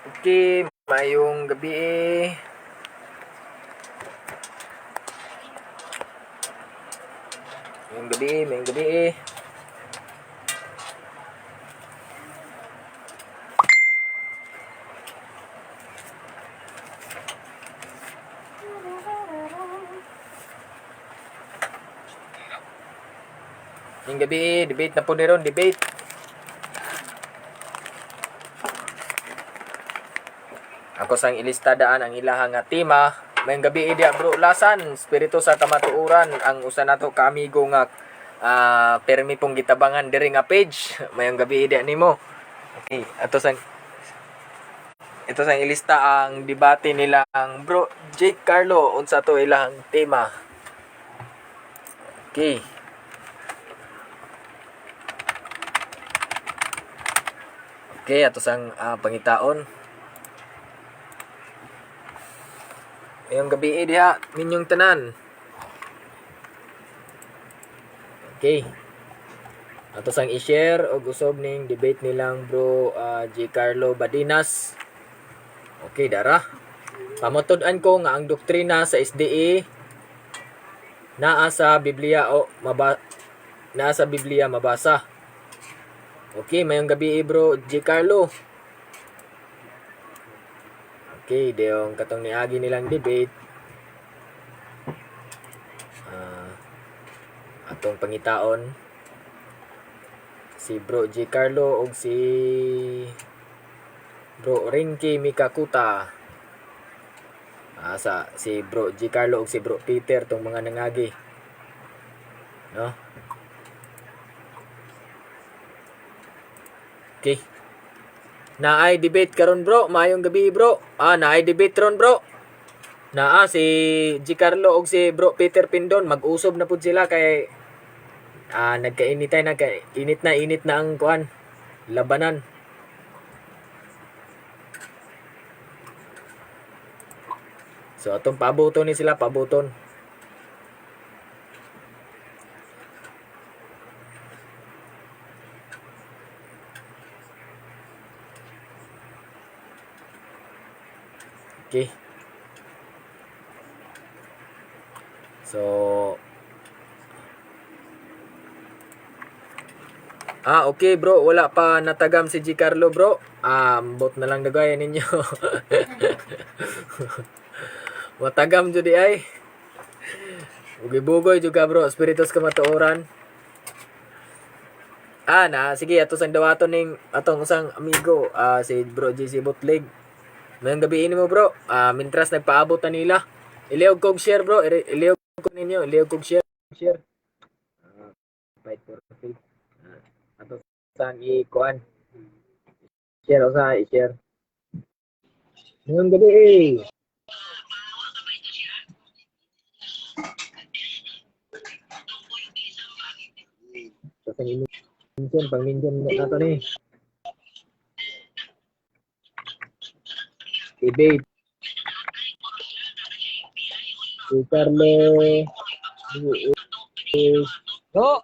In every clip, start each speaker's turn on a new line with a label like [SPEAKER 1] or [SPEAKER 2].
[SPEAKER 1] Okay, mayong gabi Mayong gabi Mayong gabi, debate na po niron, debate. Ako sang ilistadaan ang ilahang nga tema. Mayong gabi dia bro Lasan, spirito sa kamatuoran ang usa nato ka amigo nga permi pong gitabangan diri nga page. Mayong gabi dia nimo. Okay, ito sang ilista ang debate nila ang bro Jake Carlo unsa to ilahang tema. Okay. Okay, ato sang pangitaon. Ngayong gabi diha minyong tanan. Okay. Ato sang i-share og usob ning debate nilang bro J. Carlo Badinas. Okay, dara. Pamutud-an ko nga ang doktrina sa SDA naa sa Biblia mabasa. Okay, mayong gabi bro J. Carlo. Okay, deyong katong niagi nilang debate. Atong pangitaon si bro J. Carlo og si bro Rinky Mikakuta. Si bro J. Carlo og si bro Peter tong mga nangagi. No? Okay. Naay debate karon bro. Maayong gabi bro. Naay debate ron bro. Si J. Carlo og si bro Peter Pindon mag-usob na pud sila kay init na ang kuan labanan. So atong pabuton ni sila pabuton. Okay. So okay bro, wala pa natagam si G. Carlo bro. Bot na lang dagaya ninyo. Matagam jud ay. Bugoy juga bro, spiritus kamatuoran. Sige ato sang dawaton ning atong usang amigo si bro JC Butlig. Mayong gabi mo bro. Mintras nagpaabot na nila. Iliyog kog share bro. Iliyog ko ninyo. Iliyog kog share. Fight for faith. Ato sang i-kuan. Share o sa i-share. Mayong gabi Pang-minsan nato ni. Debate. Si Carlo.
[SPEAKER 2] Bro.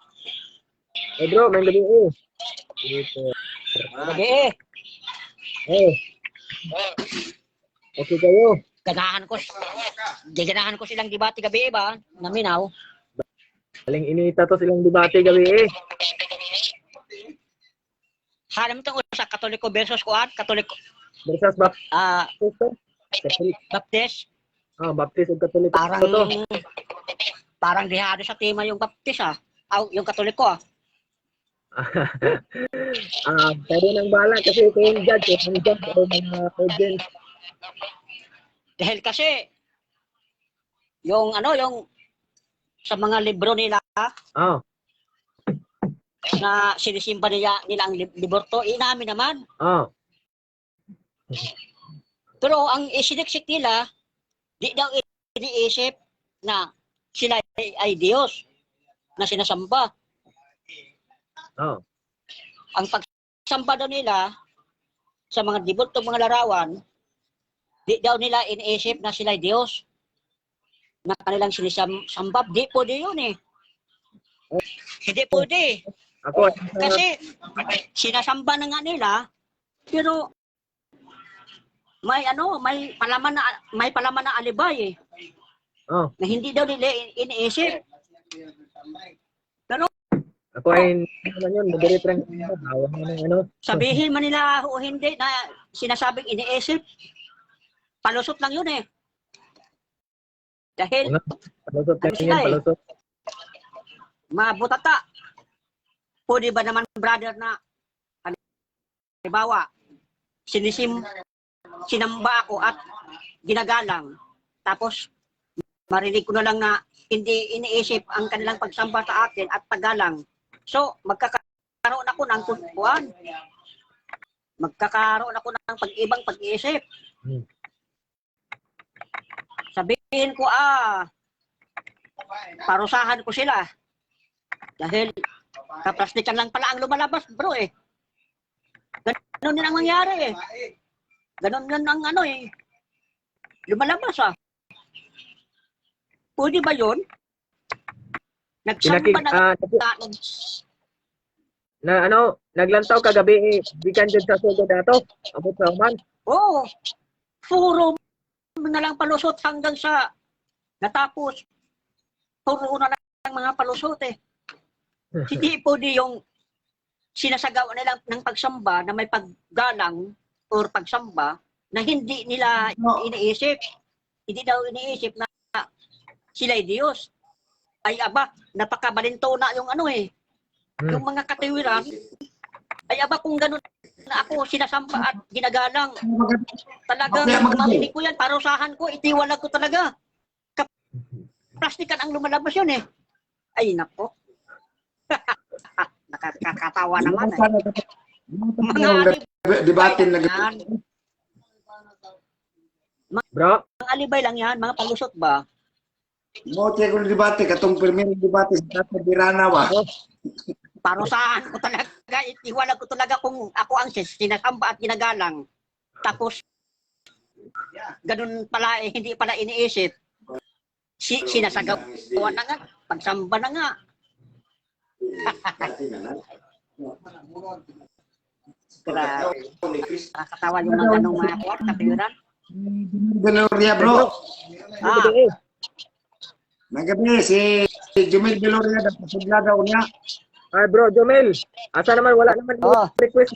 [SPEAKER 1] Bro, may gabi
[SPEAKER 2] Gabi
[SPEAKER 1] Okay kayo?
[SPEAKER 2] Ganahan ko silang debate gabi ba? Naminaw.
[SPEAKER 1] Aling inita to silang debate gabi
[SPEAKER 2] Halam to sa Katoliko versus kuan, Katoliko
[SPEAKER 1] versus
[SPEAKER 2] Baptist.
[SPEAKER 1] Baptist ug Katoliko.
[SPEAKER 2] Parang dihado sa tema yung Baptist yung Katoliko
[SPEAKER 1] Pwede nang bala kasi ito yung judge o mga audience.
[SPEAKER 2] Dahil kasi yung sa mga libro nila na sinisimba nila ang libro inamin naman. Pero ang isiniksik nila, di daw iniisip na sila ay Diyos na sinasamba. Ang pagsamba daw nila sa mga debutong mga larawan, di daw nila iniisip na sila ay Diyos na kanilang sinisamba. Di po di yun eh. Hindi po di. Kasi sinasamba na nga nila, pero may palaman na alibay eh.
[SPEAKER 1] Oh,
[SPEAKER 2] Na hindi daw nila iniisip.
[SPEAKER 1] ako ay naman yun, moderate lang bawa ano.
[SPEAKER 2] Sabihin man nila o hindi na sinasabing iniisip. Palusot lang yun eh. Dahil
[SPEAKER 1] Palusot lang
[SPEAKER 2] sila
[SPEAKER 1] yan,
[SPEAKER 2] eh.
[SPEAKER 1] palusot.
[SPEAKER 2] Mabutata. Pwede ba naman brother na halimbawa sinamba ako at ginagalang. Tapos marinig ko na lang na hindi iniisip ang kanilang pagsamba sa akin at paggalang. So, magkakaroon ako ng kuwan. Magkakaroon ako ng pag-ibang pag-iisip. Sabihin ko, parusahan ko sila. Dahil kaplastikan lang pala ang lumalabas, bro eh. Ganon din ang mangyari eh. Ganon din ang lumalabas Pwede ba yun? Nagsamba
[SPEAKER 1] naglantaw kagabi bikan jud sa sugod dato. Abot sa man.
[SPEAKER 2] Oo. Puro na lang palusot hanggang sa natapos. Puro na lang mga palusot eh. Hindi pwede yung sinasagawa nila ng pagsamba na may paggalang or pagsamba na hindi nila iniisip. Hindi daw iniisip na sila'y Diyos. Ay aba, napakabalintona yung yung mga katiwiran. Ay aba, kung ganun na ako sinasamba at ginagalang, talagang marinig ko yan, parusahan ko, itiwalag ko talaga. Plastikan ang lumalabas yun eh. Ay nako. Nakakatawa naman eh. Mga
[SPEAKER 3] debatin na
[SPEAKER 2] yan.
[SPEAKER 1] Bro,
[SPEAKER 2] Mga alibay lang yan, mga palusot ba?
[SPEAKER 3] mo tiya ko debate katong primero debate sa Tata Birana ba.
[SPEAKER 2] Parusahan ko talaga, itiwalag ko talaga kung ako ang sinasamba at ginagalang. Tapos, ganun pala, hindi pala iniisip. Sinasagawa na nga, pagsamba na nga. Grabe. Nakakatawa yung mga ganong mga katiwiran.
[SPEAKER 3] Beloria bro.
[SPEAKER 1] gabi.
[SPEAKER 3] Nagabi si Jumel Beloria da pasublada unya.
[SPEAKER 1] Ay bro, Jomel. Asa naman wala naman request.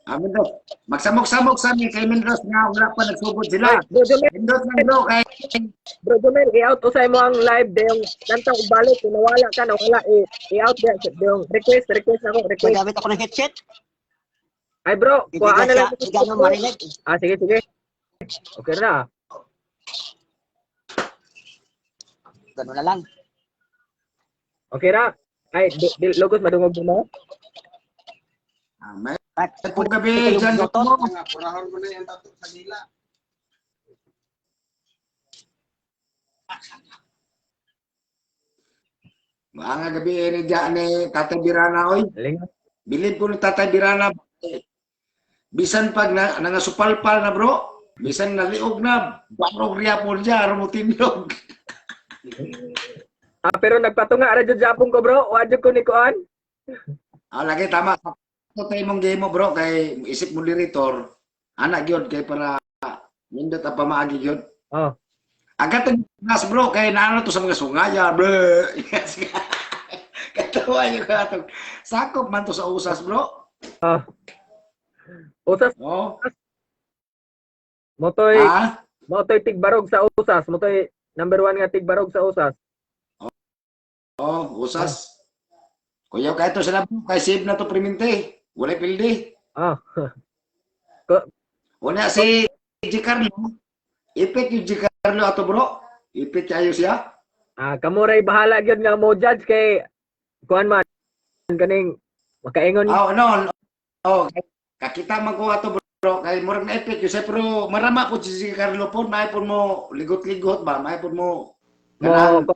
[SPEAKER 3] Amin daw. Magsamok-samok sa amin kay Mendoz nga wala pa nagsugod sila.
[SPEAKER 1] Bro Jomel,
[SPEAKER 3] Mendoz na bro kay
[SPEAKER 1] bro Jomel, i-out usay mo ang live yung lantaw balik kung nawala ka na wala i-out yung request ako, request.
[SPEAKER 2] Magamit ako ng headset.
[SPEAKER 1] Ay bro,
[SPEAKER 2] Hindi
[SPEAKER 1] kuhaan na lang.
[SPEAKER 2] hindi gano'n marinig.
[SPEAKER 1] Sige. Okay na.
[SPEAKER 2] Gano'n na lang.
[SPEAKER 1] Okay na. Ay, logos madungog mo.
[SPEAKER 3] may
[SPEAKER 2] At
[SPEAKER 3] kung gabi dyan mo.
[SPEAKER 4] Purahon mo na yung tato sa dila.
[SPEAKER 3] Mga gabi ni dyan ni Tata Birana oy. Bilib ko ni Tata Birana. Bisan pag nangasupalpal na bro. Bisan naliog na. Barog riya po dyan. Rumutindog.
[SPEAKER 1] Pero nagpatunga ra jud Japon ko bro. Wadyo ko ni kuan.
[SPEAKER 3] Lagi tama. Ito tayo mong game mo bro. Kay isip mo liritor. Anak yun. Kay para nindot ang pamaagi yun.
[SPEAKER 1] Oh.
[SPEAKER 3] Agad nas bro. Kay naano to sa mga sungaya. Bro. Katawa yung katong. Sakop man to sa usas bro.
[SPEAKER 1] Usas
[SPEAKER 3] Oh.
[SPEAKER 1] motoy
[SPEAKER 3] Ha?
[SPEAKER 1] tigbarog sa usas. Motoy number 1 nga tigbarog sa usas.
[SPEAKER 3] Oh, usas. Kuya kay to sila bro. Kay save na to primente. Wala pildi.
[SPEAKER 1] Ah.
[SPEAKER 3] Una si Giancarlo. Ipit yung Giancarlo ato bro. Ipit kayo siya.
[SPEAKER 1] Kamuray bahala gyud nga mo judge kay kuan man kaning makaingon.
[SPEAKER 3] No. Oh, kakita man ko ato bro. Kay murag na ipit kasi pero marama po si Giancarlo po. May po mo ligot-ligot ba? May po mo kanang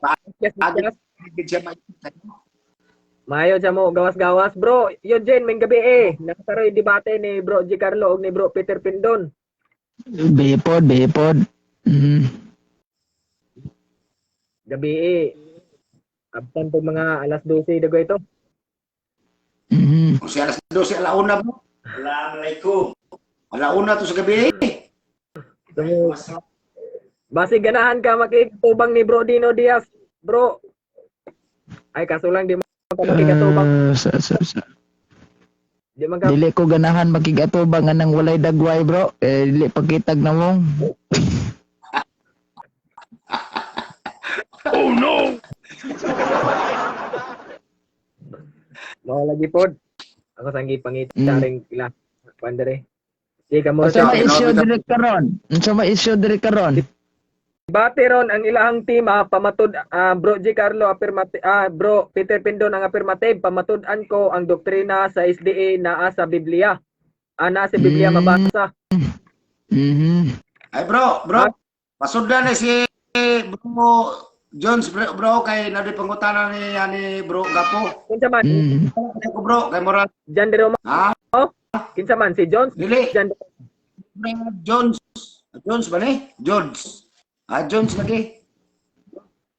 [SPEAKER 1] Mayo siya mo gawas-gawas bro. Yo Jen may gabi nakasaroy debate ni bro Giancarlo ug ni bro Peter Pindon.
[SPEAKER 5] Bipod.
[SPEAKER 1] Gabi abtan po mga alas 12 dago ito.
[SPEAKER 3] Kung siya alas 12 alauna bro. Assalamualaikum. Alauna to sa gabi.
[SPEAKER 1] Basi ganahan ka makikatubang ni Bro Dino Diaz, bro. Ay kaso lang di man ka makikatubang. Di man ka
[SPEAKER 5] Dili ko ganahan makigatubang nang walay dagway bro. Dili pagkitag na mong.
[SPEAKER 3] Oh no.
[SPEAKER 1] mo lagi pod. Ako sanggi pangitaring ila. Pandere. Di ka mo
[SPEAKER 5] Unsa
[SPEAKER 1] sa
[SPEAKER 5] may issue diri karon? Unsa may issue diri karon?
[SPEAKER 1] Bati ron ang ilahang team pamatud Bro G Carlo affirmative Bro Peter Pindon ang affirmative pamatud-an ko ang doktrina sa SDA naa sa Biblia. Ana sa Biblia mabasa.
[SPEAKER 3] Ay bro. Pasudlan na si Bro Jones bro kay nadi pangutana ni Bro Gapo.
[SPEAKER 1] Kinsa man?
[SPEAKER 3] Ako bro kay moral.
[SPEAKER 1] Jan Dero
[SPEAKER 3] Ha?
[SPEAKER 1] kinsa man si Jones?
[SPEAKER 3] Dili.
[SPEAKER 1] Jan
[SPEAKER 3] Jones ba ni? Jones. Jones lagi.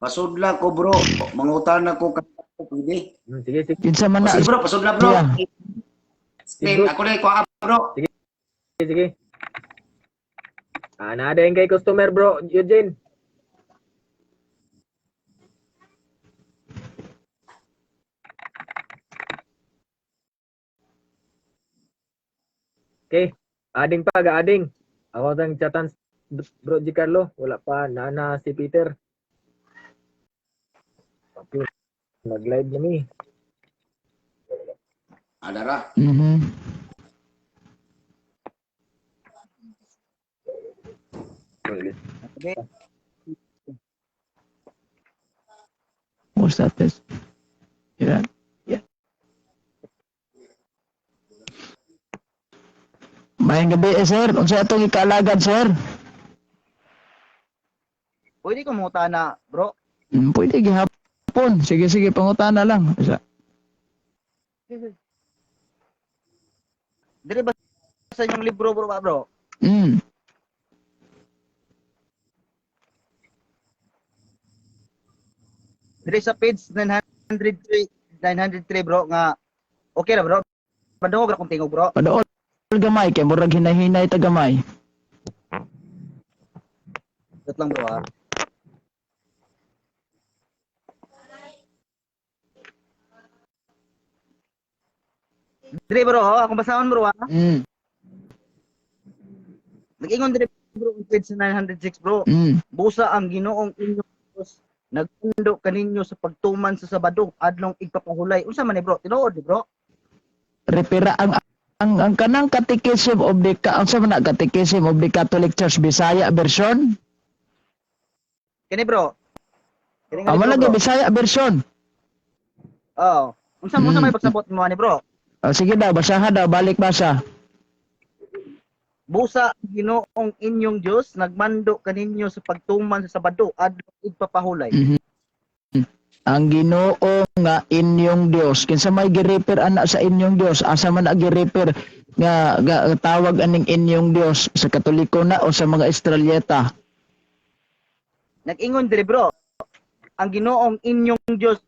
[SPEAKER 3] Pasudla ko bro. Mangutana ko pwede.
[SPEAKER 1] Sige.
[SPEAKER 5] Kinsa man na?
[SPEAKER 3] Sige bro, pasudla bro.
[SPEAKER 5] Yeah.
[SPEAKER 3] Sige, ako na ikuha bro.
[SPEAKER 1] Sige. Nada yung kay customer bro, Eugene. Okay, ading pa, ading. Ako tang chatan Bro G Carlo, wala pa nana si Peter. Okay. Nag-live na ni.
[SPEAKER 3] Adara.
[SPEAKER 5] What's that is? Yeah. Mayang gabi sir. Unsa atong ikaalagad sir?
[SPEAKER 6] Pwede ko mutana, bro.
[SPEAKER 5] Pwede gihapon. Sige pangutana lang. Isa.
[SPEAKER 6] Dire ba sa inyong libro, bro? Dire sa page 903 bro nga okay ra bro. Padungog ra kung tingog bro.
[SPEAKER 5] Padool gamay kay murag hinahinay ta gamay.
[SPEAKER 6] Dot lang bro ha. Dire bro, akong basahon bro ha. Nag-ingon dire bro ang page 906 bro. Busa ang Ginoong inyong Diyos nagpundo kaninyo sa pagtuman sa Sabado adlong igpapahulay. Unsa man ni bro? Tinuod ni bro?
[SPEAKER 5] Repera ang kanang catechism of the unsa man na catechism of the Catholic Church Bisaya version?
[SPEAKER 6] Kini bro. Kini
[SPEAKER 5] Amo lagi Bisaya version.
[SPEAKER 6] Oh. Unsa may pagsabot mo ni bro?
[SPEAKER 5] Sige daw, basahan daw, balik basa.
[SPEAKER 6] Busa ang Ginoong inyong Diyos nagmando kaninyo sa pagtuman sa Sabado adlong igpapahulay.
[SPEAKER 5] Ang Ginoo nga inyong Dios. Kinsa may gi-refer ana sa inyong Dios? Asa man gi-refer nga tawag aning inyong Dios sa Katoliko na o sa mga Israelyeta?
[SPEAKER 6] Nag-ingon diri bro. Ang Ginoong inyong Diyos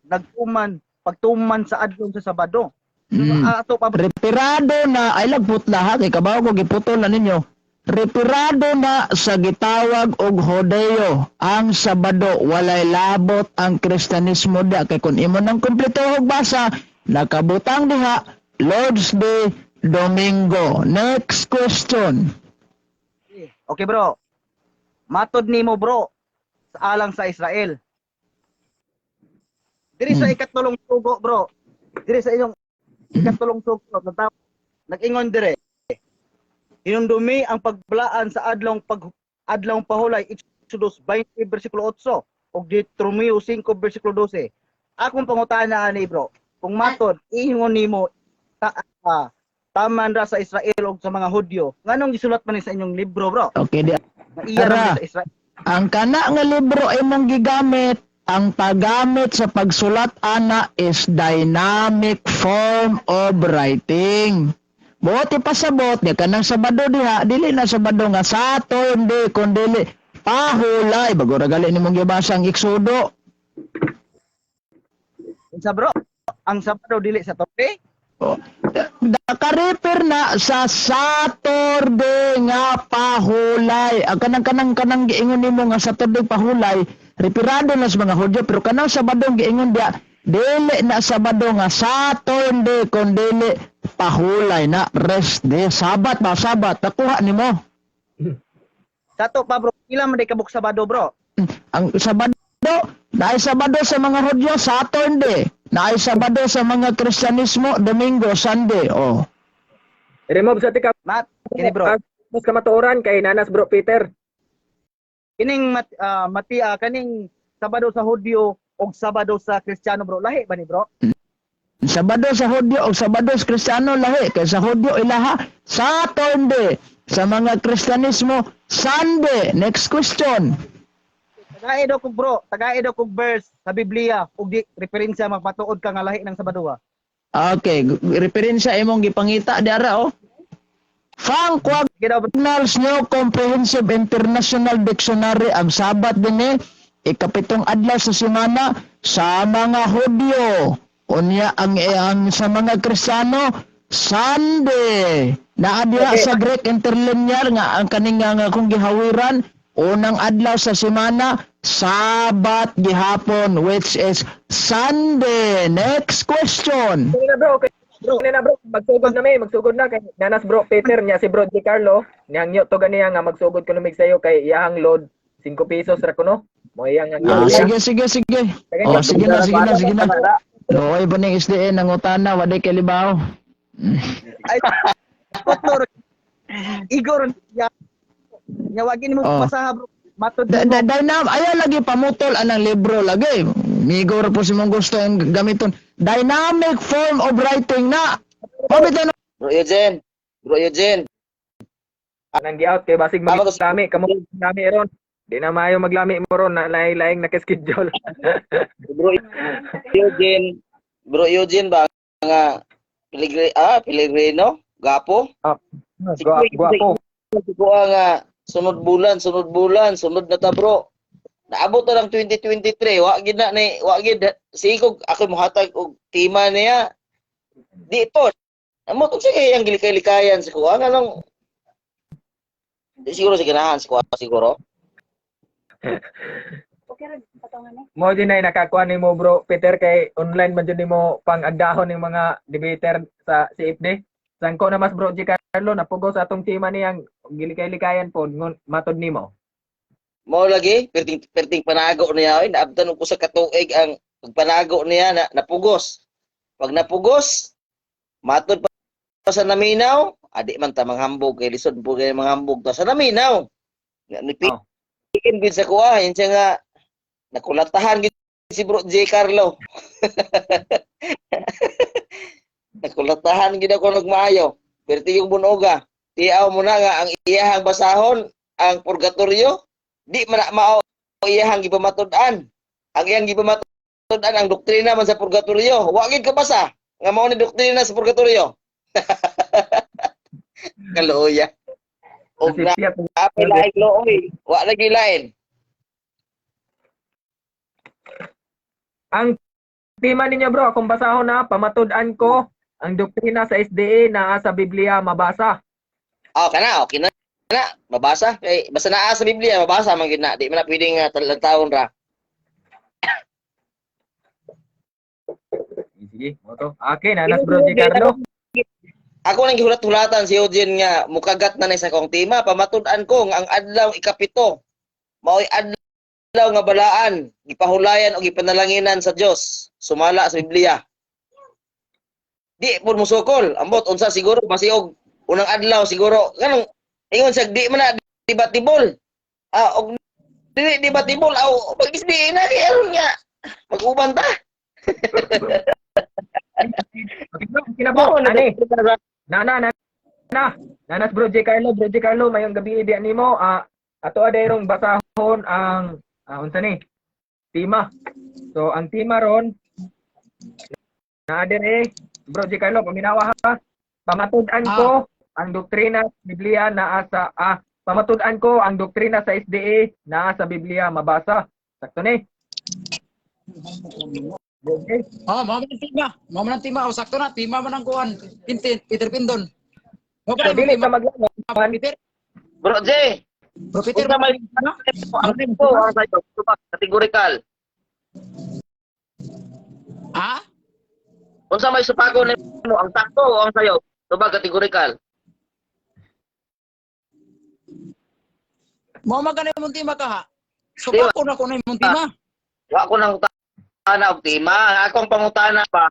[SPEAKER 6] pagtuman sa adlong sa Sabado. Ato pa
[SPEAKER 5] referado na ay lagputla ha kay kabaw ko giputol na ninyo. Referado na sa gitawag og Hodeo ang Sabado walay labot ang Kristyanismo da kay kun imo nang kumpleto og basa nakabutang diha Lord's Day Domingo. Next question.
[SPEAKER 6] Okay bro. Matod nimo bro sa alang sa Israel. Diri sa ikatulong sugo bro. Diri sa inyong ikatulong sugo nag-ingon dire. Hinumdumi ang pagbalaan sa adlong pahulay Exodus 20 bersikulo 8 ug Deuteronomio 5 bersikulo 12. Akong pangutana ani bro, kung matod ingon nimo taman ra sa Israel ug sa mga Hudyo, nganong gisulat man ni sa inyong libro bro?
[SPEAKER 5] Okay di.
[SPEAKER 6] Iya ra sa Israel.
[SPEAKER 5] Ang kana nga libro ay mong gigamit, ang paggamit sa pagsulat ana is dynamic form of writing. Buti pasabot di kanang Sabado diha, dili na Sabado nga Saturday kundi pahulay bago ra gali nimong gibasa ang Exodo.
[SPEAKER 6] Unsa bro? Ang Sabado dili sa Saturday?
[SPEAKER 5] Oh, nakarefer na sa Saturday nga pahulay. Ang kanang giingon nimo nga Saturday pahulay, referado na sa mga Hudyo, pero kanang Sabado giingon dia dili na Sabado nga Saturday kon dili pahulay na rest day. Sabat ba? Sabat. Nakuha nimo.
[SPEAKER 6] Sato pa bro, ilang man day kabuk Sabado bro?
[SPEAKER 5] Ang Sabado, naay Sabado sa mga Hudyo, Saturday. Naay Sabado sa mga Kristyanismo, Domingo, Sunday. Oh.
[SPEAKER 1] Remove sa tika.
[SPEAKER 6] Mat, kini bro.
[SPEAKER 1] Mas kamatuoran kay nanas bro Peter.
[SPEAKER 6] Kining kaning Sabado sa Hudyo o Sabado sa Kristiyano bro, lahi ba ni bro?
[SPEAKER 5] Sabado sa Hudyo o Sabado sa Kristiyano lahi. Kay sa Hudyo ilaha, Saturday. Sa mga Kristyanismo, Sunday. Next question.
[SPEAKER 6] Tagae daw kog bro, tagae daw kog verse sa Biblia ug di referensya magpatuod ka nga lahi ng Sabado ha.
[SPEAKER 5] Okay, referensya imong gipangita diara oh. Fang Quagnals New Comprehensive International Dictionary ang Sabat dinhi ikapitong adlaw sa semana sa mga Hudyo. Unya ang sa mga Kristiyano Sunday. Naa diha sa Greek interlinear nga ang kaning nga kung gihawiran unang adlaw sa semana Sabat gihapon which is Sunday. Next question.
[SPEAKER 1] Kaya bro, magsugod na kay nanas bro Peter niya si bro Di Carlo niyang nyo to ganiya nga magsugod ko lumig sayo kay iyang load 5 pesos ra kuno. Mo iyang
[SPEAKER 5] Sige. Oh, sige na. Noy ba ning SDN nang utana wa day kalibaw.
[SPEAKER 6] Ay, Kotor. Igor nyawagin mo pasaha bro. Matod
[SPEAKER 5] Dynam ayo lagi pamutol anang libro lagi. Migo ra po si mong gusto ang gamiton. Dynamic form of writing na. Pabitan
[SPEAKER 7] Bro Eugene.
[SPEAKER 1] nang gi-out kay basig maglami kamo lami ron. Di na maayo maglami mo ron na laing naka-schedule.
[SPEAKER 7] Bro Eugene ba nga Pellegrino? Gapo?
[SPEAKER 1] Guwapo.
[SPEAKER 7] Ko nga sunod bulan, sunod na ta bro. Naabot na lang 2023, wa gid sigog ako mohatag og tima niya. Dito. Amo to siya ang gilikay-likayan sa kuha nganong di siguro sa ganahan sa kuha siguro.
[SPEAKER 1] Mo din ay nakakuha nimo bro Peter kay online man jud nimo pang-agdahon ning mga debater sa CFD. Sangko na mas bro G Carlo napugo sa atong tima niyang gilikay-likayan po matod nimo.
[SPEAKER 7] Mao lagi perting panago niya oy naabtan ko sa katuig ang pagpanago niya na napugos. Pag napugos matod pa sa naminaw, adi man ta manghambog kay lisod po kay manghambog ta sa naminaw. Nipikin gid sa kuha siya nga nakulatahan gid si bro J Carlo. Nakulatahan gid ako nagmaayo. Perti yung bunoga. Tiaw mo na nga ang iyahang basahon ang purgatorio. Di man mao iyahang gipamatod-an. Ang iyang gipamatod-an ang doktrina man sa purgatorio. Wa gid ka basa nga mao ni doktrina sa purgatorio. Kaluya. O na lain looy. Wa lagi lain.
[SPEAKER 1] Ang tima ninyo bro akong basahon na pamatud-an ko ang doktrina sa SDA na sa Biblia mabasa.
[SPEAKER 7] Okay na. Mabasa. Kay basta naa sa Biblia, mabasa man gid na. Di man na pwedeng taon ra.
[SPEAKER 1] Sige, mo to. Okay, nanas bro G Carlo.
[SPEAKER 7] Ako nang gihulat-hulatan si Eugene nga mukagat na sa kong tima, pamatud-an ko nga ang adlaw ikapito mao'y adlaw nga balaan, gipahulayan o gipanalanginan sa Dios, sumala sa Biblia. Di pud musukol, ambot unsa siguro masiog unang adlaw siguro kanang ingon sa di man na debatable. Og dili debatable aw pag-isdi na kay aron nga mag-uban ta.
[SPEAKER 1] Kinabo ani. Nanas bro J Carlo mayong gabi di nimo ato adayong basahon ang unsa ni tima. So ang tima ron na dire bro J Carlo paminawa ha. Pamatud-an ko ang doktrina sa Biblia naa sa pamatud-an ko ang doktrina sa SDA naa sa Biblia mabasa. Sakto ni. Okay.
[SPEAKER 8] Oh, mao man ang tima. Mao man ang tima. O, sakto na. Tima man ang kuhan. Peter Pindon. O,
[SPEAKER 1] So
[SPEAKER 8] kaya
[SPEAKER 1] dili
[SPEAKER 8] tima.
[SPEAKER 1] ka maglangan.
[SPEAKER 8] Peter.
[SPEAKER 7] Bro J,
[SPEAKER 8] Bro, Peter.
[SPEAKER 7] unsa may
[SPEAKER 8] Tima?
[SPEAKER 7] ang sakto o ang sayop? Tubag kategorikal.
[SPEAKER 8] Ha?
[SPEAKER 7] Unsa may supako nimo ang sakto o ang sayop? Tubag kategorikal.
[SPEAKER 8] Mao man kanay mong tima ka ha. So, ako na ko na mong tima.
[SPEAKER 7] Wa ko nang utana og tima. Ang akong pangutana pa,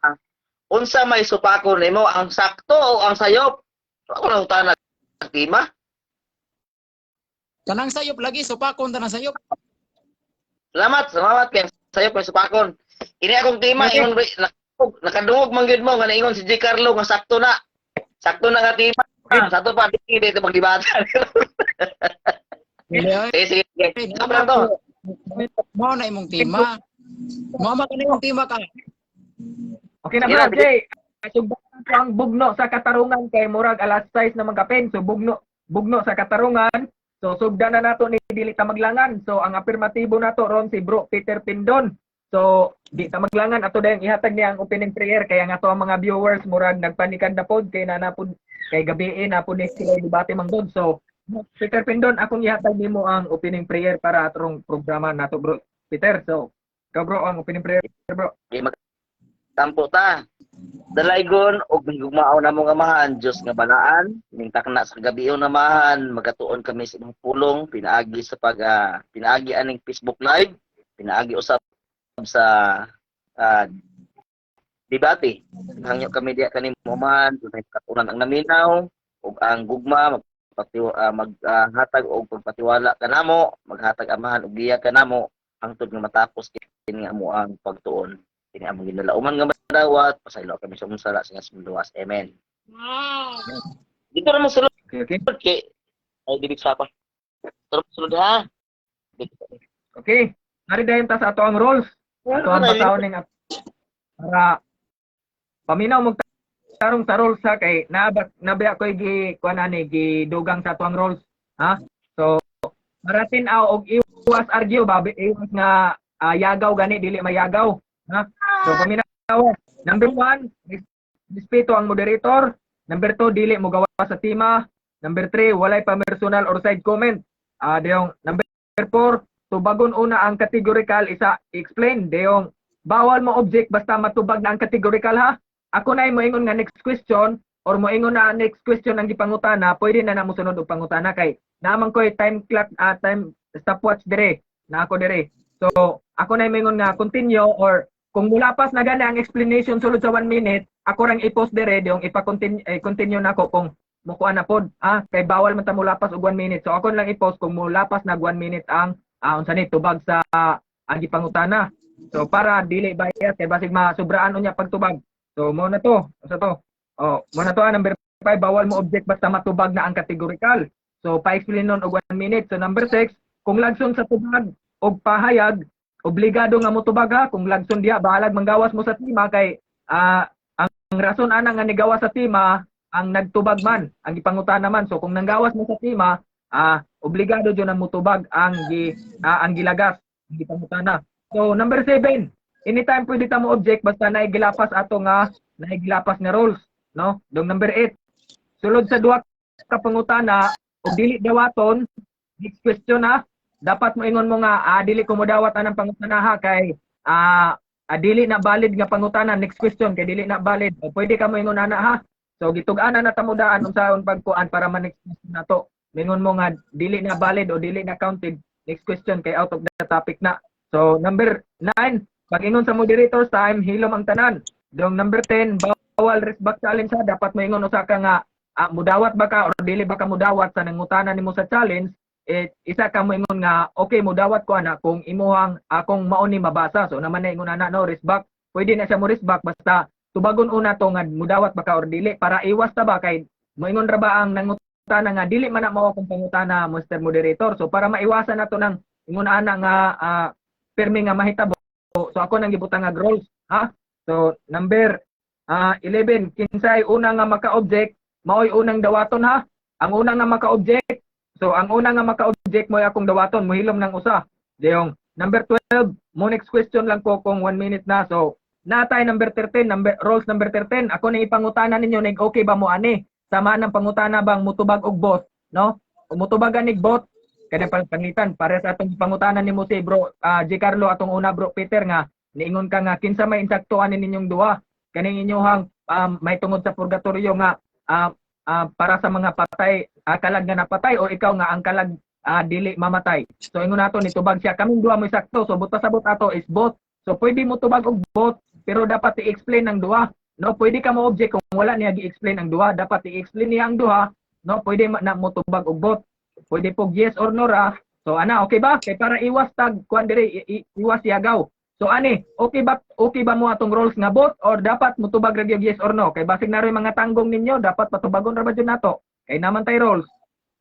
[SPEAKER 7] unsa may supako nimo ang sakto o ang sayop? Wa ko nang utana og tima.
[SPEAKER 8] Kanang sayop lagi. So, pakon ta ng sayop.
[SPEAKER 7] Salamat kay sayop may supakon. Ini akong tima ingon nakadungog man gyud mo nga naingon si J. Carlo nga sakto na. Sakto na nga tima. Sakto pa dito magdibatan. Sige. Ano lang to?
[SPEAKER 8] Mao na imong tima. Mao man kanay imong tima ka.
[SPEAKER 1] Okay na
[SPEAKER 7] Sige
[SPEAKER 1] bro,
[SPEAKER 7] na,
[SPEAKER 1] Jay. Sugdan ko ang bugno sa katarungan kay murag alas 6 na magkapin. So bugno sa katarungan. So sugdan na nato ni dili ta maglangan. So ang afirmatibo nato ron si Bro Peter Pindon. So di ta maglangan ato dayang ihatag niya ang opening prayer kaya nga to ang mga viewers murag nagpanikan na pod kay nanapod kay gabi na pod ni sila debate manggod. So Peter Pindon, akong ihatag nimo ang opening prayer para atong programa nato Bro Peter. So ikaw bro ang opening prayer bro.
[SPEAKER 7] Tampo ta. Dalaygon og higugmao na mo nga amahan, Dios nga balaan, ningtak na sa gabi na mahan, magatuon kami sa imong pulong, pinaagi sa pinaagi aning Facebook Live, pinaagi usab sa debate. Hangyo kami diya kaning man, dunay katunan ang naminaw ug ang gugma maghatag og pagpatiwala kanamo, maghatag amahan og giya kanamo hangtod nga matapos kini amo ang pagtuon. Kini among ginalauman nga madawat, pasaylo kami sa unsala sa luwas. Amen. Dito na mo sulod
[SPEAKER 1] Okay.
[SPEAKER 7] kay ay dibig sa pa. Sulod ha.
[SPEAKER 1] Okay. Ari dayon ta sa ato ang rules. Ato ang bataw ning para paminaw mo tarong sa rules ha kay nabaya ko gi kuan ani gi dugang sa ato ang rules. Ha? So maratin aw og iwas argue babi iwas nga yagaw gani dili mayagaw. Ha? So paminaw. Number 1, respeto ang moderator. Number 2, dili mo gawa sa tima. Number 3, walay pa personal or side comment. Deyong number 4, tubagon una ang categorical isa explain. Deyong bawal mo object basta matubag na ang categorical ha. Ako na moingon nga next question or moingon na next question ang gipangutana, pwede na mo sunod og pangutana kay naman ko time clock time stopwatch dire na ako dire. So ako na moingon nga continue or kung mulapas na gani ang explanation sulod sa 1 minute, ako rang i-post dire yung continue na ako kung mukuan na pod. Kay bawal man ta mulapas og 1 minute. So ako lang i-post kung mulapas na 1 minute ang unsa ni tubag sa ang gipangutana. So para dili bias kay basig masubraan unya pagtubag. So mo na to. Sa to. Mo na to number 5 bawal mo object basta matubag na ang categorical. So pa-explain nun og 1 minute. So number 6 kung lagson sa tubag og pahayag obligado nga mo tubag ha kung lagson diha bahalag manggawas mo sa tima kay ang rason ana nga nigawas sa tima ang nagtubag man ang gipangutana man so kung nanggawas mo sa tima obligado jud ang mutubag ang gilagas ang gipangutana. So number 7 anytime pwede ta mo object basta naigilapas ato nga naigilapas nga rules no. Dong number 8 sulod sa duha ka pangutana og dili dawaton next question ha. Dapat mo ingon mo nga dili ko modawat anang pangutana kay dili na valid nga pangutana next question kay dili na valid. O pwede ka mo ingon ana ha. So gitug-ana na tamudaan unsaon pagkuan para man next question nato. Mingon mo nga dili na valid o dili na counted next question kay out of the topic na. So number 9 pag ingon sa moderator's time hilom ang tanan. Dong number 10 bawal respect challenge ha. Dapat mo ingon usa ka nga mudawat ba ka or dili ba ka mudawat sa nangutana nimo sa challenge. Isa ka mo ingon nga okay mudawat ko ana kung imuhang akong mao ni mabasa so naman na ingon ana no respect pwede na siya mo respect basta tubagon una to nga mudawat ba ka or dili para iwas ta ba kay moingon ra ba ang nangutana nga dili man na mao akong pangutana Mr. Moderator so para maiwasan nato nang ingon ana nga permi nga mahitabo so ako nang gibutang nga rules ha. So number 11 kinsay una nga maka-object maoy unang dawaton ha. Ang unang nga maka-object so ang una nga maka-object mo akong dawaton mohilom ng usa. Deyong number 12 mo next question lang ko kung 1 minute na so natay number 13, rules number 13. Ako nang ipangutana ninyo ning okay ba mo ani? Sama ng pangutana bang mutubag og bot, no? O mutubagan nig bot kada pangitan para sa atong pangutanan nimo si bro J. Carlo atong una bro Peter nga niingon ka nga kinsa may insaktuan ninyong duha kaning inyohang may tungod sa purgatorio nga para sa mga patay kalag nga napatay o ikaw nga ang kalag dili mamatay. So ingon nato nitubag siya kaming duha mo sakto so buta sabot ato is both. So pwede mo tubag og both pero dapat i-explain ang duha. No, pwede ka mo object kung wala niya gi-explain ang duha, dapat i-explain niya ang duha. No, pwede na mo tubag og both. Pwede po yes or no ra. So ana okay ba? Kay para iwas tag kuan dire iwas yagaw. So ani, okay ba mo atong rules nga both or dapat mo tubag ra gyud yes or no? Kay basig na rin mga tanggong ninyo dapat patubagon ra ba jud nato. Kay naman tay rules.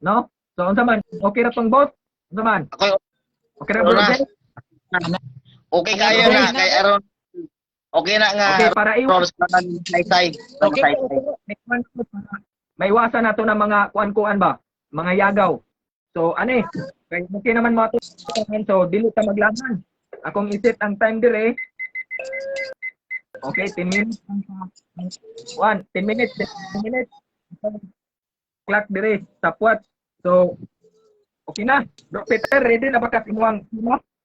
[SPEAKER 1] No? So unsa man? Okay ra tong both? Unsa man? Okay ra bro?
[SPEAKER 7] Okay kayo na kay aron okay na nga.
[SPEAKER 1] Okay para iwas
[SPEAKER 7] say.
[SPEAKER 1] okay. May iwasan nato ng mga kuan-kuan ba? Mga yagaw. So ani, kay okay naman mo ato so dili ta maglaban. Akong iset ang time dire. Okay, 10 minutes. 10 minutes. Clock dire sa puwat. So okay na. Bro Peter, ready na ba ka imuang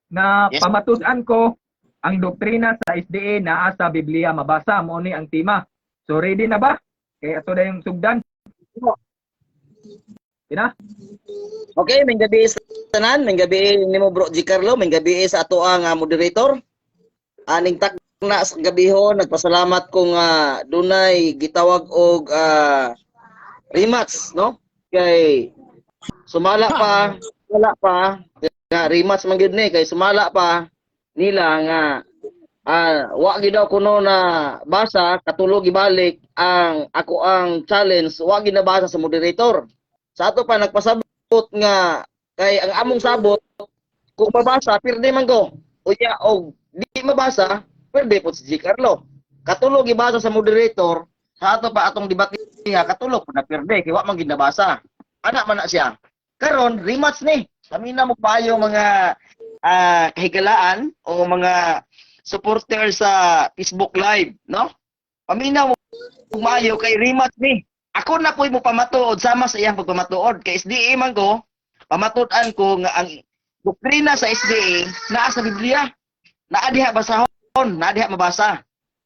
[SPEAKER 1] na
[SPEAKER 7] Yes.
[SPEAKER 1] pamatud-an ko ang doktrina sa SDA naa sa Biblia mabasa mo ni ang tema. So ready na ba? Kay ato na yung sugdan. Ina?
[SPEAKER 7] Okay, may gabi sa tanan, may gabi nimo bro G. Carlo, may gabi sa ato ang moderator. Aning takna sa gabihon, nagpasalamat ko nga dunay gitawag og rematch, no? Kay sumala pa, nga rematch man gyud ni kay sumala pa nila nga wa gyud daw kuno na basa katulog ibalik ang ako ang challenge wa gyud na basa sa moderator. Sa ato pa nagpasabot nga kay ang among sabot kung mabasa pirde man go. Unya og di mabasa pirde po si G. Carlo. Katulog ibasa sa moderator sa ato pa atong debate niya katulog na pirde kay wa man gyud nabasa. Ana man na siya. Karon rematch ni. Kami na mo payo mga kahigalaan o mga supporter sa Facebook Live, no? Paminaw mo maayo kay rematch ni. Ako na po'y mo pamatuod sama sa iyang pagpamatuod. Kay SDA man ko, pamatuod-an ko nga ang doktrina sa SDA naa sa Biblia. Naa diha basahon, naa diha mabasa.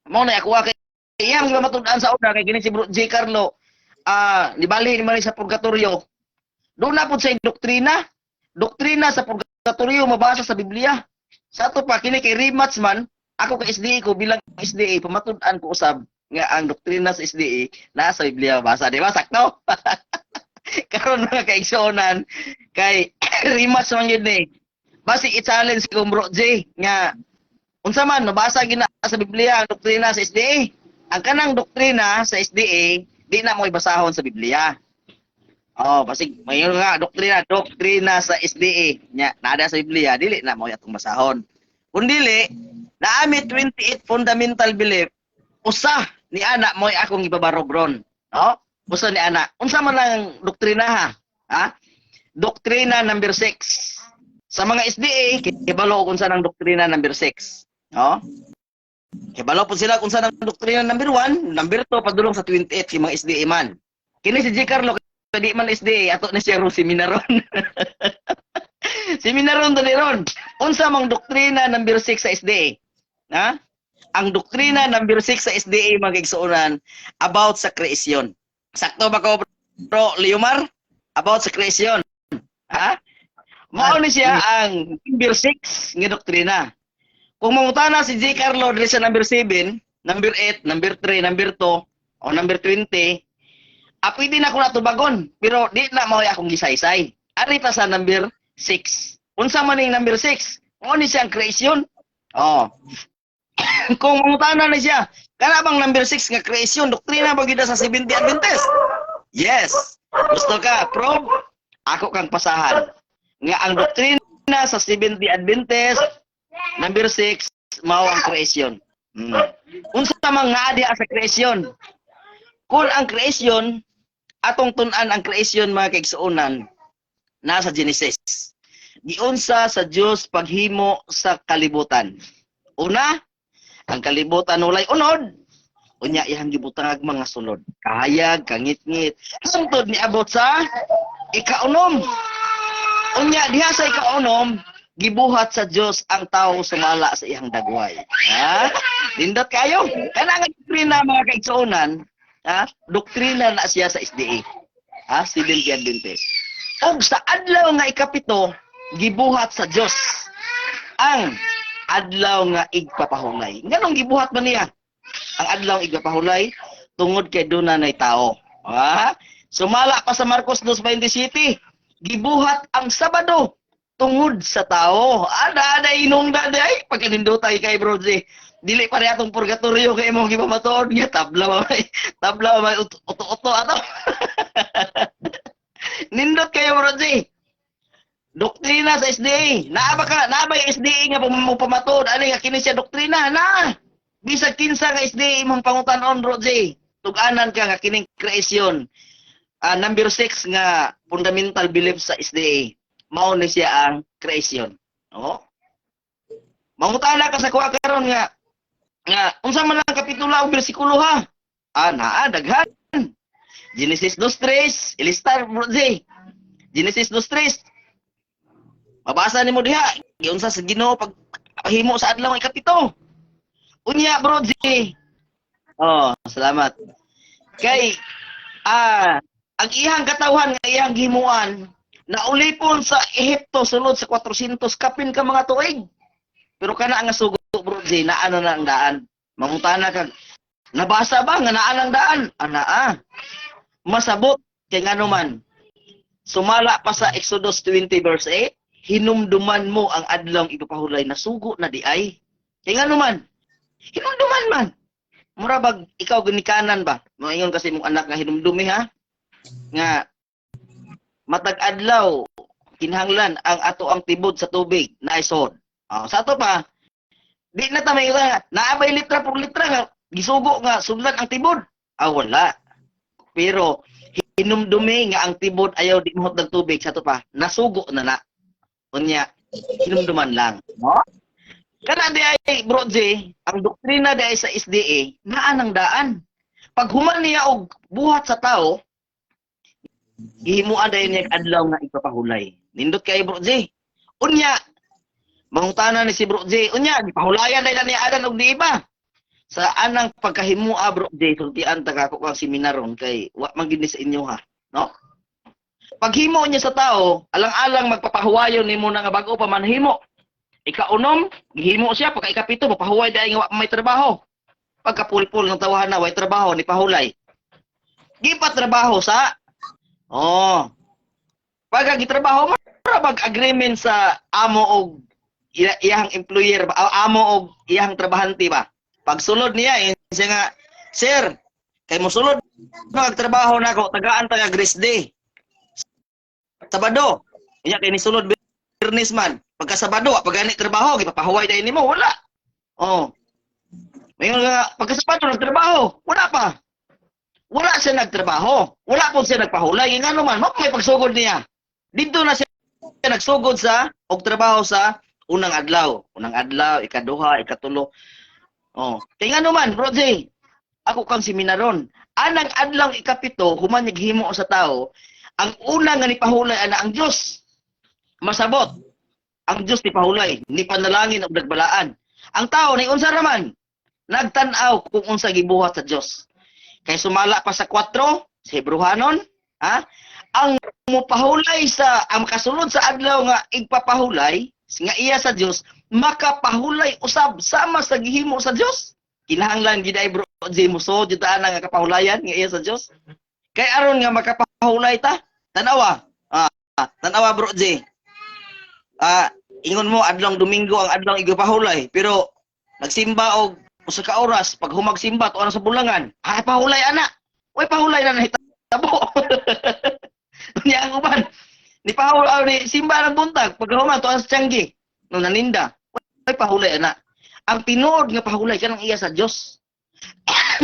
[SPEAKER 7] Mao na ako kay iyang pamatuod-an sa una kay kini si Bro J. Carlo. Nibali ni man sa purgatorio. Doon na po sa doktrina. Doktrina sa purgatorio mabasa sa Biblia. Sa ato pa kini kay rematch man, ako kay SDA ko bilang SDA pamatud-an ko usab nga ang doktrina sa SDA nasa Biblia basa, di ba? Sakto? Karon mga kaigsuonan kay rematch man yun eh. Basi i-challenge ko Bro J nga unsa man nabasa gina sa Biblia ang doktrina sa SDA. Ang kanang doktrina sa SDA di na mo ibasahon sa Biblia. Oh, basig mayon nga doktrina sa SDA nya nada sa Biblia dili na mo atong basahon. Kun dili naami 28 fundamental belief usa ni ana mo'y akong ibabarog ron. No? Usa ni ana. Unsa man lang doktrina ha? Ha? Doktrina number 6. Sa mga SDA, kibalo kung saan ang doktrina number 6. No? Kibalo po sila kung saan ang doktrina number 1, number 2, padulong sa 28 yung mga SDA man. Kini si J. Carlo, di man SDA, ato na siya ron seminaron. Seminaron to ni ron. Unsa mang doktrina number 6 sa SDA? Ha? Ang doktrina number 6 sa SDA magigsuonan about sa creation. Sakto ba ko Bro Leomar? About sa creation. Ha? Mao ni siya ang number 6 nga doktrina. Kung mangutana si J. Carlo diri sa number 7, number 8, number 3, number 2, o number 20, pwede na ako natubagon. Pero di na mao akong gisaysay. Ari ta sa number 6. Unsa man ning number 6? Mao ni siya ang creation. Oh. Kung mangutana na siya, kana bang number 6 nga creation, doktrina ba gyud sa Seventh-day Adventist? Yes. Gusto ka prove? Ako kang pasahan. Nga ang doktrina sa Seventh-day Adventist, number 6, mao ang creation. Unsa man nga diha sa creation? Kung ang creation, atong tun-an ang creation mga kaigsuonan, nasa Genesis. Giunsa sa Dios paghimo sa kalibutan. Una, ang kalibutan walay unod. Unya iyang gibutang mga sulod. Kahayag, kangit-ngit. Hangtod ni abot sa ikaunom. Unya diha sa ikaunom, gibuhat sa Dios ang tawo sumala sa iyang dagway. Ha? Lindot kayo. Kana nga doktrina mga kaigsuonan, ha? Doktrina na siya sa SDA. Ha? Seventh-day Adventist. Og sa adlaw nga ikapito, gibuhat sa Dios ang adlaw nga igpapahulay. Nganong gibuhat man niya? Ang adlaw nga igpapahulay tungod kay dunay tao. Ha? Sumala pa sa Marcos 2:27, gibuhat ang Sabado tungod sa tao. Ada inungda day pagkanindutay kay Bro J. Dili pa rin atong purgatorio kay mo gipamatuod nga tabla may uto-uto ato. Nindot kayo Bro J. Doktrina sa SDA. Naaba yung SDA nga mo pamatod. Ano nga kini siya doktrina na. Bisag kinsa nga SDA imong pangutan-on Bro J. Tug-anan ka nga kining creation. Number 6 nga fundamental belief sa SDA. Mao ni siya ang creation. Oo. Mangutana ka sa kuha karon nga unsa man ang kapitulo ug bersikulo ha? Naa daghan. Genesis 2:3, ilistar Bro J. Genesis 2:3. Mabasa nimo diha, giunsa sa Ginoo pagpahimo sa adlaw nga ikapito. Unya Bro J. Oh, salamat. Kay ang iyang katawan nga iyang gihimuan naulipon sa Ehipto sulod sa 400 kapin ka mga tuig. Pero kana nga sugo Bro J, naa na ang daan. Mangutana ka, nabasa ba nga naa ang daan? Anaa. Masabot kay ngano man. Sumala pa sa Exodus 20 verse 8, hinumduman mo ang adlaw ipapahulay na sugo na di ay. Kay ngano man? Hinumduman man. Mura bag ikaw ginikanan ba? Moingon kasi mong anak nga hinumdumi ha. Nga matag adlaw kinahanglan ang ato ang tibod sa tubig na isod. Sa ato pa di na ta may naabay litra por litra nga gisugo nga sudlan ang tibod. Wala. Pero hinumdumi nga ang tibod ayaw di mohot ng tubig sa ato pa nasugo na. Unya hinumduman lang. No? Kana di ay Bro J, ang doktrina di ay sa SDA naa nang daan. Pag human niya og buhat sa tao, gihimuan dayon niya adlaw nga ipapahulay. Nindot kay Bro J. Unya, mangutana ni si Bro J. Unya, gipahulayan dayon ni adan og di iba. Sa anang pagkahimua Bro J, sultian taga ko kang seminaron kay wa man gid sa inyo ha, no? Paghimo niya sa tao, alang-alang magpapahuwayon nimo na nga bag-o pa man himo. Ikaunom, gihimo siya pagka ikapito mapahuway dayon nga may trabaho. Pagkapulpul ng tawahan na way trabaho ni pahulay. Gipa trabaho sa pagka gitrabaho mag agreement sa amo og iyang employer ba, amo og iyang trabahante ba. Pag sulod niya siya nga, sir, kay mo sulod magtrabaho nako tagaan taga Grace Day. Sabado, iya kay ni sulod Bernes man. Pagka Sabado, pag gani trabaho, gipapahuway dayon nimo, wala. Mayon nga pagka Sabado nagtrabaho, wala pa. Wala siya nagtrabaho. Wala po siya nagpahulay. Nga naman, may pagsugod niya. Dito na siya nagsugod sa og trabaho sa unang adlaw. Unang adlaw, ikaduha, ikatulo. Kaya nga naman, Bro J, ako kang seminaron. Anang adlaw ikapito, human naghimo sa tao, ang una nga ni pahulay ana ang Dios. Masabot. Ang Dios ni pahulay, ni panalangin og nagbalaan. Ang tao ni unsa raman? Nagtan-aw kung unsa gibuhat sa Dios. Kay sumala pa sa 4 sa Hebrehanon, ha? Ang mupahulay sa ang kasulod sa adlaw nga igpapahulay nga iya sa Dios, makapahulay usab sama sa gihimo sa Dios. Kinahanglan gid ay Bro J muso jud ana nga kapahulayan nga iya sa Dios. Kay aron nga makapahulay ta, tanawa. Tanawa Bro J. Ingon mo adlong Domingo ang adlong igpahulay, pero nagsimba og usa ka oras pag humagsimba to sa bulangan. Pahulay ana. Way pahulay na nahitabo. Niya ang uban. Ni pahulay ni simba ng buntag pag human to sa Tianggi no naninda. Way pahulay ana. Ang tinuod nga pahulay kanang iya sa Dios.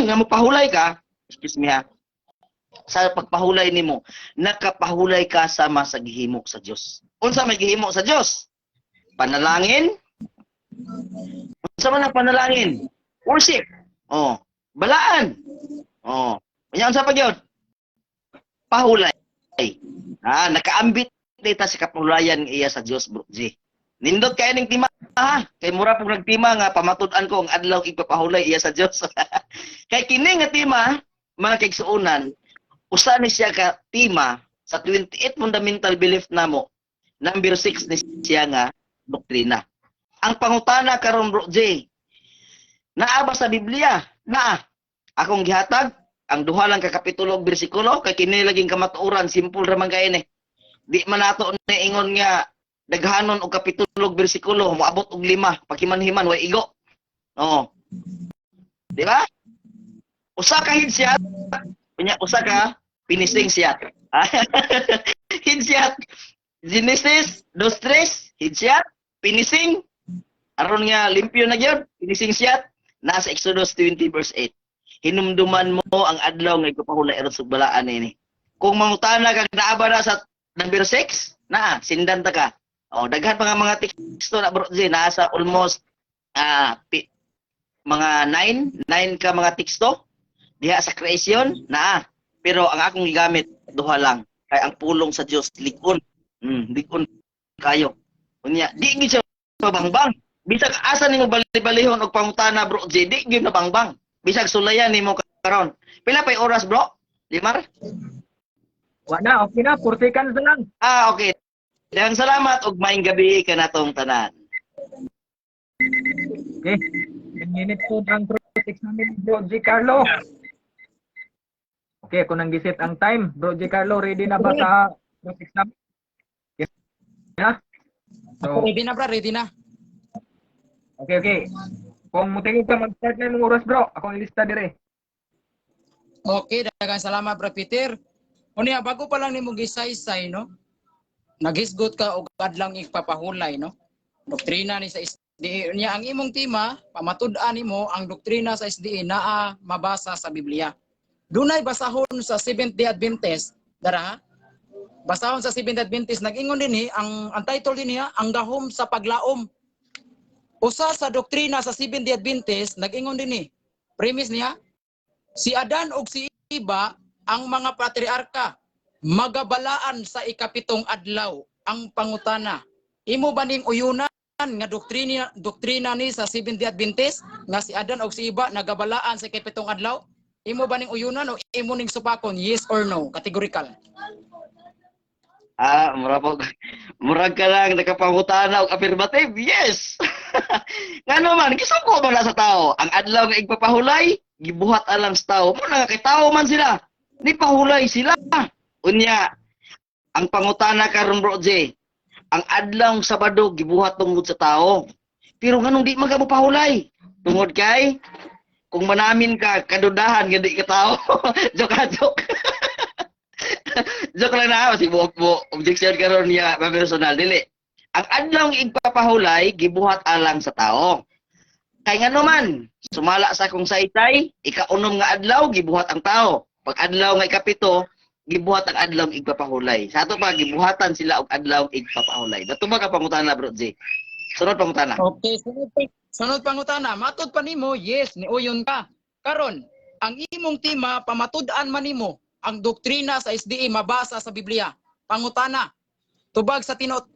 [SPEAKER 7] Nga mo pahulay ka, excuse me ha. Sa pagpahulay nimo, nakapahulay ka sama sa gihimo sa Dios. Unsa may gihimo sa Dios? Panalangin. Unsa man ang panalangin? Worship. Oh, balaan. Oh, unya unsa pa gyud? Pahulay. Nakaambit dita sa kapahulayan iya sa Dios, bro G. Nindot kay ning tima ha. Kay mura pug nagtima nga pamatud-an ko ang adlaw igpapahulay iya sa Dios. Kay kini nga tima, mga kaigsuonan, usa ni siya ka tima sa 28 fundamental belief namo. Number 6 ni siya nga doktrina. Ang pangutana karon, bro J, naa ba sa Biblia? Naa. Akong gihatag ang duha lang ka kapitulo ug bersikulo kay kini laging kamatuoran, simple ra man kay ni. Di man nato ni ingon nga daghanon og kapitulo ug bersikulo moabot og 5 paghiman-himan way igo. Oo. Di ba? Usa ka hidsyat, unya usa ka pinising siyat. Hidsyat. Genesis 2:3, hidsyat, pinising. Aron nga limpyo na gyud, pinising siyat nasa Exodus 20 verse 8. Hinumduman mo ang adlaw nga igpapahulay aron sa balaan ini. Kung mangutana kag naaba na sa number 6, sindan ta ka. Oh, daghan pa nga mga teksto na bro J, nasa almost mga 9 ka mga teksto diha sa creation pero ang akong gigamit duha lang kay ang pulong sa Dios likon. Likon kayo. Unya, di gyud siya mabangbang. Bisag asa nimo bali-balihon og pangutana bro J, di gyud na bangbang. Bisag sulayan nimo karon. Pila pay oras bro? 5?
[SPEAKER 1] Wala, okay na, 40 seconds na lang.
[SPEAKER 7] Okay. Daghang salamat ug maayong gabi kanatong tanan.
[SPEAKER 1] Okay. 10 minutes po ang project namin, Bro G. Carlo. Okay, kung nang giset ang time, Bro G. Carlo, ready na ba sa project namin? Yes. Yeah? So,
[SPEAKER 8] Ready na bro, ready na.
[SPEAKER 1] okay. Kung mutingin ka mag-start na yung oras, bro, akong ilista dire.
[SPEAKER 8] Okay, daghang salamat bro Peter. Unya bago pa lang nimo gisaysay no. Nagisgot ka og adlang igpapahulay no. Doktrina ni sa SDA niya ang imong tema, pamatud-an nimo ang doktrina sa SDA naa mabasa sa Biblia. Dunay basahon sa Seventh-day Adventist, dara. Basahon sa Seventh-day Adventist nag-ingon dinhi ang title dinhi ang gahom sa paglaom. Usa sa doktrina sa Seventh-day Adventist nag-ingon dinhi. Premise niya si Adan ug si Eva ang mga patriarka magabalaan sa ikapitong adlaw. Ang pangutana, imo ba ning uyunan nga doktrina ni sa Seventh-day Adventist nga si Adan ug si Eva nagabalaan sa ikapitong adlaw? Imo ba ning uyunan o imo ning supakon? Yes or no? Categorical.
[SPEAKER 7] Murag ka lang nakapangutana og affirmative. Yes. Ngano man gisuko man sa tao ang adlaw nga igpapahulay gibuhat alang sa tao. Mo nga kay tao man sila. Ni pahulay sila. Unya ang pangutana karon bro J, ang adlaw Sabado gibuhat tungod sa tao. Pero nganong di man ka mopahulay? Tungod kay kung manamin ka kadudahan nga di ka tao. Joke. Joke lang na si mo objection karon niya personal dili. Ang adlaw igpapahulay gibuhat alang sa tao. Kay ngano man sumala sa akong saysay, ikaunom nga adlaw gibuhat ang tao. Pag adlaw nga ikapito gibuhat ang adlaw igpapahulay. Sa ato pa gibuhatan sila og adlaw igpapahulay. Dato ba ka pangutana bro J? Sunod pangutana.
[SPEAKER 8] Okay, sunod pangutana. Matud pa nimo, yes, niuyon ka. Karon, ang imong tema pamatud-an man nimo ang doktrina sa SDA mabasa sa Biblia. Pangutana. Tubag sa tinuod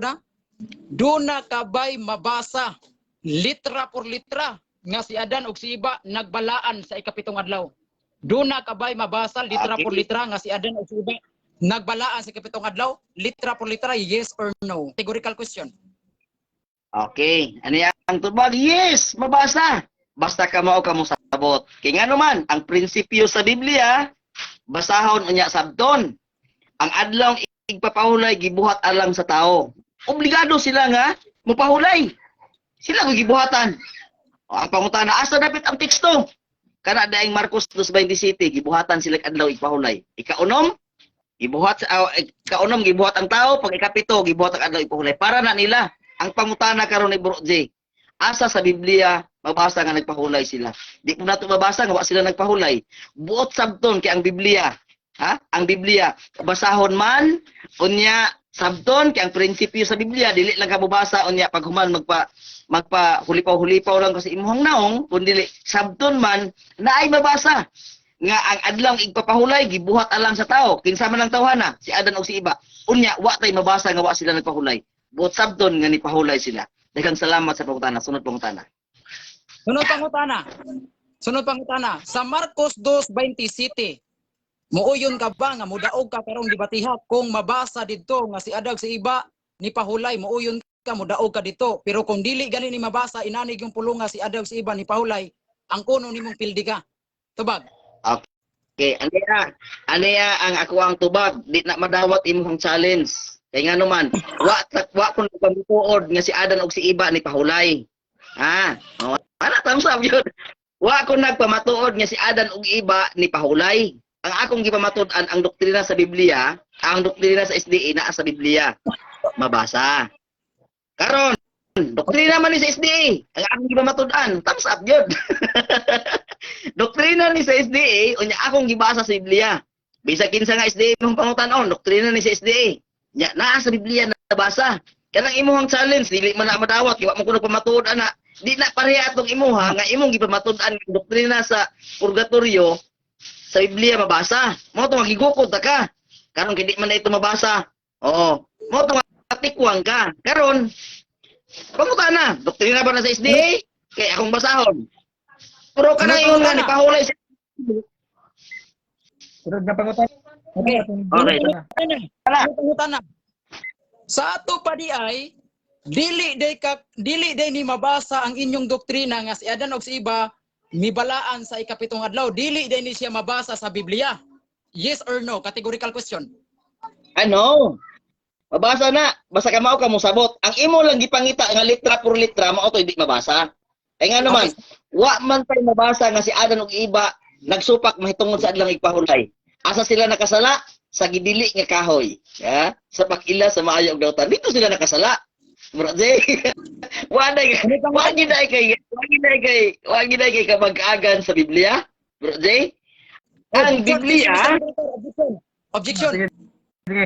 [SPEAKER 8] ha? Do na kabay mabasa litra por litra nga si Adan ug si Eva nagbalaan sa ikapitong adlaw. Do na kabay mabasa litra por litra nga si Adan ug si Eva nagbalaan sa ikapitong adlaw, litra por litra, yes or no? Categorical question.
[SPEAKER 7] Okay, ano ang tubag? Yes, mabasa. Basta ka mao kamo sabot. Kay ngano man ang prinsipyo sa Biblia basahon unya sabton. Ang adlaw igpapahulay gibuhat alang sa tao. Obligado sila nga mopahulay. Sila ko gibuhatan. Ang pangutana asa dapat ang teksto? Kana daing Marcos 2:27 gibuhatan sila adlaw igpahulay. Ikaunom gibuhat ikaunom gibuhat ang tao, pag ikapito gibuhat ang adlaw igpahulay. Para na nila ang pangutana karon ni Bro J. Asa sa Biblia mabasa nga nagpahulay sila. Di mo nato mabasa nga wa sila nagpahulay. Buot sabton kay ang Biblia, ang Biblia basahon man unya sabton kay ang prinsipyo sa Biblia dili lang ka mabasa unya pag human magpa-hulipaw-hulipaw lang kasi imuhang naong kundi sabton man naay mabasa nga ang adlaw igpapahulay gibuhat alang sa tao kinsa man ang tawhana si Adan o si Iba unya wa tay mabasa nga wa sila nagpahulay buot sabton nga nipahulay sila. Daghang salamat sa pangutana. Sunod pangutana.
[SPEAKER 8] Sunod pangutana. Sa Marcos 2:27, muuyon ka ba nga mudaog ka karong dibatiha kung mabasa didto nga si Adag si Iba ni pahulay muuyon ka mudaog ka dito pero kung dili gani ni mabasa inanig yung pulong nga si Adag si Iba ni pahulay ang kuno nimong pildi ka. Tubag.
[SPEAKER 7] Okay, aniya ang ako ang tubag di na madawat imong challenge. Kay nga naman, wa ko nagpamutuod nga si Adan og si Iba ni pahulay. Ana thumbs up yun. Wa ko nagpamatuod nga si Adan og Iba ni pahulay. Ang akong gipamatud-an ang doktrina sa Biblia, ang doktrina sa SDA naa sa Biblia. Mabasa. Karon, doktrina man ni sa SDA, ang akong gipamatud-an, thumbs up yun. Doktrina ni sa SDA, unya akong gibasa sa Biblia. Bisag kinsa nga SDA mong pangutan-on, doktrina ni sa SDA. Nya naa sa Biblia nabasa. Kanang imong challenge dili man na madawat, wa mo kuno pamatuod ana. Di na pareha atong imuha nga imong gipamatud-an ang doktrina sa purgatorio sa Biblia mabasa. Mo to magigukod ta ka. Karon kay di man na ito mabasa. Oo. Mo to matikwang ka. Karon pangutana, doktrina ba na sa SDA? Kay akong basahon. Pero kana ingon nga ni pahulay sa
[SPEAKER 1] Sunod na pangutana.
[SPEAKER 8] Okay.
[SPEAKER 7] Okay.
[SPEAKER 8] Pangutana. Sa ato pa di ay dili day ni mabasa ang inyong doktrina nga si Adan og si Iba mibalaan sa ikapitong adlaw. Dili day ni siya mabasa sa Biblia. Yes or no? Categorical question.
[SPEAKER 7] Ano? Mabasa na. Basta ka mao ka mo sabot. Ang imo lang gipangita nga litra por litra mao to hindi mabasa. Kaya nga naman, wa man tay mabasa nga si Adan ug Iba nagsupak mahitungod sa adlang igpahulay. Asa sila nakasala? Sa gidili nga kahoy. Ya? Sa pakila sa maayo og dawtan. Dito sila nakasala. Bro Jay. Wa giday kay kamag-agan sa Biblia. Bro Jay. Ang Biblia.
[SPEAKER 8] Objection.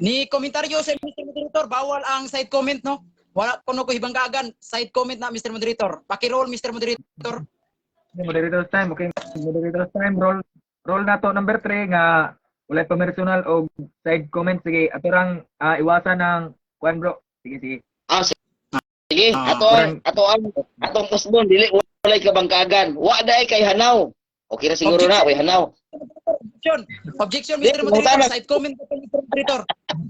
[SPEAKER 8] Ni komentaryo sa Mr. Moderator, bawal ang side comment, no? Wala kuno ko hibang kaagan. Side comment na, Mr. Moderator. Paki-roll, Mr. Moderator.
[SPEAKER 1] Moderator's time. Okay. Moderator's time. Roll na to number 3 nga walay personal o side comment. Sige, aturang iwasan ng kuan bro. Sige.
[SPEAKER 7] Sige, atong kusbon dili walay kabangkagan. Wa daay kay hanaw. Okay ra siguro na, way hanaw.
[SPEAKER 8] Objection, Mr. Moderator. Side comment po, Mr. Moderator.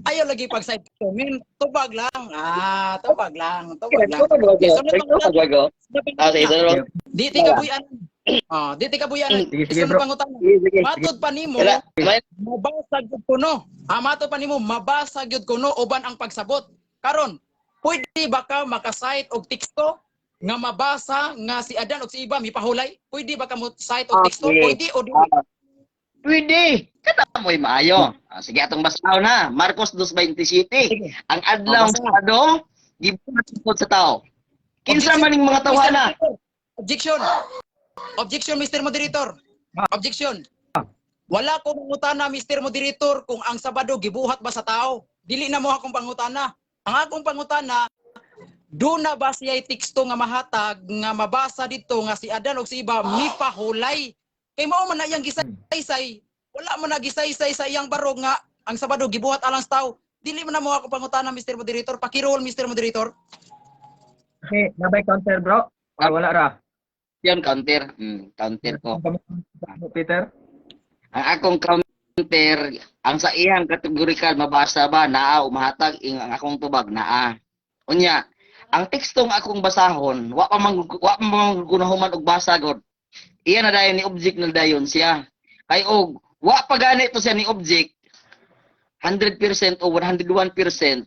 [SPEAKER 8] Ayaw lagi pag side comment. Tubag lang. Tubag lang. Diti ka buyan.
[SPEAKER 1] Sige, bro.
[SPEAKER 8] Matod pa nimo, mabasag yun kuno. Matod pa nimo, mabasag yun kuno uban ang pagsabot. Karon, pwede ba ka makasite og teksto nga mabasa nga si Adan o si Iba mipahulay? Pwede ba ka mo site og teksto? Pwede o di?
[SPEAKER 7] Pwede. Kata mo'y maayo. Sige, atong basaw na. Marcos 2:27. Ang adlaw sa Sabado, gibuhat sa tao. Kinsa man ning mga tawhana?
[SPEAKER 8] Objection. Objection, Mr. Moderator. Objection. Wala ko mangutana, Mr. Moderator, kung ang Sabado gibuhat ba sa tao. Dili na mo akong pangutana. Ang akong pangutana, do na ba siya teksto nga mahatag nga mabasa dito nga si Adan o si Iba mipahulay? Kay mao man na iyang gisaysay. Wala man na gisaysay sa iyang barog nga ang Sabado gibuhat alang sa tao. Dili man na mo ako pangutana, Mr. Moderator. Paki-roll, Mr. Moderator.
[SPEAKER 1] Okay, nabay counter bro. Wala ra.
[SPEAKER 7] Yan counter. Counter ko.
[SPEAKER 1] Peter.
[SPEAKER 7] Ang akong counter, ang sa iyang kategorikal mabasa ba naa o mahatag ang akong tubag naa. Unya, ang tekstong akong basahon, wa pa man gunahuman og basa god. Iya na dayon ni object na dayon siya. Kay og wa pa gani to siya ni object 100% o 101%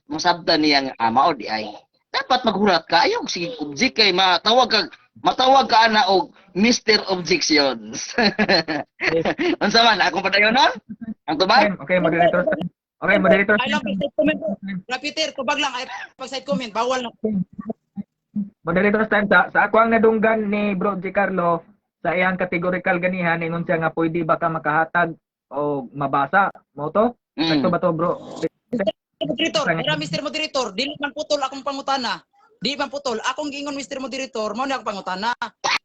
[SPEAKER 7] masabtan niya nga mao di ay. Dapat maghulat ka ayo sige object kay matawag ka ana og Mr. Objections. Unsa man akong padayonon? Ang tubag?
[SPEAKER 1] Okay, moderator. Okay, moderator.
[SPEAKER 8] Ay lang side comment. Peter, tubag lang ay pag side comment bawal na.
[SPEAKER 1] Moderator's time sa ako ang nadunggan ni Bro G. Carlo sa iyang categorical ganihan ingon siya nga pwede ba ka makahatag o mabasa mo to? Sakto ba to bro?
[SPEAKER 8] Moderator, Mr. Moderator, dili man putol akong pangutana. Di man putol, akong giingon Mr. Moderator, mao ni ako pangutana.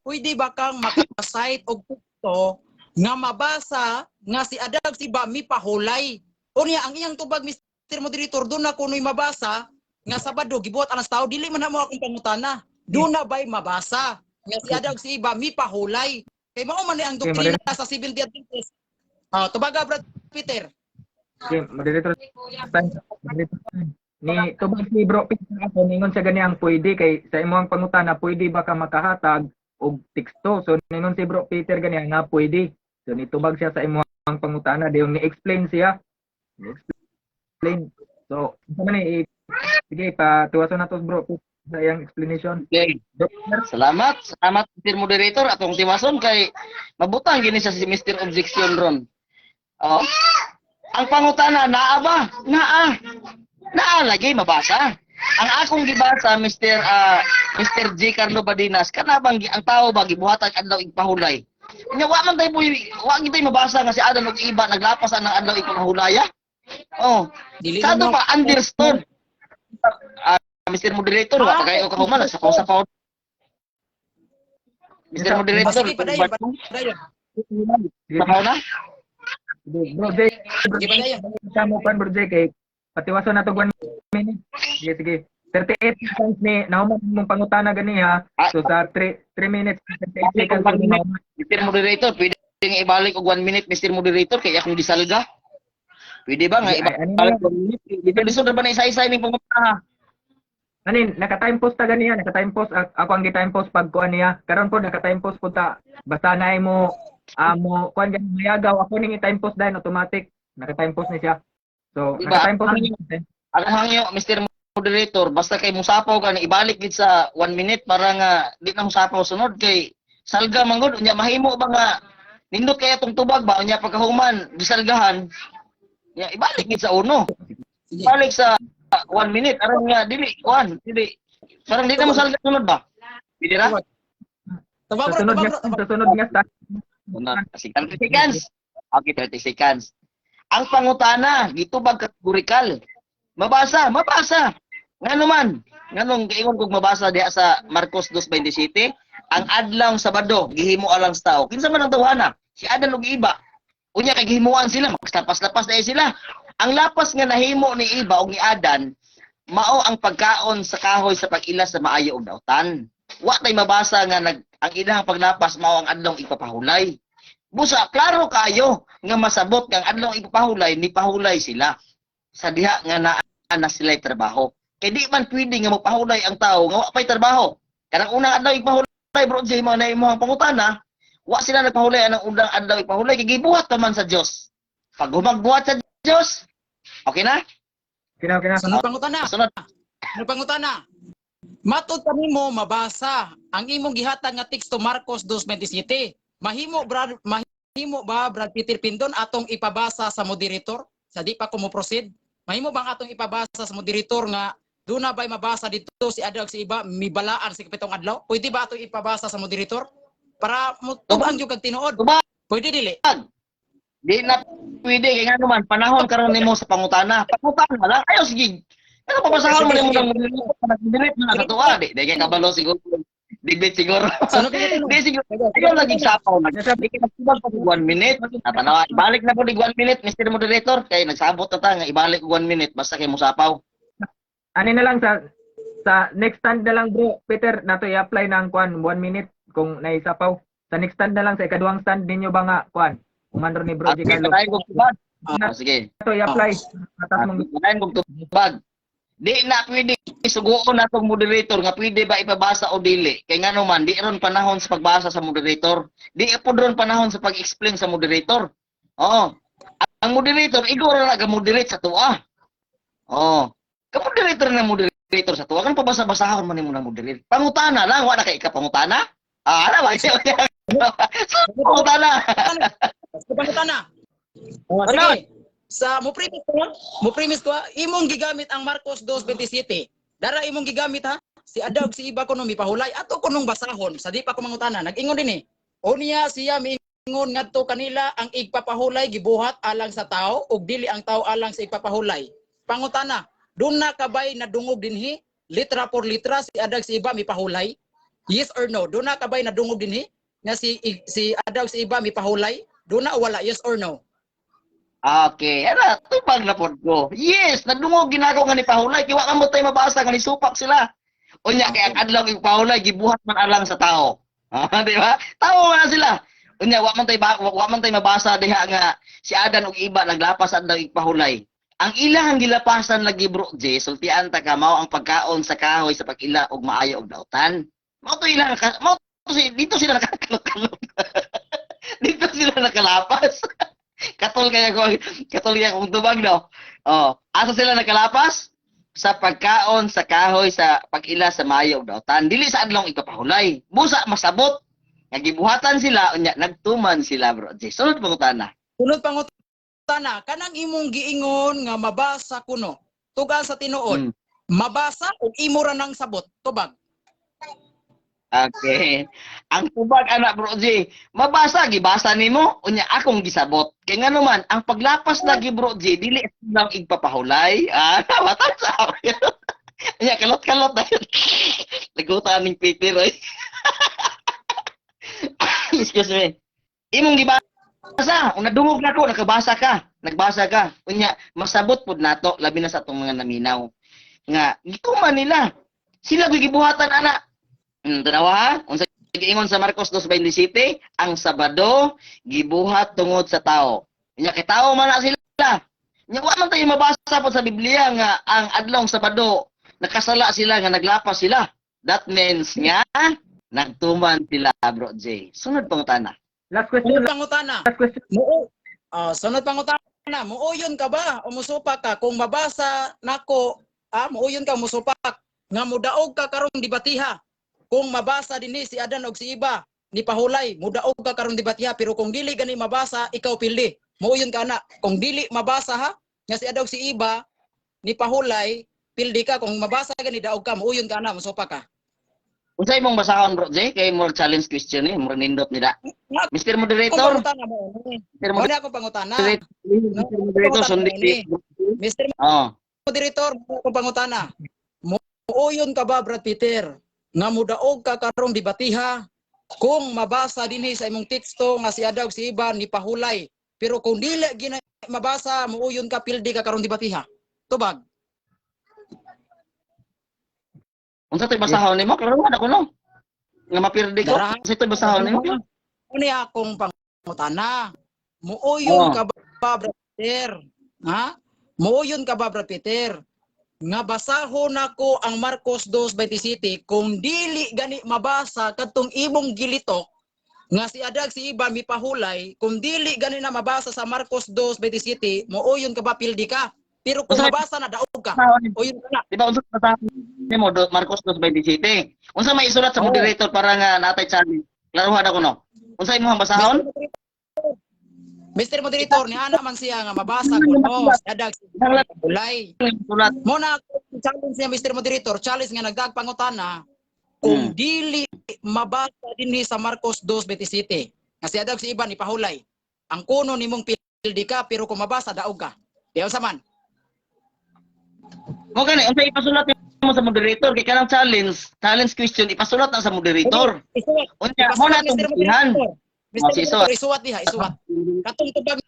[SPEAKER 8] Pwede ba kang makasite og tukto nga mabasa nga si Adag si ba mi pahulay? Unya ang iyang tubag Mr. Moderator, doon na kuno'y mabasa nga Sabado gibuhat alas tao, dili man na mo akong pangutana. Doon na ba'y mabasa nga si Adag si ba mi pahulay? Kay mao man ni ang doktrina sa Seventh Day Adventist. Tubaga Brad Peter.
[SPEAKER 9] Okay, moderator. Ni tubag si Bro Peter ako ningon siya gani ang pwede kay sa imong pangutana pwede ba ka makahatag og teksto. So ningon si Bro Peter gani nga pwede. So nitubag siya sa imong pangutana dayon ni-explain siya. Ni-explain. So unsa man ni sige pa tuwason nato Bro Peter sa iyang explanation.
[SPEAKER 7] Okay. Salamat Mr. Moderator atong tiwason kay mabutang gini sa si Mr. Objection ron. Oh. Ang pangutana naa ba? Naa lagi mabasa. Ang akong gibasa Mr. J. Carlo Badinas kana bang ang tao ba gibuhatan adlaw igpahulay. Nya wa man tay mabasa nga si Adan ug iba naglapas ang adlaw igpahulaya. Oh. Sa ato pa understood. Mr. Moderator wa kay o kahuman sa paw. Mr. Moderator,
[SPEAKER 8] Sige, padayon.
[SPEAKER 7] sa paw na?
[SPEAKER 9] Bro Jay, mo pan Bro Jay kay patiwason nato 1 minute. Sige. 38 seconds ni nahuman mong pangutana gani ha. So sa 3 minutes 38 seconds
[SPEAKER 7] Mr. Moderator, pwede nga ibalik og 1 minute Mr. Moderator kay akong disalga. Pwede ba nga ibalik 1 minute? Dito lisod ba na isa-isa ning pangutana?
[SPEAKER 9] Anin, naka-time post ta ganiya, naka-time post ako ang gi-time post pag kuan niya. Karon po naka-time post po ta. Basta na mo mo kuan gani mayagaw ako ning i-time post dahil automatic. Naka-time post ni siya. So,
[SPEAKER 7] Diba?
[SPEAKER 9] naka-time post ni.
[SPEAKER 7] Ang hangyo Mr. Moderator, basta kay musapaw ka na ibalik gid sa 1 minute para nga di na musapaw sunod kay salga man gud unya mahimo ba nga nindot kay atong tubag ba unya pagkahuman gisalgahan. Ya ibalik gid sa uno. Balik sa 1 minute aron nga dili parang di na mo salga sunod ba? Pwede ra?
[SPEAKER 9] Sunod nga start.
[SPEAKER 7] 30 seconds. Okay, 30 seconds. Ang pangutana, gitubag kategorikal. Mabasa. Ngano man, nganong giingon kog mabasa diha sa Marcos 2:27, ang adlaw Sabado gihimo alang sa tao. Kinsa man ang tawhana? Si Adan ug iba. Unya kay gihimuan sila, maglapas-lapas na sila. Ang lapas nga nahimo ni iba ug ni Adan, mao ang pagkaon sa kahoy sa pag-ila sa maayo og dautan. Wa tay mabasa nga ang ilang paglapas mao ang adlaw ipapahulay. Busa klaro kayo nga masabot nga ang adlaw ipapahulay ni pahulay sila sa diha nga naa na sila'y trabaho. Kay di man pwede nga magpahulay ang tao nga wa pay trabaho. Kanang unang adlaw ipahulay bro Jay mo na imong pangutana, wa sila nagpahulay anang unang adlaw ipahulay kay gibuhat pa man sa Dios. Pag humagbuhat sa Dios, okay na?
[SPEAKER 9] Kina.
[SPEAKER 8] Sunod pangutana.
[SPEAKER 7] Sunod.
[SPEAKER 8] Sunod pangutana. Matud kanimo mabasa ang imong gihatag nga teksto Marcos 2:27. Mahimo ba Brad Peter Pindon atong ipabasa sa moderator? Sa di pa ko mo proceed. Mahimo bang atong ipabasa sa moderator nga doon na ba'y mabasa dito si Adag si iba mibalaan si kapitong adlaw? Pwede ba atong ipabasa sa moderator? Para mo tubang jud kag tinuod. Pwede dili.
[SPEAKER 7] Di na pwede kay ngano man panahon karon nimo sa pangutana. Pangutana lang ayo sige. Ano papasahon mo nimo ng delete na sa tuwa di kay kabalo siguro. Dibit siguro. Di siguro. Ayaw lagi sapaw na. Sabi kay nagsubag pa 1 minute. Natanaw ibalik na po dig 1 minute Mr. Moderator kay nagsabot na ta nga ibalik 1 minute basta kay musapaw.
[SPEAKER 9] Ani na lang sa next stand na lang bro Peter nato i-apply ng kuan 1 minute kung naisapaw. Sa next stand na lang sa ikaduhang stand ninyo ba nga kuan? Umandro ni Bro J. Carlo.
[SPEAKER 7] Sige.
[SPEAKER 9] Ito i-apply. Atas mong
[SPEAKER 7] tubag. Di na pwede suguon natong moderator nga pwede ba ipabasa o dili. Kay ngano man di ron panahon sa pagbasa sa moderator. Di pod ron panahon sa pag-explain sa moderator. Oo. Ang moderator igor ra ga-moderate sa tuwa. Oo. Ka-moderator na moderator sa tuwa kan pabasa-basahon man nimo na moderate. Pangutana lang wa na kay pangutana. Ala ba siya. Pangutana.
[SPEAKER 8] Pangutana. Sige. Sa mo premise ko, imong gigamit ang Marcos 2:27. Dara imong gigamit ha. Si Adag si iba kuno mipahulay ato kunong basahon sa di pa ko mangutana. Nag-ingon din Unya siya miingon ngadto kanila ang igpapahulay gibuhat alang sa tao ug dili ang tao alang sa igpapahulay. Pangutana, dun na kabay nadungog dinhi litra por litra si adag si iba mipahulay? Yes or no? Do na kabay nadungog dinhi nga si adag si iba mipahulay? Do na o wala? Yes or no?
[SPEAKER 7] Okay, ana tubag na pod ko. Yes, nadungog ginagaw nga ni pahulay kay wa ka mo tay mabasa nga ni supak sila. Unya kay ang adlaw ig pahulay gibuhat man alang sa tao. Di ba? Tao man sila. Unya wa man tay mabasa diha nga si Adan ug iba naglapas adlaw ig pahulay. Ang ilahang gilapasan lagi bro J, sultian ta ka mao ang pagkaon sa kahoy sa pag-ila og maayo og dautan. Mao to ilang dito sila nakakalok. Dito sila nakalapas. Katol kaya kung tubag no. Oh, asa sila nakalapas? Sa pagkaon sa kahoy sa pag-ila sa maayo og dautan. Dili sa adlaw ikapahulay. Busa masabot. Nga gibuhatan sila unya nagtuman sila bro J. Sunod pangutana.
[SPEAKER 8] Sunod pangutana, kanang imong giingon nga mabasa kuno. Tugal sa tinuod. Mabasa ug imo ra nang sabot. Tubag.
[SPEAKER 7] Okay. Ang tubag anak bro J, mabasa gibasa nimo unya akong gisabot. Kay ngano man ang paglapas lagi bro J dili lang igpapahulay. Watan sa. Unya kalot-kalot na. Nagutan ning Peter oy. Excuse me. Imong gibasa, ug nadungog nako nakabasa ka. Nagbasa ka. Unya masabot pud nato labi na sa atong mga naminaw. Nga gituman nila. Sila gibuhatan ana. Tanawa ha? Unsa giingon sa Marcos 2:27, ang Sabado gibuhat tungod sa tao. Nya kay tao man na sila. Nya wa man tayo mabasa po sa Biblia nga ang adlong Sabado nakasala sila nga naglapas sila. That means nga nagtuman sila bro J. Sunod pangutana.
[SPEAKER 9] Last question.
[SPEAKER 8] Sunod pangutana.
[SPEAKER 9] Last question.
[SPEAKER 8] Sunod pangutana. Muuyon ka ba o musupak ka kung mabasa nako? Muuyon ka musupak nga mudaog ka karong dibatiha. Kung mabasa dinhi si Adan og si iba ni pahulay, mudaog ka karon dibatiha pero kung dili gani mabasa ikaw pildi. Muuyon ka na. Kung dili mabasa ha nga si Adan og si iba ni pahulay, pildi ka. Kung mabasa gani daog ka, muuyon ka na, musupak ka.
[SPEAKER 7] Unsa imong basahon bro J kay more challenge question ni, more nindot nida. Mr. Moderator.
[SPEAKER 8] Mr. Moderator,
[SPEAKER 7] Mr. Moderator sundi.
[SPEAKER 8] Mr. Moderator, akong pangutana. Muuyon ka ba Brad Peter? Nga mudaog ka karong dibatiha kung mabasa dinhi sa imong teksto nga si Adag si iba ni pahulay pero kung dili gina mabasa muuyon ka pildi ka karong dibatiha. Tubag.
[SPEAKER 7] Unsa tay basahon nimo? Klaro na ko no. Nga mapirdi ko. Unsa tay basahon nimo?
[SPEAKER 8] Ano akong pangutana? Muuyon ka ba Brad Peter? Ha? Muuyon ka ba Brad Peter? Nga basahon nako ang Marcos 2:27 kung dili gani mabasa kadtong imong gilitok nga si Adag si iba mipahulay kung dili gani na mabasa sa Marcos 2:27 muuyon ka ba pildi ka pero kung mabasa na daog ka uyon ka na.
[SPEAKER 7] Di ba unsa basahon nimo Marcos 2:27? Unsa may isulat sa moderator para nga natay challenge? Klaruhan ako no. Unsa imong basahon?
[SPEAKER 8] Mr. Moderator, ni ana man siya nga mabasa kuno si Adag si iba mipahulay. Muna challenge niya Mr. Moderator, challenge nga nagdagpangutana kung dili mabasa dinhi sa Marcos 2:27 nga si Adag si iba ni pahulay. Ang kuno nimong pildi ka pero kung mabasa daog ka. Diyaw sa man.
[SPEAKER 7] Mo gani unsa ipasulat mo sa moderator kay kanang challenge question ipasulat na sa moderator. Unya mo na tungtihan.
[SPEAKER 8] Mr. Moderator, isuwat diha, isuwat. Katong tubag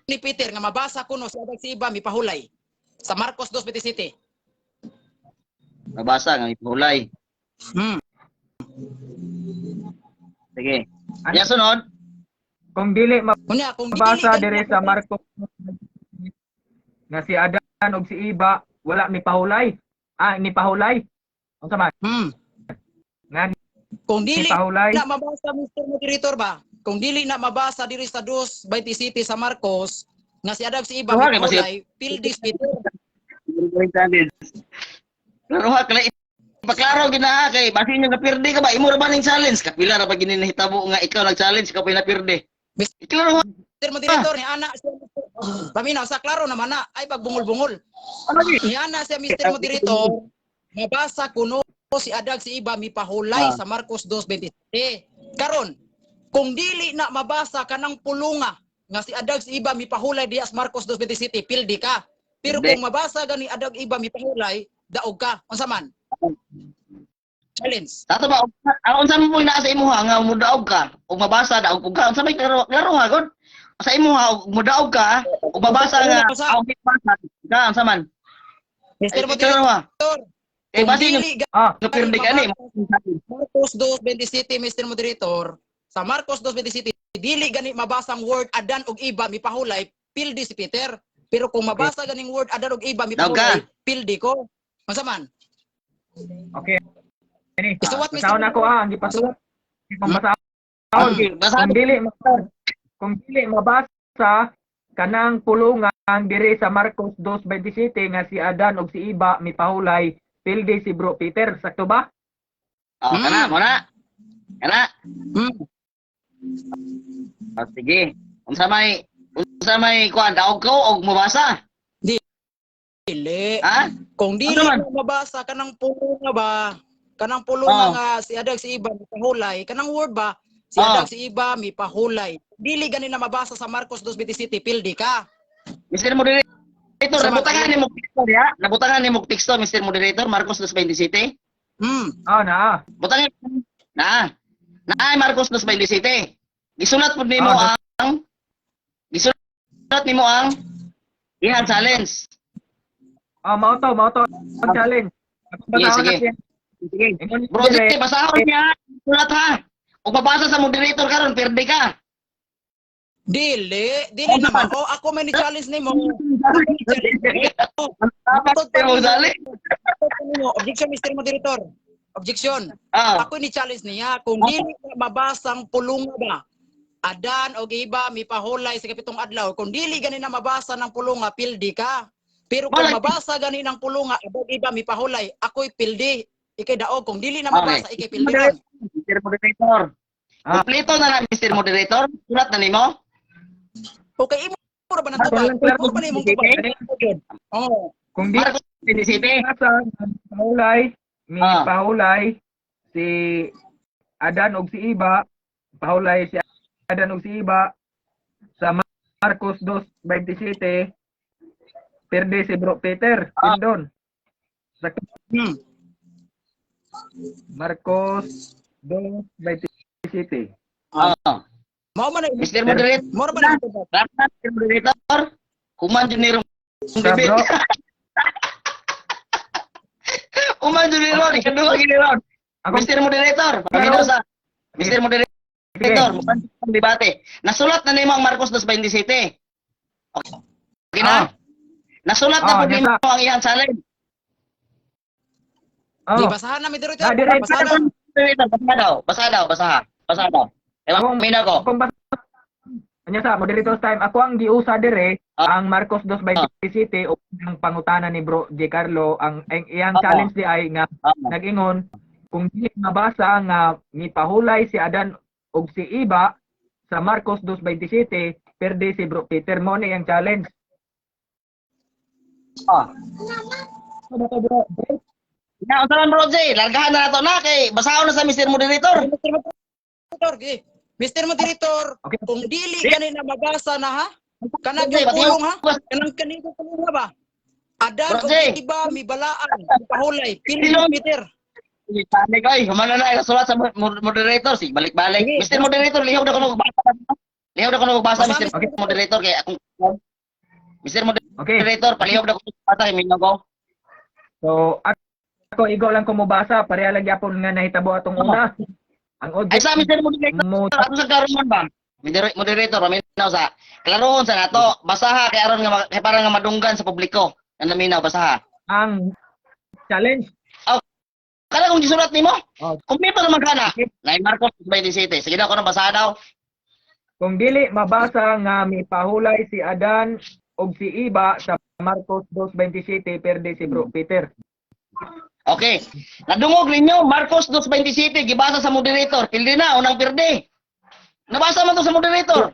[SPEAKER 8] ni Peter nga mabasa kuno si Adag si iba mipahulay sa Marcos 2:27.
[SPEAKER 7] Mabasa nga ipahulay. Sige. Ya sunod.
[SPEAKER 9] Kung dili mabasa
[SPEAKER 8] dili
[SPEAKER 9] dire sa Marcos nga si Adan og si iba wala ni pahulay. Ni pahulay. Unsa man? Nga
[SPEAKER 8] kung dili
[SPEAKER 9] pahulay
[SPEAKER 8] na mabasa Mr. Moderator ba? Kung dili na mabasa diri sa 2:27 sa Marcos nga si Adag si iba mipahulay, pildi Peter.
[SPEAKER 7] Klaro ha kay paklaro gina kay basin nga pirdi ka ba imo ra ba ning challenge kapila ra ba gini nahitabo nga ikaw nag-challenge ka pa na pirdi. Klaro ha.
[SPEAKER 8] Mr. Moderator ni ana paminaw sa klaro naman na ay pagbungol-bungol. Ni ana siya Mr. Moderator mabasa kuno si Adag si iba mipahulay sa Marcos 2:27. Karon kung dili na mabasa kanang pulunga nga si Adag si iba mipahulay diha sa Marcos 2:27 pildi ka. Pero kung mabasa gani Adag iba mipahulay daog ka. Unsa man? Challenge.
[SPEAKER 7] Sato ba, ang unsa mo na sa imuha nga mudaog ka, ug mabasa daog ug unsa may klaro ha god. Sa imuha ug mudaog ka, ug mabasa nga ang basa. Ka unsa man?
[SPEAKER 8] Mr.
[SPEAKER 7] Klaro ha.
[SPEAKER 8] Moderator.
[SPEAKER 7] Eh
[SPEAKER 8] Kung
[SPEAKER 7] basi
[SPEAKER 8] dili
[SPEAKER 7] pirdi ka ni.
[SPEAKER 8] Marcos 2:27 Mr. Moderator, sa Marcos 2:27 dili gani mabasang word adan og iba mipahulay pildi si Peter. Pero kung mabasa ganing word adan og iba mipahulay pildi ko. Unsa man?
[SPEAKER 9] Okay. Ini.
[SPEAKER 8] So what, Mr.
[SPEAKER 9] Basahon ako ang gipasulat. Kung basahon
[SPEAKER 7] Basa
[SPEAKER 9] kung dili mabasa kanang pulungan diri sa Marcos 2:27 nga si Adan ug si Iba mipahulay pildi si Bro Peter, sakto ba?
[SPEAKER 7] Oh, kana mo na. Kana. Sige. Unsa may kuan daog ko og mabasa?
[SPEAKER 8] Dili.
[SPEAKER 7] Ha?
[SPEAKER 8] Kung dili
[SPEAKER 7] Ano man?
[SPEAKER 8] mabasa kanang pulunga ba, kanang pulunga nga si Adag si Iba mipahulay, kanang word ba si Adag si Iba mipahulay. Dili gani na mabasa sa Marcos 2:27 pildi ka.
[SPEAKER 7] Mr. Moderator,
[SPEAKER 8] Sa
[SPEAKER 7] nabutangan ni mo teksto ya? Nabutangan ni mo teksto Mr. Moderator Marcos 2:27.
[SPEAKER 9] Na.
[SPEAKER 7] Butangan na. Naay Marcos 2:27. Gisulat pud nimo ang ihang challenge.
[SPEAKER 9] Mao to ang challenge.
[SPEAKER 7] Sige. Bro, sige, basahon niya. Sulat ha. Ug mabasa sa moderator karon perde ka.
[SPEAKER 8] Dili naman. Ako may ni-challenge nimo.
[SPEAKER 7] Mo dali.
[SPEAKER 8] Objection, Mr. Moderator. Objection.
[SPEAKER 7] Ah,
[SPEAKER 8] Ako ni-challenge niya kung dili mabasang pulunga ba. Adan o iba mipahulay sa kapitong adlaw. Kung dili gani na mabasa ng pulunga, pildi ka. Pero kung mabasa gani ng pulunga, adan iba mipahulay, ako'y pildi. Ikay daog. Kung dili na mabasa, ikay pildi kon.
[SPEAKER 7] Mr. Moderator. Kompleto na lang Mr. Moderator. Sulat na nimo.
[SPEAKER 8] Okay, imo ra ba nang tubag? Imo ba nimong tubag? Oh.
[SPEAKER 9] Kung di
[SPEAKER 7] Marcos 2:27.
[SPEAKER 9] mipahulay si Adan ug si Iba, pahulay si Adan ug si Iba sa Marcos 2:27 perde si Bro Peter, pindon. Sa Marcos 2:27.
[SPEAKER 8] Mao man
[SPEAKER 7] Mr. Moderator.
[SPEAKER 8] Mo ra ba nang tubag?
[SPEAKER 7] Mr. Moderator. Kuman jud ni ron.
[SPEAKER 9] Sa bro,
[SPEAKER 7] Kuman jud ni ron. Ikaduha gini ron. Mr. Moderator. Paminaw sa Mr. Moderator. Mukan sa debate. Nasulat na nimo ang Marcos 2:27. Okay na. Nasulat na po nimo ang iyang challenge.
[SPEAKER 8] Di basahan na Moderator.
[SPEAKER 7] Basahan daw. Basa daw. Ewan mina ko.
[SPEAKER 9] kung basta anya sa moderator's time, ako ang giusa dire ang Marcos 2:27 ug ang pangutana ni Bro J. Carlo ang iyang challenge di ay nga nag-ingon kung di mabasa nga mipahulay si Adan ug si Iba sa Marcos 2:27 perde si Bro Peter mo na iyang challenge.
[SPEAKER 7] Na usalan bro J, largahan na nato na kay basahon na sa Mr. Moderator.
[SPEAKER 8] Mr. Moderator,
[SPEAKER 9] Okay.
[SPEAKER 8] kung dili kanina mabasa na ha? Kanang
[SPEAKER 7] Bro J,
[SPEAKER 8] pulong ha? Kanang pulong ha ba? Adan
[SPEAKER 7] Bro
[SPEAKER 8] o
[SPEAKER 7] J.
[SPEAKER 8] iba mibalaan, pahulay, pildi Peter.
[SPEAKER 7] Tani ko humana na sulat sa moderator si balik-balik. Mr. Moderator, lihaw na ko magbasa. Lihaw na ko magbasa Mr. Moderator kay akong Mr. Moderator, palihog na ko magbasa kay mingo ko.
[SPEAKER 9] So ako igo lang ko mobasa pareha lang gyapon nga nahitabo atong una. Ang
[SPEAKER 7] Ay sa Mr. Moderator, ato sa karon ba? Moderator, paminaw sa klarohon sa nato. Basaha kay aron nga kay para nga madunggan sa publiko. Ang naminaw basaha.
[SPEAKER 9] ang challenge
[SPEAKER 7] Kala kung gisulat nimo? Kumpleto naman kana. Nay Marcos 27. Sige daw ko na basaha daw.
[SPEAKER 9] kung dili mabasa nga mipahulay si Adan ug si Iba sa Marcos 2:27 perde si Bro Peter.
[SPEAKER 7] Okay. Nadungog ninyo Marcos 2:27 gibasa sa moderator. Pildi na unang pirdi. Nabasa man to sa moderator.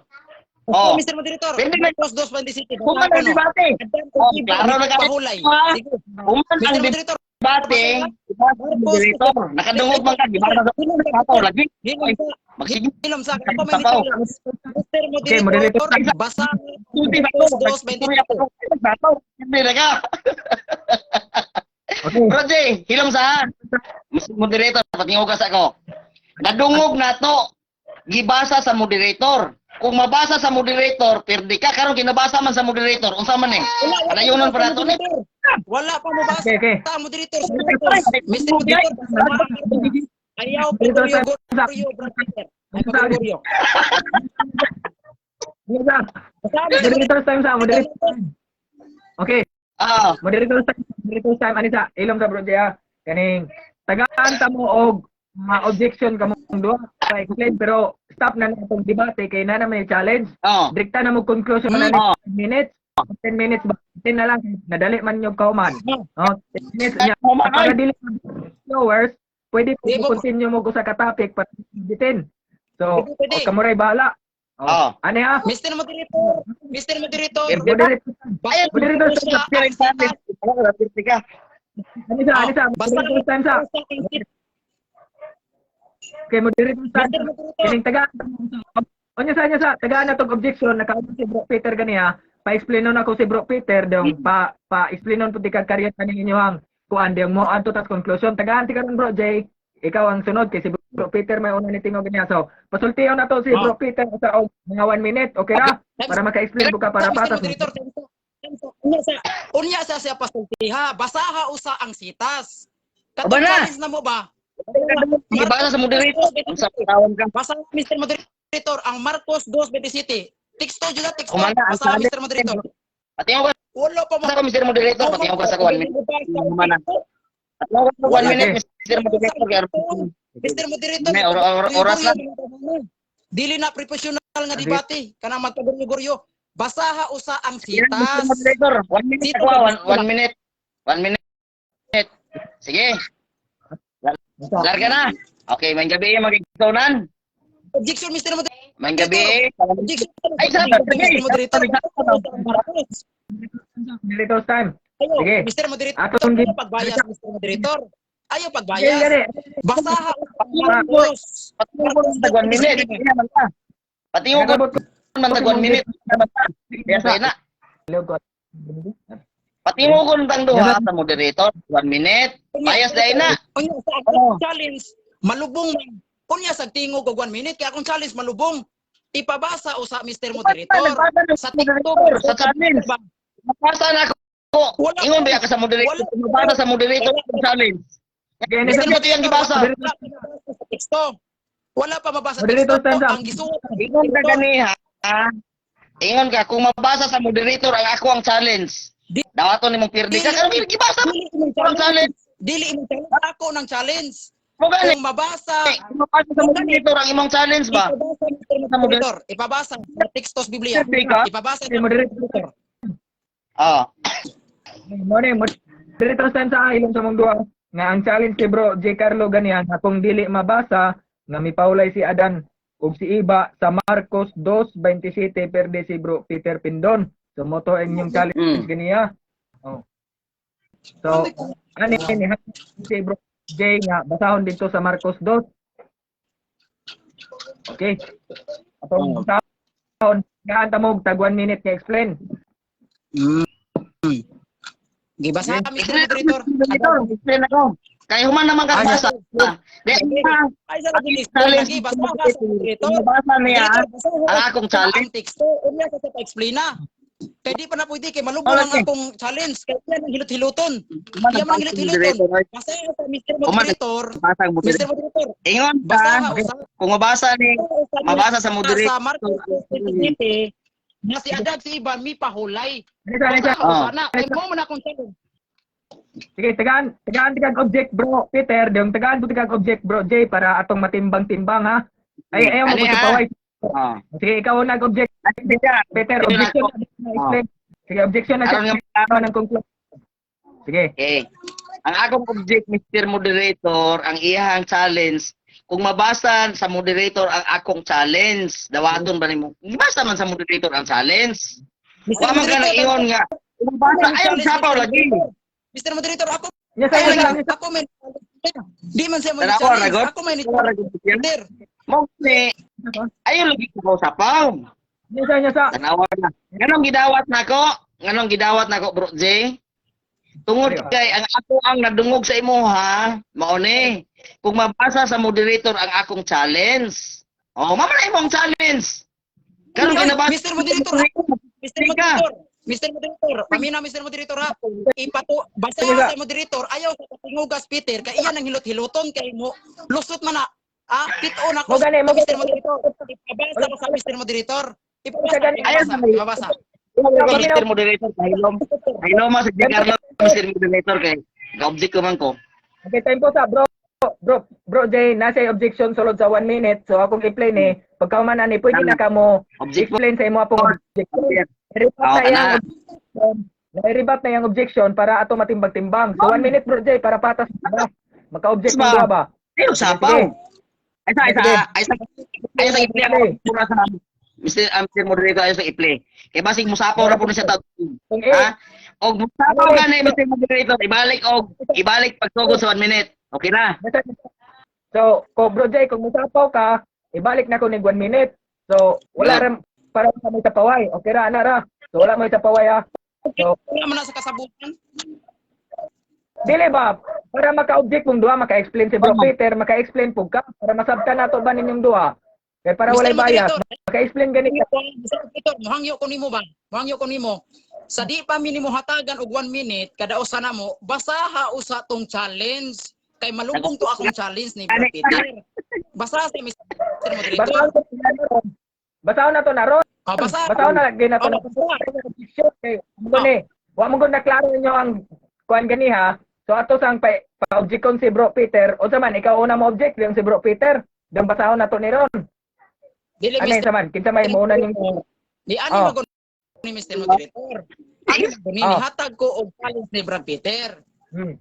[SPEAKER 7] Oh.
[SPEAKER 8] Mr. Moderator,
[SPEAKER 7] Pwede na-
[SPEAKER 8] Marcos 2:27.
[SPEAKER 7] Kung ano debate.
[SPEAKER 8] Adan
[SPEAKER 7] Oh,
[SPEAKER 8] o iba
[SPEAKER 7] klaro na ka-
[SPEAKER 8] pahulay.
[SPEAKER 7] Ah.
[SPEAKER 8] Sige.
[SPEAKER 7] Kung ang
[SPEAKER 8] Mr. Moderator,
[SPEAKER 7] debate, gibasa sa moderator. Nakadungog man ka gibasa sa lagi.
[SPEAKER 8] hilom sa
[SPEAKER 7] Magsige.
[SPEAKER 8] hilom sa ako may
[SPEAKER 7] Sapaw.
[SPEAKER 8] ni-challenge. Mr.
[SPEAKER 9] Okay,
[SPEAKER 8] Moderator,
[SPEAKER 9] Moderator.
[SPEAKER 8] basa
[SPEAKER 7] Tuti ba
[SPEAKER 8] Marcos
[SPEAKER 7] ko?
[SPEAKER 8] 2:27.
[SPEAKER 7] Sapaw. Hindi na ka.
[SPEAKER 9] Okay.
[SPEAKER 7] Bro J, hilom saan? Mr. Moderator, patingugas ako. Nadungog na to. Gibasa sa moderator. Kung mabasa sa moderator, perdi ka. Karon kinabasa man sa moderator. Unsa man eh? Padayonon pa nato ni.
[SPEAKER 8] Wala pa mo basa.
[SPEAKER 9] Okay.
[SPEAKER 8] Moderator. Mr. Moderator. Ayaw po Goryo. Goryo.
[SPEAKER 9] Moderator's time sa moderator's time. Okay.
[SPEAKER 7] Ah,
[SPEAKER 9] Moderator's time ani sa ilom sa bro Jay. Kaning tagaan ta mo og mga objection kamong duha pa explain pero stop na natong debate kay na naman yung challenge.
[SPEAKER 7] oh.
[SPEAKER 9] Direkta na mo conclusion man
[SPEAKER 7] Oh.
[SPEAKER 9] 10 minutes. 10 minutes ba? 10 na lang nadali man yung kauman. Oh, 10 minutes niya.
[SPEAKER 7] Kauman,
[SPEAKER 9] Para
[SPEAKER 7] oy.
[SPEAKER 9] dili hours, pwede
[SPEAKER 8] Di
[SPEAKER 9] mo
[SPEAKER 8] mo-
[SPEAKER 9] continue mo ko sa ka-topic para bitin. So,
[SPEAKER 8] Pwede.
[SPEAKER 9] kamuray bahala.
[SPEAKER 7] Oh.
[SPEAKER 9] Ano ha?
[SPEAKER 8] Mr. Moderator. Mr. Moderator.
[SPEAKER 9] Moderator.
[SPEAKER 8] Ayaw po
[SPEAKER 9] Moderator,
[SPEAKER 8] siya
[SPEAKER 7] Perdi
[SPEAKER 8] ang sitas.
[SPEAKER 7] ka.
[SPEAKER 9] Ano sa? Ano sa?
[SPEAKER 8] Basta
[SPEAKER 9] Moderator time sa. Okay, moderator time.
[SPEAKER 8] Mr. Moderator.
[SPEAKER 9] Kining tagaan. Onya sa tagaan na tong objection nakaabot si Bro Peter ganiya. Pa-explainon ako si Bro Peter dong pa-explainon pud kag karya kaning inyong kuan dong mo anto tas conclusion. Tagaan ti karon Bro Jay. Ikaw ang sunod kay si Bro Peter may una ni tingog ganiya. So, pasultiyon na to si Bro Peter sa mga 1 minute. Okay ra? Para maka-explain buka para patas.
[SPEAKER 8] Unya sa siya pasultiha, basaha usa ang sitas.
[SPEAKER 7] Aba na.
[SPEAKER 8] Challenge na mo ba?
[SPEAKER 7] Gibasa sa moderator. Unsa tawon ka?
[SPEAKER 8] Basa Mr. Moderator ang Marcos 2:27. Teksto jud na teksto.
[SPEAKER 7] Kumanda ang
[SPEAKER 8] Basa
[SPEAKER 7] challenge.
[SPEAKER 8] Mr. Moderator.
[SPEAKER 7] Patingugas
[SPEAKER 8] Wala pa
[SPEAKER 7] ako Mr. Moderator. Patingugas ako 1 minute. Kumanda. Patingugas ako 1 minute Mr. Moderator.
[SPEAKER 8] Mr. Moderator.
[SPEAKER 7] May oras lang.
[SPEAKER 8] Dili na professional nga debate kana magkaguryo-guryo. Basaha usa ang
[SPEAKER 7] Mr.
[SPEAKER 8] sitas.
[SPEAKER 7] Moderator. 1 minute ako. 1 minute. 1 minute. Sige. Larga na. Okay, may gabi magigsonan.
[SPEAKER 8] Objection Mr. Moderator.
[SPEAKER 7] May gabi.
[SPEAKER 8] Objection.
[SPEAKER 7] Ay, sabi.
[SPEAKER 8] Mr. Moderator.
[SPEAKER 9] Moderator's time.
[SPEAKER 8] Ayo,
[SPEAKER 9] Sige.
[SPEAKER 8] Mr. Moderator.
[SPEAKER 9] Atong
[SPEAKER 8] Ayaw pagbayas Mr. Moderator. Ayaw
[SPEAKER 9] Jay
[SPEAKER 8] pagbayas.
[SPEAKER 9] gani.
[SPEAKER 8] Basaha
[SPEAKER 7] Patingugas. Patingugas sa 1 minute. Patingugas
[SPEAKER 9] Nagabot ko.
[SPEAKER 7] man tag 1 minute. Kaya sa ina. Patingugon tang duha sa moderator 1 minute. Payas dai na.
[SPEAKER 8] Unya sa
[SPEAKER 7] Oo.
[SPEAKER 8] akong challenge, malubong man. Unya sa tingog og 1 minute kaya akong challenge malubong. Ipabasa usa Mr. Moderator sa TikTok
[SPEAKER 7] Sa challenge. Mabasa na ako. Ingon ba ka sa moderator? Mabasa sa moderator ang challenge.
[SPEAKER 9] Gani
[SPEAKER 7] Mr. Bato yung gibasa.
[SPEAKER 8] Wala pa mabasa sa teksto. Wala pa mabasa sa
[SPEAKER 9] Moderator,
[SPEAKER 8] teksto.
[SPEAKER 9] stand up.
[SPEAKER 8] Ang gisuot.
[SPEAKER 7] Ingon ka gani ha. Ingon ka kung mabasa sa moderator ang ako ang challenge. Dawaton nimong pirdi ka karon gibasa mo ang challenge.
[SPEAKER 8] Dili imong challenge ako ng challenge.
[SPEAKER 7] Mo gani.
[SPEAKER 8] Kung mabasa,
[SPEAKER 7] Kung mabasa sa moderator ang imong challenge ba?
[SPEAKER 8] ipabasa Mr. Moderator. Ipabasa sa tekstos Biblia.
[SPEAKER 7] Pirdi ka?
[SPEAKER 8] Ipabasa
[SPEAKER 9] Si moderator.
[SPEAKER 7] Ah.
[SPEAKER 9] Moderator's time sa ilong sa mong duha nga ang challenge kay Bro J. Carlo ganiya nga kung dili mabasa nga mipaulay si Adan ug si Iba sa Marcos 2:27 perde si Bro Peter Pindon. So moto ang inyong challenge ganiya. Oh. So ani ni si Bro J nga basahon dito sa Marcos 2. Okay. Atong basahon gaan ta mo tag 1 minute nga explain.
[SPEAKER 8] Gibasa Mr. Moderator.
[SPEAKER 7] Explain ako. Kaya human naman ka basa. Di
[SPEAKER 8] Ay sa lagi basa ka sa Moderator.
[SPEAKER 7] Mabasa niya ang akong challenge.
[SPEAKER 8] Ang teksto, unya sa pa-explain na. Kaya di pa na pwede, kay malubong ang akong challenge. Kaya yan ang hilot-hiluton. Yan ang hilot-hiluton. Basa sa Mr. Moderator.
[SPEAKER 7] Basa ang
[SPEAKER 8] Mr. Moderator.
[SPEAKER 7] Ingon
[SPEAKER 8] Basa
[SPEAKER 7] ka. Kung mabasa ni mabasa sa moderator.
[SPEAKER 8] Sa Marcos 27, na si Adag si Iba, mi pahulay.
[SPEAKER 9] Ano
[SPEAKER 8] Basa na. Ay mo man akong challenge.
[SPEAKER 9] Sige, tagaan object Bro Peter, dong tagaan object Bro J para atong matimbang-timbang ha. Ay ayaw mo
[SPEAKER 7] Ano
[SPEAKER 9] ko
[SPEAKER 7] yan?
[SPEAKER 9] paway.
[SPEAKER 7] Ah.
[SPEAKER 9] Sige, ikaw nag-object. Peter,
[SPEAKER 7] Sige,
[SPEAKER 9] objection
[SPEAKER 7] ako.
[SPEAKER 9] na explain. Sige, objection na
[SPEAKER 7] Aron
[SPEAKER 9] siya ng conclusion. Sige.
[SPEAKER 7] Okay. Ang akong object, Mr. Moderator, ang iyahang challenge, kung mabasa sa moderator ang akong challenge, dawaton ba nimo? Ibasa man sa moderator ang challenge. Wa man ka nag-ingon nga. Kung mabasa, ayaw sapaw lagi.
[SPEAKER 8] Mr. Moderator, ako
[SPEAKER 9] Yes,
[SPEAKER 8] Ay,
[SPEAKER 9] yes,
[SPEAKER 8] ako may di man siya mo
[SPEAKER 7] Tara,
[SPEAKER 8] challenge.
[SPEAKER 7] Ragot.
[SPEAKER 8] Ako may
[SPEAKER 7] Yan.
[SPEAKER 8] Peter.
[SPEAKER 7] Mo ni ayaw lagi ko sapaw.
[SPEAKER 9] yes.
[SPEAKER 7] Tanawa na. Nganong gidawat nako? Nganong gidawat nako, Bro J? Tungod
[SPEAKER 1] Ano?
[SPEAKER 7] kay ang ako ang nadungog sa imo ha, mao ni. Kung mabasa sa moderator ang akong challenge. Oh, mamala imong challenge. Karon
[SPEAKER 8] Ay,
[SPEAKER 7] kinabasa
[SPEAKER 8] Mr. Moderator, Mr. Moderator, Mr. Moderator, pamina Mr. Moderator ha. Basta sa moderator, ayaw sa tingugas Peter, kay iyan ang hilot-hiloton kay mo. Lusot man na. Pito na ko
[SPEAKER 1] Mo gani, mo
[SPEAKER 8] Mr.
[SPEAKER 1] gani.
[SPEAKER 8] Moderator. Ipabasa ko sa Mr. Moderator.
[SPEAKER 7] Ayaw sa
[SPEAKER 8] Ipabasa.
[SPEAKER 7] Mr. Moderator kahilom. Kahilom sa Carlo Mr. Moderator kay ga-object ko man ko.
[SPEAKER 1] Okay, time po sa bro Jay, nasa objection sulod sa 1 minute. So akong i-play ni pagka man ani pwede na kamo
[SPEAKER 7] Object mo.
[SPEAKER 1] explain sa imo apong objection. I-rebut
[SPEAKER 7] Oo,
[SPEAKER 1] na yang
[SPEAKER 7] kana.
[SPEAKER 1] objection. Na-rebut na yang objection para ato matimbang-timbang. So 1 minute bro Jay para patas ba. Maka-object
[SPEAKER 7] Ba?
[SPEAKER 1] mo duha ba?
[SPEAKER 7] Ayaw sapaw. Ay sa i-play ako pura sa Mr. Moderator ayaw sa i-play. Kay basig musapaw ra po na siya tawag.
[SPEAKER 1] Kung
[SPEAKER 7] Ha? Og musapaw gani Mr. Moderator, ibalik pagsugod sa 1 minute. Okay na.
[SPEAKER 1] So, ko bro Jay, kung musapaw ka, ibalik na ko ning 1 minute. So, wala ram para sa may tapaway. Okay ra ana ra. So wala mo tapaway ha. So,
[SPEAKER 8] Wala man na sa kasabutan.
[SPEAKER 1] dili ba para maka-object mong duha, maka-explain si Bro Peter, maka-explain pug ka para masabtan nato ba ninyong duha. Kaya para walay bias, maka-explain gani ka.
[SPEAKER 8] Mr. Moderator, muhangyo ko nimo ba? Muhangyo ko nimo. Sa di pa minimo hatagan og 1 minute kada usa na mo, basaha usa tong challenge. Kay malugong to akong challenge ni Bro Peter. Basaha si Mr. Moderator.
[SPEAKER 1] Basaw na to na ron.
[SPEAKER 8] Basaha.
[SPEAKER 1] Basaw na lagi na to na. Wa mo gud na klaro ninyo ang kuan gani ha. So ato sang pa-object kon si Bro Peter, o man ikaw una mo object yung si Bro Peter, dang basahon na to ni ron.
[SPEAKER 8] Dili
[SPEAKER 1] Ano
[SPEAKER 8] Mr.
[SPEAKER 1] sa man? Kinsa may mo una ning
[SPEAKER 8] Di ani
[SPEAKER 1] Oh.
[SPEAKER 8] magun ni Mr. Moderator. Ani magun ni hatag ko og challenge ni Brad Peter.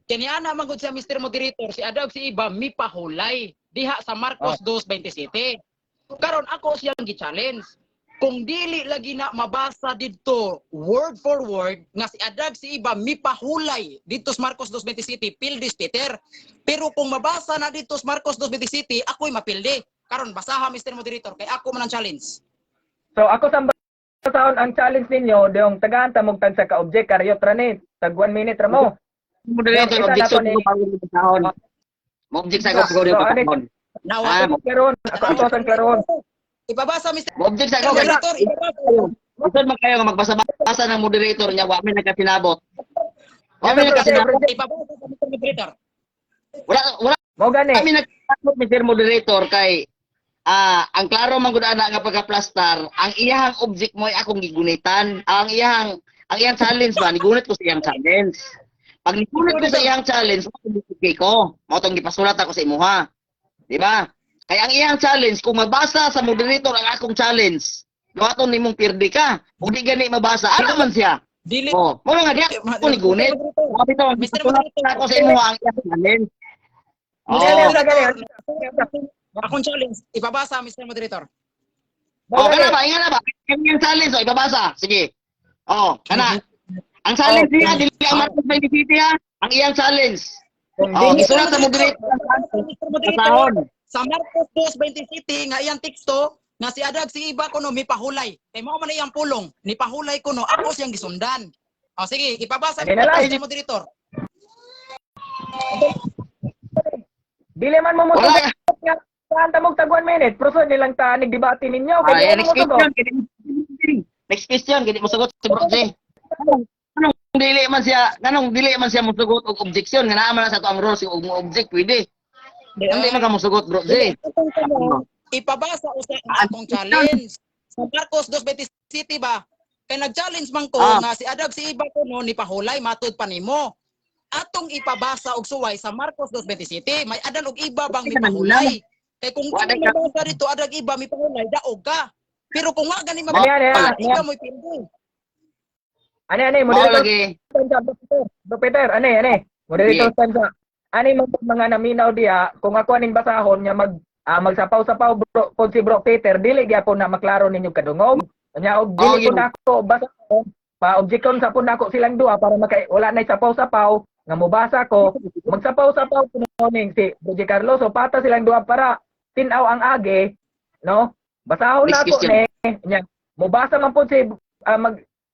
[SPEAKER 8] Kanya na magud sa Mr. Moderator si Adag si iba mi pahulay diha sa Marcos 2:27. Karon ako siyang gi-challenge. Kung dili lagi na mabasa didto word for word nga si Adag si iba mi pahulay didto sa Marcos 2:27 pildi Peter. Pero kung mabasa na didto sa Marcos 2:27 ako'y mapildi. Karon basaha Mr. Moderator kay ako man ang challenge.
[SPEAKER 1] So ako sa basahon ang challenge ninyo, dong tagaan ta mong tag sa ka-object karyot ra ni, tag 1 minute ra mo.
[SPEAKER 7] Moderator,
[SPEAKER 1] Isa
[SPEAKER 7] objection
[SPEAKER 1] na to
[SPEAKER 7] ko bago mo basahon. Mo-object sa ako siguro yung basahon.
[SPEAKER 8] Nawa
[SPEAKER 1] Ako klaron, ako ang klaron.
[SPEAKER 8] Ipabasa Mr.
[SPEAKER 7] Mo-object sa ako.
[SPEAKER 8] Moderator, ipabasa.
[SPEAKER 7] Gusto man kayo nga magbasa-basa ng moderator niya, wa mi nagkasinabot. Wa mi nagkasinabot.
[SPEAKER 8] Ipabasa sa Mr. Moderator.
[SPEAKER 7] Wala
[SPEAKER 1] Mo gani.
[SPEAKER 7] kami nagkasinabot Mr. Moderator kay ang klaro man gud ana nga pagka-plastar, ang iyang object mo ay akong gigunitan. Ang iyang challenge ba, nigunit ko sa iyang challenge. Pag nigunit ko sa iyang challenge, magbibigay ko. Mao tong gipasulat ako sa imuha. Di ba? Kaya ang iyang challenge, kung mabasa sa moderator ang akong challenge, gawaton nimong pirdi ka. Kung di gani mabasa, ano man siya?
[SPEAKER 8] Dili.
[SPEAKER 7] Oh, mo nga diya ko ni gunit. Sabi to,
[SPEAKER 8] Mr.
[SPEAKER 7] gipasulat ako sa imuha ang iyang challenge.
[SPEAKER 8] Akong challenge, ipabasa Mr. Moderator.
[SPEAKER 7] Oh, kana ba? Ingana ba? Ang iyang challenge, oh, ipabasa. Sige. Oh, kana. Ang challenge niya, dili ang Marcos 27 ha. Ang iyang challenge. Oh, isulat sa moderator.
[SPEAKER 8] Mr. Moderator, sa Marcos 2:27 nga iyang teksto nga si Adag si iba kuno mipahulay. Kay mao man iyang pulong, nipahulay kuno ako siyang gisundan. O sige, ipabasa Mr. Moderator.
[SPEAKER 1] Dili man mo mo
[SPEAKER 7] Wala.
[SPEAKER 1] Saan ta mong tag 1 minute? Proso nilang ta nigdebate ninyo. Kaya
[SPEAKER 7] Next question. Next question, gidi mo sagot si Bro J. Kanong dili man siya mosugot og objection nga naa man sa to ang rules og object pwede. Hindi man ka mosugot Bro J.
[SPEAKER 8] Ipabasa usa ang akong challenge. Sa Marcos 2:27 ba? Kay nag-challenge man ko nga si Adag si iba kuno nipahulay matud pa nimo. Atong ipabasa og suway sa Marcos 2:27, may adan og iba bang mipahulay. Kay kung kami mabasa dito adag iba mipahulay daog ka. Pero kung nga gani mabasa, ikaw mo'y pindi.
[SPEAKER 1] Ani moderator. Bro Peter, ani. Moderator stanza. Ani mga naminaw diha kung ako aning basahon nya magsapaw-sapaw bro kon si Bro Peter dili gyapon na maklaro ninyo kadungog. Nya og dili ko nako basahon pa-objecton sa pun nako silang duha para wala na sapaw-sapaw nga mobasa ko magsapaw-sapaw kuno ning si Bro Carlos so pata silang duha para tin-aw ang age no basahon nako ni nya mobasa man pud si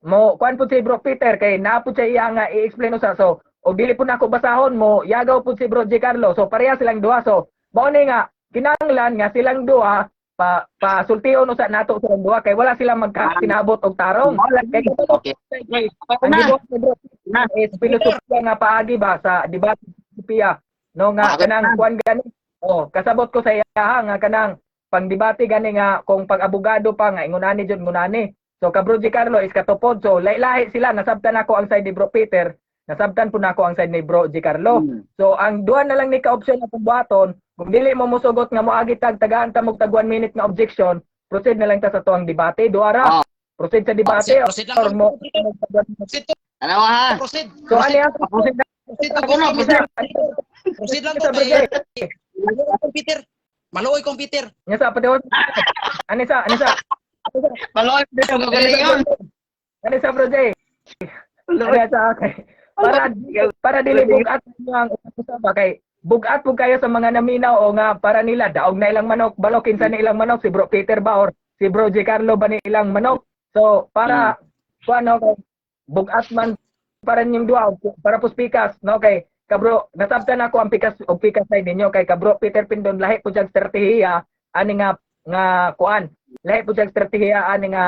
[SPEAKER 9] mo kuan pud si Bro Peter kay naa pud siya iya nga i-explain usa. So og dili pud nako basahon mo yagaw pud si Bro G. Carlo. So pareha silang duha. So mao ni nga kinahanglan nga silang duha pasultion usa nato silang duha kay wala silang magkasinabot og tarong. Kay
[SPEAKER 7] Okay.
[SPEAKER 9] ang gibot ni Bro is filosofiya nga paagi ba sa debate filosofiya no nga kanang kuan gani kasabot ko sa iya nga kanang pangdebate gani nga kung pag-abogado pa nga ingunani jud ngunani. So ka Bro G. Carlo is katupod. So lahi sila nasabtan ako ang side ni Bro Peter, nasabtan po nako ang side ni Bro G. Carlo. So ang duha na lang ni ka-option na pagbuhaton, kung dili mo musugot nga moagi tagaan ta mog tag 1 minute nga objection, proceed na lang ta sa tuang debate. Duha ra. Proceed sa debate
[SPEAKER 8] Proceed lang.
[SPEAKER 9] or mo
[SPEAKER 8] Proceed to.
[SPEAKER 7] Ano ha?
[SPEAKER 8] Proceed.
[SPEAKER 9] So ano yan?
[SPEAKER 8] Proceed to. Proceed lang to kay Maluoy kong Peter. Maluoy kong Peter.
[SPEAKER 9] Nya sa patewon. Anisa.
[SPEAKER 7] Maloy dito ko galingon.
[SPEAKER 9] Anisa Bro J. Anisa okay. Para dili bugat ang usaba kay bugat pug kayo sa mga naminaw o nga para nila daog na ilang manok, balokin sa ilang manok si Bro Peter ba or si Bro G. Carlo ba ni ilang manok. So para kuano kay bugat man para ninyong duha para puspikas no kay kabro nasabtan ako ang pikas side ninyo kay kabro Peter Pindon lahi po jag strategiya ani nga kuan lahi po jag strategiya ani nga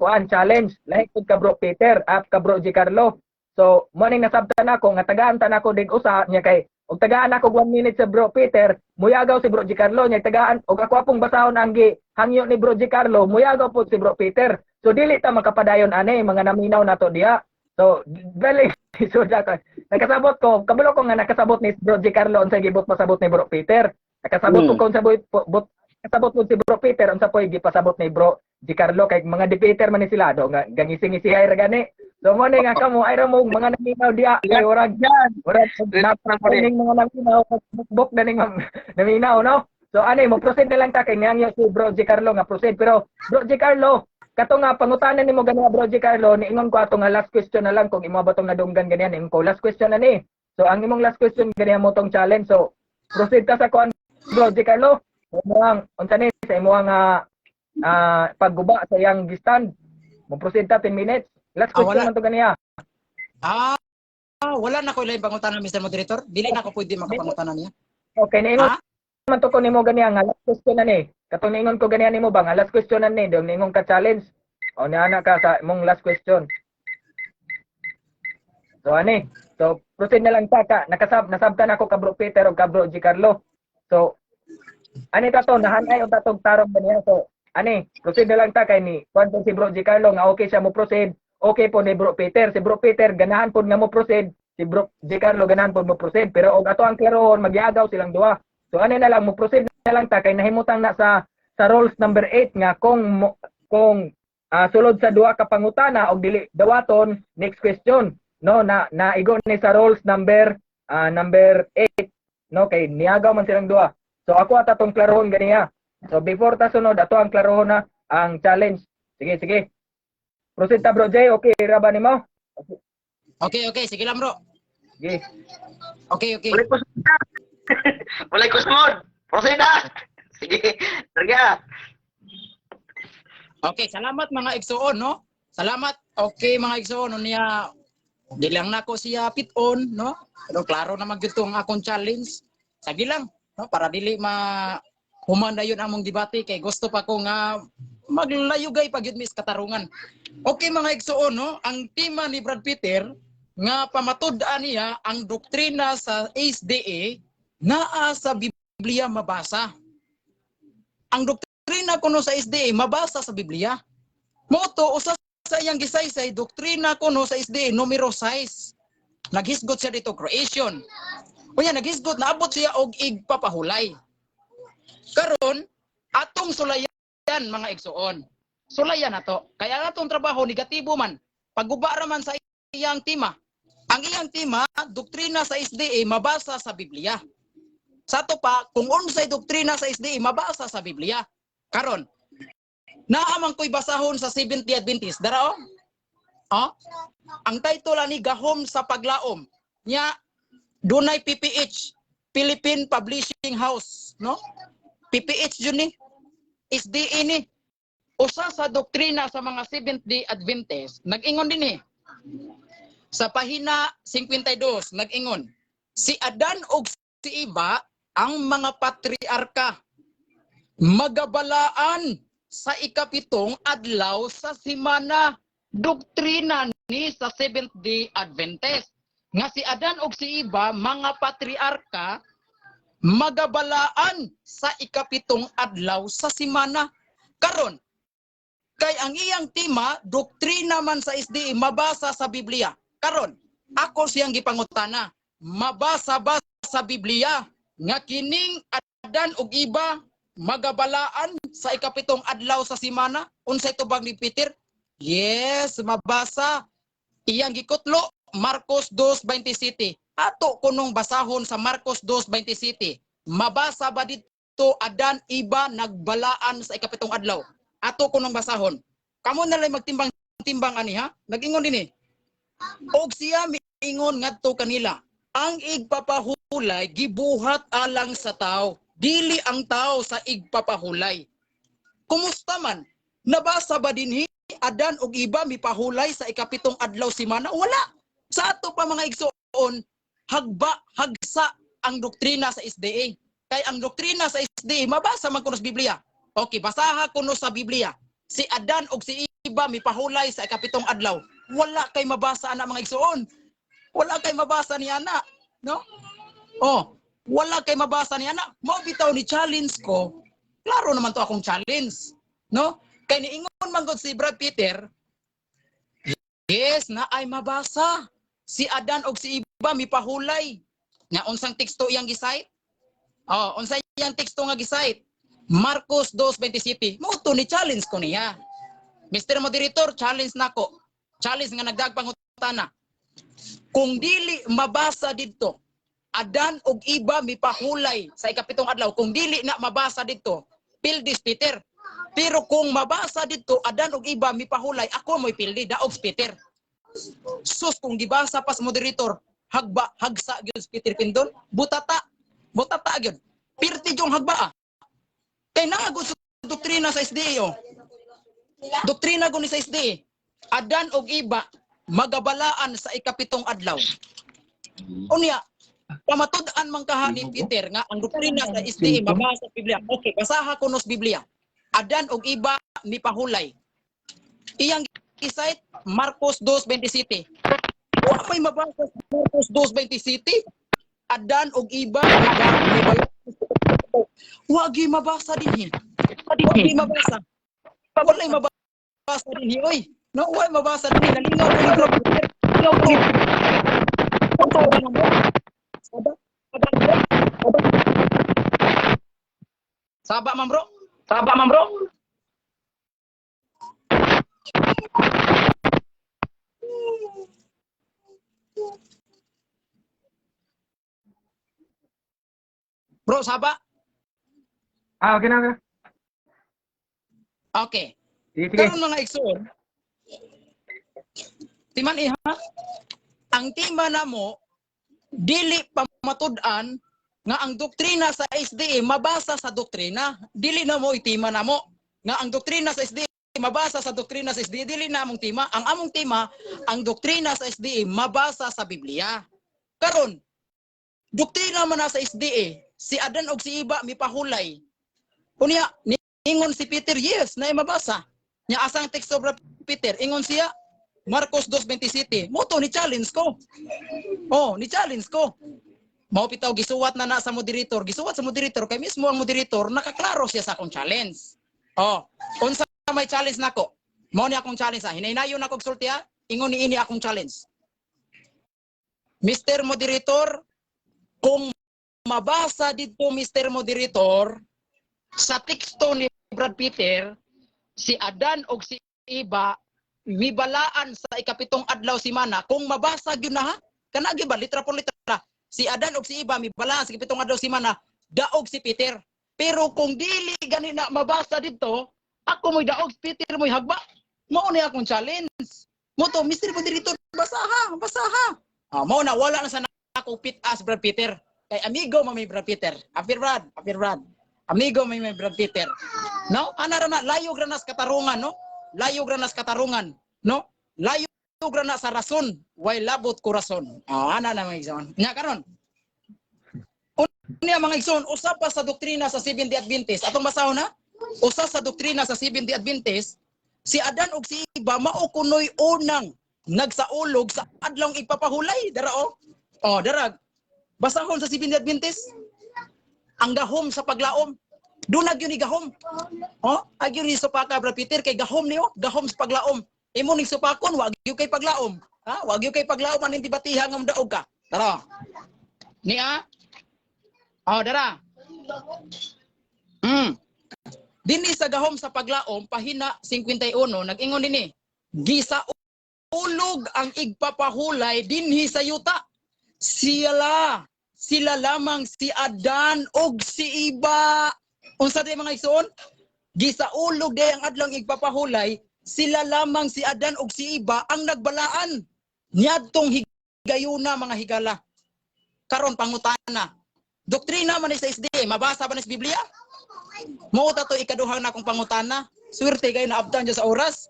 [SPEAKER 9] kuan challenge lahi po kabro Peter at kabro G. Carlo. So mo ning nasabtan ako nga tagaan tan ako dig usa nya kay og tagaan ako 1 minute sa Bro Peter muyagaw si Bro G. Carlo nya tagaan og ako apong basahon ang hangyo ni Bro G. Carlo muyagaw po si Bro Peter. So dili ta makapadayon ani mga naminaw nato diha. So galing suda ko. Nakasabot ko, kabalo ko nga nakasabot ni Bro G. Carlo unsa gibot pasabot ni Bro Peter. Nakasabot ko kung kasabot ko si Bro Peter unsa poy gipasabot ni Bro G. Carlo kay mga debater man ni sila do nga gangising-isihay ra gani. So mo ni nga kamo ay ra mo mga naminaw diha kay orag napaning mga naminaw buk na ning naminaw no. So ani mo proceed na lang ta kay niyang si Bro G. Carlo nga proceed pero Bro G. Carlo kato nga pangutanan nimo gani Bro G. Carlo niingon ko ato nga last question na lang kung imo ba tong nadunggan ganiyan ingon ko last question na ni. So ang imong last question ganiyan mo tong challenge. So proceed ta sa kuan Bro G. Carlo. Mo unsa ni sa imo nga pagguba sa iyang gistand. Mo proceed ta 10 minutes. Last question man to ganiya.
[SPEAKER 8] Wala na ko ilay pangutanan Mr. Moderator. Dili na ko pwede makapangutanan niya.
[SPEAKER 9] Okay, niingon man to ko nimo ganiya nga last question na ni. Katong niingon ko ganiya nimo ba nga last question na ni dong niingon ka challenge. O niana ka sa imong last question. So ani, so proceed na lang ta ka nasabtan ako ka Bro Peter o ka Bro G. Carlo. So ani ta to nahanay og tatong tarong ba niya. So ani, proceed na lang ta kay ni kuan si Bro G. Carlo nga okay siya mo proceed. Okay po ni Bro Peter. Si Bro Peter ganahan po nga mo proceed. Si Bro G. Carlo ganahan po mo proceed. Pero og ato ang klarohon magyagaw silang duha. So ano na lang mo proceed na lang ta kay nahimutang na sa rules number 8 nga kung sulod sa duha ka pangutana og dili dawaton next question no na igo ni sa rules number 8 no kay niyagaw man silang duha. So ako ata tong klarohon ganiya. So before ta sunod ato ang klarohon na ang challenge. Sige. Proceed ta Bro J, okay ra ba nimo?
[SPEAKER 8] Okay, sige lang bro.
[SPEAKER 9] Sige.
[SPEAKER 8] Okay.
[SPEAKER 7] Walay ko sunod. Proceed na. Sige. Targa.
[SPEAKER 8] Okay, salamat mga igsoon, no? Salamat. Okay mga igsoon, niya di lang nako siya piton, no? Pero klaro na magyud ang akong challenge. Sige lang, no? Para dili humanda yun among debate kay gusto pa ko nga maglayugay pag yun mis katarungan. Okay mga igsoon, no? Ang tema ni Brad Peter nga pamatud-an niya ang doktrina sa SDA naa sa Biblia mabasa. Ang doktrina kuno sa SDA mabasa sa Biblia. Moto usa sa iyang gisaysay doktrina kuno sa SDA numero 6. Naghisgot siya dito creation. Unya naghisgot naabot siya og igpapahulay. Karon atong sulayan mga igsoon. Sulayan nato. Kaya atong trabaho negatibo man. Pagguba ra man sa iyang tema. Ang iyang tema doktrina sa SDA mabasa sa Biblia. Sato pa kung unsay doktrina sa SDA mabasa sa Biblia. Karon naamang ko'y basahon sa 70th Adventist. Dara ang title ani Gahom sa Paglaom. Nya dunay PPH, Philippine Publishing House, no? PPH jud ni. SDA ni. usa sa doktrina sa mga Seventh-day Adventist, nag-ingon din sa pahina 52, nag-ingon, si Adan ug si Eva ang mga patriarka, magabalaan sa ikapitong adlaw sa simana. Doktrina ni sa Seventh-day Adventist nga si Adan ug si Eva mga patriarka, magabalaan sa ikapitong adlaw sa simana. Karon kay ang iyang tema doktrina man sa SDA mabasa sa Biblia. Karon ako siyang gipangutana, mabasa ba sa Biblia nga kining Adan ug Eva magabalaan sa ikapitong adlaw sa simana? Unsay tubag ni Peter? Yes, mabasa. Iyang gikutlo Marcos 2:27. Ato kunong basahon sa Marcos 2:27. Mabasa ba dito Adan Eva nagbalaan sa ikapitong adlaw? Ato kunong basahon. Kamo na lang magtimbang-timbang ani ha? Nag-ingon din Og siya miingon ngadto kanila, ang igpapahulay gibuhat alang sa tao, dili ang tao sa igpapahulay. Kumusta man? Nabasa ba dinhi Adan ug Eva mipahulay sa ikapitong adlaw simana? Wala. Sa ato pa mga igsoon, hagsa ang doktrina sa SDA. Kay ang doktrina sa SDA mabasa man kuno sa Biblia. Okay, basaha kuno sa Biblia. Si Adan ug si Eva mipahulay sa ikapitong adlaw. Wala kay mabasa ana mga igsoon. Wala kay mabasa ni ana, no? Oh, wala kay mabasa ni ana. Mao bitaw ni challenge ko. Klaro naman to akong challenge, no? Kay niingon man gud si Brad Peter, yes, na ay mabasa. Si Adan og si Eva mipahulay. Nga unsang teksto iyang gisite? Oh, unsang iyang teksto nga gisite? Marcos 2:27. Mo to ni challenge ko niya. Mr. Moderator, challenge nako. Challenge nga nagdagpangutana. Kung dili mabasa didto, Adan og Eva mipahulay sa ikapitong adlaw. Kung dili na mabasa didto, pildis Peter. Pero kung mabasa dito, Adan ug Eva mipahulay, ako mo'y pildi, daog si Peter. Sus, kung gibasa pa sa moderator, hagsa gyud si Peter Pindon, butata gyud. Pirti jong hagba. Kay nangagod sa doktrina sa SDA, oh. Doktrina guni sa SDA, Adan ug Eva magabalaan sa ikapitong adlaw. Unya, pamatud-an man kaha ni Peter nga ang doktrina sa SDA mabasa sa Biblia. Okay, basaha kuno sa Biblia. Adan ug Eva mipahulay. Iyang gisite Marcos 2:27. Wa may mabasa sa Marcos 2:27. Adan ug Eva mipahulay. Wagi mabasa dinhi. Wagi mabasa. Wala mabasa dinhi oy. No, wala mabasa dinhi. Nalinaw ko ni Bro. Nalinaw ko. Saba man bro. Saba man bro. Bro, saba?
[SPEAKER 9] Okay na.
[SPEAKER 8] Okay.
[SPEAKER 9] Sige.
[SPEAKER 8] Karon mga igsoon, timan iha, ang tema namo dili pamatud-an nga ang doktrina sa SDA mabasa sa doktrina. Dili na mo itima namo nga ang doktrina sa SDA mabasa sa doktrina sa SDA, dili na among tema. Ang among tema, ang doktrina sa SDA mabasa sa Biblia. Karon, doktrina man na sa SDA, si Adan og si Eva mipahulay. Unya, ingon si Peter, yes, na mabasa. Nya asang teksto bro Peter, ingon siya, Marcos 2:27. Mo to ni challenge ko. Oh, ni challenge ko. Mao bitaw gisuwat na sa moderator. Gisuwat sa moderator kay mismo ang moderator nakaklaro siya sa akong challenge. Oh, unsa may challenge nako? Mao ni akong challenge ha. Hinaynayon nako sulti ha. Ingon ni ini akong challenge. Mr. Moderator, kung mabasa dito Mr. Moderator sa teksto ni Brad Peter, si Adan og si Eva mibalaan sa ikapitong adlaw simana. Kung mabasa gyud na ha, kana gyud ba litra por litra. Si Adan og si Eva mibalaan sa ikapitong adlaw simana, daog si Peter. Pero kung dili gani na mabasa dito, ako mo'y daog, Peter mo'y hagba. Mao ni akong challenge. Mo to, Mr. Moderator, basaha. Mao na wala na sa ako pit as Brad Peter. Kay amigo may Brad Peter. Apir Brad. Amigo may Brad Peter. No? Ana ra na layo ra nas katarungan, no? Layo ra nas katarungan, no? Layo ra na sa rason, way labot korason. Ana na mga igsoon. Nya karon. Unya mga igsoon, usa pa sa doktrina sa Seventh-day Adventist. Atong basahon na? Usa sa doktrina sa Seventh-day Adventist, si Adan ug si Eva mao kunoy unang nagsaulog sa adlong ipapahulay. Dara o. Oh, dara. Basahon sa Seventh-day Adventist. Ang gahom sa paglaom. Dunag yun ni gahom. Oh, agyo ni supaka Brad Peter kay gahom niyo, gahom sa paglaom. Imo ning supakon wag gyud kay paglaom. Ha? Wag gyud kay paglaom aning dibatiha nga daog ka. Tara. Niya. Oh, dara. Dinhi sa gahom sa paglaom pahina 51 nag-ingon dinhi. Gisaulog ang igpapahulay dinhi sa yuta. Sila lamang si Adan ug si Eva. Unsa day mga igsoon? Gisaulog day ang adlong igpapahulay, sila lamang si Adan ug si Eva ang nagbalaan. Niadtong higayuna mga higala. Karon pangutana. Doktrina man sa SDA, mabasa ba ni sa Biblia? Mao ta to ikaduhang na kong pangutana. Swerte kayo na abtan sa oras.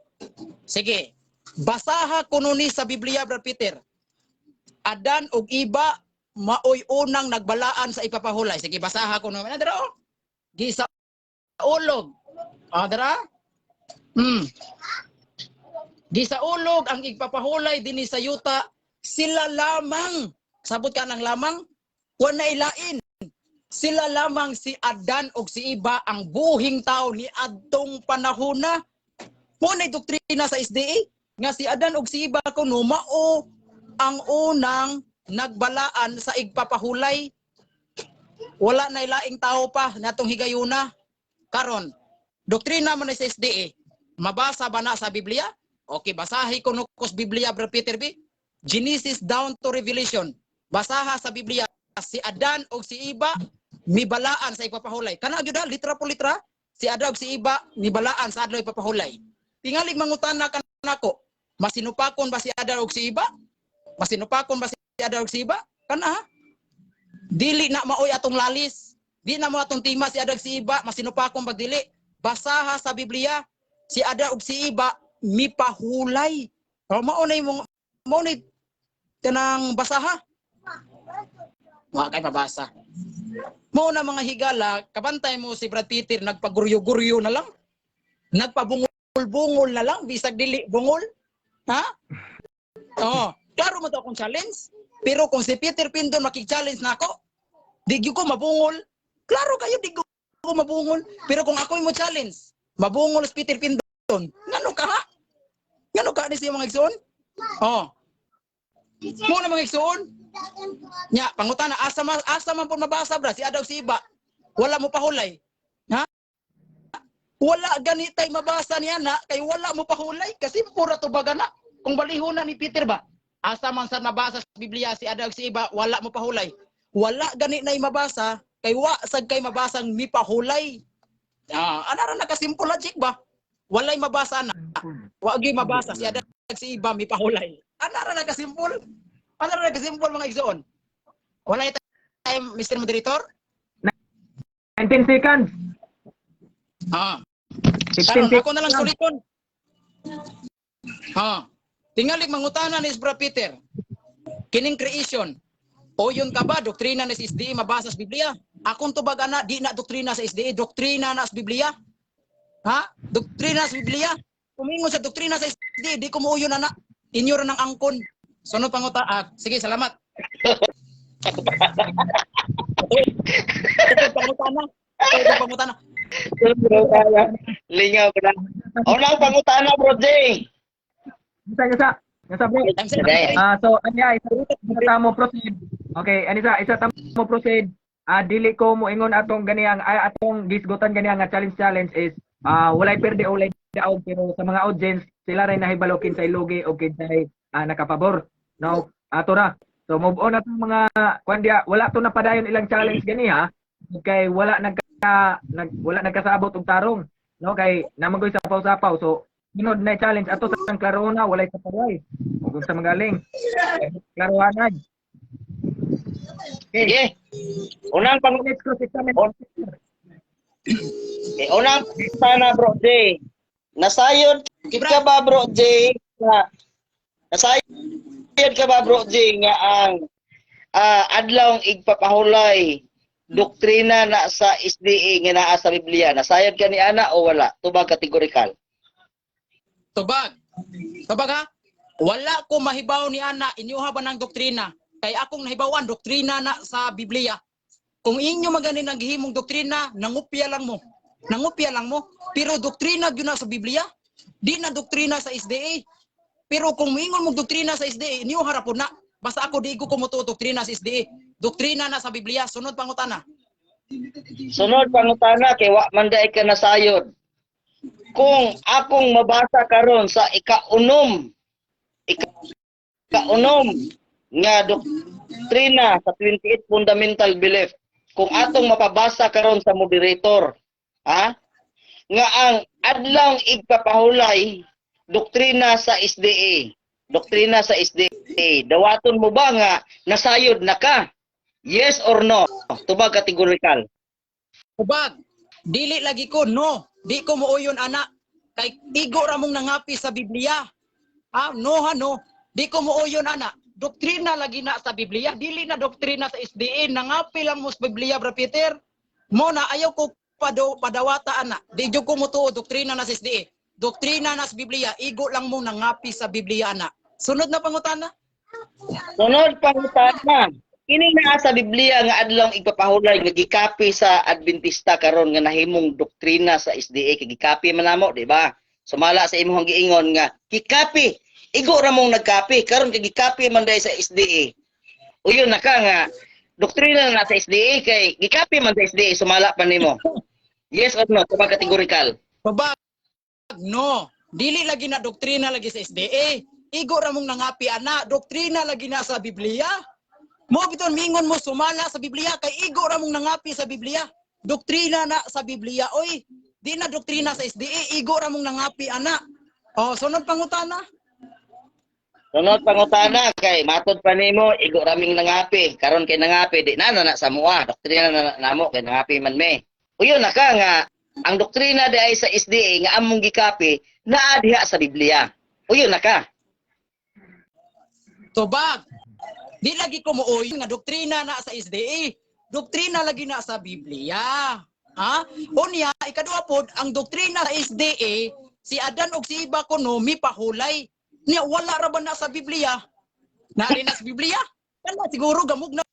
[SPEAKER 8] Sige. Basaha kuno ni sa Biblia, Brad Peter. Adan ug Eva maoy unang nagbalaan sa ipapahulay. Sige, basaha kuno. Dara oh. Gisaulog. Dara? Gisaulog ang igpapahulay dinhi sa yuta, sila lamang. Sabot ka ng lamang? Wa na ilain. Sila lamang si Adan ug si Eva ang buhing tao ni adtong panahona. Mo na doktrina sa SDA nga si Adan ug si Eva kuno mao ang unang nagbalaan sa igpapahulay. Wala na ilaing tao pa natong higayuna. Karon, doktrina man sa SDA, mabasa ba na sa Biblia? Okay, basahi ko sa Biblia, Brad Peter B. Genesis down to Revelation. Basaha sa Biblia, si Adan o si Eva, mibalaan sa ipapahulay. Kana gyud litra po litra, si Adan o si Eva, mibalaan sa adlaw ipapahulay. Tingalig mangutana kanako, masinupakon ba si Adan o si Eva? Masinupakon ba si Adan o si Eva? Kana ha? Dili na maoy atong lalis. Di na mo atong tima si Adan ug si Eva, masinupakon ba dili? Basaha sa Biblia, si Adan ug si Eva mipahulay. Mao na kanang basaha. Wa kay pabasa. Mao na mga higala, kabantay mo si Brad Peter nagpaguryo-guryo na lang. Nagpabungol-bungol na lang bisag dili bungol. Ha? Oh, klaro mo to akong challenge. Pero kung si Peter Pindon makig-challenge na ako, di ko mabungol. Klaro kayo, di ko mabungol. Pero kung ako mo challenge, mabungol si Peter Pindon, ngano ka ha? Ngano ka ni siya mga igsoon? Oh. Muna mga igsoon. Nya, pangutana, asa man po mabasa bra, si Adan si Eva, wala mo pahulay. Ha? Wala ganitay mabasa niya na, kay wala mo pahulay, kasi pura tubaga na. Kung balihon na ni Peter ba, asa man sa nabasa sa Biblia si Adan si Eva, wala mo pahulay. Wala gani na mabasa, kay wa sad kay mabasang mi pahulay. Anara na kasimple logic ba? Walay mabasa na. Wa gyud mabasa si Adan si Eva mi pahulay. Anara na kasimple. Anara na kasimple mga igsoon. Wala time Mr. Moderator?
[SPEAKER 9] 19 seconds.
[SPEAKER 8] 15 seconds. Ako na lang suliton. Tingali mangutana ni Bra Peter. Kining creation. O yun ka ba doktrina ni SDA mabasa sa Biblia? Akong tubag ana di na doktrina sa SDA, doktrina na sa Biblia. Ha? Doktrina sa Biblia. Kumingon sa doktrina sa SDA, di ko muuyo na na. Inyo ra ng angkon. Sunod panguta. Sige, salamat. Pangutana.
[SPEAKER 7] Lingaw ko na. Unang pangutana, Bro J.
[SPEAKER 9] Isa bro. So isa mo proceed. Okay, isa mo proceed. Dili ko mo ingon atong ganiyang atong gisgutan ganiyang nga challenge is walay perde o walay daog, pero sa mga audience sila ray nahibalokin sa ilugi o kinsay nakapabor. Now, ato na. So move on atong mga kwandiya, wala to na padayon ilang challenge gani ha. Kay wala nagkasabot og tarong. No, kay namagoy sa sapaw-sapaw. So minod na challenge ato sa Clarona, walay sa paway. Ug sa magaling. Klarohanay.
[SPEAKER 7] Okay. Unang
[SPEAKER 9] Let's go sa examen.
[SPEAKER 7] Unang sana bro J. Nasayod ka ba bro J? Nasayod ka ba bro J nga ang adlawng igpapahulay doktrina na sa SDA nga naa sa Biblia? Nasayod ka ni ana o wala? Tubag kategorikal.
[SPEAKER 8] Tubag. Tubag ha? Wala ko mahibaw ni ana inyuha ba ng doktrina. Kay akong nahibawan doktrina na sa Biblia. Kung inyo maganin ang gihimong doktrina, nangupya lang mo. Nangupya lang mo. Pero doktrina gyud na sa Biblia, di na doktrina sa SDA. Pero kung mingon mo doktrina sa SDA, niyo harapon na. Basta ako di ko kumutuo doktrina sa SDA. Doktrina na sa Biblia, sunod pangutana.
[SPEAKER 7] Sunod pangutana kay wa man day ka nasayod. Kung akong mabasa karon sa ikaunom nga doktrina sa 28 fundamental belief, kung atong mapabasa karon sa moderator, nga ang adlawng igpapahulay doktrina sa SDA, doktrina sa SDA, dawaton mo ba nga nasayod na ka? Yes or no? Tubag kategorikal.
[SPEAKER 8] Tubag. Dili lagi ko, no. Di ko muuyon ana. Kay igo ra mong nangapi sa Biblia. No ha, no. Di ko muuyon ana. Doktrina lagi na sa Biblia. Dili na doktrina sa SDA. Nangapi lang mo sa Biblia, Bro Peter. Mo na ayaw ko padawata ana. Di jud ko mutuo doktrina na sa SDA. Doktrina na sa Biblia. Igo lang mo nangapi sa Biblia ana. Sunod na pangutana.
[SPEAKER 7] Sunod pangutana. Kini naa sa Biblia nga adlawng igpapahulay nga gikapi sa Adventista karon nga nahimong doktrina sa SDA kay gikapi man namo, di ba? Sumala sa imong giingon nga gikapi, igo ra mong nagkapi karon kay gikapi man dai sa SDA. Uyon na ka nga doktrina na sa SDA kay gikapi man sa SDA, sumala pa nimo. Yes or no? Tubag kategorikal.
[SPEAKER 8] Tubag. No. Dili lagi na doktrina lagi sa SDA. Igo ra mong nangapi ana. Doktrina lagi na sa Biblia. Mo biton mingon mo sumala sa Biblia kay igo ra mong nangapi sa Biblia. Doktrina na sa Biblia. Oy, di na doktrina sa SDA, igo ra mong nangapi ana. Sunod pangutana.
[SPEAKER 7] Sunod pangutana kay matod pa nimo igo raming nangapi. Karon kay nangapi di na sa mua. Doktrina na namo kay nangapi man me. Uyon na ka nga ang doktrina di ay sa SDA nga among gikapi naa diha sa Biblia. Uyon na ka.
[SPEAKER 8] Tubag. Di lagi ko muuyon nga doktrina na sa SDA. Doktrina lagi na sa Biblia. Unya, ikaduha pod ang doktrina sa SDA, si Adan og si Iba kuno mipahulay. Niya wala ra ba na sa Biblia? Nari na sa Biblia? Kana siguro gamug na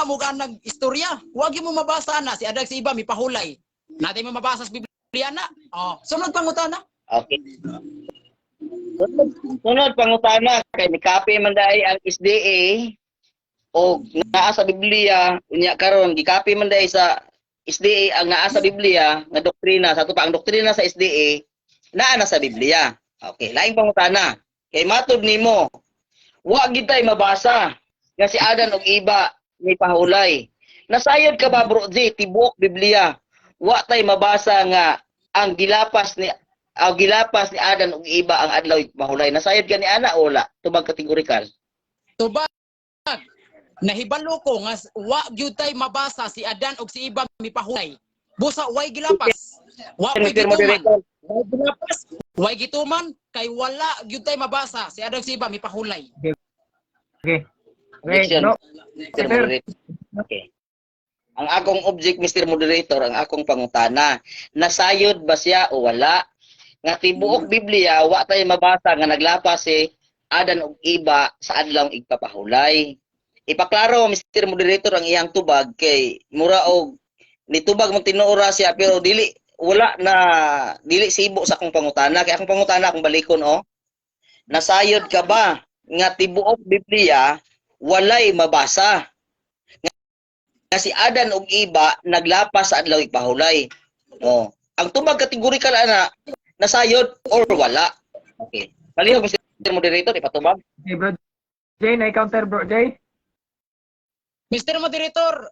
[SPEAKER 8] mo nag istorya. Wag mo mabasa na si Adan si Iba mipahulay. Natin mo mabasa sa Biblia na. Sunod pangutana.
[SPEAKER 7] Okay. Sunod pangutana kay mikapi man dai ang SDA o naa sa Biblia unya karon gikapi man dai sa SDA ang naa sa Biblia nga doktrina sa pa ang doktrina sa SDA naa na sa Biblia. Okay, laing pangutana. Kay matud nimo wa gid tay mabasa nga si Adan og Iba ni pahulay. Nasayod ka ba bro J tibuok Biblia? Wa tay mabasa nga ang gilapas ni Adan ug Iba ang adlaw mahulay. Nasayod ka ni ana o wala? Tubag kategorikal.
[SPEAKER 8] Tubag. Nahibalo ko nga wa gyud tay mabasa si Adan ug si Iba mipahulay. Busa way gilapas. Wa way gituman. Way gilapas. Way gituman kay wala gyud tay mabasa si Adan ug si Iba mipahulay.
[SPEAKER 9] Okay.
[SPEAKER 7] Objection.
[SPEAKER 9] No.
[SPEAKER 7] Mr. Moderator. Okay. Ang akong object, Mr. Moderator, ang akong pangutana, nasayod ba siya o wala? Nga tibuok Biblia, wa tayo mabasa nga naglapas si Adan ug Iba sa adlawng igpapahulay. Ipaklaro, Mr. Moderator, ang iyang tubag kay mura og nitubag mong tinuora siya pero dili sibo sa akong pangutana. Kay akong pangutana akong balikon nasayod ka ba nga tibuok Biblia walay mabasa nga si Adan ug Iba naglapas sa adlaw igpahulay? Ang tubag kategorikal ana nasayod or wala. Okay. Palihog, Mr. Moderator, ipatubag.
[SPEAKER 9] Okay, Bro Jay, na-counter Bro Jay.
[SPEAKER 8] Mr. Moderator,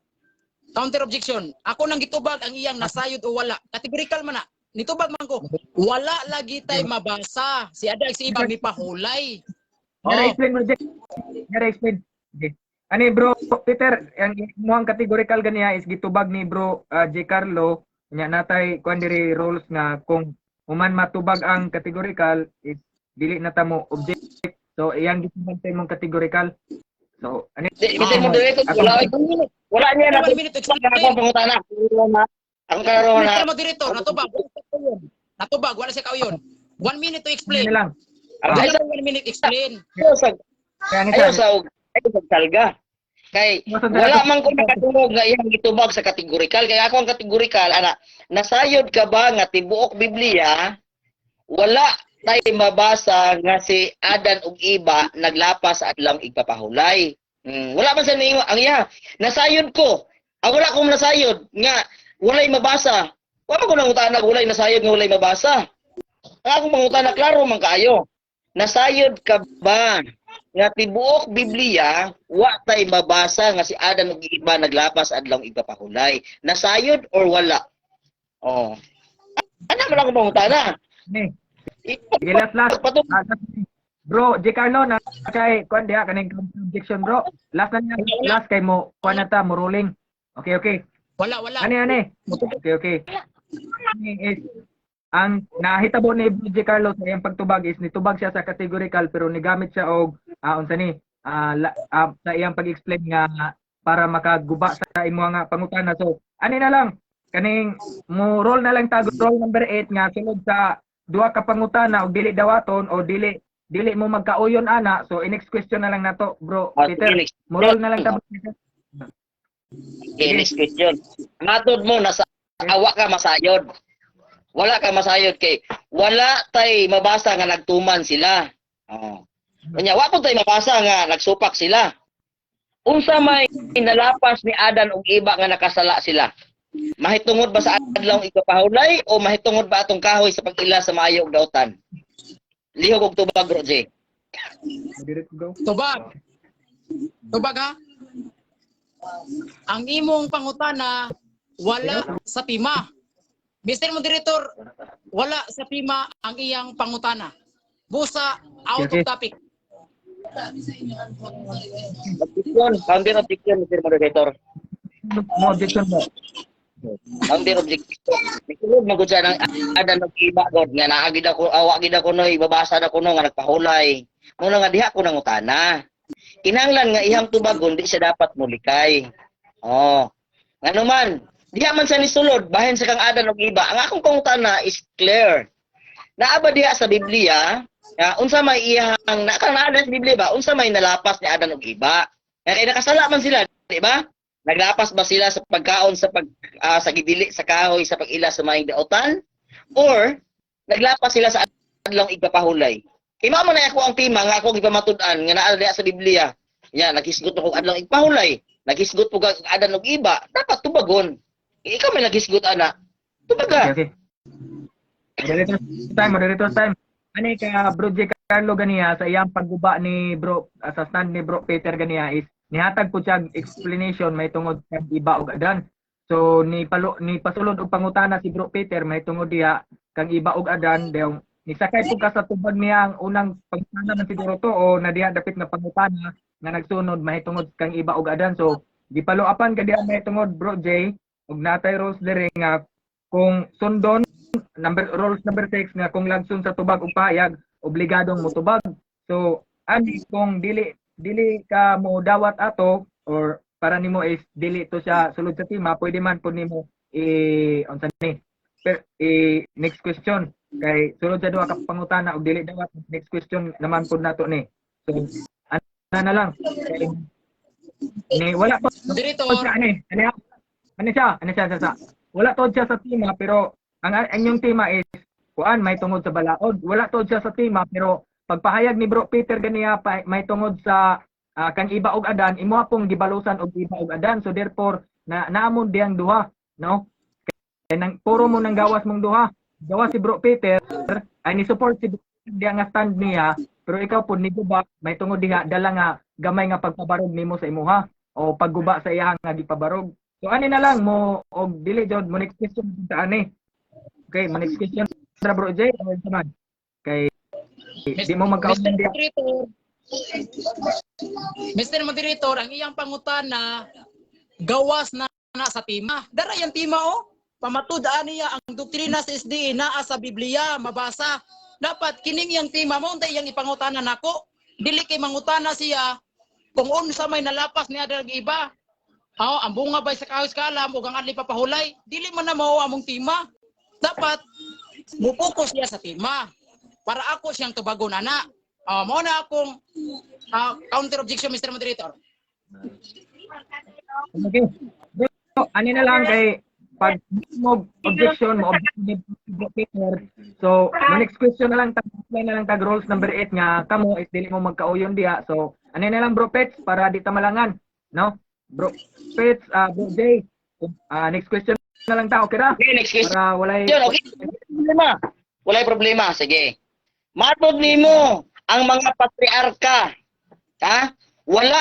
[SPEAKER 8] counter objection. Ako nang gitubag ang iyang nasayod o wala. Categorical man na. Nitubag man ko. Wala lagi tay mabasa. Si Adan si Iba mipahulay.
[SPEAKER 9] Nara-explain mo Jay. Nara-explain. Okay. Ani Bro Peter, ang muhang categorical ganiya is gitubag ni Bro J. Carlo nya natay kuan diri rules nga kung human matubag ang categorical is dili na ta mo object. So iyang gitubag sa imong categorical. So ani
[SPEAKER 7] Bitin mo dito, wala niya na.
[SPEAKER 8] 1 minute to explain.
[SPEAKER 7] Ako pangutana. Ang karoon na.
[SPEAKER 8] Mr. Moderator, natubag, wala siya kauyon. 1 minute to
[SPEAKER 9] ano
[SPEAKER 8] explain.
[SPEAKER 9] lang.
[SPEAKER 7] Ay,
[SPEAKER 8] Wala 1 minute explain.
[SPEAKER 9] Kaya ni
[SPEAKER 7] Ayaw
[SPEAKER 9] sa
[SPEAKER 7] sa salga. Kay wala man ko nakatulog nga iyang gitubag sa kategorikal. Kaya ako ang kategorikal, ana, nasayod ka ba nga tibuok Biblia, wala tay mabasa nga si Adan ug Iba naglapas sa adlaw igpapahulay. Wala man sa ninyo ang iya. Nasayod ko. Wala akong nasayod nga walay mabasa. Wala ko nangutana walay nasayod nga walay mabasa. Ang akong mangutana klaro man kaayo. Nasayod ka ba nga tibuok Biblia wa tay mabasa nga si Adan ug Iba naglapas adlaw igpapahulay? Nasayod or wala? Oh. Ano man ako mangutana?
[SPEAKER 9] ni. Sige, last. Bro, J. Carlo, na kay kuan diha kaning objection bro. Last na niya, last kay mo kuan na ta mo ruling. Okay.
[SPEAKER 8] Wala.
[SPEAKER 9] Ani. Okay. Ani is ang nahitabo ni J. Carlo sa iyang pagtubag is nitubag siya sa categorical pero nigamit siya og unsa ni sa iyang pag-explain nga para makaguba sa imo nga pangutana. So, ani na lang kaning mo roll na lang tag roll number 8 nga sulod sa duha ka pangutana og dili dawaton o dili mo magkauyon ana. So, next question na lang nato, bro. Peter, mo roll na lang ta.
[SPEAKER 7] Okay, next question. Matod mo nasa awa ka masayod. Wala ka masayod kay wala tay mabasa nga nagtuman sila. Oh. Kanya wa pud tay mabasa nga nagsupak sila. Unsa may nalapas ni Adan ug Iba nga nakasala sila? Mahitungod ba sa adlaw igpapahulay o mahitungod ba atong kahoy sa pag-ila sa maayo ug daotan? Lihog og tubag, bro J.
[SPEAKER 8] Tubag ha? Ang imong pangutana wala sa pima. Mr. Moderator, wala sa pima ang iyang pangutana. Busa out of topic.
[SPEAKER 7] Counter objection, Mr. Moderator.
[SPEAKER 9] Mo objection mo.
[SPEAKER 7] Counter objection. Mikulog magud sa nang Adan ug Iba god nga naagid ako awa gid ako no ibabasa na kuno nga nagpahulay. Muna nga diha ko nangutana. Kinahanglan nga ihang tubagon di siya dapat mulikay. Oh. Ngano man, diha man sa nisulod bahin sa kang Adan ug Iba. Ang akong pangutana is clear. Naaba diha sa Biblia, unsa may iyang naada sa Biblia ba? Unsa may nalapas ni Adan ug Iba? Kaya nakasala man sila, di ba? Naglapas ba sila sa pagkaon sa sa gidili sa kahoy sa pag-ila sa maing daotan? Or naglapas sila sa adlaw igpapahulay? Kay mao man ako ang tema nga ako gipamatud-an nga naa diha sa Biblia. Nya naghisgot ako adlaw igpahulay. Naghisgot po kag Adan ug Iba, dapat tubagon. Ikaw may naghisgot ana. Tubaga.
[SPEAKER 9] Okay. Moderator time. Ani ka Bro J. Carlo ganiya sa iyang pagguba ni bro sa stand ni Bro Peter ganiya is nihatag po siya explanation may tungod kag Iba ug Adan. So ni pasulod og pangutana si Bro Peter may tungod diha kang Iba ug Adan daw nisakay po ka sa tubag niya ang unang pangutana man siguro to o na diha dapit na pangutana nga nagsunod mahitungod kang Iba ug Adan. So gipalo-apan ka diha mahitungod Bro J ug natay rules diri nga kung sundon rules number 6 nga kung lagson sa tubag ug payag obligadong motubag. So ani kung dili ka mo dawat ato or para nimo is dili to siya sulod sa tima, pwede man pud nimo unsa ni next question kay sulod sa duha ka pangutana og dili dawat next question naman pud nato ni. So ana na lang kay, ni wala pa
[SPEAKER 8] Moderator.
[SPEAKER 9] Ano siya? Wala tod siya sa tima pero ang inyong tima is kuan may tungod sa balaod. Wala tod siya sa tima pero pagpahayag ni Bro Peter ganiya may tungod sa kang Iba ug Adan imo pong gibalusan og Iba ug Adan. So therefore naamon diyang duha, no? Kay nang puro mo nang gawas mong duha. Gawas si Bro Peter ay ni support si diya nga stand niya pero ikaw pud ni guba may tungod diha dala nga gamay nga pagpabarog nimo sa imuha o pagguba sa iyang nga gipabarog. So ani na lang mo og dili jud mo next question sa ani. Okay, mo next question sa Bro J o sa kay di mo magkaon diha.
[SPEAKER 8] Mr. Moderator, ang iyang pangutana gawas na sa tima. Dara yung tima oh. pamatud-an niya ang doktrina sa SDA naa sa Biblia mabasa. Dapat kining yang tema mo untay yang ipangutana nako. Dili kay mangutana siya kung unsa may nalapas niya dag iba. Ang bunga bay sa kahoy kalam ug ang adli papahulay, dili man na mao among tema. Dapat mupokus siya sa tema para ako siyang tubagon ana. Mao na akong counter objection, Mr. Moderator.
[SPEAKER 9] Okay. So, ano na lang kay pag mo objection mo Peter. So, the next question na lang tag rules number 8 nga kamo is dili mo magkauyon diha. So, ano na lang bro Pets para di ta malangan, no? Bro Pets, bro Jay. Next question na lang ta, okay ra?
[SPEAKER 7] Okay, next question.
[SPEAKER 9] Para walay
[SPEAKER 7] Okay. Problema. Walay problema, sige. Matod nimo ang mga patriarka, ha? Wala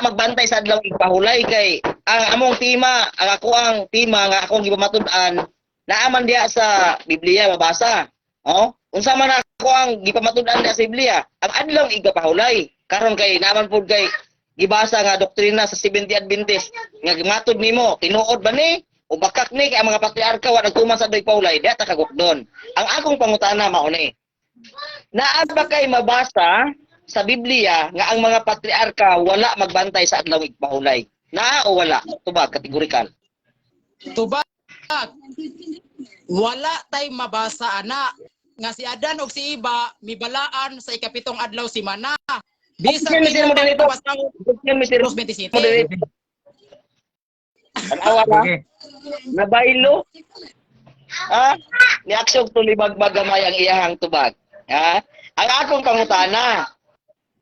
[SPEAKER 7] magbantay sa adlaw ipahulay kay ang among tema, ang ako ang tema nga akong gipamatud-an naaman diha sa Biblia mabasa. Oh, unsa man ako ang gipamatud-an diha sa Biblia, ang adlaw igapahulay. Karon kay naaman pud kay gibasa nga doktrina sa Seventh Adventist nga gimatud nimo, tinuod ba ni o bakak ni kay ang mga patriarka wa nagtuman sa adlaw ipahulay, diha ta kagukdon. Ang akong pangutana mao ni. Naa ba kay mabasa sa Biblia nga ang mga patriarka wala magbantay sa adlaw ipahulay? Na o wala? Tubag, kategorikal.
[SPEAKER 8] Tubag. Wala tay mabasa ana nga si Adan ug si Iba mibalaan sa ikapitong adlaw si Mana. Bisag
[SPEAKER 7] Mr. Moderator. Mr. Moderator. Ang awala.
[SPEAKER 9] Okay.
[SPEAKER 7] Nabaylo. Ni aksyon tulibag gamay ang iyahang tubag. Ha? Ang akong pangutana,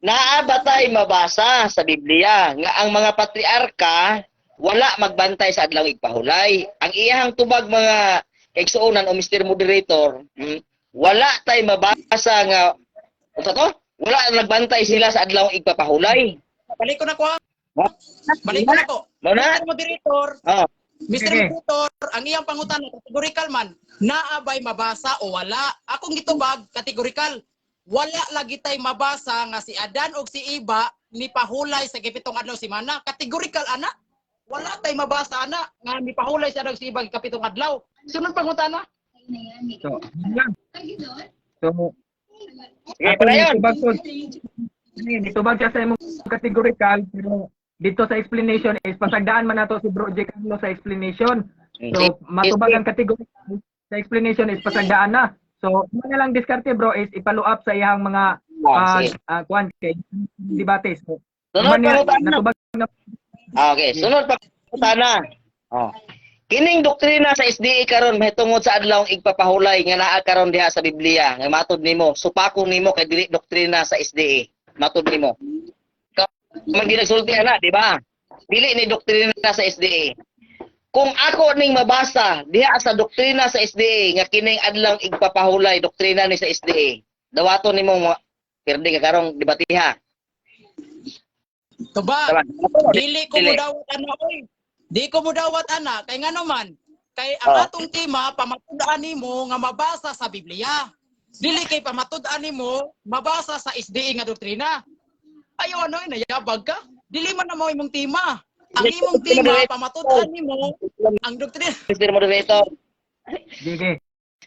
[SPEAKER 7] naa ba tay mabasa sa Biblia nga ang mga patriarka wala magbantay sa adlaw igpahulay? Ang iyahang tubag mga kaigsuonan o Mr. Moderator, wala tay mabasa nga unsa to? Wala nagbantay sila sa adlaw igpapahulay.
[SPEAKER 8] Balik ko na ko. Balik ko na ko.
[SPEAKER 7] Muna?
[SPEAKER 8] Mr. Moderator.
[SPEAKER 7] Oh.
[SPEAKER 8] Mr.
[SPEAKER 9] Okay.
[SPEAKER 8] Moderator, ang iyang pangutana kategorikal man, naa bay mabasa o wala? Akong gitubag kategorikal. Wala lagi tay mabasa nga si Adan ug si Iba ni pahulay sa kapitong adlaw si Mana. Kategorikal ana. Wala tay mabasa ana nga ni pahulay sa adlaw si Iba kapitong adlaw. Sunod pangutana.
[SPEAKER 9] So, yun lang. So,
[SPEAKER 7] Sige,
[SPEAKER 9] ako
[SPEAKER 7] pala yun.
[SPEAKER 9] nitubag siya sa imong categorical pero dito sa explanation is pasagdaan man nato si Bro J. Carlo sa explanation. So, matubag ang categorical sa explanation is pasagdaan na. So, ano na lang diskarte bro is ipalo up sa iyang mga
[SPEAKER 7] Sige.
[SPEAKER 9] kwan kay debate. So,
[SPEAKER 7] Sunod pangutana.
[SPEAKER 9] natubag na
[SPEAKER 7] Okay, sunod pangutana. Oh. Kining doktrina sa SDA karon mahitungod sa adlawng igpapahulay nga naa karon diha sa Biblia nga matud nimo, supakon nimo kay dili doktrina sa SDA. Matud nimo. Man ginagsulti ana, di ba? Dili ni doktrina sa SDA. Kung ako ning mabasa diha sa doktrina sa SDA nga kining adlawng igpapahulay doktrina ni sa SDA, dawaton nimo perde ka karong debatiha.
[SPEAKER 8] Tubag. Dili ko mo dawat ana oy. Di ko mo dawat ana kay ngano man kay ang atong tema pamatud-an nimo nga mabasa sa Biblia. Dili kay pamatud-an nimo mabasa sa SDA nga doktrina. Ayaw ano nayabag ka. Dili man na mo imong tema. Ang imong tema pamatud-an nimo ang doktrina.
[SPEAKER 7] Mr. Moderator.
[SPEAKER 9] sige.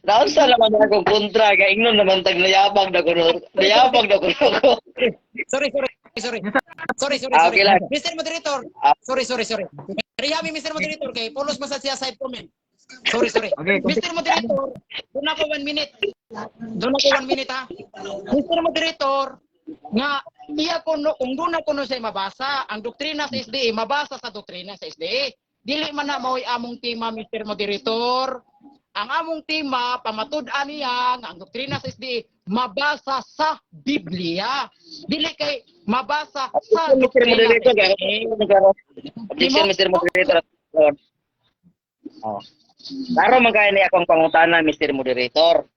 [SPEAKER 7] Naunsa naman akong kontra kay ingnon naman tag nayabag na kuno. Nayabag na kuno.
[SPEAKER 8] Sorry.
[SPEAKER 7] Okay lang.
[SPEAKER 8] Mr. Moderator. Sorry. Rihami Mr. Moderator kay pulos masad siya side comment. Sorry.
[SPEAKER 9] Okay,
[SPEAKER 8] Mr. Moderator, doon ako 1 minute. Doon ako 1 minute ha. Mr. Moderator, nga iya ko no, kung doon ako no say mabasa, ang doktrina sa SDA, mabasa sa doktrina sa SDA. Dili man na mao'y among tema, Mr. Moderator. Ang among tema, pamatud-an niya, nga ang doktrina sa SDA, mabasa sa Biblia. Dili kay mabasa sa
[SPEAKER 7] Mr.
[SPEAKER 8] doktrina
[SPEAKER 7] Moderator,
[SPEAKER 8] sa SDA.
[SPEAKER 7] objection Mr. Moderator. Oh. Klaro man kay ni akong pangutana Mr. Moderator.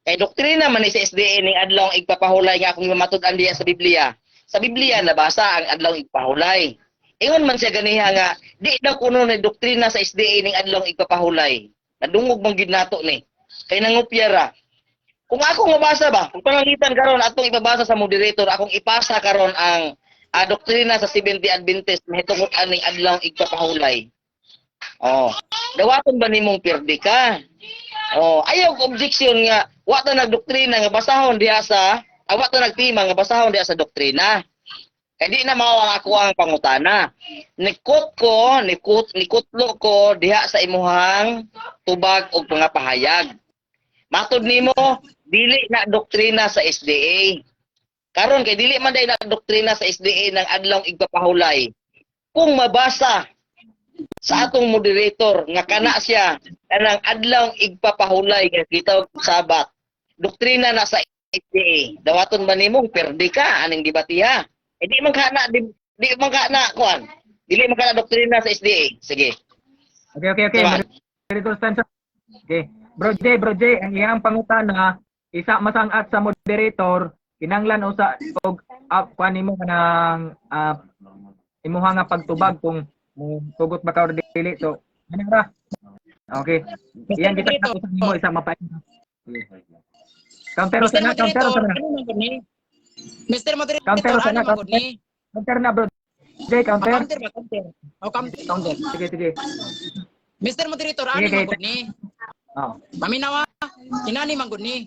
[SPEAKER 7] Kay doktrina man ni sa SDA ning adlaw igpapahulay nga akong matud-an diha sa Biblia. Sa Biblia nabasa ang adlaw igpahulay. Ingon man siya ganiha nga di daw kuno ni doktrina sa SDA ning adlaw igpapahulay. Nadungog man gid nato ni. Kay nangupya ra. Kung ako mabasa ba, kung panangitan karon atong ibabasa sa moderator, akong ipasa karon ang doktrina sa Seventh Adventist mahitungod aning adlaw igpapahulay. Oh, dawaton ba nimong pirdi ka? Oh, ayaw ko objection nga wa ta nagdoktrina nga basahon diha sa wa ta nagtima nga basahon diha sa doktrina. Kaya di na mao ang ako ang pangutana. Nikutlo ko diha sa imuhang tubag og mga pahayag. Matud nimo dili na doktrina sa SDA. Karon kay dili man day na doktrina sa SDA ng adlong igpapahulay. Kung mabasa sa atong moderator nga kana siya kanang adlong igpapahulay nga kita Sabat. Doktrina na sa SDA. Dawaton ba nimong perdi ka aning debatiha? Di man kana kuan. Dili man kana doktrina sa SDA. Sige.
[SPEAKER 9] Okay.
[SPEAKER 7] Diba?
[SPEAKER 9] Moderator time sa. Okay. Bro J, ang iyang pangutana isa masangat sa moderator kinanglan usa og kuan nimo kanang imuha nga pagtubag kung tugot ba ka or dili. So, ano ra? Okay. Iyan kita kausap mo isa mapait. Counter sa na.
[SPEAKER 8] Mr. Moderator,
[SPEAKER 9] Counter sa na.
[SPEAKER 8] ano magod ni?
[SPEAKER 9] Counter na bro. J, counter.
[SPEAKER 8] Counter. O, counter.
[SPEAKER 9] Sige.
[SPEAKER 8] Mr. Moderator, ano
[SPEAKER 9] Sige,
[SPEAKER 8] magod ni?
[SPEAKER 9] Oh.
[SPEAKER 8] Paminawa, kinani magod ni.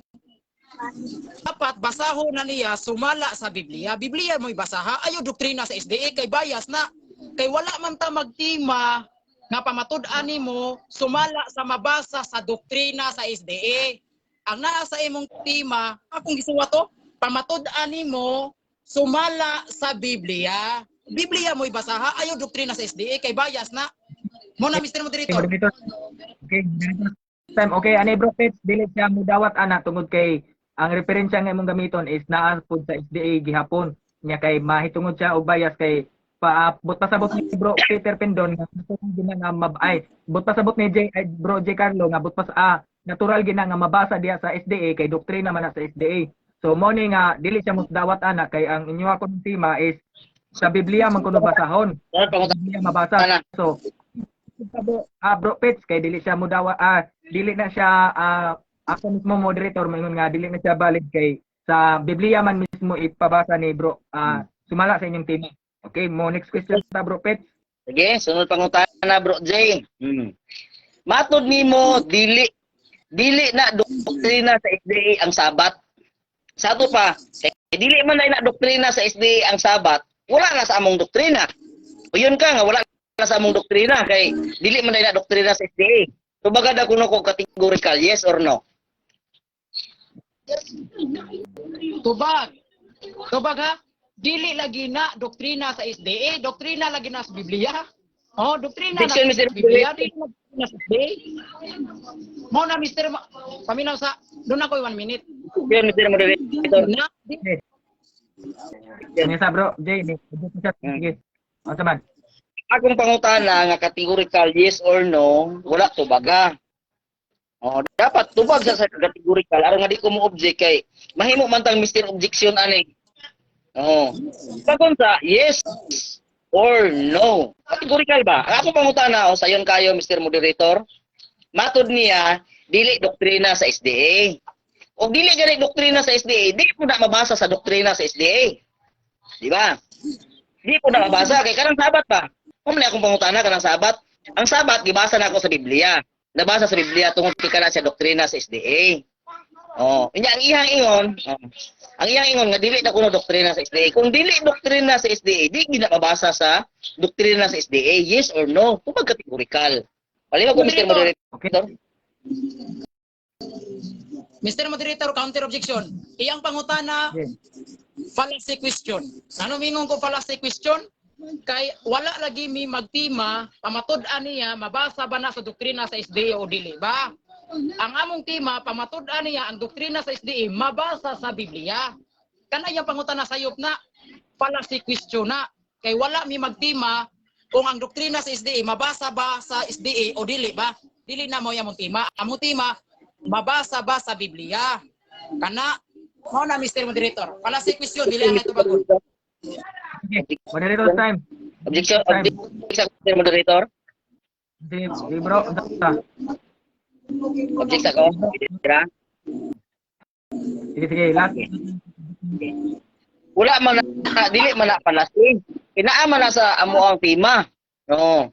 [SPEAKER 8] Dapat basahon na niya sumala sa Biblia. Biblia mo'y basaha. Ayaw doktrina sa SDA kay bias na. Kay wala man ta magtima nga pamatud-an nimo sumala sa mabasa sa doktrina sa SDA. Ang naa sa imong tema, akong gisuwa to, pamatud-an nimo sumala sa Biblia. Biblia mo'y basaha. Ayaw doktrina sa SDA kay bias na. Muna Mr. Moderator.
[SPEAKER 9] Okay. Time okay ani bro Pets dili siya mudawat ana tungod kay ang referensya nga imong gamiton is naa pud sa SDA gihapon nya kay mahitungod siya og bias kay paabot pasabot ni bro Peter Pendon nga gina nga but pasabot ni bro J Carlo nga but natural gina nga mabasa diha sa SDA kay doktrina man na sa SDA. So mo ni nga dili siya mudawat ana kay ang inyo akong tema is sa Biblia man kuno basahon. Biblia mabasa. So bro Pets kay dili siya mudawa dili na siya ako mismo moderator mayon nga dili na siya valid kay sa Biblia man mismo ipabasa ni bro sumala sa inyong tema. Okay, mo next question ta bro Pets.
[SPEAKER 7] Sige, sunod pangutana bro J. Matod nimo dili na doktrina sa SDA ang Sabat. Sa ato pa, kay dili man na doktrina sa SDA ang Sabat, wala na sa among doktrina. O yun ka nga wala na sa among doktrina kay dili man na doktrina sa SDA. So bagada kuno ko categorical yes or no?
[SPEAKER 8] Tubag ha? Dili lagi na doktrina sa SDA, doktrina lagi na sa Biblia. Oh, doktrina na
[SPEAKER 7] Objection,
[SPEAKER 8] sa
[SPEAKER 7] Mr.
[SPEAKER 8] Biblia, dili na sa SDA. Mo na Mr. Paminaw sa doon ako 1 minute.
[SPEAKER 7] Yan Mr. Moderator.
[SPEAKER 8] Na,
[SPEAKER 9] Ni sa bro J ni. Sige. Asa man?
[SPEAKER 7] Akong pangutana nga categorical yes or no, wala tubaga. Oh, dapat tubag sa categorical aron nga di ko mo object kay mahimo man tang Mr. Objection ani. Oh. Pagkon sa yes or no. Categorical ba? Ang akong pangutana o sayon kayo Mr. Moderator. Matud niya dili doktrina sa SDA. O dili gani doktrina sa SDA, di po na mabasa sa doktrina sa SDA. Di ba? Di po na mabasa kay kanang Sabat ba? Kung na akong pangutana kanang Sabat, ang Sabat gibasa na ako sa Biblia. Nabasa sa Biblia tungod kay kana sa doktrina sa SDA. Oh, inya ang iyang ingon, ang iyang ingon nga dili na kuno doktrina sa SDA. Kung dili doktrina sa SDA, di gina mabasa sa doktrina sa SDA, yes or no? Tubag categorical. Palima ko Mr. Moderator.
[SPEAKER 9] Okay.
[SPEAKER 8] Mr. Moderator, counter objection. Iyang pangutana, fallacy question. Ano mingon ko fallacy question? Kay wala lagi mi magtima, pamatud-an niya, mabasa ba na sa doktrina sa SDA o dili ba? Ang among tema, pamatud-an niya, ang doktrina sa SDA, mabasa sa Biblia. Kana iyang pangutana sayop na, fallacy question na. Kay wala mi magtima, kung ang doktrina sa SDA, mabasa ba sa SDA o dili ba? Dili na mo yung tema. Among tema, mabasa ba sa Biblia? Kana, mo na Mr. Moderator. Fallacy question, dili na ito bagod.
[SPEAKER 9] Okay. Moderator time.
[SPEAKER 7] Objection, Mr. Moderator.
[SPEAKER 9] Sige bro.
[SPEAKER 7] Object ako. Dira.
[SPEAKER 9] Sige last.
[SPEAKER 7] Wala man na, dili man na palasi. Kinaaman na sa amo ang tema. No.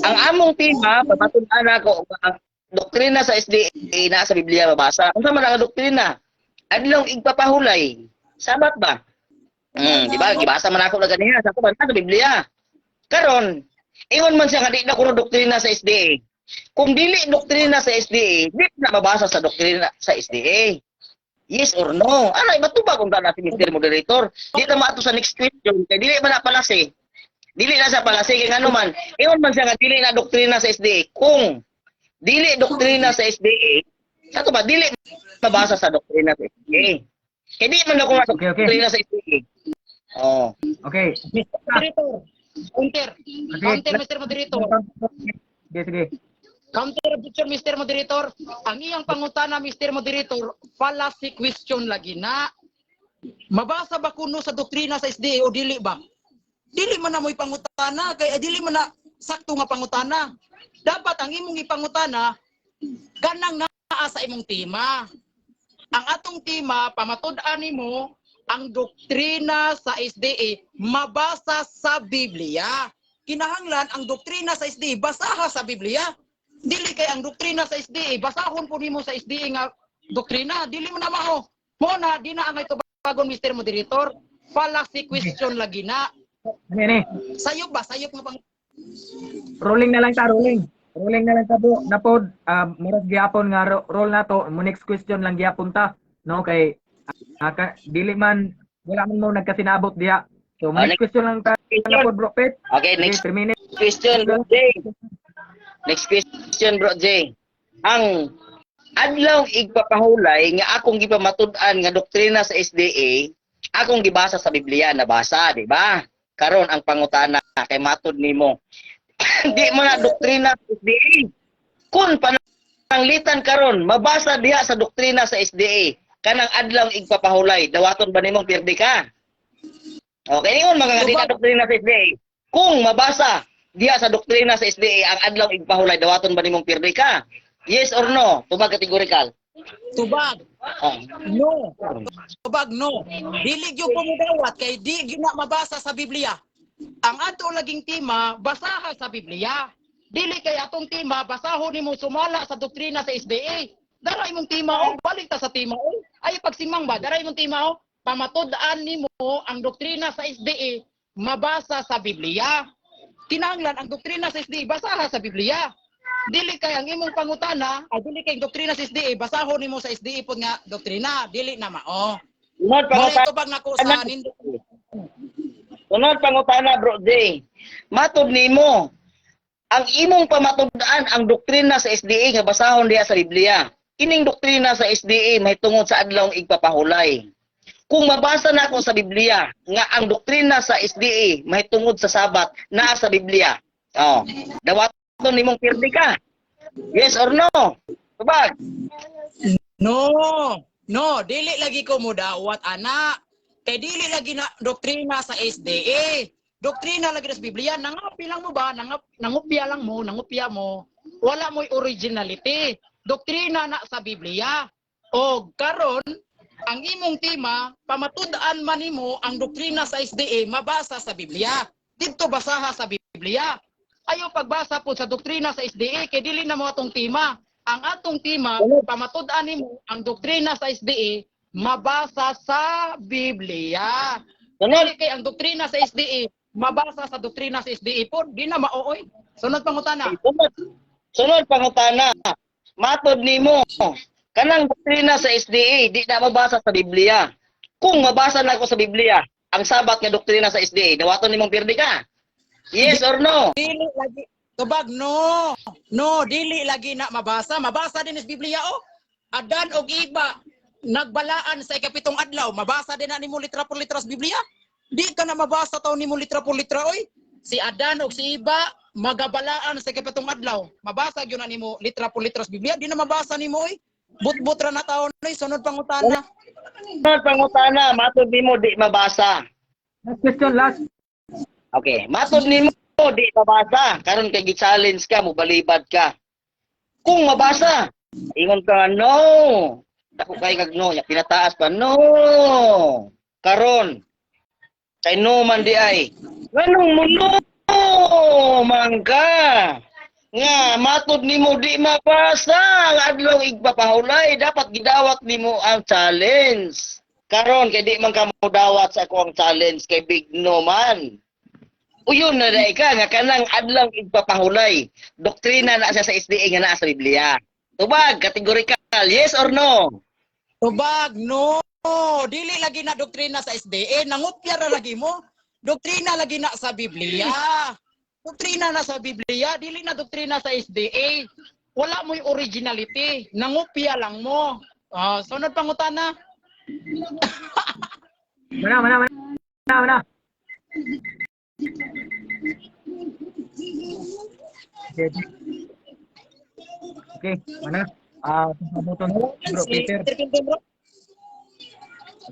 [SPEAKER 7] Ang among tema, pamatun-an ako, ang doktrina sa SDA na sa Biblia mabasa. Unsa man ang doktrina? Adlong igpapahulay. Sabat ba? Di ba? Gibasa man ako na ganiya sa kuban sa Biblia. Karon, ingon man siya nga di na kuno doktrina sa SDA. Kung dili doktrina sa SDA, di na mabasa sa doktrina sa SDA. Yes or no? Ano, iba ba kung gana si Mr. Moderator? Di na maato sa next question. Kaya dili man na palasi. Dili na sa palasi. Kaya ano man, ingon man siya nga dili na doktrina sa SDA. Kung dili doktrina sa SDA, ato ba, dili mabasa sa doktrina sa SDA. Kaya di man ako nga
[SPEAKER 9] Okay.
[SPEAKER 7] doktrina sa SDA. Oh.
[SPEAKER 9] Okay.
[SPEAKER 8] Mr. Moderator. Counter. Counter, Mr. Moderator.
[SPEAKER 9] Sige.
[SPEAKER 8] Counter objection, Mr. Moderator. Ang iyang pangutana, Mr. Moderator, fallacy question lagi na. Mabasa ba kuno sa doktrina sa SDA o dili ba? Dili man na mo'y pangutana, kaya dili man na sakto nga pangutana. Dapat ang imong ipangutana, ganang naa sa imong tema. Ang atong tema, pamatud-an nimo ang doktrina sa SDA mabasa sa Biblia. Kinahanglan ang doktrina sa SDA basaha sa Biblia. Dili kay ang doktrina sa SDA basahon po nimo sa SDA nga doktrina, dili mo na mao. Mo na di na ang ito bagon Mr. Moderator. Fallacy question lagi na.
[SPEAKER 9] Ani.
[SPEAKER 8] Sayop ba? Sayop nga pang
[SPEAKER 9] Rolling na lang ta, rolling. Rolling na lang ta po. Napod, murag gyapon nga roll na to. Mo next question lang gyapon ta. No, kay dili man wala man mo nagkasinabot diha. So, mo next question lang ta napod bro Pet.
[SPEAKER 7] Okay, next
[SPEAKER 9] 3 minutes.
[SPEAKER 7] question, Bro J. Next question, Bro J. Ang adlaw igpapahulay nga akong gipamatud-an nga doktrina sa SDA, akong gibasa sa Biblia, nabasa, di ba? Karon ang pangutana kay matud nimo. Di mo na doktrina sa SDA. Kung pananglitan karon, mabasa diha sa doktrina sa SDA, kanang adlaw igpapahulay, dawaton ba nimong pirdi ka? Okay, ingon mga nga doktrina sa SDA. Kung mabasa diha sa doktrina sa SDA ang adlaw igpahulay, dawaton ba nimong pirdi ka? Yes or no? Tubag kategorikal.
[SPEAKER 8] tubag.
[SPEAKER 7] Oh.
[SPEAKER 8] No. Tubag no. Dili gyud ko mudawat kay di gyud na mabasa sa Biblia. Ang ato laging tema basaha sa Biblia. Dili kay atong tema basahon nimo sumala sa doktrina sa SDA. Dara imong tema o balik ta sa tema o. Ay pagsimang ba dara imong tema o pamatud-an nimo ang doktrina sa SDA mabasa sa Biblia. Kinahanglan ang doktrina sa SDA basaha sa Biblia. Dili kay ang imong pangutana, ay dili kay doktrina sa SDA basahon nimo sa SDA pod nga doktrina, dili na mao.
[SPEAKER 7] Sunod
[SPEAKER 8] Balik
[SPEAKER 7] pangutana,
[SPEAKER 8] tubag nako sa nindo.
[SPEAKER 7] sunod pangutana, Bro J. Matud nimo, ang imong pamatud-an ang doktrina sa SDA nga basahon diha sa Biblia. Kining doktrina sa SDA mahitungod sa adlaw igpapahulay. Kung mabasa na ako sa Biblia nga ang doktrina sa SDA mahitungod sa Sabat naa sa Biblia. Oh, dawaton nimong pirdi ka. Yes or no? Tubag.
[SPEAKER 8] No. No, dili lagi ko mudawat ana. Kay dili lagi na doktrina sa SDA. Doktrina lagi na sa Biblia. Nangapi lang mo ba? Nangupya lang mo, nangupya mo. Wala mo'y originality. Doktrina na sa Biblia. O karon ang imong tema, pamatud-an man nimo ang doktrina sa SDA mabasa sa Biblia. Dito basaha sa Biblia. Ayaw pagbasa po sa doktrina sa SDA kay dili na mo atong tema. Ang atong tema, pamatud-an nimo ang doktrina sa SDA mabasa sa Biblia. Dili kay ang doktrina sa SDA mabasa sa doktrina sa SDA po, di na maooy. Sunod pangutana.
[SPEAKER 7] Sunod pangutana. Matod nimo, kanang doktrina sa SDA di na mabasa sa Biblia. Kung mabasa na ako sa Biblia, ang Sabat nga doktrina sa SDA, dawaton nimong pirdi ka. Yes or no?
[SPEAKER 8] Dili lagi tubag no. No, dili lagi na mabasa. Mabasa din sa Biblia o. Adan og iba nagbalaan sa ikapitong adlaw, mabasa din na nimo litra por litra sa Biblia. Di ka na mabasa taw nimo litra por litra oy. Si Adan og si Iba magabalaan sa ikapitong adlaw. Mabasa gyud na nimo litra por litra sa Biblia, di na mabasa nimo oy. But ra na taon oy, sunod pangutana.
[SPEAKER 7] Sunod pangutana, matod nimo di mabasa.
[SPEAKER 9] Last question, last.
[SPEAKER 7] Okay, matod nimo di mabasa. Karon kay gi-challenge ka, mobalibad ka. Kung mabasa, ingon ka no. Dako kay kag no, ya pinataas pa no. Karon kay no man di ay. Nganong mo no? mangka. Nga matud nimo di mabasa ang adlaw igpapahulay, dapat gidawat nimo ang challenge. Karon kay di man ka mo dawat sa ako ang challenge kay big no man. Uyon na dai ka nga kanang adlaw igpapahulay. Doktrina na siya sa SDA nga naa sa Biblia. Tubag kategorikal, yes or no?
[SPEAKER 8] Tubag, no. Dili lagi na doktrina sa SDA, nangupya ra lagi mo. Doktrina lagi na sa Biblia. Doktrina na sa Biblia, dili na doktrina sa SDA. Wala mo'y originality, nangupya lang mo. Sunod pangutana.
[SPEAKER 9] Mana. Okay, mana? Pasabuton mo, Bro Peter.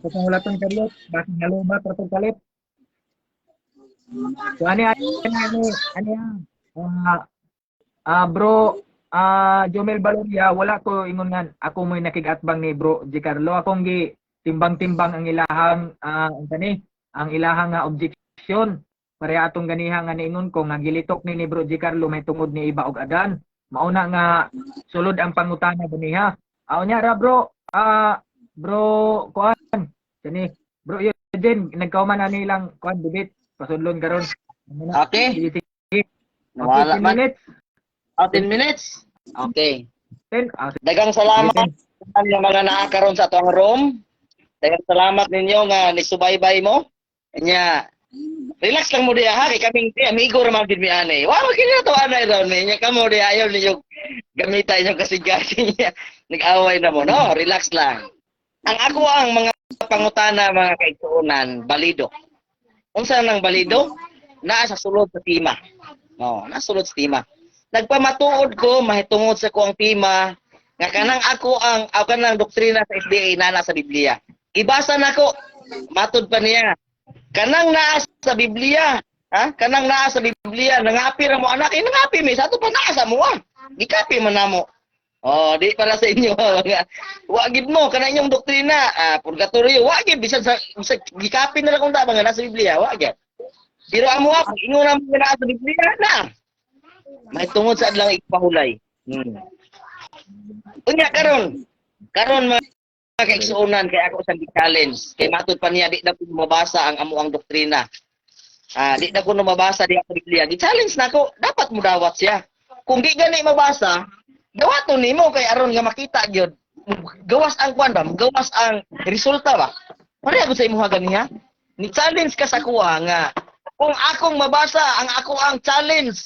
[SPEAKER 9] Ako pangulaton kayo, bakit halubat ratong kalit? So ano yan? Bro, Jomel Valoria, wala ko ingon nga ako mo'y nakigatbang ni Bro Giancarlo. Akong timbang-timbang ang ilahang ang ilahang objection. Pareha atong ganiha nga niingon ko nga gilitok ni Bro Giancarlo may tungod ni iba og adan. Mauna nga sulod ang pangutana ganiha. Nya ra bro, Bro kuan. Kani Bro Eugene nagkauman na nilang kuan debate pasudlon karon.
[SPEAKER 7] Okay.
[SPEAKER 9] Sige.
[SPEAKER 7] Wala
[SPEAKER 9] 10
[SPEAKER 7] man.
[SPEAKER 9] minutes.
[SPEAKER 7] 10 minutes. Okay.
[SPEAKER 9] 10.
[SPEAKER 7] Dagang salamat sa mga naakaron sa atong room. Dagang salamat ninyo nga nisubaybay mo. Nya relax lang mo diya ha, kay kaming amigo ra man gid mi ani. Wa man kini to anay ron niya kamo diya ayo ninyo gamitan yung kasigasing niya. Nag-away na mo no, relax lang. Ang ako ang mga pangutana mga kaigsuonan, balido. Unsa nang balido? Naa sa sulod sa tima. Naa sulod sa tima. Nagpamatuod ko mahitungod sa kuang tima nga kanang ako ang doktrina sa SDA na sa Biblia. Ibasa nako, matud pa niya. Kanang naa sa Biblia, kanang naa sa Biblia, nangapi ra mo anak, nangapi mi sa ato pa naa sa mo Gikapi man namo. Di para sa inyo. Wa gid mo kana inyong doktrina, purgatorio, wa gid bisan sa gikapi na lang kung tama nga nasa Biblia, wa gid. Pero amo ingon na mo naa sa Biblia na. May tungod sa adlang igpahulay. Unya karon mga kaigsuonan kay ako sa challenge kay matud pa niya di na ko mabasa ang amuang doktrina. Di na ko mabasa di sa Biblia. Gi-challenge nako, dapat mo dawat siya. Kung di gani mabasa, dawaton nimo kay aron nga makita gyud. Gawas ang kwan ba? Gawas ang resulta ba? Pareha gud sa imuha ganiha. Ni challenge ka sa kuha nga kung akong mabasa ang ako ang challenge,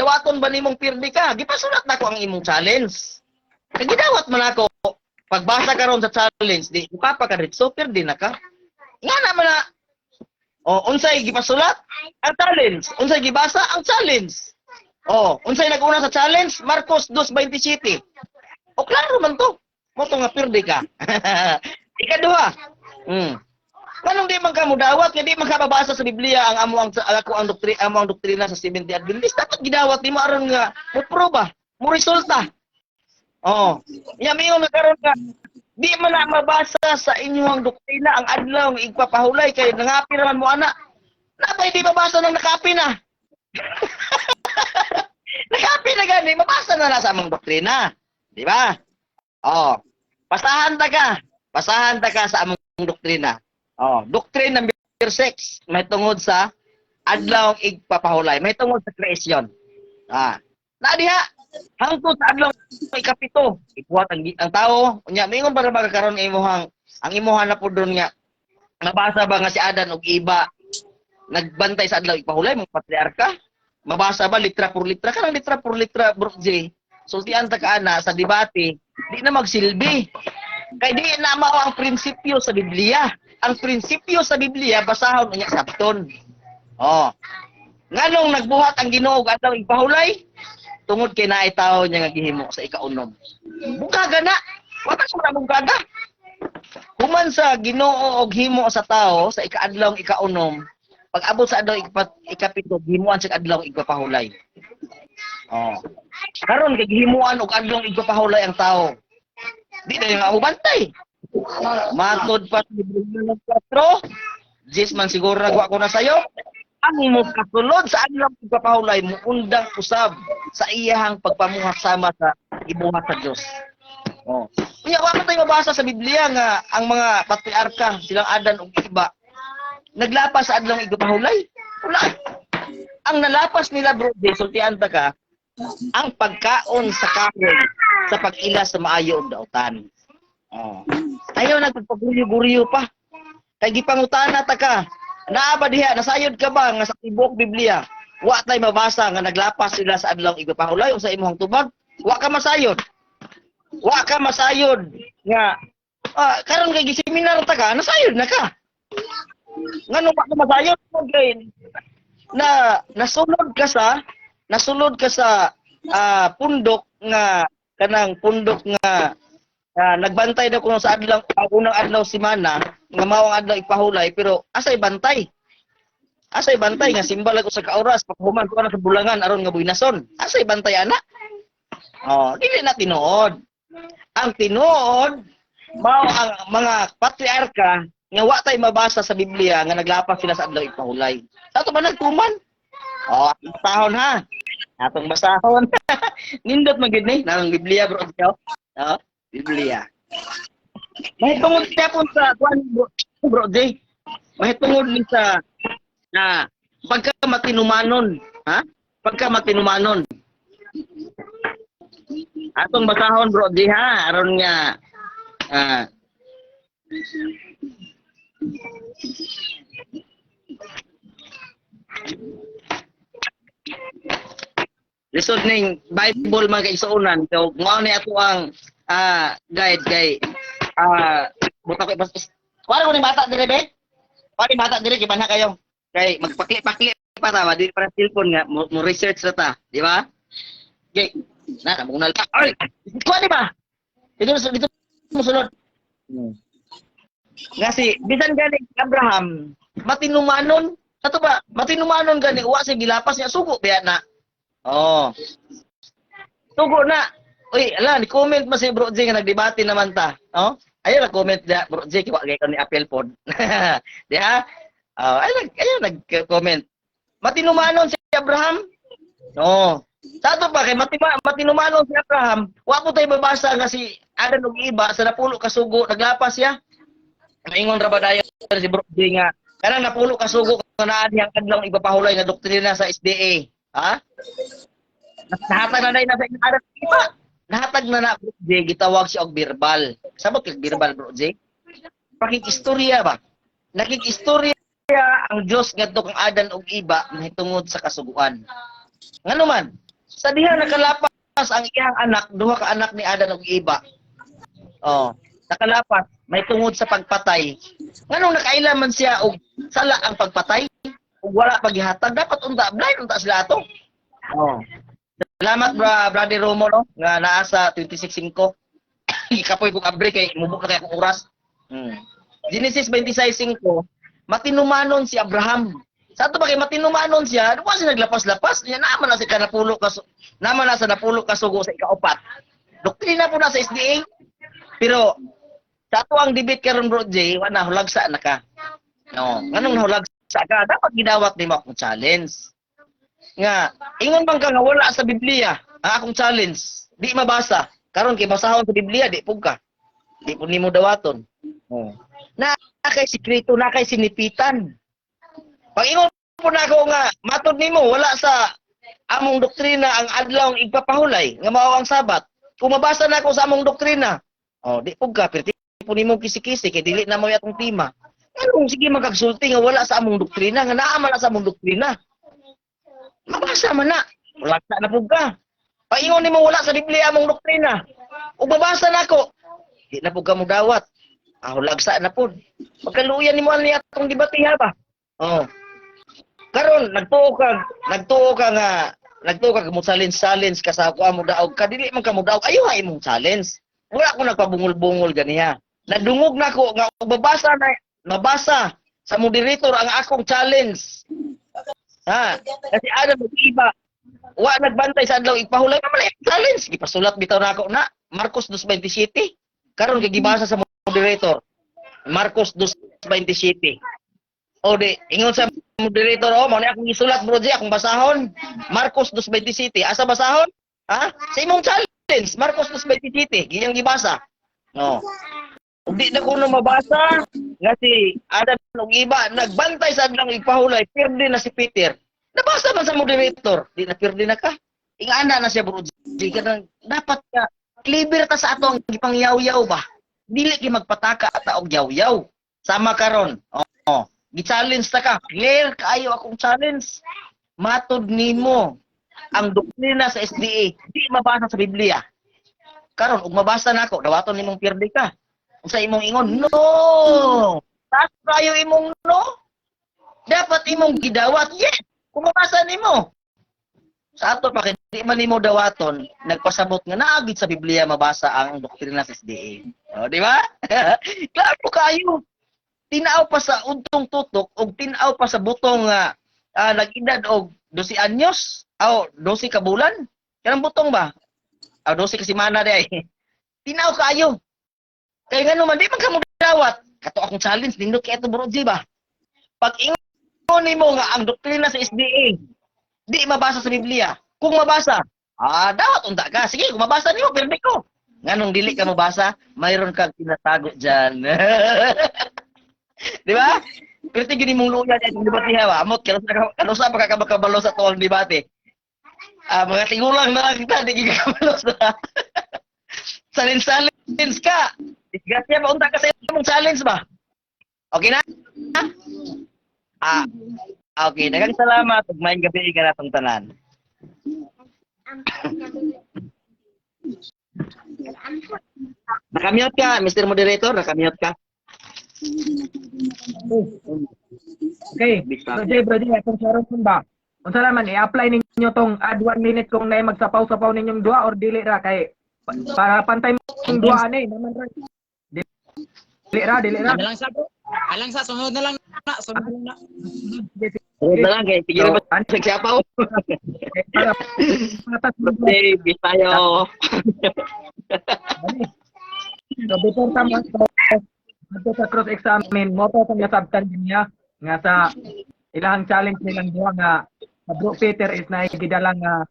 [SPEAKER 7] dawaton ba nimong pirdi ka? Gipasulat nako ang imong challenge. Kay gidawat man ako. Pagbasa karon sa challenge, di ipapakaritso pirdi na ka. Nga naman na unsay gipasulat? Ang challenge. Unsay gibasa? Ang challenge. Unsay nag-una sa challenge? Marcos 2:27. Klaro man to. Mo to nga pirdi ka. Ikaduha. Kanong di man ka mudawat, nga di man ka mabasa sa Biblia ang ang doktrina sa Seventh-day Adventist, dapat gidawat nimo aron nga mo proba, mo resulta. Yamiyo na karon ka. Di man na mabasa sa inyong doktrina ang adlaw nga igpapahulay kay nangapi naman mo ana. Napay di mabasa nang nakapi na. Nakapi na gani, mabasa na sa among doktrina. Di ba? Pasahan ta ka sa among doktrina. Doctrine number 6, may tungod sa adlaw igpapahulay, may tungod sa creation. Na diha hangtod sa adlaw ikapito, ipuhat ang tao, unya mingon para magkaroon ang imuhang na pudron nga mabasa ba nga si Adan og iba nagbantay sa adlaw igpahulay mga patriarka? Mabasa ba litra por litra? Kanang litra por litra, Bro J. Sultian ta kaana sa debate, di na magsilbi. Kay di na mao ang prinsipyo sa Biblia. Ang prinsipyo sa Biblia basahon unya sabton. Nganong nagbuhat ang Ginoo og adlaw igpahulay? Tungod kay naay tawo niya nga gihimo sa ikaunom. Bukaga na. Wa man sa bukaga. Human sa Ginoo og himo sa tawo sa ikaadlaw ikaunom, pag abot sa adlaw ikapito, himuan sa adlaw igpapahulay. Karon kay gihimuan og adlaw igpapahulay ang tawo. Di na nga ubantay. Matod pa sa Libro 4, Jis man siguro nagwa ko na sayo. ang mokasulod sa adlaw pagpapahulay mo undang usab sa iyahang pagpamuhat sama sa gibuhat sa Dios. Oh. Kunya wa man tayo mabasa sa Biblia nga ang mga patriarka silang Adan ug iba naglapas sa adlaw igpahulay. Wala. Ang nalapas nila bro, sultian ta ka, ang pagkaon sa kahoy sa pag-ila sa maayo og daotan. Oh. Tayo nagpagpaguryo-guryo pa. Kay gipangutana ta ka, naa ba diha nasayod ka ba nga sa tibuok Biblia? Wa tay mabasa nga naglapas sila sa adlaw igpahulay o sa imong tubag? Wa ka masayod. Wa ka masayod nga karon kay giseminar ta ka, nasayod na ka. Ngano wa ka masayod kay nasulod ka sa pundok nga kanang pundok nga nagbantay daw kuno sa adlaw unang adlaw semana nga mao ang adlaw ipahulay pero asay bantay nga simbal ako sa kaoras paghuman ko na sa bulangan aron nga buinason asay bantay ana dili na tinuod ang tinuod mao ang mga patriarka nga wa tay mabasa sa Biblia nga naglapas sila sa adlaw ipahulay sa ato ba nagtuman basahon ha atong basahon nindot magid ni nang Biblia bro Biblia. Mahitungod siya po sa bro Jay. Mahitungod ni sa pagka matinumanon, ha? Pagka matinumanon. Atong basahon bro Jay ha, aron nga lisod ning Bible mga kaisuunan. So, mao ni ato ang guide kay buta ko kuwari ko ni bata dire be kuwari bata dire gibanha kayo kay magpakli-pakli pa ta di para cellphone nga mo research na ta di ba okay na namunal ka ay kuwari ba dito musulod nga si bisan gani Abraham matinumanon ato ba matinumanon gani wa si gilapas niya sugo biya na sugo na. Uy, ala, ni-comment mo si Bro J nga nagdebate naman ta. Oh? Ayun, nag-comment na, Bro J, kiwa kayo ni Apple Pod. Di ha? Ayun, nag-comment. Matinumanon si Abraham? No. Sa ito pa, kay matinumanon si Abraham, wa po tayo babasa nga si Adan ug iba, sa napulo kasugo, naglapas siya. Maingon ra ba dayon si Bro J nga, kanang napulo kasugo, kanaan niyang adlaw ipapahulay nga doktrina sa SDA. Ha? Nahatag na na sa Adan ug iba. Nahatag na Bro J, gitawag siya og birbal. Sabot kay birbal Bro J? Pakikistorya ba? Nakikistorya ang Dios ngadto kang Adan ug iba mahitungod sa kasuguan. Ngano man, sa diha nakalapas ang iyang anak, duha ka anak ni Adan ug iba. Nakalapas mahitungod sa pagpatay. Nganong nakaila man siya og sala ang pagpatay? Ug wala paghihatag dapat unta blind unta sila ato. Salamat Brother Romo no nga naa sa 26:5. Ikapoy kog abre kay mubuk na kay akong oras. Genesis 26:5 matinumanon si Abraham. Sa ato ba kay matinumanon siya, wa siya naglapas-lapas. Nya naman na si kanapulo naman na sa napulo kasugo sa ikaupat. Doktrina po na sa SDA. Pero sa ato ang debate karon Bro J, wa na hulagsa na ka. No, nganong nahulagsa ka dapat gidawat nimo akong challenge. Nga ingon bang ka nga wala sa Biblia ang akong challenge di mabasa karon kay basahon sa Biblia di pug ka di pud nimo dawaton na kay sikreto na kay sinipitan pag ingon po na ako nga matod nimo wala sa among doktrina ang adlaw igpapahulay nga mao ang Sabat kung mabasa na ako sa among doktrina di pug ka pero di pud nimo kisi-kisi kay dili na mo atong tema anong sige magagsulti nga wala sa among doktrina nga naa man sa among doktrina. Mabasa man na. Wala na po ka. Paingon ni mo wala sa Biblia among doktrina. O babasa na ako. Di na po ka mo dawat. Lagsa na po. Magkaluyan ni mo niya itong debatiha ba? Karon nagtuo ka mo challenge ka sa ako mo daog ka. Dili man ka mo daog. Ayaw ay mong challenge. Wala ko nagpabungol-bungol ganiya. Nadungog na ko nga mabasa sa moderator ang akong challenge. Kasi Adan ug iba wa nagbantay sa adlaw ipahulay naman challenge gipasulat bitaw nako na Marcos 2:27 karon kay gibasa sa moderator Marcos 2:27 O di, ingon sa moderator, oh, mo na akong isulat, bro, G, akong basahon. Marcos 2:27. Asa basahon? Ha? Sa imong challenge, Marcos 2:27. Giyang gibasa. No. Hindi na ko na mabasa. Nga si Adam og iba, nagbantay sa adlang ipahulay, pirdi na si Peter. Nabasa man sa moderator. Di na pirdi na ka. Ingana na siya, bro, G. Dapat ka, clever ta sa ato ang gipangyaw-yaw ba? Dili ki magpataka ta og yaw-yaw. Sama karon. Oh. Gi-challenge ta ka. Clear kaayo akong challenge. Matod nimo ang doktrina sa SDA di mabasa sa Biblia. Karon ug mabasa nako, dawaton nimong pirdi ka. Unsa imong ingon? No. Tas kayo imong no. Dapat imong gidawat. Yes. Kung mabasa nimo. Sa ato pa kay di man nimo dawaton, nagpasabot nga naagid sa Biblia mabasa ang doktrina sa SDA. O, di ba? Klaro kayo. Tinaw pa sa untong tutok o tinaw pa sa butong nag-edad og 12 anyos o 12 ka bulan. Kanang butong ba? O 12 ka semana day. Tinaw kayo. Kaya nga naman, di man ka mo dawat. Kato akong challenge, nindot kaya ito bro, di ba? Pag ingon mo nga ang doktrina sa SDA, di mabasa sa Biblia. Kung mabasa, dawat unta ka. Sige, kung mabasa niyo, pirmi ko. Nga nung dili ka mabasa, mayroon kang tinatago dyan. Di ba? Pero tingin mong luya dyan yung debate ha. Amot, kanusa pa kakabakabalo sa tuwang debate. Mga tigulang na lang kita, di kakabalo sa... Salins ka. Disgrasya ba unta ka sa mong challenge ba? Okay na? Okay. Daghang salamat. Ug maayong gabi ka natong tanan. Nakamute ka, Mr. Moderator, nakamute ka.
[SPEAKER 9] Okay. Bro J, atong sharon kun ba? Unsa naman i-apply ninyo tong add 1 minute kung nay magsapaw-sapaw ninyong duha or dili ra kay para pantay mong duha ani naman ra. Dili ra.
[SPEAKER 8] Alang sa sunod na lang na. Sunod na.
[SPEAKER 7] Sunod na lang kay sige ba nagsapaw. Okay, bisayo.
[SPEAKER 9] So before tama sa cross examine mo to sa sabtan niya nga sa ilang challenge nilang duha nga Bro Peter is na gidala nga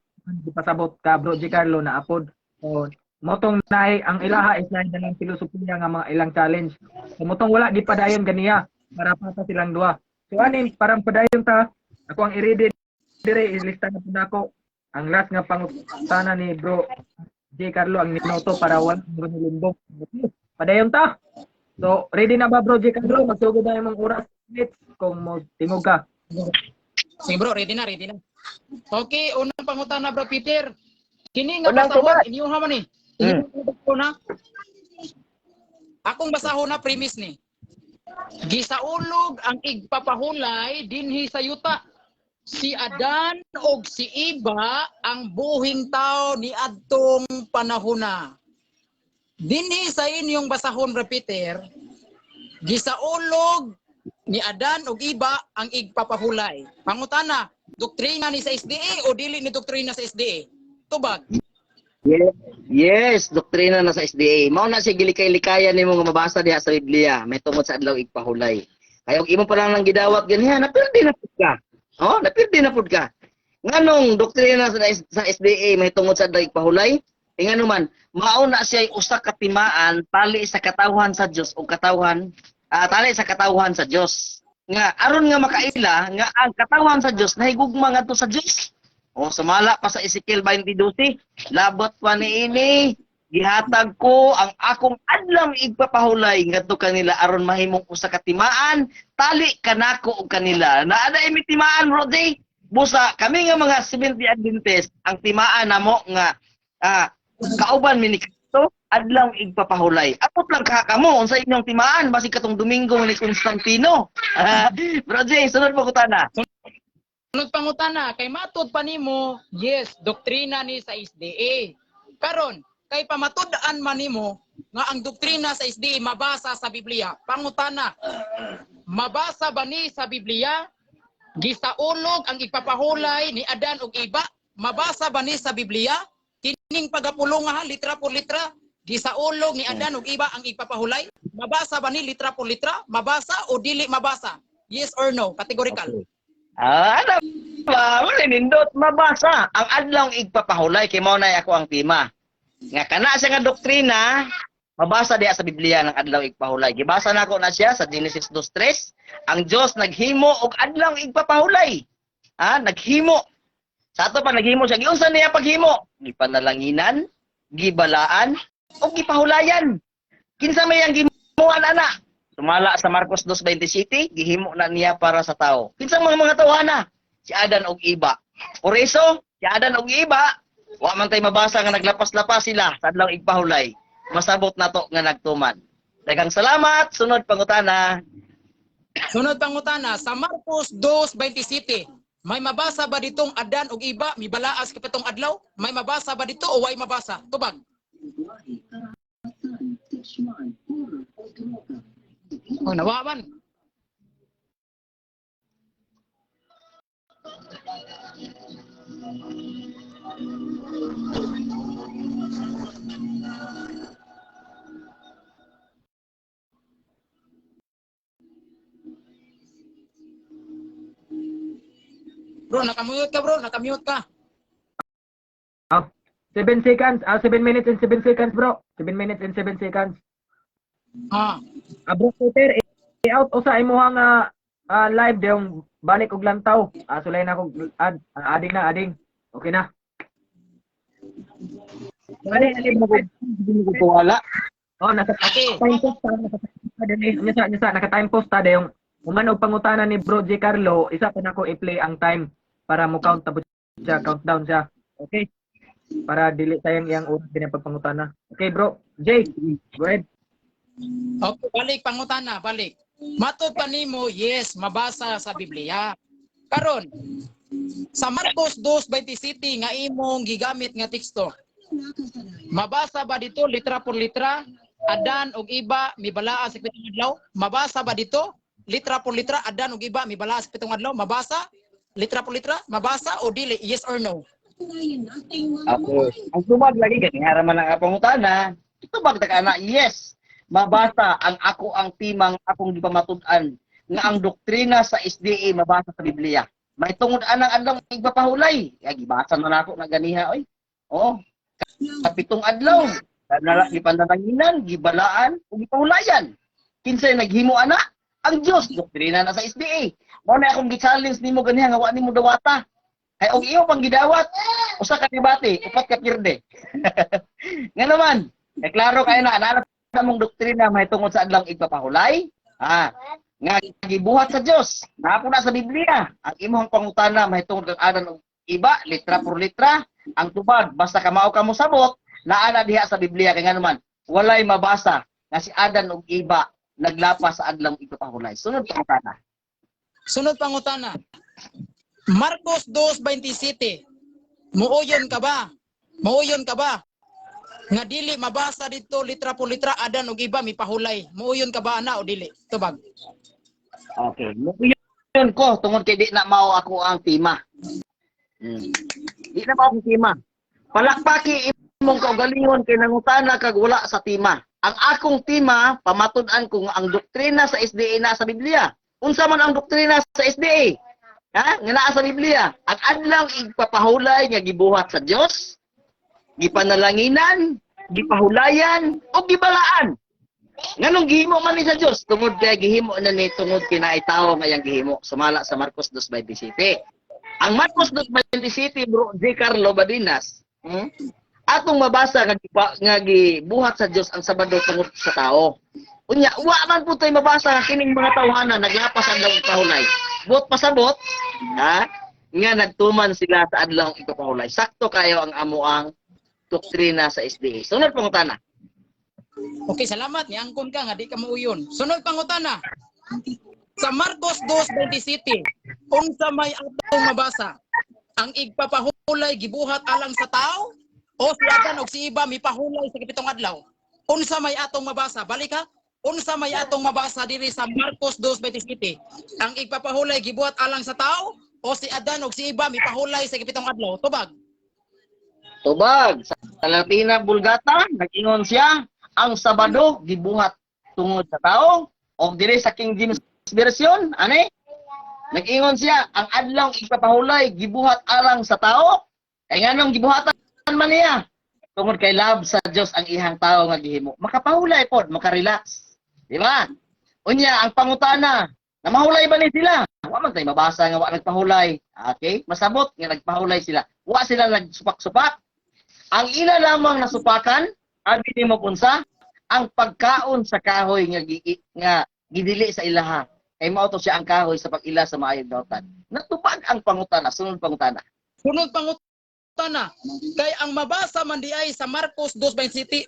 [SPEAKER 9] pasabot ka Bro G Carlo na apod. So motong naay ang ilaha is na dalang filosofiya nga mga ilang challenge. So motong wala di padayon ganiya para pata silang duha. So anin parang padayon ta ako ang i-read dire ilista na pud ako ang last nga pangutana ni Bro J Carlo ang minuto para wala limbong. Padayon ta. So ready na ba Bro J Carlo? Magsugod na imong oras kung mo tingog ka.
[SPEAKER 8] Sige bro, ready na. Okay, unang pangutana Bro Peter. Kini nga basahon, iniyuha man ni. Iniyuha na. Akong basahon na premise ni. Gisaulog ang igpapahulay dinhi sa yuta. Si Adan og si Iba ang buhing tao ni adtong panahona. Dinhi sa inyong basahon Bro Peter, gisaulog ni Adan og Iba ang igpapahulay. Pangutana, doktrina ni sa SDA o dili ni doktrina sa SDA? Tubag.
[SPEAKER 7] Yes, doktrina na sa SDA. Mao na si gilikay-likayan nimo nga mabasa diha sa Biblia, may tungod sa adlaw igpahulay. Kaya og imo pa lang gidawat ganiha, napirdi na pud ka. Napirdi na pud ka. Nganong doktrina sa SDA may tungod sa adlaw igpahulay? Ingano man, mao na siya usa ka timaan tali sa katawhan sa Dios o katawhan tali sa katawhan sa Dios. Nga aron nga makaila nga ang katawhan sa Dios nahigugma ngadto sa Dios. O sumala pa sa Ezekiel 20:12, labot pa niini gihatag ko ang akong adlang igpapahulay ngadto kanila aron mahimong usa ka timaan tali kanako og kanila. Naa na imi timaan bro day. Busa kami nga mga Seventh Adventist ang timaan namo nga kauban mi ni Kristo adlang igpapahulay. Apot lang kamo unsa inyong timaan basi katong Domingo ni Constantino. Bro Jay, sunod mo kutana.
[SPEAKER 8] Sunod pangutana, kay matud pa nimo, yes, doktrina ni sa SDA. Karon, kay pamatud-an man nimo nga ang doktrina sa SDA mabasa sa Biblia. Pangutana, mabasa ba ni sa Biblia? Gisaulog ang igpapahulay ni Adan ug Iba? Mabasa ba ni sa Biblia? Kining pagapulong nga litra por litra, gisaulog ni Adan ug Iba ang igpapahulay? Mabasa ba ni litra por litra? Mabasa o dili mabasa? Yes or no? Categorical.
[SPEAKER 7] Ano ba? Wala nindot mabasa. Ang adlaw igpapahulay kay mao na ako ang tema. Nga kana siya nga doktrina, mabasa diha sa Biblia ng adlaw igpahulay. Gibasa nako na siya sa Genesis 2:3. Ang Dios naghimo og adlaw igpapahulay. Naghimo. Sa ato pa naghimo siya. Giunsa niya paghimo? Gipanalanginan, gibalaan, o gipahulayan. Kinsa may ang gimuan ana? Sumala sa Marcos 2:27, gihimo na niya para sa tao. Kinsa mga tawhana? Si Adan og Iba. Por eso, si Adan og Iba, wa man tay mabasa nga naglapas-lapas sila sa adlaw igpahulay. Masabot nato nga nagtuman. Daghang salamat. Sunod pangutana.
[SPEAKER 8] Sunod pangutana, sa Marcos 2:27, may mabasa ba ditong Adan ug Iba mibalaas kapitong adlaw? May mabasa ba dito o way mabasa? Tubag. Oh, nawawan. Bro, nakamute ka bro, nakamute ka.
[SPEAKER 9] 7 seconds, 7 minutes and 7 seconds, bro. 7 minutes and 7 seconds. Bro Peter, i-out usa imong live yung balik og lantaw. Sulay na ko ading. Okay na.
[SPEAKER 7] Wala.
[SPEAKER 9] Nasa time post naka time post ta yung umano pangutana ni Bro J. Carlo, isa pa nako i-play ang time para mo countdown siya. Okay? Para dili sayang yang oras din pagpangutana. Okay, Bro J, go ahead.
[SPEAKER 8] Okay, balik pangutana, balik. Matod pa nimo, yes, mabasa sa Biblia. Karon, sa Marcos 2:27 nga imong gigamit nga teksto. Mabasa ba dito litra por litra? Adan ug Iba mibalaa sa pitong adlaw? Mabasa ba dito? Litra por litra, Adan ug Iba mibalaa sa pitong adlaw? Mabasa? Litra por litra? Mabasa o dili? Yes or no?
[SPEAKER 7] Ako, ang tubag lagi gani haraman ang pangutana. Tubag ta kana, yes. Mabasa ang ako ang timang akong gipamatud-an nga ang doktrina sa SDA mabasa sa Biblia. May tungod anang adlaw igpapahulay. Gibasa na nako na ganiha oy. Kapitong adlaw, gipandanginan, gibalaan, ug gipahulayan. Kinsay naghimo ana? Ang Dios, doktrina na sa SDA. Mao na akong gi-challenge nimo ganiha nga wa nimo dawata. Kay og iyo pang gidawat, usa ka debate, upat ka pirde. Nga naman, klaro kayo na ana mong doktrina may tungod sa adlaw igpapahulay. Nga gibuhat sa Dios. Napo na sa Biblia. Ang imong pangutana may tungod kang Adan og Iba, litra por litra. Ang tubag basta ka mao ka mo sabot, naana diha sa Biblia kay nga naman walay mabasa nga si Adan og Iba naglapas sa adlaw igpapahulay. Sunod pangutana.
[SPEAKER 8] Sunod pangutana. Marcos 2:27. Muuyon ka ba? Muuyon ka ba? Nga dili mabasa dito litra por litra Adan ug Iba mipahulay. Muuyon ka ba ana o dili? Tubag.
[SPEAKER 7] Okay. Muuyon ko tungod kay di na mao ako ang tema. Di na mao ang tema. Palakpaki imong kaugalingon kay nangutana kag wala sa tema. Ang akong tema pamatud-an ko nga ang doktrina sa SDA na sa Biblia. Unsa man ang doktrina sa SDA? Nga naa sa Biblia, ang adlaw igpapahulay nga gibuhat sa Dios, gipanalaginan, gipahulayan, o gibalaan. Nganong gihimo man ni sa Dios tungod kay gihimo na ni tungod kinaay tawo nga yang gihimo. Sumala sa Marcos 2:27. Ang Marcos 2:27 Bro J. Carlo Badinas, atong mabasa nga gibuhat sa Dios ang Sabado tungod sa tao. Unya, wa man po tayo mabasa nga kining mga tawhana naglapas ang adlaw igpahulay. Bot pasabot, nga nagtuman sila sa adlaw igpahulay. Sakto kayo ang amuang doktrina sa SDA. Sunod pangutana.
[SPEAKER 8] Okay, salamat. Niangkon ka nga di ka muuyon. Sunod pangutana. Sa Marcos 2:27, unsa may atong mabasa? Ang igpapahulay gibuhat alang sa tao o si Adan og si Iba mipahulay sa kapitong adlaw? Unsa may atong mabasa? Balik ha. Unsa may atong mabasa diri sa Marcos 2:27? Ang igpapahulay gibuhat alang sa tao o si Adan og si Iba mipahulay sa kapitong adlaw? Tubag.
[SPEAKER 7] Tubag. Sa Latina Vulgata, nag-ingon siya, ang Sabado gibuhat tungod sa tao. O diri sa King James Version, Nag-ingon siya, ang adlaw ipapahulay gibuhat alang sa tao. Kay nganong gibuhatan man niya? Tungod kay love sa Dios ang ihang tao nga gihimo. Makapahulay pod, makarelax. Di ba? Unya ang pangutana, na mahulay ba ni sila? Wa man tay mabasa nga wa nagpahulay. Okay? Masabot nga nagpahulay sila. Wa sila nagsupak-supak. Ang ila lamang nasupakan, abi nimo punsa, ang pagkaon sa kahoy nga gidili sa ilaha. Kay mao to siya ang kahoy sa pag-ila sa maayong dautan. Natupad ang pangutana, sunod pangutana.
[SPEAKER 8] Sunod pangutana, kay ang mabasa man di ay sa Marcos 2:27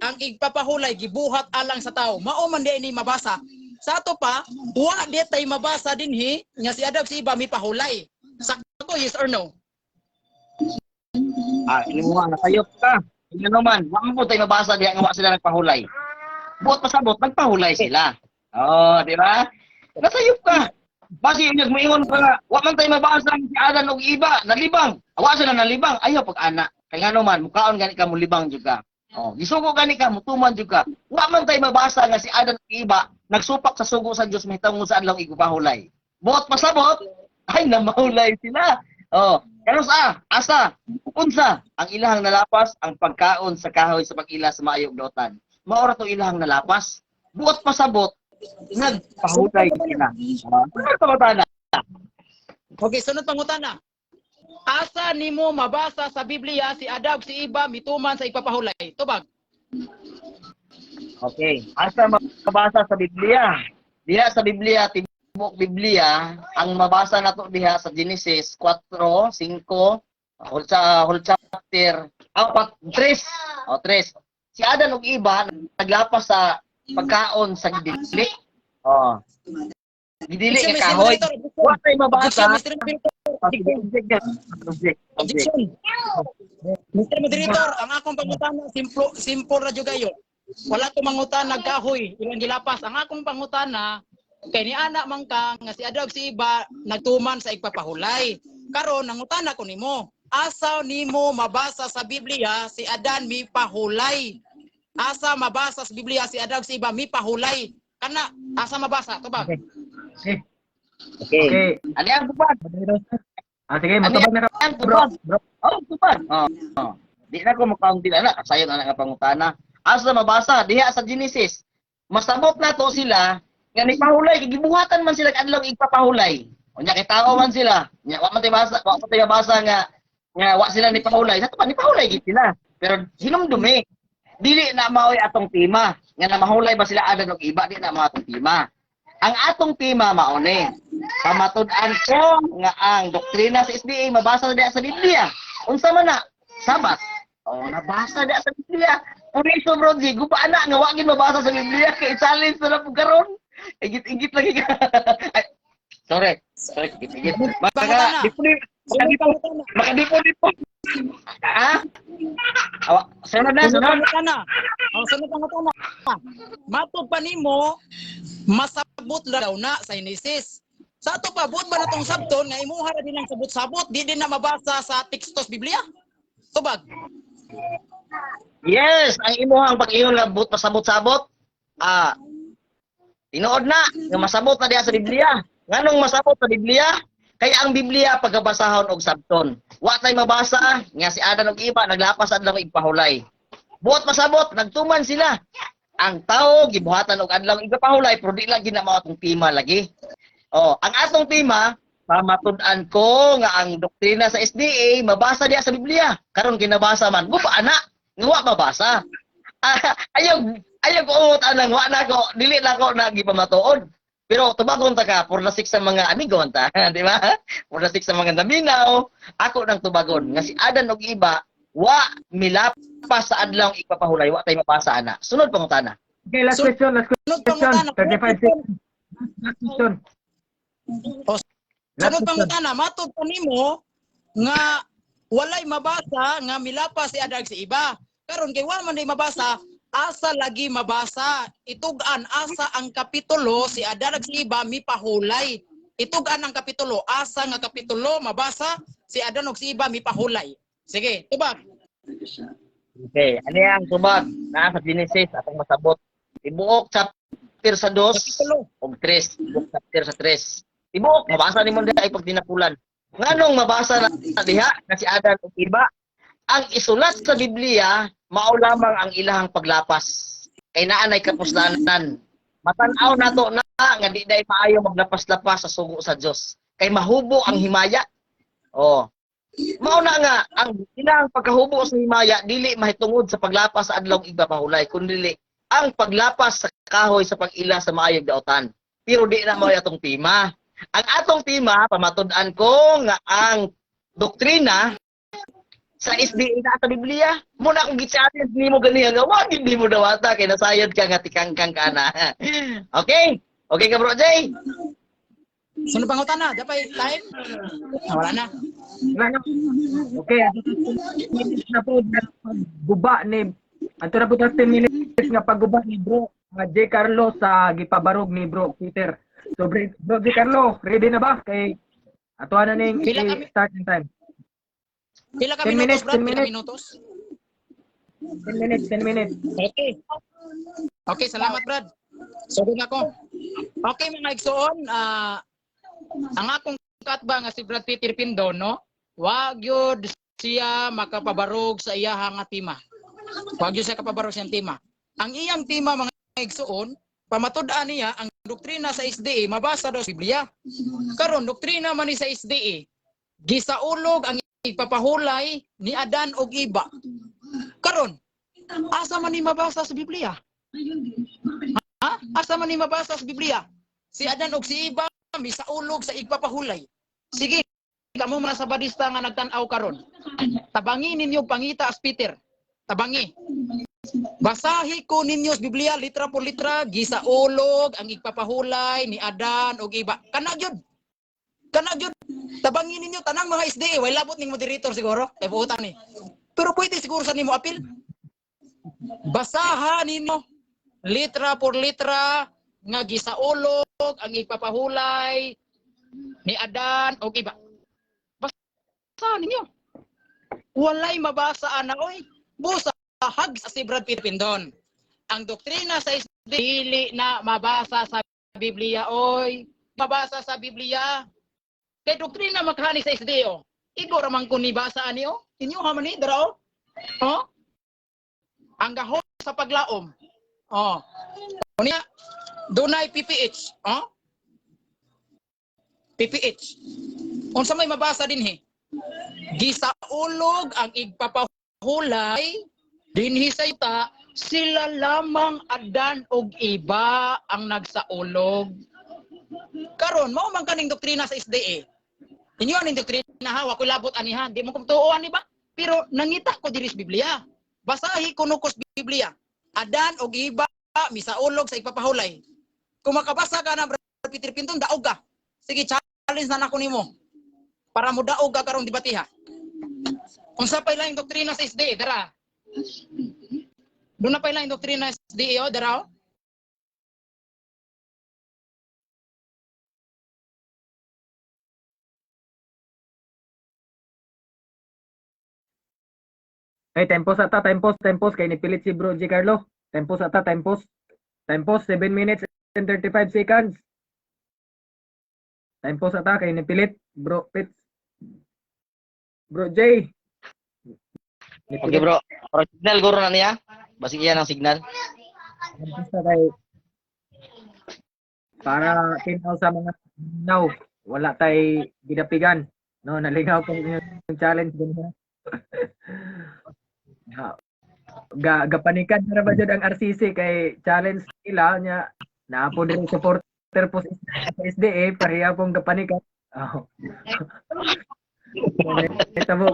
[SPEAKER 8] ang igpapahulay gibuhat alang sa tao. Mao man di ay ni mabasa. Sa ato pa, wa di tay mabasa dinhi nga si Adam si Iba mipahulay. Sakto, yes or no?
[SPEAKER 7] Ini mo nga sayop ka. Ino naman, wa mo tayo mabasa diha nga wa sila nagpahulay. Buot pasabot nagpahulay sila. Oh, di ba? Nasayop ka. Basi yung moingon ka nga, wa man tayo mabasa si Adan og iba, nalibang. Wa sila nalibang, ayaw pag-ana. Kay nga naman, mukaon gani ka mo libang jud ka. Oh, gisugo gani ka, mutuman jud ka. Wa man tayo mabasa nga si Adan og iba, nagsupak sa sugo sa Dios mahitungod sa adlaw igpahulay. Buot pasabot, ay namahulay sila. Oh, kanos asa, unsa ang ilahang nalapas ang pagkaon sa kahoy sa pag-ila sa maayong dautan. Maora to ilahang nalapas. Buot pasabot, nagpahulay sila. Pangutana.
[SPEAKER 8] Okay, sunod pangutana. Asa nimo mabasa sa Biblia si Adam si Iba mituman sa ipapahulay? Tubag.
[SPEAKER 7] Okay. Asa mabasa sa Biblia? Diha sa Biblia, tibok Biblia, ang mabasa nato diha sa Genesis 4:5, whole chapter 3. O 3. Si Adan ug Iba naglapas sa pagkaon sa gidili. Oh. Gidili nga kahoy. Wa tay mabasa.
[SPEAKER 8] Objection. Mr. Moderator, ang akong pangutana simple ra jud kayo. Wala to mangutana kahoy, ilang gilapas. Ang akong pangutana kay ni ana man ka nga si Adam si Iba nagtuman sa igpapahulay. Karon nangutana ko nimo, asa nimo mabasa sa Biblia si Adan mipahulay? Asa mabasa sa Biblia si Adam si Iba mipahulay? Kana asa mabasa to ba?
[SPEAKER 7] Okay. Ano ang tupad?
[SPEAKER 9] Sige, matubag na ka.
[SPEAKER 7] Ang tupad. Oh, tupad. Oh. Di na ko makaunti na kasayon na nga pangutana. Asa mabasa diha sa Genesis. Masabot na to sila nga nipahulay gibuhatan man sila adlaw igpapahulay. Unya kay tao man sila. Nya wa man tay basa nga wa sila nipahulay. Sa to nipahulay gid sila. Pero hinumdumi. Dili na maoy atong tema nga namahulay ba sila Adan og Iba, di na mao atong tema. Ang atong tema mauni. Pamatud-an ko nga ang doktrina sa SDA mabasa diha sa Biblia. Unsa man na? Sabat. Oh, nabasa diha sa Biblia. Puriso bro, guba na nga wa gid mabasa sa Biblia kay challenge na pug karon. Igit-igit lagi ka. Ay, sorry. Igit. Makadipo. Ha? Sunod na.
[SPEAKER 8] Sunod pangutana. Matod pa nimo masabot daw na sa Genesis. Sa ato pa buot ba natong sabton nga imuha ra din ang sabot-sabot, di din na mabasa sa tekstos Biblia? Tubag.
[SPEAKER 7] Yes, ang imuhang pag-ingon nga but pasabot-sabot. Tinuod na nga masabot na diha sa Biblia. Nganong masabot sa Biblia? Kay ang Biblia pagabasahon og sabton. Wa tay mabasa nga si Adan og Iba naglapas adlaw igpahulay. Buot masabot, nagtuman sila. Ang tao gibuhatan og adlaw igpahulay pero di lang gid na mao atong tema lagi. Oh, ang atong tema pamatud-an ko nga ang doktrina sa SDA mabasa diha sa Biblia. Karon kinabasa man, gupa ana, nga wa mabasa. Ayaw ko umot anang wa na ko, dili na ko na gipamatuod. Pero tubagon ta ka, for the sake sa mga amigon ta, di ba? For the sake sa mga naminaw, ako nang tubagon nga si Adan og Iba wa milapas sa adlaw ipapahulay, wa tay mabasa ana. Sunod pangutana.
[SPEAKER 9] Okay, last question. 35 seconds. Last question.
[SPEAKER 8] Sunod pangutana, matod pa nimo nga walay mabasa nga milapas si Adan si Iba. Karon kay wa man day mabasa, asa lagi mabasa? Itugan asa ang kapitulo si Adan si Iba mipahulay. Itugan ang kapitulo, asa nga kapitulo mabasa si Adan ug si Iba mipahulay. Sige, tubag.
[SPEAKER 7] Okay, ano ang tubag? Naa sa Genesis atong masabot. Ibuok chapter sa 2 ug 3, ibuok chapter sa 3. Tibuok mabasa nimo diha pag tinapulan. Nganong mabasa na diha na si Adan ug iba? Ang isulat sa Biblia mao lamang ang ilahang paglapas. Kay naa nay kapusdanan. Matan-aw nato na nga di day maayo maglapas-lapas sa sugo sa Dios. Kay mahubo ang himaya. Oh. Mao na nga ang ilahang pagkahubo sa himaya dili mahitungod sa paglapas sa adlaw igpapahulay kundi ang paglapas sa kahoy sa pag-ila sa maayong daotan. Pero di na mao atong tema. Ang atong tema pamatud-an ko nga ang doktrina sa SDA na sa Biblia. Muna akong gi-challenge nimo ganiya nga wag hindi mo dawata kay nasayod ka nga tikangkang ka na. Okay? Okay ka bro Jay?
[SPEAKER 8] Sino pangutan na? Dapay time? Wala na.
[SPEAKER 9] Wala na. Okay, minutes na po guba ni ato na po 10 minutes nga pagguba ni bro J. Carlo sa gipabarog ni bro Peter. So bro J. Carlo, ready na ba kay ato na ning
[SPEAKER 8] Pila kami?
[SPEAKER 9] starting time?
[SPEAKER 8] Pila ka
[SPEAKER 9] 10
[SPEAKER 8] minutos,
[SPEAKER 9] minutes,
[SPEAKER 8] Brad?
[SPEAKER 9] 10
[SPEAKER 8] Pila
[SPEAKER 9] minutes.
[SPEAKER 8] minutos?
[SPEAKER 9] 10 minutes.
[SPEAKER 8] Okay. Okay, salamat Brad. Sugod ako. Okay mga igsoon, ang akong katba nga si Brad Peter Pindon, no? Wag yun siya makapabarog sa iyahang nga tema. Wag yun siya kapabarog sa iyang tema. Ang iyang tema mga igsoon, pamatud-an niya ang doktrina sa SDA mabasa daw sa Biblia. Karon doktrina man ni sa SDA, gisaulog ang ipapahulay ni Adan og iba. Karon, asa man ni mabasa sa Biblia? Ha? Asa man ni mabasa sa Biblia? Si Adan og si iba misaulog sa igpapahulay. Sige, kamo man sa badista nga nagtan-aw karon. Tabangi ninyo pangita as Peter. Tabangi. Basahi ko ninyo sa Biblia litra por litra gisaulog ang igpapahulay ni Adan og iba. Kana gyud. Kana gyud. Tabangi ninyo tanang mga SDA, way labot ning moderator siguro. Kay puutan ni. Pero pwede siguro sa nimo apil. Basahan ninyo litra por litra nga gisaulog ang ipapahulay ni Adan o iba. Basahan ninyo. Walay mabasa ana oy. Busa hag sa si Brad Peter Pindon. Ang doktrina sa SDA dili na mabasa sa Biblia oy. Mabasa sa Biblia. Kay doktrina makhani sa SDA o. Igo ramang kun ni basa ani o. Inyo ha man ni dara o. Oh? Ang gahom sa paglaom. Oh. Unya dunay PPH, oh? PPH. Unsa may mabasa din he? Gisaulog ang igpapahulay dinhi sa yuta sila lamang Adan og iba ang nagsaulog. Karon mao man kaning doktrina sa SDA. Inyo aning doktrina ha, wa ko labot ani ha. Di mo ko tuoan ni ba? Pero nangita ko diri sa Biblia. Basahi ko nukos Biblia. Adan og iba misaulog sa ipapahulay. Kung makabasa ka na Brad Peter Pindon, daog ka. Sige, challenge na nako nimo. Para mo daog ka karong debatiha. Kung sa pa ilang doktrina sa SDA, dara. Doon na pa ilang doktrina sa SDA, o, dara.
[SPEAKER 9] Ay, tempos ata, tempos. Kay nipilit si bro J. Carlo. Tempos ata, tempos. Tempos, 7 minutes and 35 seconds. Tempos ata, kay nipilit. Bro Pits. Bro J.
[SPEAKER 7] Okay bro. Pero signal guro na niya. Basig iyan ang signal.
[SPEAKER 9] Basta kay para tinaw sa mga now. Wala tay gidapigan. No, nalingaw ko yung challenge ganyan. Gapanikan na ba dyan ang RCC kay challenge nila niya na po din supporter po sa SDA pareha pong gapanikan. Oh. Ito mo.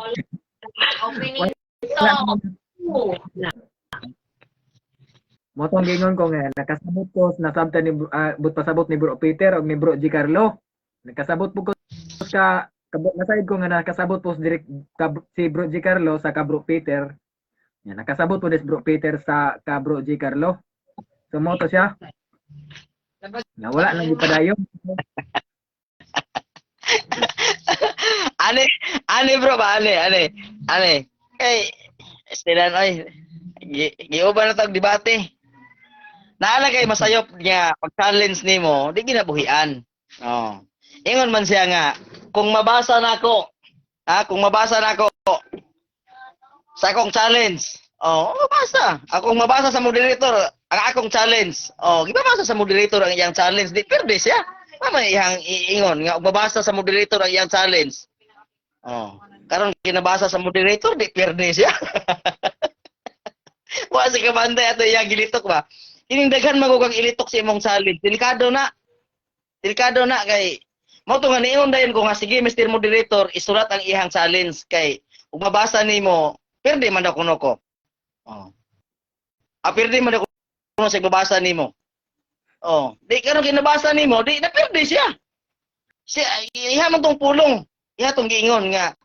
[SPEAKER 9] Motong gingon ko nga nakasabot ko nasabtan ni but pasabot ni Bro Peter ug ni Bro G. Carlo. Nakasabot po ko sa nasayad ko nga nakasabot po si Bro G. Carlo sa Bro Peter. Yan, nakasabot po ni Bro Peter sa Bro G. Carlo. Sumoto siya. Nawala lang ipadayon.
[SPEAKER 7] Ane bro ba? Ane. Kay, estilan oy. Giuban na tag debate. Naala kay masayop niya pag challenge nimo, di ginabuhian. Oh. Ingon man siya nga, kung mabasa na ako, kung mabasa na ako sa akong challenge, mabasa. Akong mabasa sa moderator, ang akong challenge. Gibabasa sa moderator ang iyang challenge, di perde siya. Mama iyang ingon nga mabasa sa moderator ang iyang challenge. Karon kinabasa sa moderator, di perde siya. Wa si kabantay ato iyang gilitok ba. Kining daghan magugang ilitok sa imong challenge. Delikado na. Delikado na kay mo to nga niingon dayon ko nga sige Mr. Moderator isulat ang iyang challenge kay ug mabasa nimo perde man daw kuno ko. Perde man daw kuno sa babasa nimo. Di karon kinabasa nimo, di na perde siya. Iha man tong pulong. Iha tong giingon nga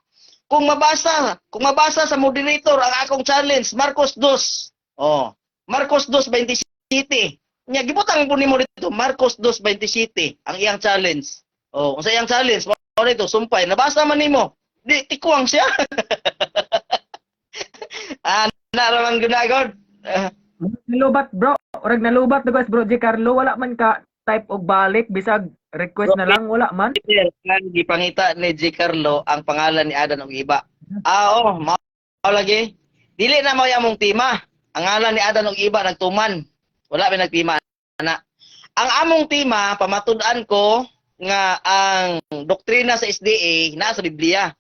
[SPEAKER 7] kung mabasa sa moderator ang akong challenge Marcos 2. Marcos 2:27. Nya gibutang po nimo dito Marcos 2:27 ang iyang challenge. Unsa iyang challenge? Mao dito sumpay. Nabasa man nimo. Di tikuang siya. Naraman gunagod.
[SPEAKER 9] Nalubat bro, orag nalubat na guys bro J. Carlo, wala man ka type og balik bisag request na lang, wala man.
[SPEAKER 7] Gipangita ni J. Carlo ang pangalan ni Adan og iba. Mao lagi. Dili na mao among tima. Ang ngalan ni Adan og iba nagtuman. Wala may nagtima na. Ang among tima pamatud-an ko nga ang doktrina sa SDA naa sa Biblia.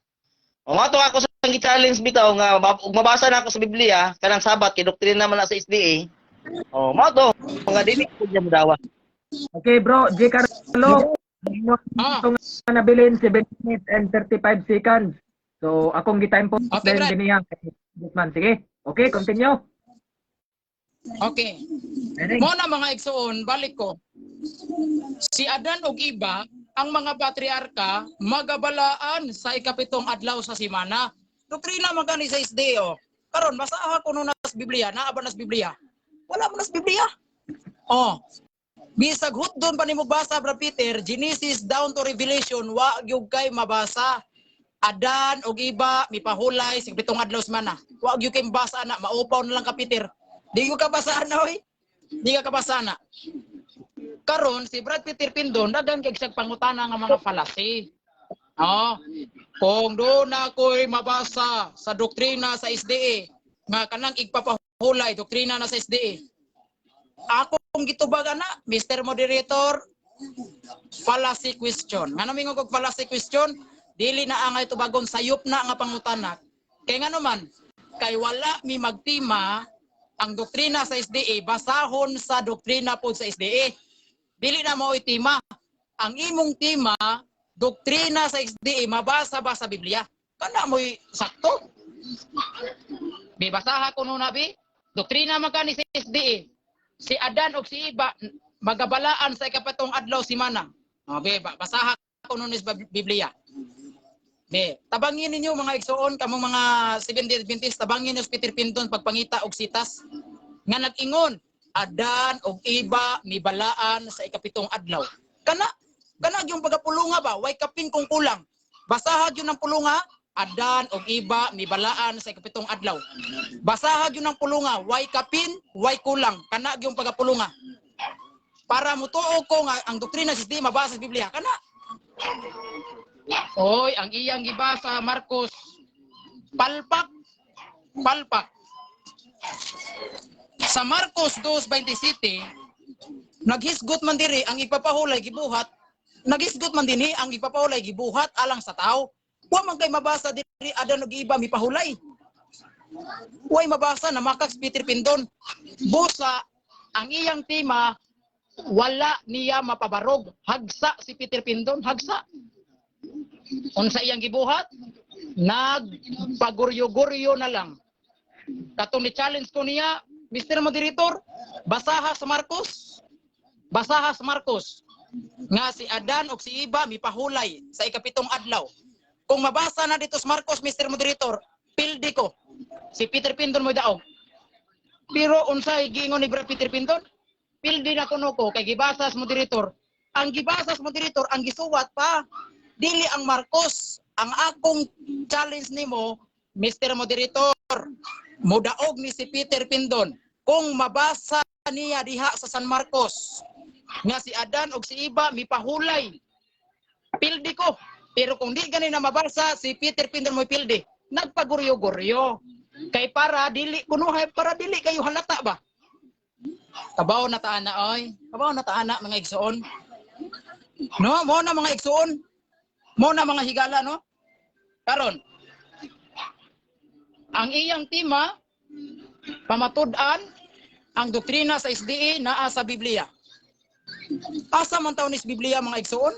[SPEAKER 7] Mato ako sa challenge bitaw nga mabasa na ako sa Biblia kanang Sabat kay doktrina man na sa SDA. Mato nga dili ko diya modawa.
[SPEAKER 9] Okay bro, J. Carlo. Ito nga nabilin 7 minutes and 35 seconds. So akong gi-time po
[SPEAKER 8] Okay,
[SPEAKER 9] din niya. Sige. Okay, continue.
[SPEAKER 8] Okay. Mo na mga igsoon, balik ko. Si Adan og iba, ang mga patriarka magabalaan sa ikapitong adlaw sa simana. Doktrina magani sa SDO. Karon basaha ko no nas Biblia, naa ba nas Biblia? Wala mo nas Biblia. Bisag hutdon pa nimo basa Bra Peter, Genesis down to Revelation, wa gyud kay mabasa. Adan og iba mipahulay sa ikapitong adlaw sa simana. Wa gyud kay mabasa na, maupaw na lang ka Peter. Di ko kabasaan na, oy. Di ka kabasaan na. Karon si Brad Peter Pindon, dagan kay siyang pangutana nga mga palasi. Kung doon ako'y mabasa sa doktrina sa SDA, nga kanang igpapahulay, doktrina na sa SDA. Akong gitubagan na, Mr. Moderator, fallacy question. Nga namin kong fallacy question, dili na angay tubagon sayop na nga pangutana. Kaya nga naman, kay wala mi magtima ang doktrina sa SDA, basahon sa doktrina po sa SDA. Dili na mo itima. Ang imong tima, doktrina sa SDA, mabasa ba sa Biblia? Kana mo'y sakto. Bibasaha ko nuna, bi. Doktrina magani sa SDA. Si Adan o si Iba, magabalaan sa ikapatong adlaw simana. Basaha ko nuna sa Biblia. Tabangin ninyo mga igsoon kamong mga 70 Adventist, tabangin ninyo Peter Pindon pagpangita og sitas nga nag-ingon Adan og iba mibalaan sa ikapitong adlaw. Kana yung pagapulunga ba way kapin kung kulang. Basahag yun ang pulunga Adan og iba mibalaan sa ikapitong adlaw. Basahag yun ang pulunga way kapin way kulang. Kana yung pagapulunga. Para mutuo ko nga ang doktrina sa SDA mabasa sa Biblia kana. Oy, ang iyang gibasa Marcos palpak. Sa Marcos 2:27 naghisgot man diri ang ipapahulay gibuhat. Naghisgot man dinhi ang ipapahulay gibuhat alang sa tao. Wa man kay mabasa diri Adan og iba mipahulay. Way mabasa na makaks Peter Pindon. Busa ang iyang tema wala niya mapabarog. Hagsa si Peter Pindon, hagsa. Unsa iyang gibuhat? Nagpaguryo-guryo na lang. Katong ni-challenge ko niya, Mr. Moderator, basaha sa Marcos. Basaha sa Marcos. Nga si Adan o si Iba mipahulay sa ikapitong adlaw. Kung mabasa na dito sa Marcos, Mr. Moderator, pildi ko. Si Peter Pindon mo daog. Pero unsa giingon ni Brad Peter Pindon? Pildi na kuno ko kay gibasa sa Moderator. Ang gibasa sa Moderator, ang gisuwat pa dili ang Marcos. Ang akong challenge nimo, Mr. Moderator, mudaog ni si Peter Pindon. Kung mabasa niya diha sa San Marcos, nga si Adan o si Iba mipahulay pildi ko. Pero kung di gani na mabasa, si Peter Pindon mo pildi. Nagpaguryo-guryo. Kay para dili kunuhay, para dili kayo halata ba? Kabaw na taana oy. Kabaw na taana mga igsoon. No, mo na mga igsoon. Mo na mga higala no. Karon. Ang iyang tema pamatud-an ang doktrina sa SDA naa sa Biblia. Asa man taon is Biblia mga igsoon?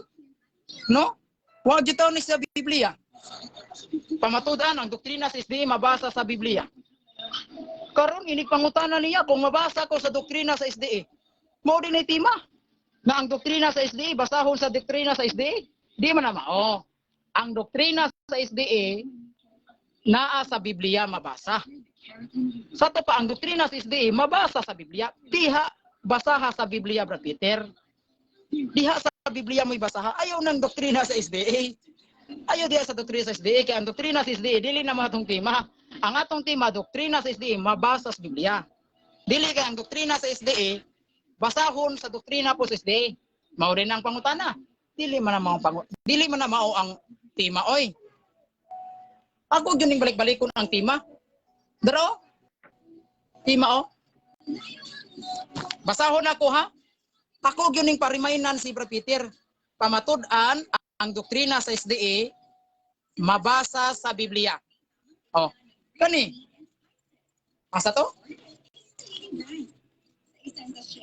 [SPEAKER 8] No? Wa gyud taon is sa Biblia. Pamatud-an ang doktrina sa SDA mabasa sa Biblia. Karon ini pangutana niya kung mabasa ko sa doktrina sa SDA. Mao din ay tema na ang doktrina sa SDA basahon sa doktrina sa SDA. Di man na mao. Ang doktrina sa SDA naa sa Biblia mabasa. Sa to pa ang doktrina sa SDA mabasa sa Biblia. Diha basaha sa Biblia, Brad Peter. Diha sa Biblia mo'y basaha. Ayaw ng doktrina sa SDA. Ayaw diha sa doktrina sa SDA. Kaya ang doktrina sa SDA, dili na mga atong tema. Ang atong tema, doktrina sa SDA, mabasa sa Biblia. Dili kaya ang doktrina sa SDA, basahon sa doktrina po sa SDA. Mao rin ang pangutana. Dili man na mao ang tema, oy. Ako yun yung balik-balikon ang tema. Daro? Tema, oh. Basahon ako, ha? Ako yun yung parimainan si Brad Peter. Pamatud-an ang doktrina sa SDA mabasa sa Biblia. Oh, kani. Asa to?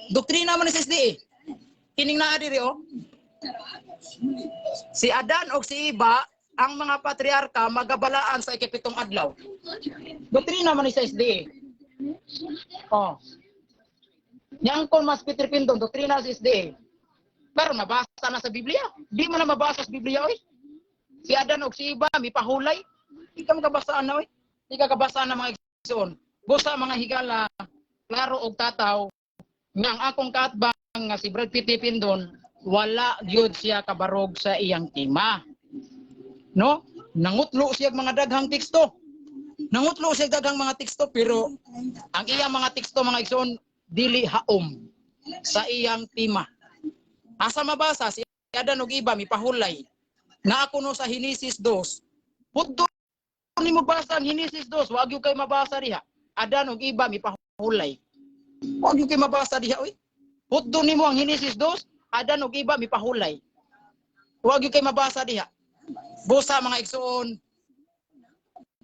[SPEAKER 8] Doktrina man sa SDA. Kining naa diri oh. Si Adan o si Iba ang mga patriarka magabalaan sa ikapitong adlaw. Doktrina man sa SDA. Oh. Yang kon mas Peter Pindon, doktrina sa SDA. Pero nabasa na sa Biblia. Di mo na mabasa sa Biblia, oy. Si Adan o si Iba, may pahulay. Di ka magabasaan na, oy. Di ka kabasaan na mga igsoon. Busa mga higala, klaro og tataw, nga ang akong kaatbang nga si Brad Peter Pindon, wala gyud siya kabarog sa iyang tema. No? Nangutlo siya mga daghang teksto. Nangutlo siya daghang mga teksto, pero ang iyang mga teksto, mga igsoon, dili haom sa iyang tema. Asa mabasa si Adan og Iba mipahulay na ako no sa Henesis 2. Pudto nimo basa ang Henesis 2, wag gyud kay mabasa diha. Adan og Iba mipahulay. Wag gyud kay mabasa diha oy. Pudto nimo ang Henesis 2, Adan og Iba mipahulay. Wag gyud kay mabasa diha. Busa mga igsoon.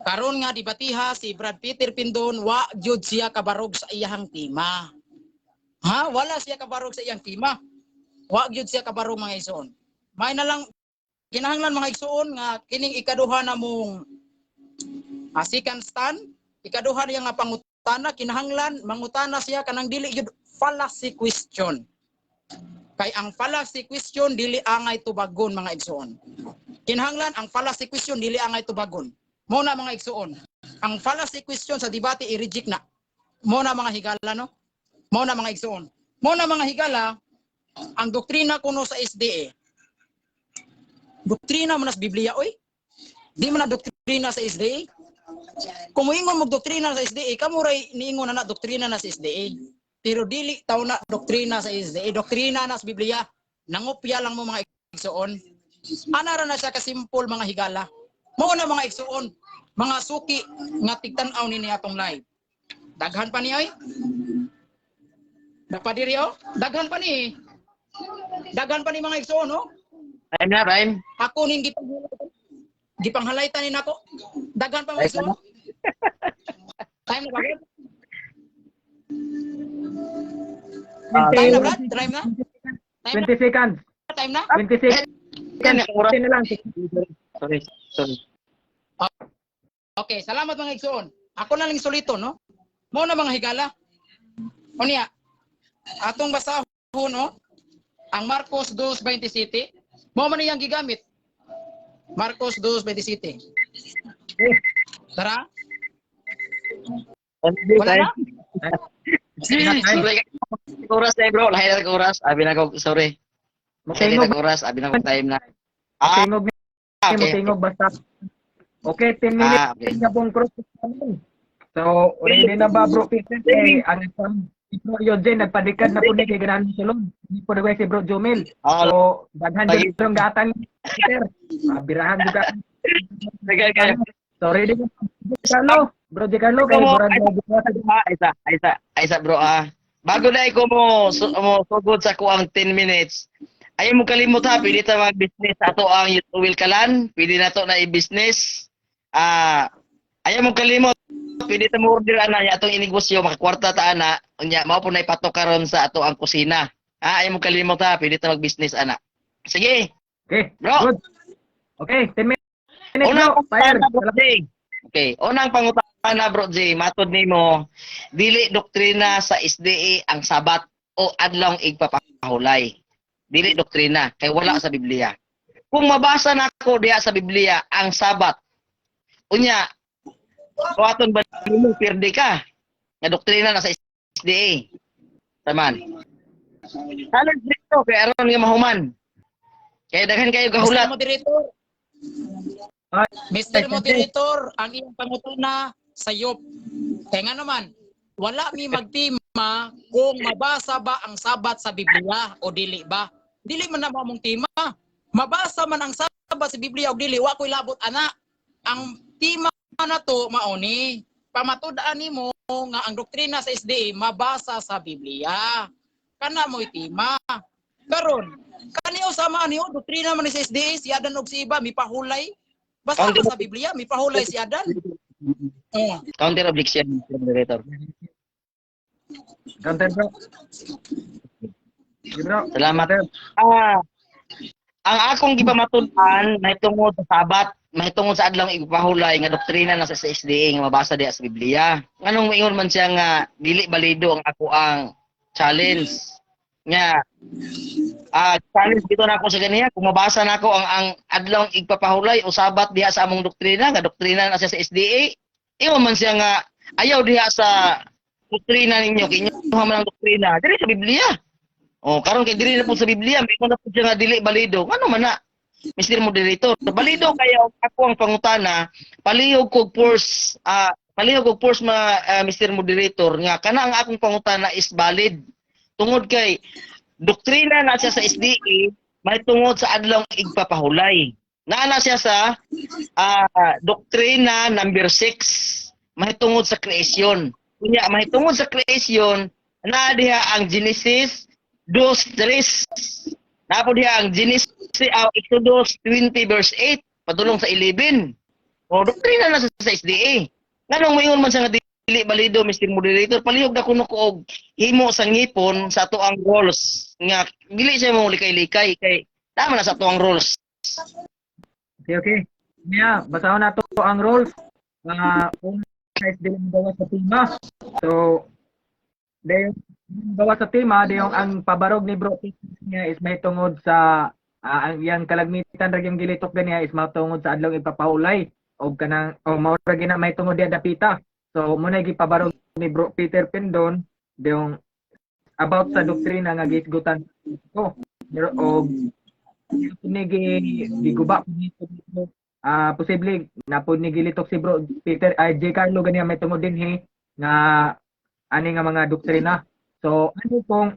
[SPEAKER 8] Karon nga dibatiha si Brad Peter Pindon, wa gyud siya kabarog sa iyang tema. Ha? Wala siya kabarog sa iyang tema. Wa gyud siya kabarog mga igsoon. May na lang kinahanglan mga igsoon nga kining ikaduha na mong second stand, ikaduha niya nga pangutana, kinahanglan mangutana siya kanang dili gyud fallacy question. Kay ang fallacy question dili angay tubagon mga igsoon. Kinahanglan ang fallacy question dili angay tubagon. Mo na mga igsoon. Ang fallacy question sa debate i-reject na. Mo na mga higala no. Mo na mga igsoon. Mo na mga higala ang doktrina kuno sa SDA. Doktrina mo na sa Biblia oy. Di man na doktrina sa SDA. Kung moingon mo doktrina sa SDA, kamo ray niingon na doktrina na sa SDA. Pero dili taw na doktrina sa SDA, doktrina na sa Biblia. Nangopya lang mo mga igsoon. Ana ra na siya ka simple mga higala. Mao na mga igsoon, mga suki nga tigtan-aw ni atong live. Daghan pa ni oy. Napadiri oh, daghan pa ni. Daghan pa ni mga igsoon oh.
[SPEAKER 7] Time na, time.
[SPEAKER 8] Ako ning gipanghalaytan ni nako. Daghan pa mga igsoon. Time na ba? Time na, Brad? Time na?
[SPEAKER 9] 20 seconds.
[SPEAKER 8] Time na?
[SPEAKER 9] 20 seconds.
[SPEAKER 7] Oras.
[SPEAKER 9] na lang.
[SPEAKER 7] Sorry.
[SPEAKER 8] Okay, salamat mga igsoon. Ako na lang solito, no? Mo na mga higala. O niya, atong basahon, no? Ang Marcos 2:27. Mo man niyang gigamit. Marcos 2:27. Tara. Wala na?
[SPEAKER 7] Sorry. Oras na bro, lahi na oras. Abi na ko, sorry. Lahi na oras, abi na ko time na.
[SPEAKER 9] Tingog tingog basta. Okay, 10 minutes
[SPEAKER 7] okay.
[SPEAKER 9] na pong cross naman. So, ready na ba bro Peter? Ano Bro Eugene nagpadikad na po ni kay ganahan sulod. Hindi po nagway si Bro Jomel.
[SPEAKER 7] Ah,
[SPEAKER 9] So daghan
[SPEAKER 7] lagi.
[SPEAKER 9] jud yung gatang Peter. Birahan juga.
[SPEAKER 7] Sige, kaya.
[SPEAKER 9] Sorry din. Carlo, Bro J. Carlo kay murag
[SPEAKER 7] Isa bro Bago na ko mo sugod sa kuang 10 minutes. Ayaw mo kalimot ha, pwede ta mag-business ato ang Will Kalan, pwede na to na i-business. Ayaw mo kalimot, pwede ta mo order ana ya atong inegosyo makakwarta ta ana, unya mao po na ipatok karon sa ato ang kusina. Ayaw mo kalimot ha, pwede ta mag-business ana. Sige.
[SPEAKER 9] Okay,
[SPEAKER 7] Bro.
[SPEAKER 9] good. Okay, 10 minutes
[SPEAKER 7] Unang
[SPEAKER 9] bro. Fire.
[SPEAKER 7] pangutana, Bro J. Okay, unang pangutana Bro J, matod nimo, dili doktrina sa SDA ang sabat o adlong igpapahulay. Dili doktrina kay wala sa Biblia. Kung mabasa nako diha sa Biblia ang sabat, unya kuwaton ba nimo pirdi ka nga doktrina na sa SDA. Taman. Challenge dito kay aron nga mahuman. Kaya daghan kayo
[SPEAKER 8] Mr.
[SPEAKER 7] gahulat.
[SPEAKER 8] Moderator,
[SPEAKER 9] Ah,
[SPEAKER 8] Mr. Moderator, ang iyong pangutana sayop. Kaya nga naman, wala mi magtima kung mabasa ba ang sabat sa Biblia o dili ba. Dili man na mong tima. Mabasa man ang sabat sa Biblia o dili, wa ko'y labot ana. Ang tima na to mauni, pamatud-an nimo nga ang doktrina sa SDA mabasa sa Biblia. Kana mo'y tima. Karon, kaniyo sama niyo doktrina man ni sa SDA si Adan og si iba mipahulay. Basta ka sa Biblia, mipahulay si Adan. Oh.
[SPEAKER 7] Counter objection, Mr. Moderator.
[SPEAKER 9] Content bro. Okay, bro.
[SPEAKER 7] Salamat.
[SPEAKER 9] Content.
[SPEAKER 7] Ang akong gipamatud-an mahitungod sa sabat, mahitungod sa adlong igpahulay nga doktrina na sa SDA nga mabasa diha sa Biblia. Nganong moingon man siya nga dili balido ang ako ang challenge nga challenge dito na ako sa ganiya kung mabasa na ako ang adlong igpapahulay o sabat diha sa among doktrina nga doktrina na siya sa SDA. Ingon man siya nga ayaw diha sa doktrina ninyo kinyo man ang doktrina diri sa Biblia. Oh, karon kay diri na po sa Biblia, may na po siya nga dili balido. Ano man na? Mr. Moderator, balido kayo ako ang pangutana, palihog kog force, Mr. Moderator nga kana ang akong pangutana is valid. Tungod kay doktrina na siya sa SDA, may tungod sa adlong igpapahulay. Naana siya sa doktrina number 6, may tungod sa creation. Kunya may tungod sa creation, na diha ang Genesis 2:3. Napo diha ang Genesis Exodus 20 verse 8 padulong sa 11. O doktrina na sa SDA. Nganong moingon man sa nga dili balido Mr. Moderator, palihog na kuno ko og himo sa ngipon sa ato ang rules nga dili siya mo likay-likay kay tama na sa ato ang rules.
[SPEAKER 9] Okay. Yeah, basahon nato ang rules. Kung sa SDA gawa sa tima. So dayon gawa sa tema yung ang pabarog ni Bro niya is may tungod sa ang yang kalagmitan ra yung gilitok ganiya is matungod sa adlong ipapahulay og kanang mao ra gina may tungod diha dapita. So muna gipabarog ni Bro Peter Pendon yung about sa doktrina nga gisgutan ko. Og ni giguba posible na pud ni gilitok si Bro Peter J. Carlo ganiya may tungod dinhi nga ani nga mga doktrina. So ano kung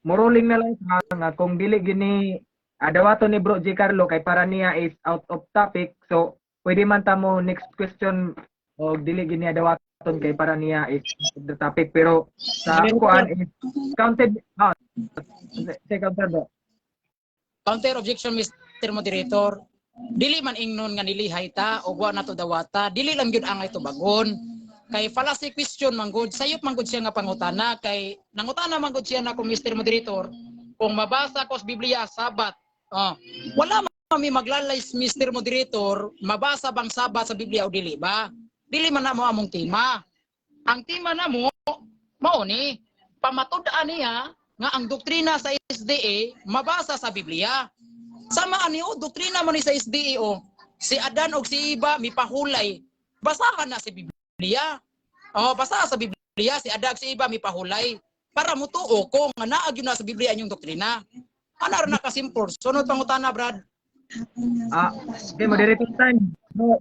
[SPEAKER 9] muruling na lang nga kung dili gini adawato ni Bro J. Carlo kay para niya is out of topic. So pwede man ta mo next question o dili gini adawaton kay para niya is the topic pero sa kuan is counted say counter bro.
[SPEAKER 8] Counter objection, Mr. Moderator. Dili man ingnon nga nilihay ta o wa nato dawata. Dili lang gyud ang ito bagon. Kay fallacy question manggod, sayop manggod siya nga pangutana kay nangutana manggod siya na kung Mr. Moderator kung mabasa ko sa Biblia Sabat. Wala man mi maglalay Mr. Moderator, mabasa bang Sabat sa Biblia o dili ba? Dili man na mo among tema. Ang tema na mo mao ni pamatud-an niya nga ang doktrina sa SDA mabasa sa Biblia. Sama niyo doktrina man ni sa SDA si Adan og si Iba mipahulay. Basahan na sa Biblia. Basa sa Biblia si Adag si Iba mipahulay para mutuo kung naa gyud na sa Biblia inyong doktrina. Ana ra na kasimpor. Sunod pangutana, Brad.
[SPEAKER 9] Okay, moderator time. No,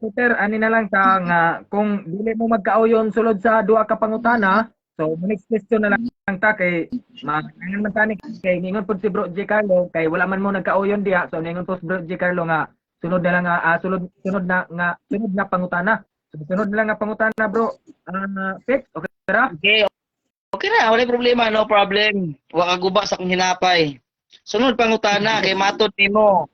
[SPEAKER 9] Peter, ani na lang ta nga kung dili mo magkauyon sulod sa duha ka pangutana, So, next question na lang ta kay mangan man tani kay ningon pud si Bro J Carlo kay wala man mo nagkauyon diha. So, ningon po si Bro J Carlo nga sunod na lang nga sunod na pangutana. Sunod na lang nga pangutana, bro. Fix, okay ra?
[SPEAKER 7] Okay. Okay na, wala problema, no problem. Wa ka guba sa kong hinapay. Sunod pangutana kay matod nimo.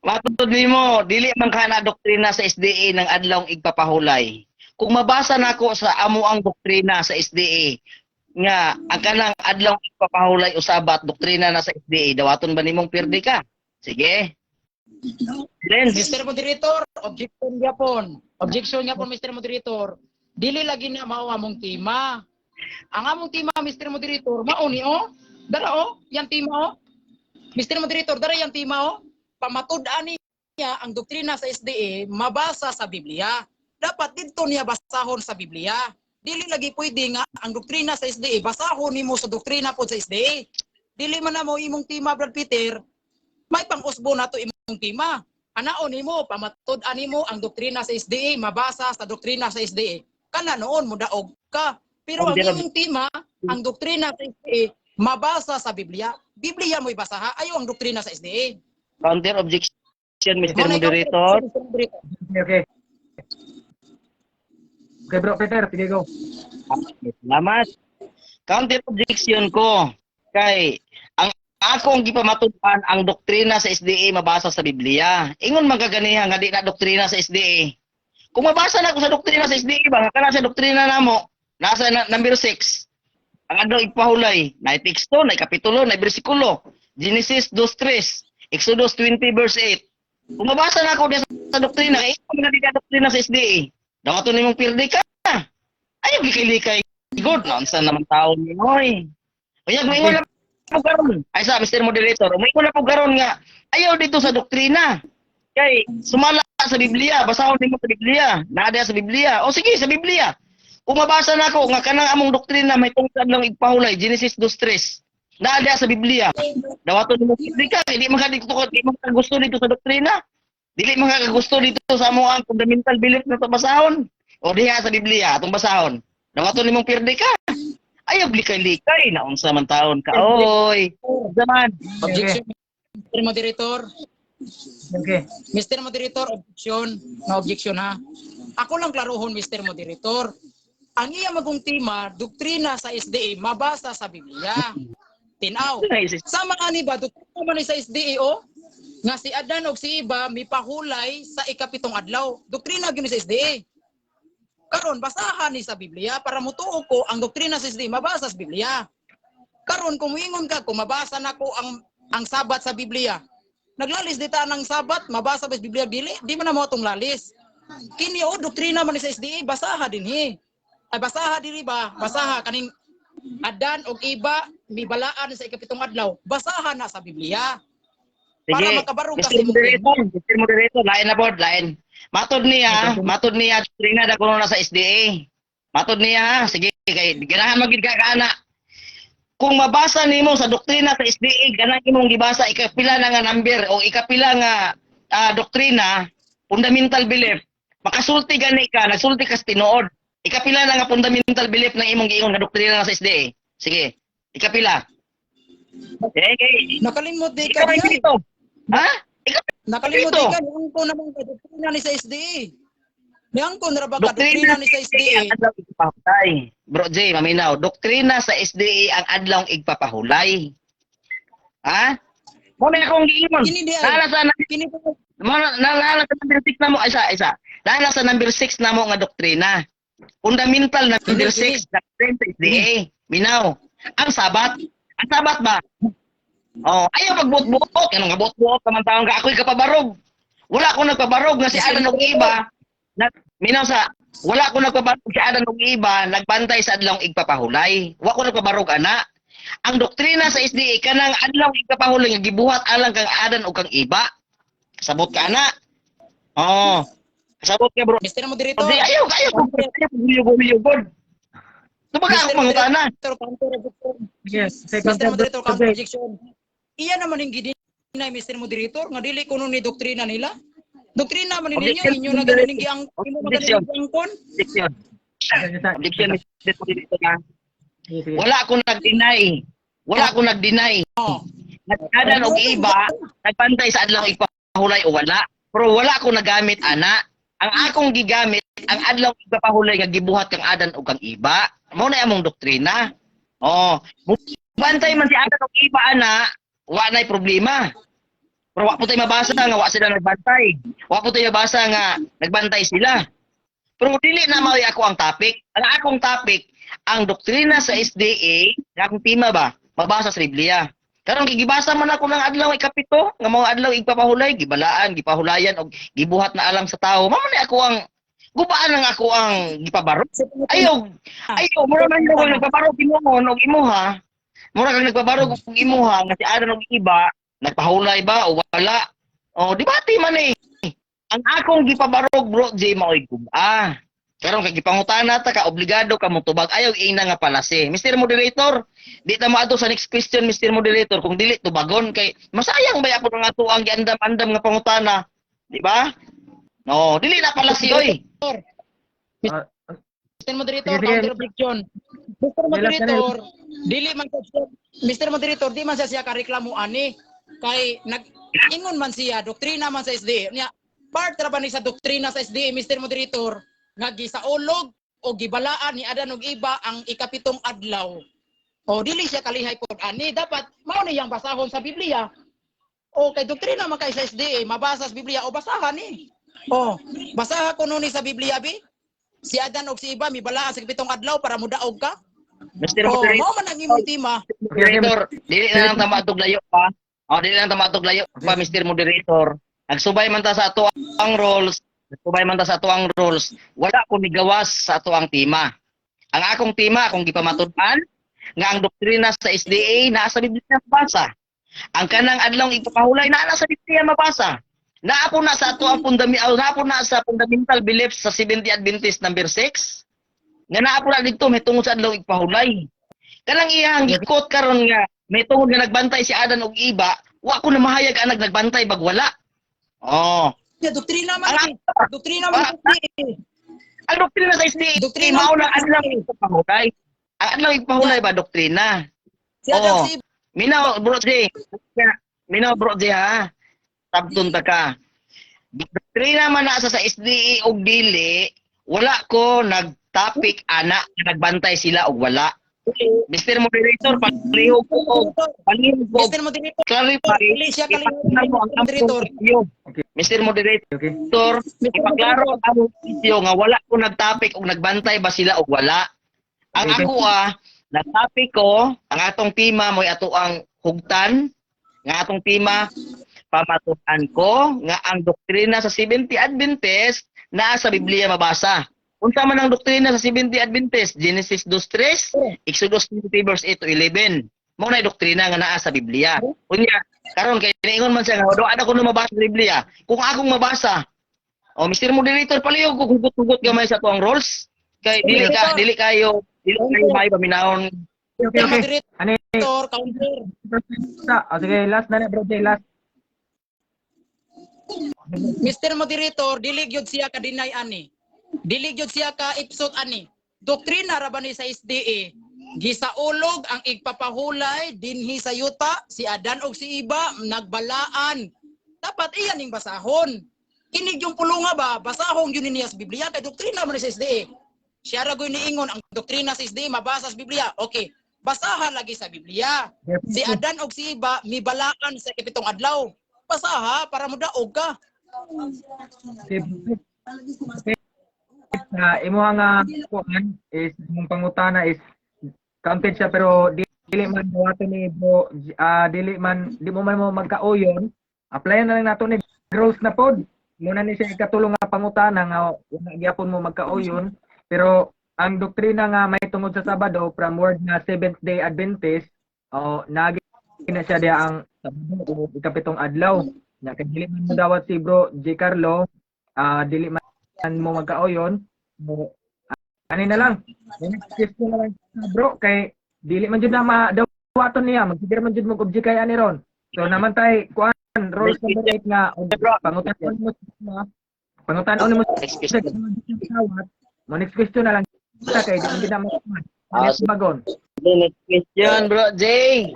[SPEAKER 7] Matod nimo, dili man kana doktrina sa SDA ng adlawng igpapahulay. Kung mabasa nako sa amo ang doktrina sa SDA nga ang kanang adlawng igpapahulay usabat doktrina na sa SDA, dawaton ba nimong pirdi ka? Sige. Then,
[SPEAKER 8] Mr. Moderator, objection yapon. Objection yapon, Mr. Moderator. Dili lagi na mao among tema. Ang among tema, Mr. Moderator, mao ni dara yang tema Mr. Moderator, dara yang tema pamatud-an niya ang doktrina sa SDA mabasa sa Biblia. Dapat dito niya basahon sa Biblia. Dili lagi pwede nga ang doktrina sa SDA basahon nimo sa doktrina pod sa SDA. Dili man na mo imong tema, Brad Peter. May pang-usbo na to imong tema. Anaon nimo pamatud-an nimo ang doktrina sa SDA mabasa sa doktrina sa SDA. Kana noon mo daog ka. Pero ang imong tema, ang doktrina sa SDA mabasa sa Biblia. Biblia mo ibasaha, ayaw ang doktrina sa SDA.
[SPEAKER 7] counter objection, Mr. Moderator.
[SPEAKER 9] Okay. Okay, Bro Peter, sige go.
[SPEAKER 7] Salamat. Counter objection ko kay ang akong gipamatudan ang doktrina sa SDA mabasa sa Biblia. Ingon magaganiha nga di na doktrina sa SDA. Kung mabasa na ko sa doktrina sa SDA ba, kana sa doktrina namo, nasa number 6. Ang adlaw igpahulay, na teksto, na kapitulo, na bersikulo. Genesis 2:3, Exodus 20 verse 8. Kung mabasa na ako sa doktrina, ingon nga di na doktrina sa SDA. Dawaton nimong pirdi ka. Ayaw likay-likay. Good, nonsense naman taon ni Hoy. Uyag, maingon na po garon. Ay sa Mr. Moderator, maingon na po garon nga, ayaw dito sa doktrina. Kay, sumala sa Biblia, basahon nimo sa Biblia, naada sa Biblia. O sige, sa Biblia. Kung mabasa na ako, nga kanang among doktrina, may tungkad lang igpahulay, Genesis 2:3. Naada sa Biblia. Dawaton nimo pirdi ka, hindi man gusto dito sa doktrina. Dili man gusto dito sa amo ang fundamental belief na basahon. O diha sa Biblia, atong basahon. Dawaton nimong pirdi ka. Ayaw likay-likay na unsa man taon ka. Oy. Zaman.
[SPEAKER 8] Objection, Mr. Moderator.
[SPEAKER 9] Okay.
[SPEAKER 8] Mr. Moderator, objection. No objection ha. Ako lang klarohon, Mr. Moderator. Ang iya magong tema, doktrina sa SDA, mabasa sa Biblia. Tinaw. Sama ani ba, doktrina man ni sa SDA nga si Adan og si Iba mipahulay sa ikapitong adlaw. Doktrina gyud ni sa SDA. Karon basahan ni sa Biblia para mutuo ko ang doktrina sa SDA mabasa sa Biblia. Karon kung moingon ka kung mabasa nako ang Sabat sa Biblia. Naglalis dita ng Sabat, mabasa ba sa Biblia dili? Di man na mo tong lalis. Kini doktrina man ni sa SDA basaha dinhi. Ay basaha diri ba? Basaha kaning Adan og Iba mibalaan sa ikapitong adlaw. Basaha na sa Biblia. Para
[SPEAKER 7] Sige,
[SPEAKER 8] makabarog
[SPEAKER 7] Mr.
[SPEAKER 8] kasi
[SPEAKER 7] Moderator, lain na pod, lain. Matod niya, doktrina da kuno na sa SDA. Matod niya, sige, kay ganahan magid ka ana. Kung mabasa nimo sa doktrina sa SDA, ganahan imong gibasa ikapila na nga number o ikapila nga doktrina, fundamental belief. Makasulti gani ka, nagsulti ka sa tinuod. Ikapila na nga fundamental belief ng imong giingon nga doktrina na sa SDA. Sige, ikapila. Okay.
[SPEAKER 8] nakalimot di
[SPEAKER 7] Ikaw
[SPEAKER 8] ka
[SPEAKER 7] ay
[SPEAKER 8] diay.
[SPEAKER 7] dito. Ha? Ikaw
[SPEAKER 8] Nakalimot
[SPEAKER 7] Dito.
[SPEAKER 8] di ka niang ko naman ka doktrina ni sa SDA. Niang ko na ba ka
[SPEAKER 7] doktrina
[SPEAKER 8] doktrina ni sa SDA?
[SPEAKER 7] ang adlaw igpapahulay. Bro J, maminaw, doktrina sa SDA ang adlaw igpapahulay. Ha? Mo na akong giingon.
[SPEAKER 8] Kini di ay.
[SPEAKER 7] Nala sa
[SPEAKER 8] Kini po
[SPEAKER 7] nala sa number 6 na mo isa. Nala sa number 6 na mo nga doktrina. Fundamental na number 6 doktrina sa SDA. Minaw. Ang Sabat. Ang Sabat ba? Oh, ayaw pagbuot-buot. Ano nga buot-buot ka man taong ka ako'y kapabarog. Wala ko nagpabarog nga si Adan og Iba. Minaw sa wala ko nagpabarog si Adan og Iba, nagbantay sa adlawng igpapahulay. Wa ko nagpabarog ana. Ang doktrina sa SDA kanang adlawng igpapahulay nga gibuhat alang kang Adan og kang Iba. Sabot ka ana. Oh. Sabot ka bro.
[SPEAKER 8] Mr. Moderator.
[SPEAKER 7] Di ayaw guyog-guyog. Tumaga ako mangutana.
[SPEAKER 9] Yes.
[SPEAKER 8] Mr. Moderator, counter objection. Iya naman yung gidinay, Mr. Moderator, nga dili kuno ni doktrina nila. Doktrina man ninyo, inyo na gano'n yung giangkon.
[SPEAKER 7] Objection. Objection, Mr. Moderator na.
[SPEAKER 9] Sige.
[SPEAKER 7] Wala akong nag-deny. Wala akong nag-deny. Nagkadan og iba, nagbantay sa adlaw ipahulay o wala. Pero wala akong nagamit ana. Ang akong gigamit, ang adlaw ipahulay nga gibuhat kang adan o kang iba. Mao na among doktrina. Oh, bantay man si adan og iba ana, wa na'y problema. Pero wa po tayo mabasa nga wa sila nagbantay. Wa po tayo mabasa nga nagbantay sila. Pero dili na mao ako ang topic. Ang akong topic, ang doktrina sa SDA, nga akong tema ba, mabasa sa Biblia. Karon gigibasa man ako ng adlaw ikapito, nga mga adlaw igpapahulay, gibalaan, gipahulayan og gibuhat na alang sa tawo. Mao man ako ang gubaan lang ako ang gipabarog. Ayaw, mura man ako nagpabarog imuhon og imuha. Mura kang nagpabarog og imuha nga si adan og iba, nagpahulay ba o wala? O debate man eh. Ang akong gipabarog bro, J maoy guba. Karon kay gipangutana ta ka obligado ka mo tubag ayaw ina nga palasi. Mr. Moderator, di ta maadto sa next question Mr. Moderator kung dili tubagon kay masayang ba ako nga tuang giandam-andam nga pangutana, di ba? No, dili na palasi oy.
[SPEAKER 8] Mr. Moderator,
[SPEAKER 9] Sige, sige.
[SPEAKER 8] counter objection. Mr. Moderator, dili man siya, Mr. Moderator, di man siya kareklamo ani kay nag-ingon man siya doktrina man sa SDA. Nya part ra ba ni sa doktrina sa SDA, Mr. Moderator, nga gisaulog o gibalaan ni adan og iba ang ikapitong adlaw. O dili siya kalihay pod ani, dapat mao niyang basahon sa Biblia. O kay doktrina man kay sa SDA, mabasa sa Biblia o basahan ni. O, basaha ko nun ni sa Biblia bi. Si adan og si iba mibalaan sa ikapitong adlaw para mudaog ka.
[SPEAKER 7] Mr.
[SPEAKER 8] O,
[SPEAKER 7] Moderator,
[SPEAKER 8] mao man ang imong tema.
[SPEAKER 7] Moderator, dili na lang ta maatog layo pa. O dili na lang ta maatog layo pa Mr. Moderator. Nagsubay man ta sa ato ang rules. Nagsubay man ta sa ato ang rules. Wala ko nigawas sa ato ang tema. Ang akong tema akong gipamatud-an nga ang doktrina sa SDA naa sa Biblia mabasa. Ang kanang adlaw ipapahulay naa sa Biblia mabasa. Naa po na sa ato ang fundamental beliefs sa Seventh-day Adventist number 6. Nga naa po na dito may tungod sa adlaw ipahulay. Kanang iyang gikot karon nga may tungod nga nagbantay si adan og iba, wa ko na mahayag anag nagbantay bag wala. Oh.
[SPEAKER 8] Ya, doktrina man.
[SPEAKER 7] Ang-
[SPEAKER 8] Doktrina man.
[SPEAKER 7] Ang doktrina sa SDA,
[SPEAKER 8] Doktrina-
[SPEAKER 7] mao na adlaw ipahulay. Ang adlaw ipahulay ba doktrina?
[SPEAKER 8] Si adan
[SPEAKER 7] Oo.
[SPEAKER 8] si
[SPEAKER 7] Minaw bro J ha. Tabton ta ka. Doktrina man na sa SDA og dili, wala ko nag-topic ana nagbantay sila og wala. Mr. Moderator, palihog ko.
[SPEAKER 8] Mr. Moderator,
[SPEAKER 7] Clarify.
[SPEAKER 8] dili siya kalihay
[SPEAKER 7] Ipakita mo ang
[SPEAKER 8] Moderator.
[SPEAKER 7] video. Mr. Moderator,
[SPEAKER 9] Okay.
[SPEAKER 7] ipaklaro ang among video nga wala ko nag-topic og nagbantay ba sila og wala. Ang
[SPEAKER 9] Okay.
[SPEAKER 7] ako nag-topic ko, ang atong tema mo'y ato ang hugtan, nga atong tema pamatuan ko nga ang doktrina sa Seventh-day Adventist naa sa Biblia mabasa. Unsa man ang doktrina sa Seventh-day Adventist? Genesis 2:3, Exodus 20 verse 8 to 11. Mao na doktrina nga naa sa Biblia. Unya, karon kay niingon man siya nga do ana ko na mabasa sa Biblia. Kung akong mabasa, Mr. Moderator palihog ko hugot-hugot gamay sa tuang rules. Kay dili kayo may paminahon.
[SPEAKER 9] Okay. Ano
[SPEAKER 8] Moderator, counter.
[SPEAKER 9] sige, last na bro J, last.
[SPEAKER 8] Mr. Moderator, dili gyud siya ka deny ani. Dili gyud siya ka ipsot ani. Doktrina ra ba ni sa SDA? Gisaulog ang igpapahulay dinhi sa yuta, si Adan og si iba nagbalaan. Dapat iyan ning basahon. Kinig yung pulunga ba, basahon yun niya sa Biblia kay doktrina man ni sa SDA. Siya ra gyud niingon ang doktrina sa SDA mabasa sa Biblia. Okay, basahan lagi sa Biblia. Si Adan og si iba mibalaan sa ikapitong adlaw. Basaha para mudaog ka.
[SPEAKER 9] Imo nga kuan is mong pangutana is counted siya pero dili man dawato ni bro di mo man mo magkauyon. Applyan na lang nato ni rules na pod. Muna ni siya ikatulong nga pangutana nga wala gyapon mo magkauyon pero ang doktrina nga may tungod sa Sabado from word nga Seventh-day Adventist nagi na siya dia ang Sabado o ikapitong adlaw. Nya kay dili man mo dawat si bro J. Carlo dili man mo magkauyon mo ani na lang next question na lang bro kay dili man jud na madawaton niya magsigir man jud mo object kay ani ron so naman tay kuan rules number 8 nga pangutan-on mo sa tawat mo next question na lang kay di na mo bagon
[SPEAKER 7] Next question, bro Jay.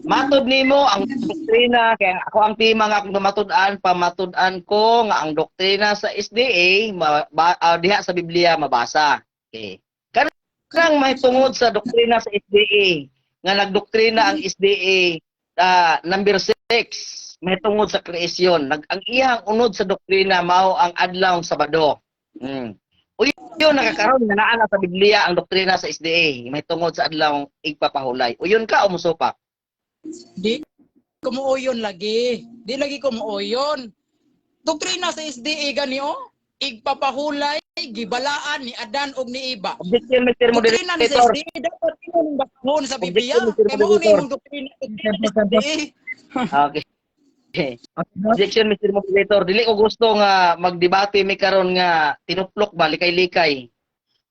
[SPEAKER 7] Matod nimo ang doktrina kay ako ang tema nga akong matud-an pamatud-an ko nga ang doktrina sa SDA diha sa Biblia mabasa. Okay. Kanang may tungod sa doktrina sa SDA nga nagdoktrina ang SDA number 6 may tungod sa kreasyon. Ang iyang unod sa doktrina mao ang adlaw Sabado. Uyon nakakaroon nga naa na sa Biblia ang doktrina sa SDA may tungod sa adlaw igpapahulay. Uyon ka o musupak?
[SPEAKER 8] Di ko muuyon lagi. Di lagi ko muuyon. Doktrina sa SDA gani o, igpapahulay, gibalaan ni Adan ug ni Iba.
[SPEAKER 7] Objection, Mr.
[SPEAKER 8] Doktrina ni sa
[SPEAKER 7] Moderator.
[SPEAKER 8] SDA dapat imong basahon sa Biblia.
[SPEAKER 7] Objection, Mr.
[SPEAKER 8] Kay mo ni
[SPEAKER 7] Moderator.
[SPEAKER 8] imong doktrina sa SDA.
[SPEAKER 7] Okay. Objection, Mr. Moderator. Dili ko gusto nga magdebate mi karon nga tinuplok ba likay-likay.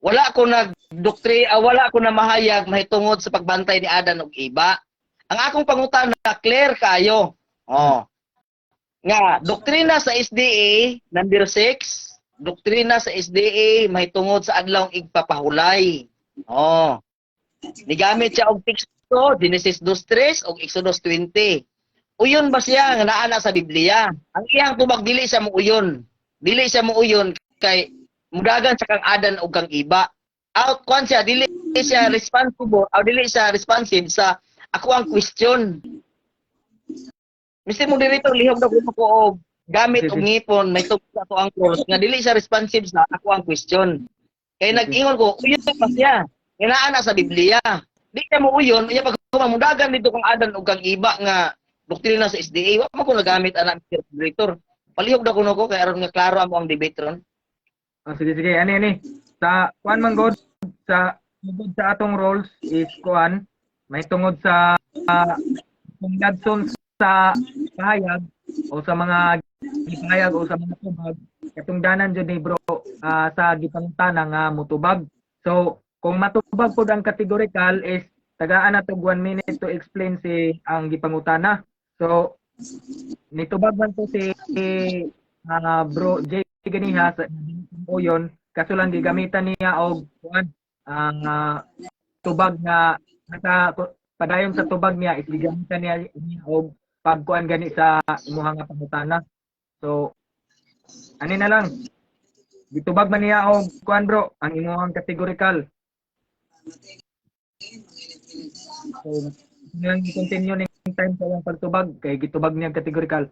[SPEAKER 7] Wala ko wala ko na mahayag mahitungod sa pagbantay ni Adan ug Iba. Ang akong pangutana clear kayo. Nga doktrina sa SDA number 6, doktrina sa SDA mahitungod sa adlaw igpapahulay. Nigamit siya og teksto Genesis 2:3 ug Exodus 20. Uyon ba siya nga naa na sa Biblia? Ang iyang tubag dili siya muuyon. Dili siya muuyon kay mudagan sa kang Adan ug kang Iba. Out kwan siya dili siya responsible o dili siya responsive sa ako ang question. Mr. Moderator, lihog na ko og gamit og ngipon may tugod sa ato ang course nga dili siya responsive sa ako ang question. Kay nag-ingon ko, uyon pa siya. Nga naa sa Biblia. Di siya muuyon, iya pag mamudagan dito kang Adan ug kang Iba nga doktrina sa SDA, wa man ko nagamit ana Mr. Moderator. Palihog na kuno ko kay aron nga klaro amo ang debate ron.
[SPEAKER 9] Sige. Ani. Sa kuan man god sa tungod sa atong roles is kuan may tungod sa kung nagsun sa pahayag o sa mga gipahayag o sa mga tubag katungdanan jud ni bro sa gipangutana nga mutubag. So kung matubag pod ang categorical is tagaan na tog 1 minute to explain si ang gipangutana. So nitubag man to si bro Jay ganiha sa uyon kaso lang gigamitan niya og kuan tubag nga nasa padayon sa tubag niya is gigamitan niya og pagkuan gani sa imuha nga pangutana. So ani na lang gitubag man niya og kuan bro ang imuhang categorical. So nang i-continue ning time sa iyang pagtubag kay gitubag niya categorical.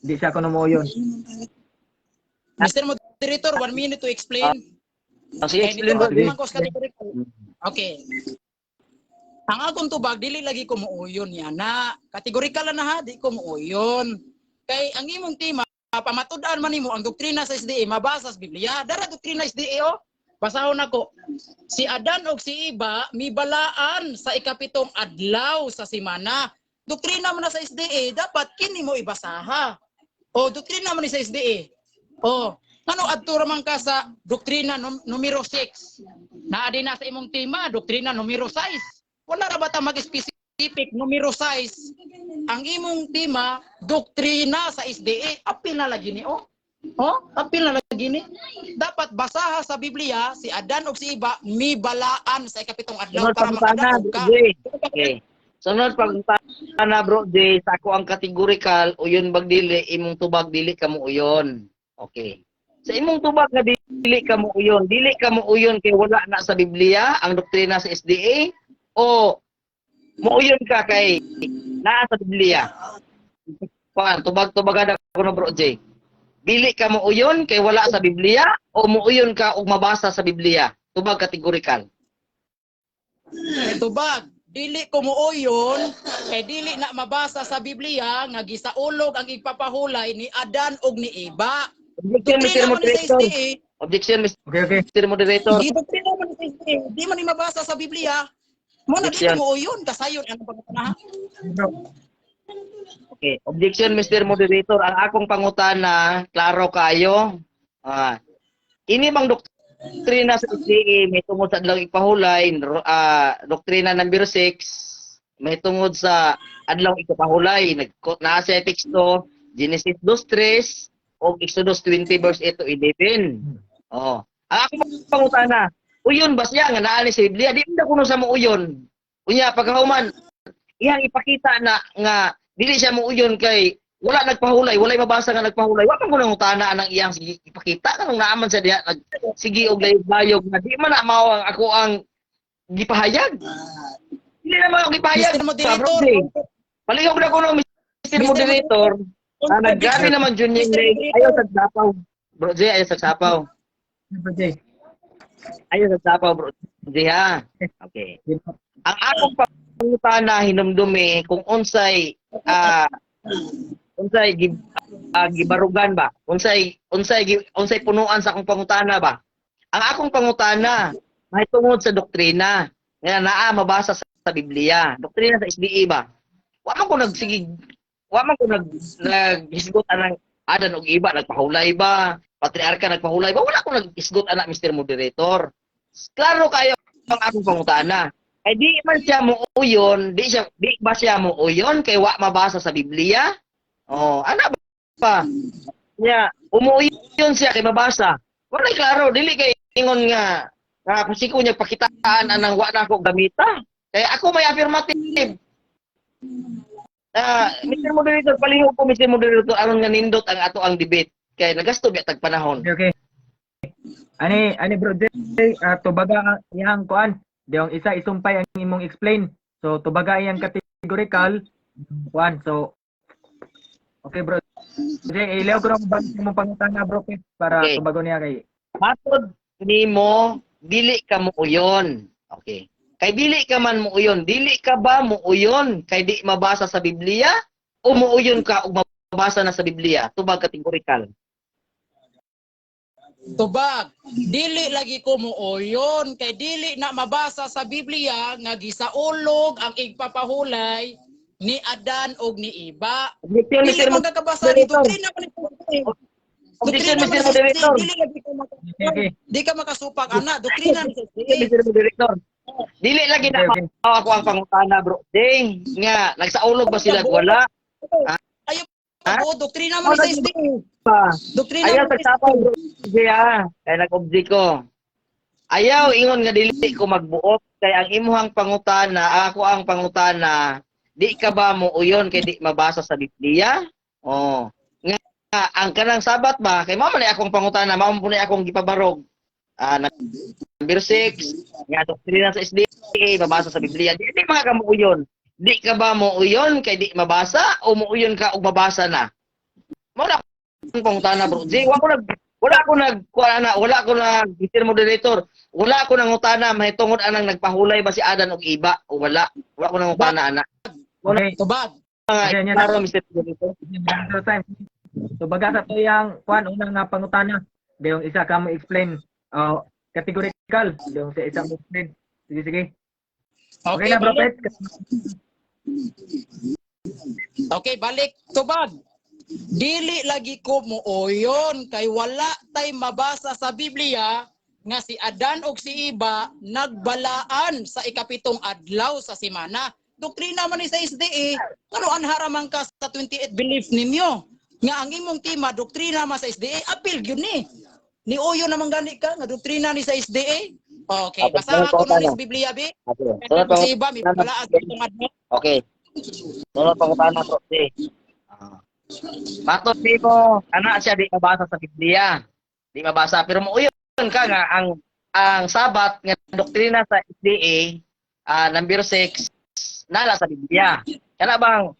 [SPEAKER 9] Di siya kuno mo yun.
[SPEAKER 8] Mr. Moderator, 1 minute to explain.
[SPEAKER 7] Sige, explain mo.
[SPEAKER 8] Okay. Ang akong tubag dili lagi ko muuyon yan na kategorikal na ha, di ko muuyon. Kay ang imong tema pamatud-an man nimo ang doktrina sa SDA mabasa sa Biblia. Dara doktrina sa SDA basahon ako. Si Adan ug si Iba mibalaan sa ikapitong adlaw sa semana. Doktrina man na sa SDA dapat kini mo ibasaha. O doktrina man ni sa SDA. Ano adto man ka sa doktrina numero 6? Naa din na sa imong tema doktrina numero 6. Wala ra ba ta mag-specific numero 6? Ang imong tema doktrina sa SDA apil na lagi ni apil na lagi ni. Dapat basaha sa Biblia si Adan ug si Iba mibalaan sa ikapitong adlaw para makadawog ka.
[SPEAKER 7] Okay. Sunod pagpana bro Jay sa ako ang categorical uyon bag dili imong tubag dili ka mo uyon. Okay. Sa imong tubag nga dili ka mo uyon kay wala na sa Biblia ang doktrina sa SDA o muuyon ka kay naa sa Biblia. Tubag-tubagan ako no bro Jay. Dili ka muuyon kay wala sa Biblia o muuyon ka og mabasa sa Biblia. Tubag categorical.
[SPEAKER 8] Tubag dili ko muuyon kay dili na mabasa sa Biblia nga gisaulog ang igpapahulay ni Adan ug ni Iba.
[SPEAKER 7] Objection, Mr. Moderator. Objection,
[SPEAKER 9] Okay.
[SPEAKER 7] Mr. Moderator.
[SPEAKER 8] Doktrina man sa SDA, di man ni mabasa sa Biblia. Mo na dili mo uyon kasayon ano pagkana.
[SPEAKER 7] Okay. Objection, Mr. Moderator. Ang akong pangutana, klaro kayo. Ini bang doktrina sa SDA may tungod sa adlaw igpahulay, doktrina number 6 may tungod sa adlaw igpahulay, naa sa teksto Genesis 2:3 o Exodus 20 verse 8 to 11. Ang akong pangutana, Uyon ba siya nga naa ni sa Biblia? Di man kuno sa mo uyon. Unya pagkahuman iyang ipakita na nga dili siya mo uyon kay wala nagpahulay, walay mabasa nga nagpahulay. Wa man kuno utana nang iyang sige ipakita kanang naaman sa diha nag sige og layog nga di man na mao ang ako ang gipahayag. Dili na mao gipahayag.
[SPEAKER 8] Mr. Moderator.
[SPEAKER 7] Palihog na kuno Mr. Moderator. Naggabi naman Jun yung ayaw sa sapaw. Bro J, ayaw sa sapaw.
[SPEAKER 9] Bro Jay.
[SPEAKER 7] Ayaw sa sapaw, bro J, ha? Okay. Ang akong pangutana hinumdumi kung unsay gibarugan ba? Unsay punuan sa akong pangutana ba? Ang akong pangutana mahitungod sa doktrina nga naa mabasa sa Biblia. Doktrina sa SDA ba? Wa man ko naghisgot anang adan og iba nagpahulay ba? Patriarka nagpahulay ba? Wala ko naghisgot ana Mr. Moderator. Klaro kayo ang akong pangutana. Ay di man siya muuyon, di ba siya muuyon kay wa mabasa sa Biblia? Oh, ana ba? Nya, umuuyon siya kay mabasa. Wala klaro, dili kay ingon nga pasiko niya pakitaan anang wa na ako gamita. Kaya ako may affirmative. Mr. Moderator, palihog ko Mr. Moderator aron nga nindot ang ato ang debate kay nagasto biya tag panahon.
[SPEAKER 9] Okay. Ani bro Jay, tubaga iyang kuan. Diyong isa isumpay ang imong explain. So tubaga iyang categorical kuan. So okay bro. Jay, ilaw ko ra ba imong pangutana bro para
[SPEAKER 7] Okay.
[SPEAKER 9] tubago niya kay.
[SPEAKER 7] Matod nimo dili ka muuyon. Okay. Kay dili ka man muuyon, dili ka ba muuyon kay di mabasa sa Biblia o muuyon ka ug mabasa na sa Biblia? Tubag categorical.
[SPEAKER 8] Tubag, dili lagi ko muuyon kay dili na mabasa sa Biblia nga gisaulog ang igpapahulay ni Adan og ni Iba.
[SPEAKER 7] Objection,
[SPEAKER 8] Dili
[SPEAKER 7] Mr.
[SPEAKER 8] mo kakabasa ni doktrina pa ni
[SPEAKER 7] Objection,
[SPEAKER 8] Doktrina
[SPEAKER 7] Mr. Moderator.
[SPEAKER 8] dili lagi ka
[SPEAKER 9] Okay.
[SPEAKER 8] di ka makasupak ana doktrina ni
[SPEAKER 7] Mr. Moderator. Dili lagi na
[SPEAKER 9] Okay.
[SPEAKER 7] ako ang pangutana, bro. Ding, nga nagsaulog ba sila wala?
[SPEAKER 8] Ako doktrina man sa SDA. Doktrina
[SPEAKER 7] Ayaw
[SPEAKER 8] man sa
[SPEAKER 7] sa bro. Kaya nag-object ko. Ayaw ingon nga dili ko magbuot kay ang imuhang pangutana, ako ang pangutana, di ka ba mo uyon kay di mabasa sa Biblia? Oh. Nga ang kanang sabat ba kay mao man akong pangutana, mao man akong gipabarog. Number 6, nga doktrina sa SDA mabasa sa Biblia. Di mga ka mo uyon. Di ka ba mo uyon kay di mabasa o mo uyon ka og mabasa na? Mao na akong pangutana, bro. J, wala ko nag Mr. Moderator. Wala ko nang utana mahitungod anang nagpahulay ba si Adan og Iba o wala. Wala ko nang utana ana.
[SPEAKER 9] Okay.
[SPEAKER 8] tubag.
[SPEAKER 9] Okay,
[SPEAKER 7] Klaro Mr. Moderator.
[SPEAKER 9] Another time. Tubaga sa tuyang kuan unang nga pangutana. Diyong isa ka mo explain categorical. Diyong sa isa mo explain. Sige. Okay na bro Pet.
[SPEAKER 8] Okay, balik tubag. Dili lagi ko muuyon kay wala tay mabasa sa Biblia nga si Adan og si Iba nagbalaan sa ikapitong adlaw sa semana. Doktrina man ni sa SDA, ano anharaman ka sa 28 belief ninyo? Nga ang imong tema doktrina man sa SDA, apil gyud ni. Ni uyo naman gani ka nga doktrina ni sa SDA. Okay, basahan ko nun sa Biblia bi.
[SPEAKER 7] Okay.
[SPEAKER 8] Kaya si Iba may balaan sa itong adlaw.
[SPEAKER 7] Okay. Sunod pangutana bro. J. Matod mo, ana siya di mabasa sa Biblia. Di mabasa pero muuyon ka nga ang sabat nga doktrina sa SDA number 6 nala sa Biblia. Kana bang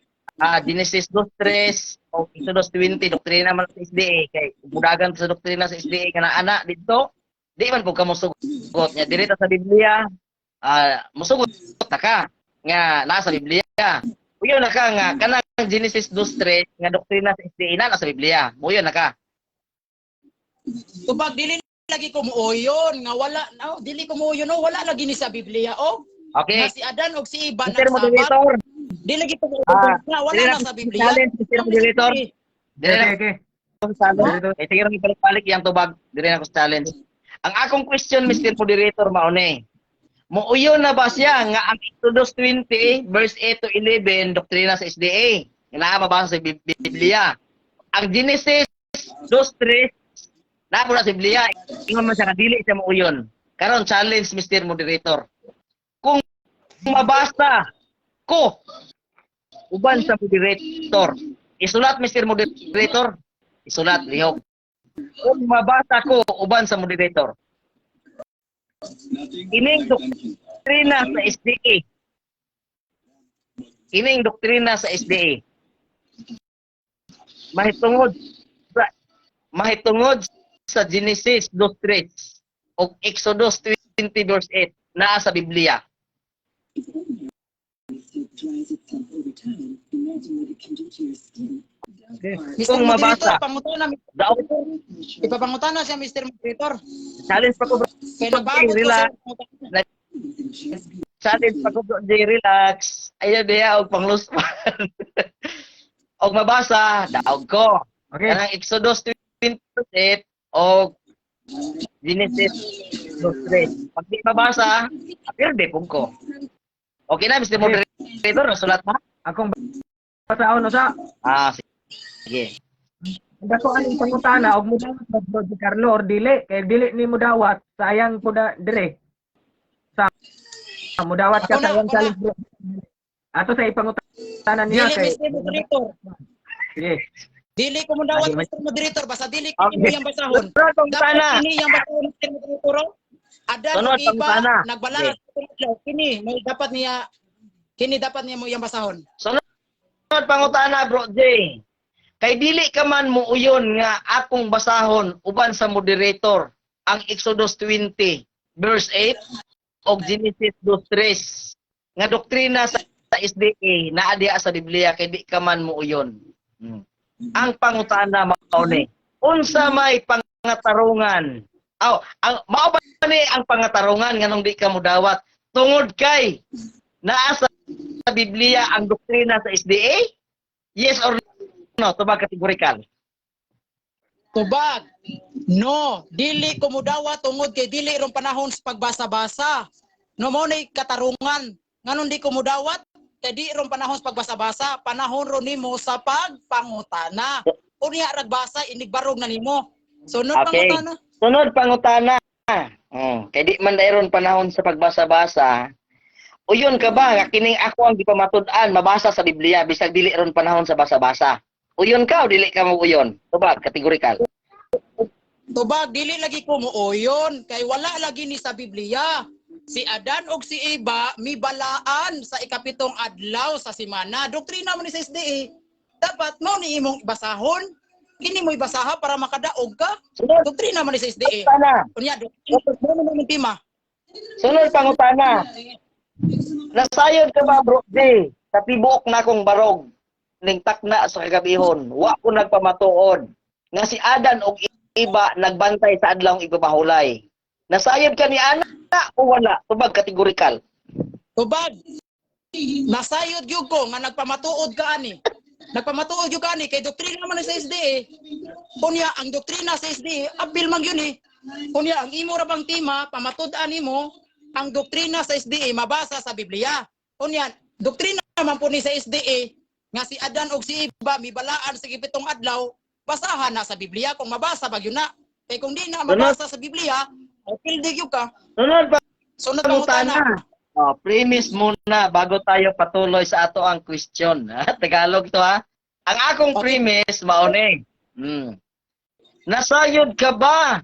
[SPEAKER 7] Genesis 2:3 o Exodus 20 doktrina man sa SDA kay budagan sa doktrina sa SDA kana ana dito di man pud ka mosugot nya diri ta sa Biblia mosugot ta ka nga nasa Biblia. Uyon na ka nga kanang Genesis 2:3 nga doktrina sa SDA na sa Biblia. Muyon na ka.
[SPEAKER 8] Tubag dili lagi ko muuyon nga wala dili ko muuyon wala lagi ni sa Biblia
[SPEAKER 7] Okay.
[SPEAKER 8] nga si Adan og si Iba
[SPEAKER 7] Mr.
[SPEAKER 8] nagsabat
[SPEAKER 7] Moderator.
[SPEAKER 8] dili lagi ko muuyon nga wala
[SPEAKER 7] dili
[SPEAKER 8] na
[SPEAKER 7] na
[SPEAKER 8] sa Biblia.
[SPEAKER 7] challenge, Mr. Moderator. Dire na
[SPEAKER 9] Okay.
[SPEAKER 7] ko sa challenge. Sige ra ibalik-balik yang tubag. Dire na ko sa challenge. Ang akong question Mr. Moderator maune. Muuyon na ba siya nga ang Exodus 20 verse 8 to 11 doktrina sa SDA? Nga mabasa sa Biblia. Ang Genesis 2:3 na po na sa Biblia. Ingon man siya nga dili siya muuyon. Karon challenge Mr. Moderator. Kung mabasa ko uban sa moderator, isulat Mr. Moderator, isulat lihok. Kung mabasa ko uban sa moderator, ining doktrina sa SDA. Ining doktrina sa SDA. Mahitungod sa Genesis 2:3 o Exodus 20 verse 8 naa sa Biblia.
[SPEAKER 8] Mr.
[SPEAKER 7] Kung
[SPEAKER 8] Moderator,
[SPEAKER 7] mabasa,
[SPEAKER 8] pangutana,
[SPEAKER 7] daw
[SPEAKER 8] ipapangutana siya Mr. Moderator.
[SPEAKER 7] challenge pa ko bro.
[SPEAKER 8] Kaya nababot ko
[SPEAKER 7] Relax.
[SPEAKER 8] sa
[SPEAKER 7] Challenge pa ko bro. Relax. Ayaw diya og pangluspan. Og mabasa, daog ko.
[SPEAKER 9] Okay.
[SPEAKER 7] Kanang Exodus 28 o Genesis 2:3. Pag di mabasa, apirde pong ko. Okay na, Mr. Moderator, nasulat na?
[SPEAKER 9] Akong basaon sa
[SPEAKER 7] Ah, sige.
[SPEAKER 9] dako ang pangutana og mo dawat ba Bro G. Carlo or dili kay dili ni mo dawat sayang po da dire. Sa mo dawat ka
[SPEAKER 8] Ako na,
[SPEAKER 9] sayang
[SPEAKER 8] ako
[SPEAKER 9] challenge bro. Ato sa ipangutana niya
[SPEAKER 8] Dili,
[SPEAKER 9] kay
[SPEAKER 8] Mr. Moderator.
[SPEAKER 9] sige.
[SPEAKER 8] Dili ko mo dawat,
[SPEAKER 9] Lagi,
[SPEAKER 8] Mr. Moderator. Basta dili ko
[SPEAKER 7] Okay.
[SPEAKER 8] yung basahon.
[SPEAKER 7] Sunod
[SPEAKER 8] Dapat
[SPEAKER 7] pangutana.
[SPEAKER 8] kini yung basahon, Mr. Moderator. Adan
[SPEAKER 7] Sunod
[SPEAKER 8] o iba,
[SPEAKER 7] pangutana.
[SPEAKER 8] nagbalaan. Kini, may dapat niya, kini dapat niya mo yung basahon.
[SPEAKER 7] Sunod pangutana, bro J. Kay dili ka man mo uyon nga akong basahon uban sa moderator ang Exodus 20 verse 8 o Genesis 2:3 nga doktrina sa SDA naa diha sa Biblia kay di ka man mo uyon. Ang pangutana mao ni unsa may pangatarungan. Mao ba ni ang pangatarungan nganong di ka mo dawat tungod kay naa sa Biblia ang doktrina sa SDA? Yes or no? Tubag kategorikal.
[SPEAKER 8] Tubag. No, dili ko mudawa tungod kay dili ron panahon sa pagbasa-basa. No mo nay katarungan. Nganon di ko mudawat kay di ron panahon sa pagbasa-basa, panahon ron nimo sa pagpangutana. Unya ragbasa inigbarog na nimo. Sunod
[SPEAKER 7] Okay.
[SPEAKER 8] pangutana.
[SPEAKER 7] Sunod pangutana. Kay di man dayron panahon sa pagbasa-basa. Uyon ka ba nga kining ako ang gipamatud-an mabasa sa Biblia bisag dili ron panahon sa basa-basa? Uyon ka o dili ka mo uyon? Tubag kategorikal.
[SPEAKER 8] Tubag dili lagi ko muuyon kay wala lagi ni sa Biblia. Si Adan ug si Eva mibalaan sa ikapitong adlaw sa semana. Doktrina man ni sa SDA. Dapat mo ni imong ibasahon. Kini mo ibasaha para makadaog ka.
[SPEAKER 7] Sunod
[SPEAKER 8] Doktrina man ni sa SDA.
[SPEAKER 7] pangutana.
[SPEAKER 8] Unya doktrina mo ni tema.
[SPEAKER 7] Sunod pangutana. Nasayod ka ba bro J? Sa tibuok na akong barog ning takna sa kagabihon. Wa ko nagpamatuod nga si Adan og Eva nagbantay sa adlawng ipapahulay. Nasayod ka ni ana o wala? Tubag kategorikal.
[SPEAKER 8] Tubag. Nasayod gyud ko nga nagpamatuod ka ani. Nagpamatuod gyud ka ani kay doktrina man ni sa SDA. Kunya ang doktrina sa SDA apil man gyud ni. Kunya ang imo ra bang tema pamatud-an nimo ang doktrina sa SDA mabasa sa Biblia. Kunya doktrina man po ni sa SDA nga si Adan ug si Eva mibalaan sa gipitong adlaw basahan na sa Biblia kung mabasa ba gyud na. Kay kung di na mabasa sa Biblia, apil di gyud ka.
[SPEAKER 7] Sunod
[SPEAKER 8] Sunod
[SPEAKER 7] pangutana.
[SPEAKER 8] pangutana.
[SPEAKER 7] Premise muna bago tayo patuloy sa ato ang question. Tagalog to ha. Ang akong premise mauni. Nasayod ka ba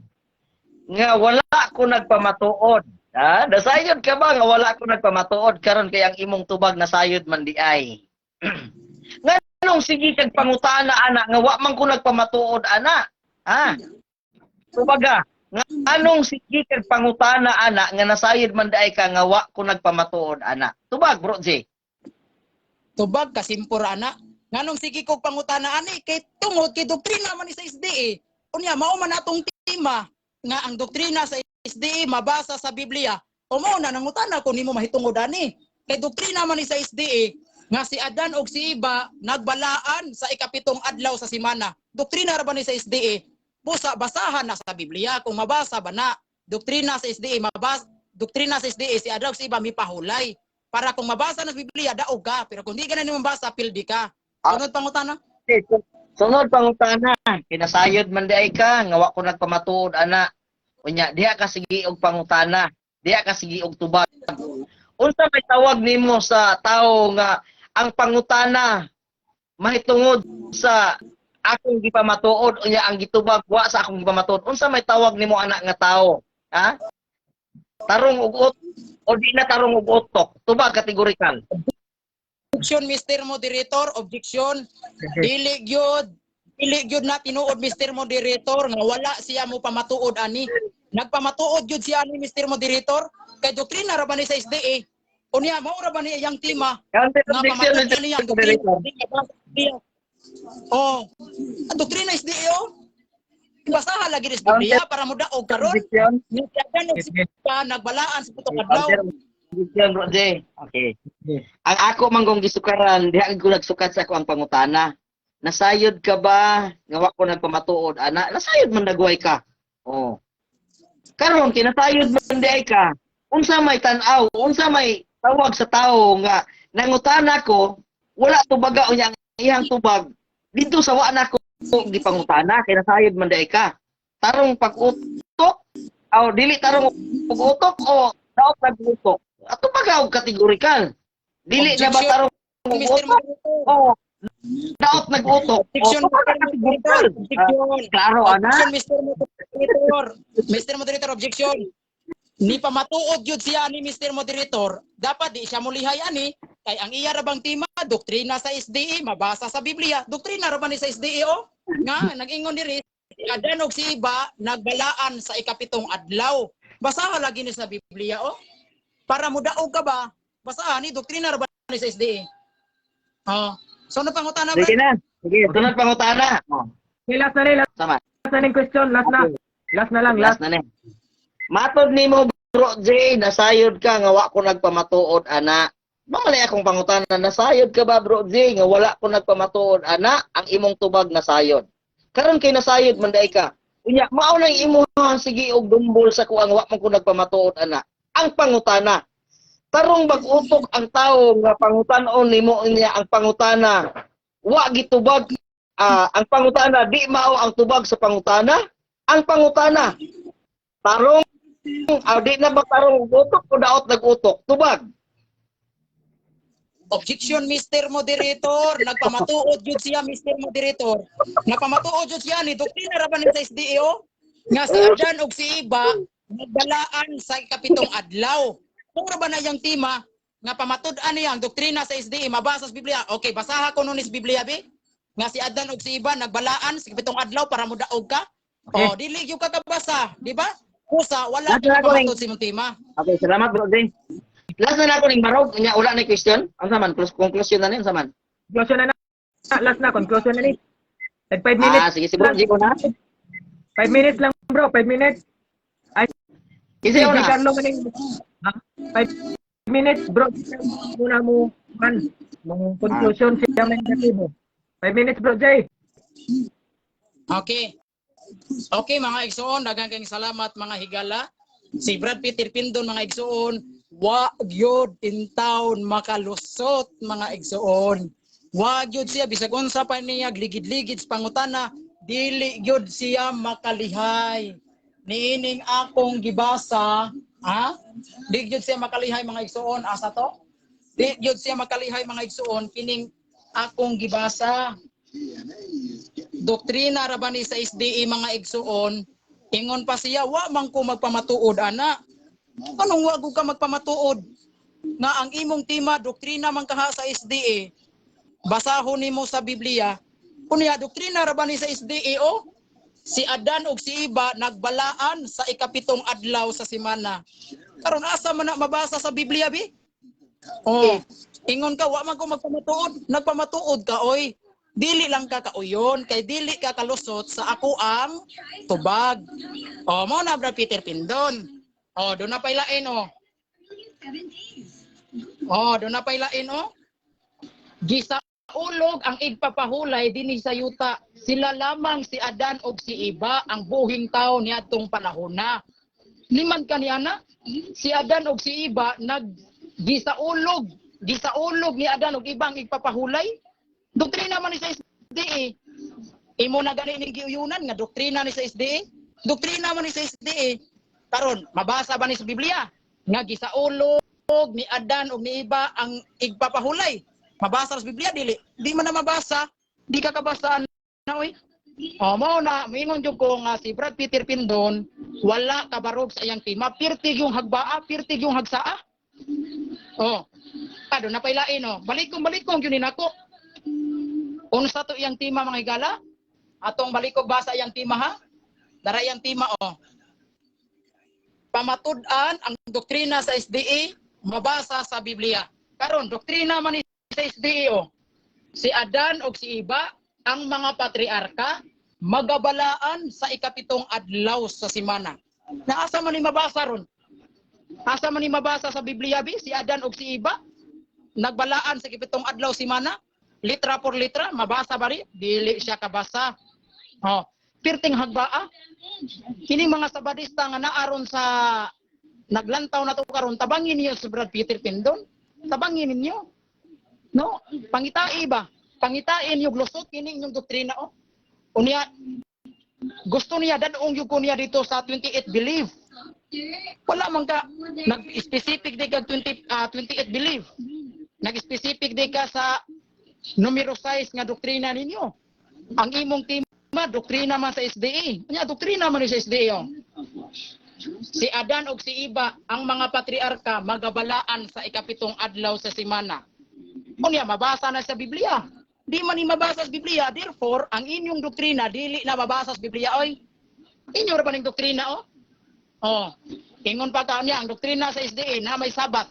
[SPEAKER 7] nga wala ko nagpamatuod? Nasayod ka ba nga wala ko nagpamatuod karon kay ang imong tubag nasayod man di ay. Nganong sige kag pangutana ana nga wa man ko nagpamatuod ana? Tubaga, nga anong sige kag pangutana ana nga nasayod man di ay ka nga wa ko nagpamatuod ana? Tubag bro J.
[SPEAKER 8] Tubag kasimpor ana. Nganong sige kog pangutana ani kay tungod kay doktrina man ni sa SDA. Unya mao man atong tema nga ang doktrina sa SDA mabasa sa Biblia. O mao na nangutana kung nimo mahitungod ani. Kay doktrina man ni sa SDA nga si Adan ug si Eva nagbalaan sa ikapitong adlaw sa semana. Doktrina ra ba ni sa SDA? Busa basahan na sa Biblia kung mabasa ba na. Doktrina sa SDA mabasa. Doktrina sa SDA si Adan ug si Eva mipahulay. Para kung mabasa na sa Biblia daog ka, pero kung di ka na nimo mabasa pildi ka. Sunod pangutana.
[SPEAKER 7] Sunod pangutana, kinasayod man di ay ka nga wa ko nagpamatuod ana. Unya diha ka sige og pangutana, diha ka sige og tubag. Unsa may tawag nimo sa tawo nga ang pangutana mahitungod sa akong gipamatuod unya ang gitubag wa sa akong gipamatuod. Unsa may tawag nimo anak nga tawo? Ha? Tarong ug o di na tarong ug utok. Tubag kategorikal.
[SPEAKER 8] Objection, Mr. Moderator, objection. Dili gyud na tinuod Mr. Moderator nga wala siya mo pamatuod ani. Nagpamatuod gyud siya ani Mr. Moderator kay doktrina ra ba ni sa SDA. Unya mao ra ba ni iyang tema
[SPEAKER 7] Counter
[SPEAKER 8] nga
[SPEAKER 7] objection,
[SPEAKER 8] pamatuod niya ang
[SPEAKER 7] Moderator.
[SPEAKER 8] doktrina. Oh, ang doktrina SDA oh. Basaha lagi ni Biblia para mo daog karon.
[SPEAKER 7] Objection.
[SPEAKER 8] Ni siya nagbalaan sa putong adlaw.
[SPEAKER 7] Counter objection, Bro J. Okay. Ang ako manggong gisukaran, diha ko nagsukat sa ako ang pangutana. Nasayod ka ba nga wa ko nagpamatuod ana? Nasayod man dagway ka. Oh. Karon kinasayod man di ka. Unsa may tan-aw, unsa may tawag sa tawo nga nangutana ko, wala tubaga unya ang iyang tubag. Dito sa wa na ko gipangutana kay nasayod man di ka. Tarong pag-utok o dili tarong pag-utok o daot nag-utok. Ato pagaw kategorikal. Dili na ba tarong
[SPEAKER 8] Mr.
[SPEAKER 7] utok?
[SPEAKER 8] Moderator.
[SPEAKER 7] O daot nag-utok.
[SPEAKER 8] Objection, objection.
[SPEAKER 7] Klaro ana.
[SPEAKER 8] Objection, Mr. Moderator. Mr. Moderator, objection. Ni pamatuod yun siya ni Mr. Moderator, dapat di siya mulihay ani, kay ang iya rabang tema, doktrina sa SDA, mabasa sa Biblia, doktrina rabang ni sa SDA o, nga, nag-ingon diri, si Adan og si Iba, nagbalaan sa ikapitong adlaw. Basaha lagi ni sa Biblia o, para mudaog ka ba, basaha ni, doktrina rabang ni sa SDA. Oh, so ano pangutana ba?
[SPEAKER 7] Sige na. Sige, sunod pangutana. Oh,
[SPEAKER 9] Okay, last na rin.
[SPEAKER 7] sama.
[SPEAKER 9] Last na rin question. Last na. Last na lang.
[SPEAKER 7] Last na ni. Matod nimo Bro J, nasayod ka nga wa ko nagpamatuod ana. Mamalay akong pangutana, nasayod ka ba Bro J nga wala ko nagpamatuod ana? Ang imong tubag nasayod. Karon kay nasayod man dai ka. Unya mao nang imuhang sige og dumbol sa kuang wa man ko nagpamatuod ana. Ang pangutana, tarong bag-utok ang tawo nga pangutan-on nimo niya ang pangutana. Wa gitubag ang pangutana, di mao ang tubag sa pangutana. Ang pangutana, tarong di na ba tarong utok o daot nag-utok? Tubag.
[SPEAKER 8] Objection, Mr. Moderator. Nagpamatuod yun siya, Mr. Moderator. Nagpamatuod yun siya ni doktrina raban sa SDO nga si Adan og si Iba nagbalaan sa ikapitong adlaw. Kung ba na yung tema nga pamatud-an niya ang doktrina sa SDA mabasa sa Biblia. Okay, basaha ko nun sa Biblia be. Nga si Adan og si Iba nagbalaan sa ikapitong adlaw para mo daog ka. Oh, dili yung kakabasa, di ba? Kusa, wala
[SPEAKER 7] Last
[SPEAKER 8] ka
[SPEAKER 7] na ako
[SPEAKER 8] pamatud sa imong tema.
[SPEAKER 7] Okay, salamat Bro J. Last na ako ning barog, nya wala na question. Ang saman, conclusion na nin saman.
[SPEAKER 9] Conclusion na. Last na. Conclusion na rin. 5 minutes.
[SPEAKER 7] Sige si Bro J ko na.
[SPEAKER 9] 5 minutes lang bro. 5 minutes.
[SPEAKER 7] Kasi
[SPEAKER 9] Si
[SPEAKER 7] una.
[SPEAKER 9] Carlo maning 5 minutes bro. Muna mo man. Mong conclusion siya may negatibo. 5 minutes bro Jay.
[SPEAKER 8] Okay. Okay mga igsoon, daghang kayong salamat mga higala. Si Brad Peter Pindon mga igsoon, wa gyud in town makalusot mga igsoon. Wa gyud siya bisag unsa pa niya ligid-ligid sa pangutana, dili gyud siya makalihay. Niining akong gibasa, ha? Di gyud siya makalihay mga igsoon asa to? Di gyud siya makalihay mga igsoon kining akong gibasa. Doktrina ra ba ni sa SDA mga igsoon, ingon pa siya, wa man ko magpamatuod ana. Anong wa ka magpamatuod? Nga ang imong tema, doktrina man kaha sa SDA, basahon nimo sa Biblia, kunya doktrina ra ba ni sa SDA o? Si Adan ug si Iba nagbalaan sa ikapitong adlaw sa semana. Karon asa man na mabasa sa Biblia bi? Oh, ingon ka, wa man ko magpamatuod, nagpamatuod ka oy. Dili lang ka kauyon, kay dili ka kalusot sa ako ang tubag. O, mo na Brad Peter Pindon. O, doon na pailain o. O, doon na pailain o. Gisaulog ang igpapahulay dinhi sa yuta. Sila lamang si Adan og si Iba ang buhing tao niadtong panahon na. Liman kaniyana, si Adan og si Iba gisaulog ni Adan og Iba ang igpapahulay. Doktrina man ni sa SDA. Imo na gani ning giuyunan nga doktrina ni sa SDA. Doktrina man ni sa SDA Karon, mabasa ba ni sa Biblia nga gisaulog ni Adan ug ni Eva ang igpapahulay? Mabasa sa Biblia dili? Di man na mabasa, di ka kabasaan na oy. Mao na moingon jud ko nga si Brad Peter Pindon wala kabarog sa iyang tima, pirtig yung hagbaa, pirtig yung hagsaa. Ado na pailain Balikong yun nako. Unsa to iyang tima mga higala? Atong balikog basa iyang tima ha. Dara iyang tima Pamatud-an ang doktrina sa SDA mabasa sa Biblia. Karon doktrina man ni sa SDA si Adan ug si Eva ang mga patriarka magabalaan sa ikapitong adlaw sa semana. Naasa man ni mabasa ron? Asa man ni mabasa sa Biblia si Adan ug si Eva nagbalaan sa ikapitong adlaw semana? Litra por litra mabasa ba ri? Dili siya kabasa. Pirting hagbaa. Kini mga sabadista nga naaron sa naglantaw na to karon tabangin niyo si Brad Peter Pindon. Tabangin ninyo. No, pangitai ba? Pangitain yung lusot kini inyong doktrina Unya gusto niya dadong yung niya dito sa 28 belief. Wala man ka nag-specific di ka 28 belief. Nag-specific di ka sa numero 6 nga doktrina ninyo. Ang imong tima doktrina man sa SDA. Unya doktrina man sa SDA Si Adan ug si Eva ang mga patriarka magabalaan sa ikapitong adlaw sa semana. Unya mabasa na sa Biblia. Di man ni mabasa sa Biblia, therefore ang inyong doktrina dili na mabasa sa Biblia Inyo ra ba ning doktrina Ingon pa kanya ang doktrina sa SDA na may Sabat.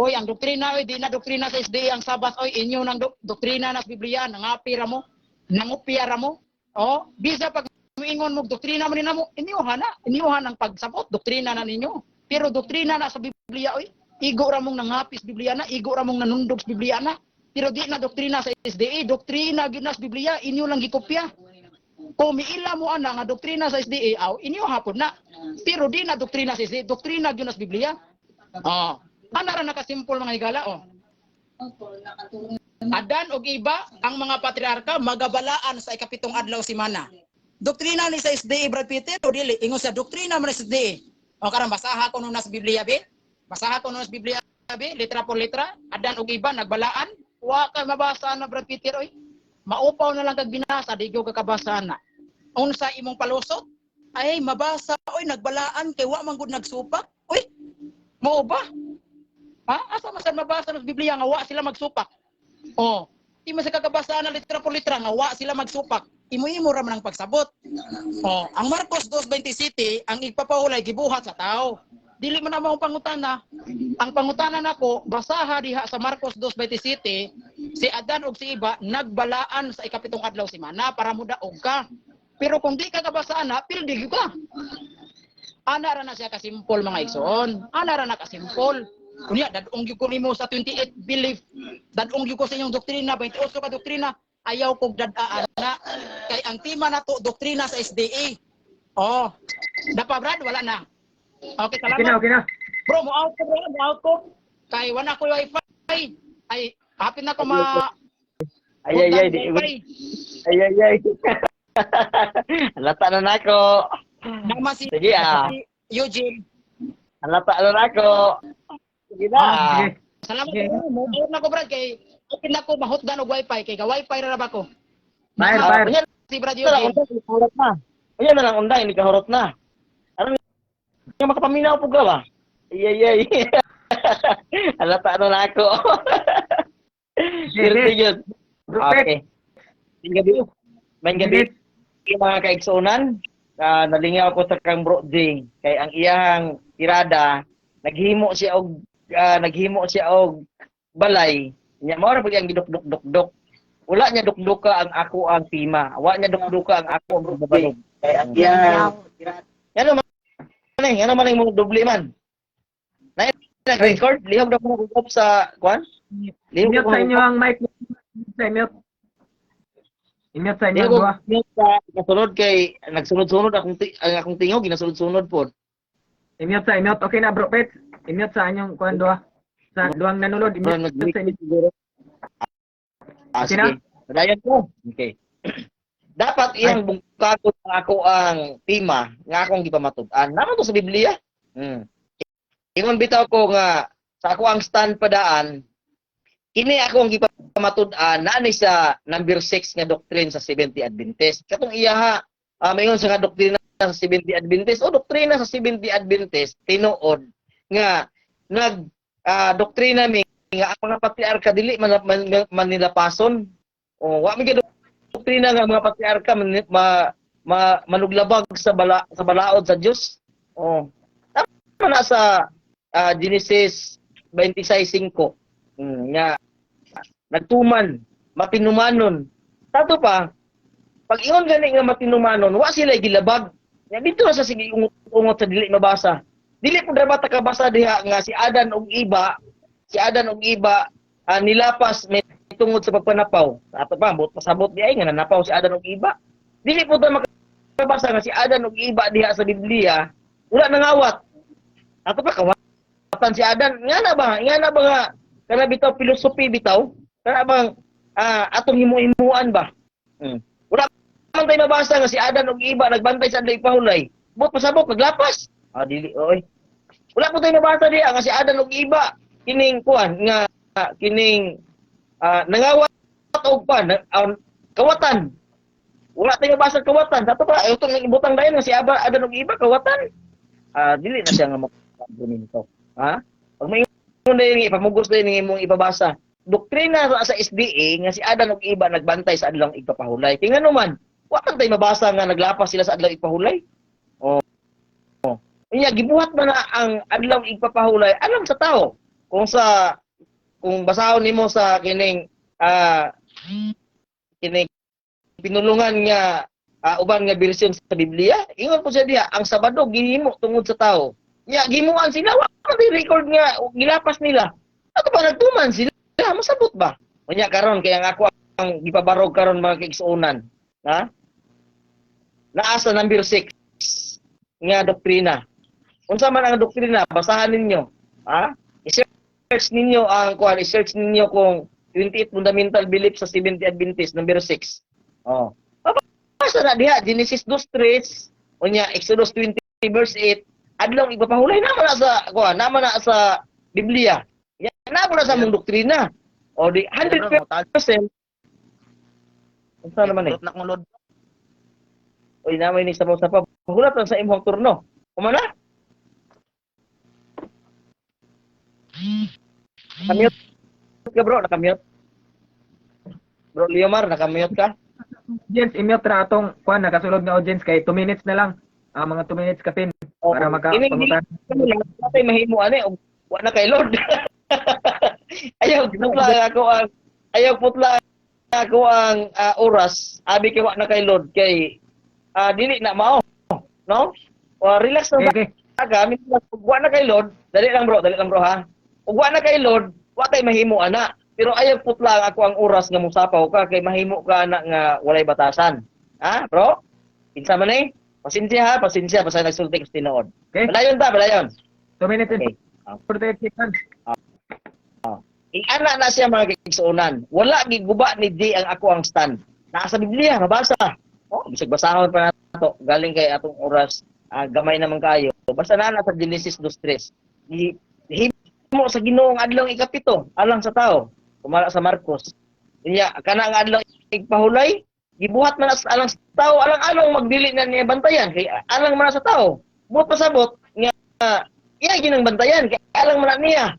[SPEAKER 8] Ang doktrina di na doktrina sa SDA ang Sabat inyo nang doktrina na sa Biblia nangapira mo, nangupya ra mo. Bisa pag ingon mo doktrina man nimo, inyuhan ang pagsabot doktrina na ninyo. Pero doktrina na sa Biblia igo ra mong nangapis Biblia na, igo ra mong nanundog sa Biblia na. Pero di na doktrina sa SDA, doktrina gyud na sa Biblia, inyo lang gikopya. Kung miila mo nga doktrina sa SDA, inyo hapon na. Pero di na doktrina sa SDA, doktrina gyud na sa Biblia. Ana ra nakasimpol mga higala Adan ug Eva ang mga patriarka magabalaan sa ikapitong adlaw semana. Doktrina ni sa SDA Brad Peter o dili ingon sa doktrina man sa SDA. Karon basaha ko na sa Biblia Basaha ko na sa Biblia litra por litra. Adan ug Eva nagbalaan. Wa ka mabasa na Brad Peter Maupaw na lang kag binasa di gyud ka kabasa na. Unsa imong palusot? Ay mabasa nagbalaan kay wa man gud nagsupak. Mao ba? Asa man sad mabasa sa Biblia nga wa sila magsupak? Di man sa kakabasa na litra por litra nga wa sila magsupak. Imo-imo ra man ang pagsabot. Ang Marcos 2:27 ang igpapahulay gibuhat sa tao. Dili man na pangutana. Ang pangutana nako basaha diha sa Marcos 2:27 si Adan ug si Eva nagbalaan sa ikapitong adlaw semana para mudaog ka. Pero kung di ka kabasaan pildi ka. Ana ra na siya kasimpol mga igsoon. Ana ra na kasimpol. Kunya dadong gyud ko nimo sa 28 belief. Dadong gyud ko sa inyong doktrina 28 ka doktrina. Ayaw kog dadaan na kay ang tima nato doktrina sa SDA. Dapa Brad wala na. Okay, salamat.
[SPEAKER 9] Okay na.
[SPEAKER 8] Bro, mo out ko. Kay wala ko wifi. Ay, happy na ko
[SPEAKER 7] Ay. Halata na nako.
[SPEAKER 8] Nama si
[SPEAKER 7] Sige
[SPEAKER 8] Eugene.
[SPEAKER 7] Halata na nako. Sige na.
[SPEAKER 8] Salamat mo. Mo na ko Brad kay okay na ko mahutdan og wifi kay wifi ra ba ko.
[SPEAKER 9] Fire.
[SPEAKER 8] Si Brad Eugene.
[SPEAKER 7] Ayan na lang unday ni kahurot na. Yung makapaminaw po ka ba? Ay. Halata na ako. Sirti yun. Okay. Main gabi. Yung mga kaigsunan, nalingaw ko sa kang Bro Jing. Kay ang iyang tirada, naghimo siya og balay. Nya mao ra pag ang giduk-duk-duk. Wala niya dukduka ang ako ang tima. Wala niya dukduka ang ako ang babalog. Kay ang iyang tirada. Ano man yung doble man? Nag-record? Lihog na ko mag-up sa kwan?
[SPEAKER 9] Imute sa inyo ang mic. Imute sa inyo ang buha.
[SPEAKER 7] Nasunod kay, nagsunod-sunod akong tingog, ginasunod-sunod po.
[SPEAKER 9] Imute. Okay na bro, Pets. Imute sa inyong kwan duha. Sa duhang nanulod, imute sa inyo.
[SPEAKER 7] Sige. Padayon ko. Okay. dapat iyang bungkakon ako ang tema nga akong gipamatud-an. Naman to sa Biblia. Ingon bitaw ko nga sa ako ang stand padaan, kini akong gipamatud-an naani sa number 6 nga doctrine sa Seventh-day Adventist. Katong iyaha mayon sa nga doktrina sa Seventh-day Adventist o doktrina sa Seventh-day Adventist tinuod nga doktrina mi nga ang mga patriarka dili man nila pason. O wa mi doktrina nga mga patriarka manuglabag sa balaod sa Dios. Oh. Tama na sa Genesis 26:5 nga nagtuman, matinumanon. Tato pa, pag ingon gani nga matinumanon, wa sila gilabag. Nga dito na sa sige ungot sa dili mabasa. Dili po dapat kabasa diha nga si Adan og Iba nilapas may tungod sa pagpanapaw. Ato pa, pasabot di ay nga nanapaw si Adan ug Iba. Dili po ta makabasa nga si Adan ug Iba diha sa Biblia, wala nangawat. Ato pa kawatan si Adan, nga na ba nga kana bitaw filosofi bitaw? Kana bang atong himu-himuan ba? Wala man tayo mabasa nga si Adan ug Iba nagbantay sa adlaw pahulay. Bot pasabot naglapas. Dili oy. Wala po tayo mabasa diha nga si Adan ug Iba kining kuan nga kining nangawat og kawatan. Wala tayo basa kawatan. Sato pa utong ibutang dayon nga si Adan og Iba kawatan. Dili na siya nga nito. Pag may ingon ipamugos dayon ng imong ipabasa. Doktrina sa SDA nga si Adan og Iba nagbantay sa adlaw igpapahulay. Kay ngano man, wa man tayo mabasa nga naglapas sila sa adlaw igpahulay. Unya gibuhat man na ang adlaw igpapahulay alam sa tao. Kung basahon nimo sa kining pinulungan nga uban nga bersyon sa Biblia, ingon po siya diha ang Sabado gihimo tungod sa tao. Nya gimuan sila wa man record nga gilapas nila. Ato pa nagtuman sila, masabot ba? Unya karon kay ang ako ang gipabarog karon mga kaigsuonan, naa sa number 6 nga doktrina. Unsa man ang doktrina, basahan ninyo, i-search ninyo ang kuan, i-search ninyo kung 28 fundamental beliefs sa Seventh-day Adventist number 6. Basta na diha Genesis 2:3, unya Exodus 20 verse 8, adlaw igpapahulay naman na sa kuan, naman na sa Biblia. Yan na na sa mong doktrina. O di 100%. Unsa naman ni? Oy namay ni sa pahulat lang sa imong turno. Kumana? Nakamute ka bro, nakamute. Bro Leomar, nakamute ka?
[SPEAKER 9] Audience, imute ra atong kuan nakasulod nga audience kay 2 minutes na lang. Mga 2 minutes ka pin para makapangutan.
[SPEAKER 7] Patay mahimo ani og wa na kay Lord. Ayaw putla ako ang oras. Abi kay wa na kay Lord kay dili na mao, no? Relax lang
[SPEAKER 9] Okay.
[SPEAKER 7] Kami wa na kay Lord, dali lang bro ha. Ug wa na kay Lord, wa tay mahimo ana. Pero ayaw putla ako ang oras nga mosapaw ka kay mahimo ka ana nga walay batasan. Bro? Kinsa man ni? Pasensya basta nagsulti ko tinuod.
[SPEAKER 9] Okay.
[SPEAKER 7] Balayon.
[SPEAKER 9] 2 minutes
[SPEAKER 7] Okay.
[SPEAKER 9] and 48 seconds.
[SPEAKER 7] Ana na siya mga kaigsuonan. Wala giguba ni D ang ako ang stand. Nasa Biblia, mabasa. Bisag basahon pa nato galing kay atong oras gamay naman kayo. Basta na sa Genesis 2:3. Himo sa Ginoong adlaw ikapito alang sa tao. Kumala sa Marcos. Inya kana nga adlaw igpahulay, gibuhat man alang sa tao, alang-alang magdili na niya bantayan kay alang man sa tao. Buot pasabot nga iya ginang bantayan kay alang man niya.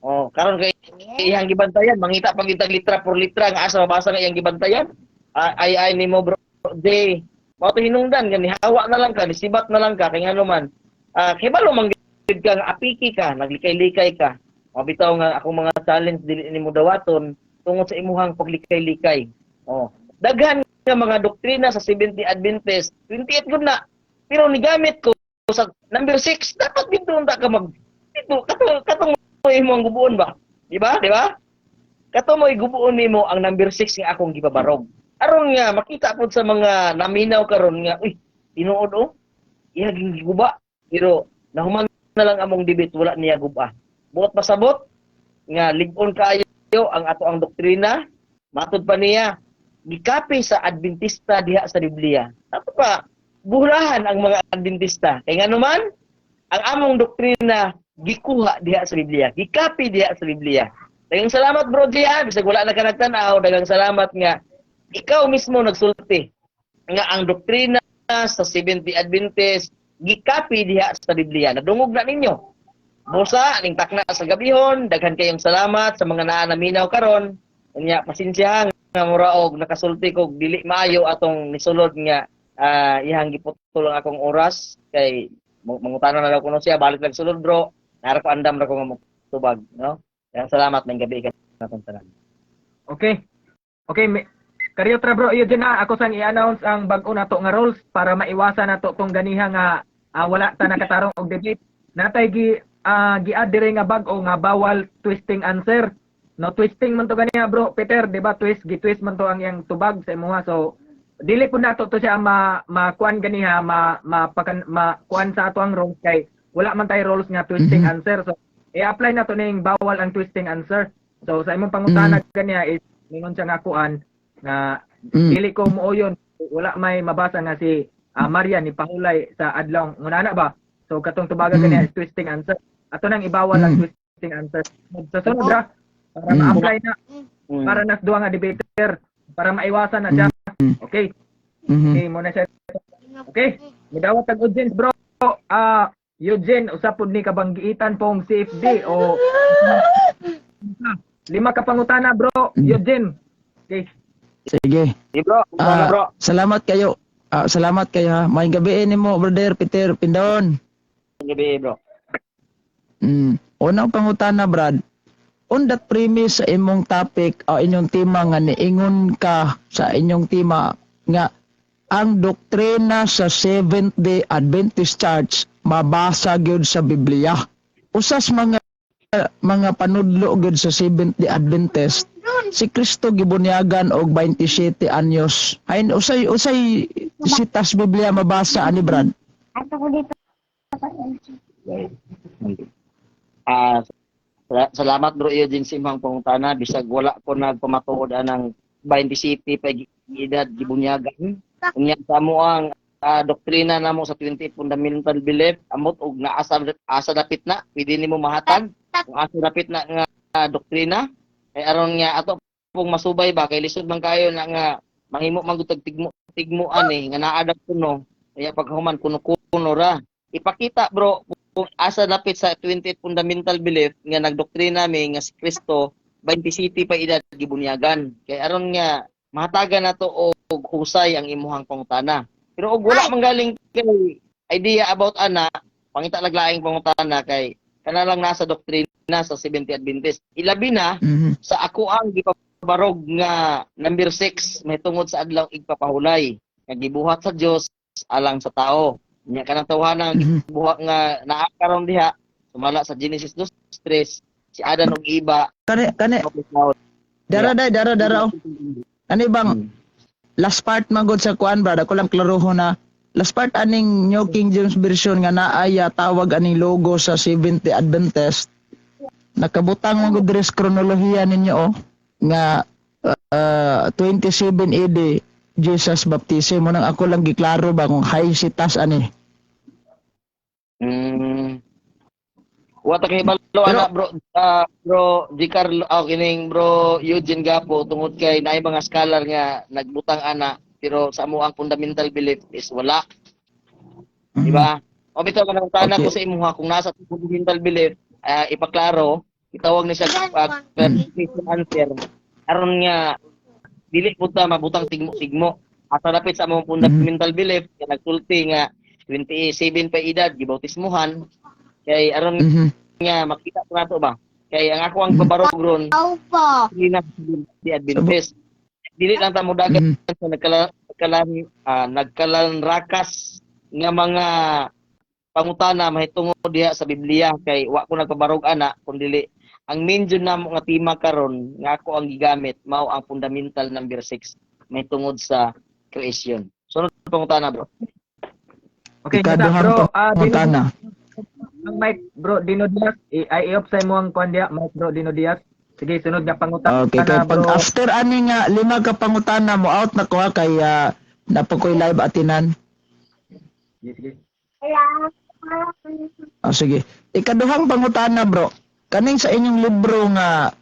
[SPEAKER 7] Karon kay iyang gibantayan mangita pag itag litra por litra nga asa mabasa nga iyang gibantayan. Ay nimo bro day. Mao to hinungdan gani hawa na lang ka, sibat na lang ka kay ngano man. Kibalo manggid ka nga apiki ka, naglikay-likay ka. Mabitaw nga akong mga challenge dili nimo dawaton tungod sa imuhang paglikay-likay. Daghan nga mga doktrina sa Seventh-day Adventist, 28 gud na. Pero nigamit ko sa number 6, dapat dito unta ka mag dito katong mo imong gubuon ba? Di ba? Kato mo igubuon nimo ang number 6 nga akong gipabarog. Aron nga makita pod sa mga naminaw karon nga, tinuod iya giguba. Pero nahuman na lang among debate wala niya guba. Buot pasabot nga lig-on kaayo ang ato ang doktrina, matud pa niya gikapi sa Adventista diha sa Biblia. Ato pa bulahan ang mga Adventista. Kay nga naman ang among doktrina gikuha diha sa Biblia, gikapi diha sa Biblia. Daghang salamat bro Gia, bisag wala na ka nagtan-aw, daghang salamat nga ikaw mismo nagsulti nga ang doktrina sa Seventh-day Adventist gikapi diha sa Biblia. Nadungog na ninyo. Busa ning takna sa gabihon, daghan kayong salamat sa mga naa naminaw karon. Unya pasensyahan nga muraog nakasulti ko dili maayo atong nisulod nga ihang giputol ang akong oras kay mangutana na daw kuno siya balik lang sulod bro. Nara ko andam ra ko nga tubag, no? Kaya salamat ng gabi ka natong tanan.
[SPEAKER 9] Okay. Okay, Karyo tra bro, iyo na ako sang i-announce ang bag-o nato nga rules para maiwasan nato tong ganiha nga wala ta nakatarong og debate. Natay gi-add dire nga bag-o nga bawal twisting answer. No twisting man to ganiha bro, Peter, di ba? Gi-twist man to ang iyang tubag sa imuha. So dili po nato to siya makuan ganiha, makuan sa ato ang rules kay wala man tay rules nga twisting answer. So i-apply nato ning bawal ang twisting answer. So sa imong pangutana ganiha is ningon siya nga kuan na dili ko mooyon, wala may mabasa nga si Maria ni pahulay sa adlaw ngunana ba. So katong tubaga kaniya is twisting answer. Ato nang ibawal ang twisting answer. Sa sunod ra para ma-apply na para nas duha nga debater para maiwasan na siya. Okay. Okay, mo na siya. Okay. Midawat tag audience bro. Eugene, usapod ni kabanggiitan pong CFD o 5 ka pangutana bro, Eugene. Okay.
[SPEAKER 5] Sige.
[SPEAKER 7] Bro, bro.
[SPEAKER 5] Salamat kayo. Salamat kayo ha. Maayong gabi nimo brother Peter Pindon.
[SPEAKER 7] Gabi bro.
[SPEAKER 5] Unang pangutana Brad. On that premise sa imong topic o inyong tema nga niingon ka sa inyong tema nga ang doktrina sa Seventh-day Adventist Church mabasa gyud sa Biblia. Usas mga panudlo gyud sa Seventh-day Adventist si Kristo gibunyagan og 27 anyos. Ayn usay sitas Biblia mabasa ani Brad?
[SPEAKER 7] Salamat bro Eugene sa imong pangutana bisag wala ko nagpamatuod anang 27 pa edad gibunyagan. Unya sa mo ang doktrina namo sa 20 fundamental belief amot og naasa dapit na pwede nimo mahatan kung asa dapit na nga doktrina kay aron nga ato pong masubay ba kay lisod man kayo na nga manghimo mangutag tigmo ani nga naadap kuno kaya paghuman kuno ra ipakita bro kung asa dapit sa 20 fundamental belief nga nagdoktrina mi nga si Kristo 27 pa edad gibunyagan kay aron nga mahatagan nato og husay ang imuhang pangutana. Pero og wala manggaling kay idea about ana, pangita laglaing pangutana kay kana lang nasa doktrina sa Seventh-day Adventist. Ilabi na sa ako ang gipabarog nga number 6 may tungod sa adlaw igpapahulay nga gibuhat sa Dios alang sa tao. Nya kanang tawhanang gibuhat nga naa karon diha sumala sa Genesis 2:3 si Adan ug Eva
[SPEAKER 5] Kani dara. Ano bang last part magod sa kuan brad ako lang klaroho na last part aning New King James Version nga naaya tawag aning logo sa Seventh-day Adventist nakabutang magod diri sa kronolohiya ninyo nga 27 AD Jesus baptism mo nang ako lang giklaro ba kung hay sitas ani.
[SPEAKER 7] Wata kay balo ana bro Di Carlo kining bro Eugene Gapo tungod kay naay mga scholar nga nagbutang ana pero sa amo ang fundamental belief is wala. Di ba? O bitaw kanang tana ko sa imuha kung nasa fundamental belief ipaklaro itawag ni siya answer aron nga dili puta mabutang tigmo asa dapit sa among fundamental belief kay nagsulti nga 27 pa edad gibautismuhan kay aron nga makita ko nato ba kay ang ako ang pabarog ron dili na si Adventist dili lang ta mo dagat sa nagkalan rakas nga mga pangutana mahitungod diha sa Biblia kay wa ko nagpabarog ana kun dili ang main jud namo nga tema karon nga ako ang gigamit mao ang fundamental number 6 mahitungod sa creation. Sunod pangutana bro.
[SPEAKER 9] Okay, bro. Ang mic bro Dino Diaz i-off sa mo ang kuan diha mic bro Dino Diaz. Sige, sunod nga pangutana
[SPEAKER 5] Okay, kay pag
[SPEAKER 9] bro.
[SPEAKER 5] after ani nga 5 ka pangutana mo out na ko ha, kay napakoy live atinan.
[SPEAKER 9] Sige, sige.
[SPEAKER 5] Sige. Ikaduhang pangutana bro. Kaning sa inyong libro nga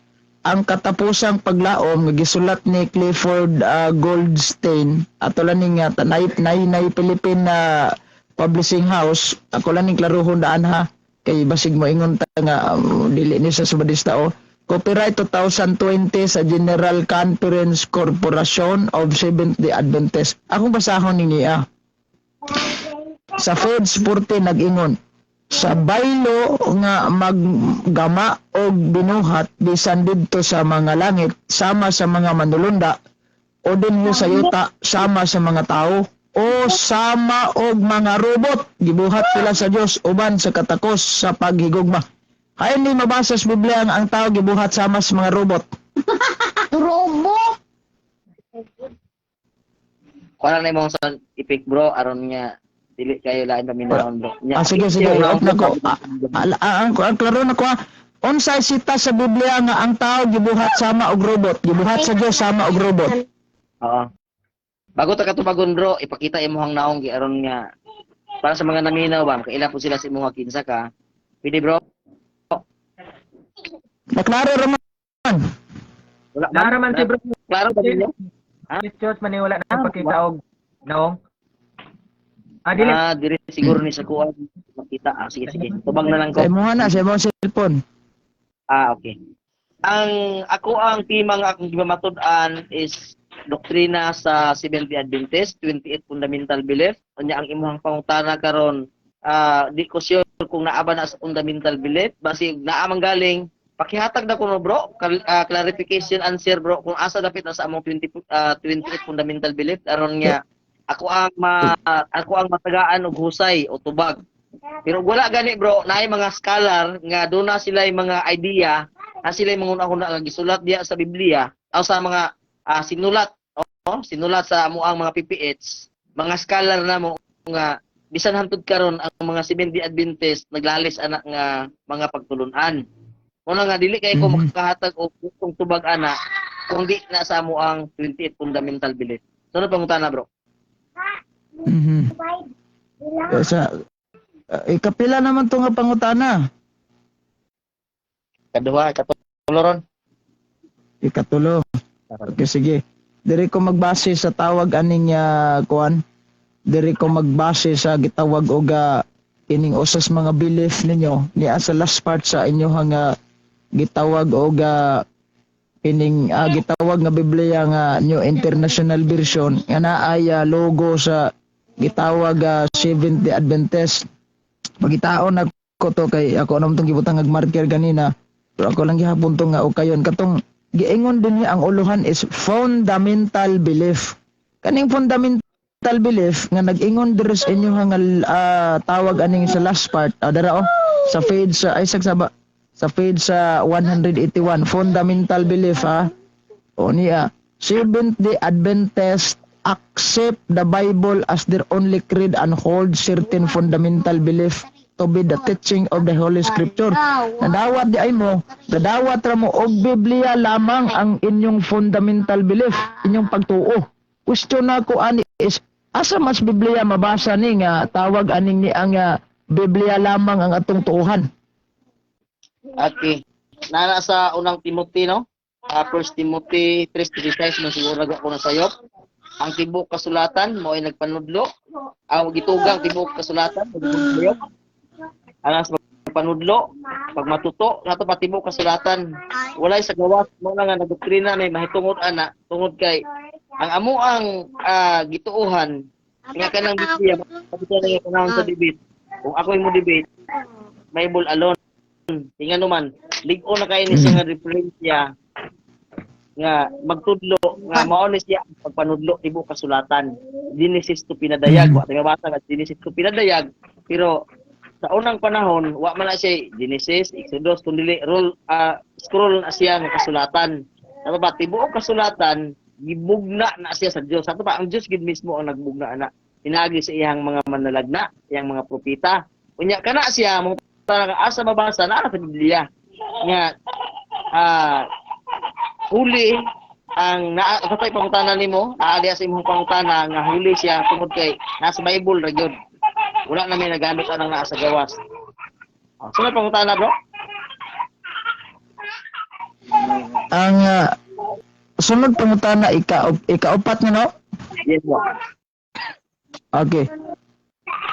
[SPEAKER 5] ang katapusang paglaom nga gisulat ni Clifford Goldstein ato lang ning nay Philippine Publishing House. Ako lang ning klaruhon daan ha. Kay basig mo ingon ta nga dili ni sa subadista o. Copyright 2020 sa General Conference Corporation of Seventh-day Adventist. Akong basahon ni niya. Sa Feds 40 nag-ingon, sa baylo nga maggama o binuhat bisan didto sa mga langit sama sa mga manulunda o dinhi sa yuta sama sa mga tao o sama og mga robot gibuhat sila sa Dios uban sa katakos sa paghigugma. Kaya ni mabasa sa Biblia nga ang tao gibuhat sama sa mga robot.
[SPEAKER 10] Robot.
[SPEAKER 7] Kuha na yung sound effect bro, aron nga dili kayo lain paminahon bro.
[SPEAKER 5] Sige, out na ko. Ang klaro na ko. Unsay sita sa Biblia nga ang tao gibuhat sama og robot, gibuhat sa Dios sama og robot.
[SPEAKER 7] Oo. Bago ta katubagon bro, ipakita imong naong gi aron nga para sa mga naminaw ba, kaila po sila sa imong kinsa ka. Pwede bro?
[SPEAKER 5] Naklaro raman.
[SPEAKER 7] Wala
[SPEAKER 9] Lara man si bro.
[SPEAKER 7] Klaro ba ninyo?
[SPEAKER 9] Diyos man wala na pakita og naong. Dili.
[SPEAKER 7] Dire siguro ni sa kuan makita. Sige sige. Tubag na lang ko.
[SPEAKER 5] Sa imong cellphone.
[SPEAKER 7] Okay. Ako ang tema nga akong gimatud-an is doktrina sa Seventh-day Adventist, 28 fundamental belief. Unya ang imong pangutana karon di ko sure kung naaba na sa fundamental belief, basi naa man galing pakihatag na ko no bro, clarification answer bro kung asa dapat na sa among 28 fundamental belief aron nga ako ang matagaan og husay o tubag. Pero wala gani bro, naay mga scholar nga doon na sila yung mga idea na sila yung mga una nga gisulat diya sa Biblia o sa mga sinulat sa amuang mga PPH, mga scholar na mo nga bisan hangtod karon ang mga Seventh-day Adventist naglalis anak nga mga pagtulunan. Una nga dili kay ko makahatag og kung tubag ana kung di na sa amuang 28 fundamental belief. Sunod pangutana bro.
[SPEAKER 5] Ikapila naman to nga pangutana.
[SPEAKER 7] Kaduha, katulo ron.
[SPEAKER 5] Ikatulo. Okay, sige. Diri ko magbase sa tawag aning kuan. Diri ko magbase sa gitawag og ining usas mga belief ninyo niya sa last part sa inyo nga gitawag og ining gitawag nga Biblia nga New International Version nga naay logo sa gitawag Seventh-day Adventist. Magitaon ako to kay ako naman tong gibutang marker ganina. Pero ako lang gihapon to nga o kayon katong giingon din niya ang uluhan is fundamental belief. Kaning fundamental belief nga nag-ingon diri sa inyo nga tawag aning sa last part dara sa page sa sa page sa 181 fundamental belief o niya Seventh-day Adventist accept the Bible as their only creed and hold certain fundamental belief to be the teaching of the Holy Scripture. Nadawat di ay mo, nadawat ra mo og Biblia lamang ang inyong fundamental belief, inyong pagtuo. Question nako ani is asa mas Biblia mabasa ni nga tawag aning ni ang Biblia lamang ang atong tuuhan.
[SPEAKER 7] Okay. Nana sa unang Timothy no? 1 Timothy 3:36 man siguro ako na sayo. Ang tibok kasulatan mo ay nagpanudlo. Gitugang tibok kasulatan nagpanudlo. Alas pagpanudlo, pag matuto nato pa tibok kasulatan. Walay sa gawas mo nga nagdoktrina may mahitungod ana tungod kay ang amo ang gituuhan nga kanang Biblia pagkita nga kanang sa debate. Kung ako mo debate, Bible alone. Tingnan naman, ligo na kayo ni siya nga referensya nga magtudlo nga mao ni siya pagpanudlo tibo kasulatan Genesis to pinadayag wa tayo basa nga Genesis to pinadayag pero sa unang panahon wa man na siya Genesis Exodus kundi scroll na siya nga kasulatan ato ba tibuok kasulatan gibugna na siya sa Dios ato ba ang Dios gid mismo ang nagbugna ana pinagi sa iyang mga manlalagna iyang mga propeta unya kana siya mo asa mabasa na sa Biblia nga huli ang sa tay pangutana nimo, alias imong pangutana nga huli siya tungod kay nasa Bible ra gyud. Wala na may nagamit anang naa sa gawas. Sino pangutana bro?
[SPEAKER 5] Ang sunod pangutana ikaupat nga no?
[SPEAKER 7] Yes bro.
[SPEAKER 5] Okay.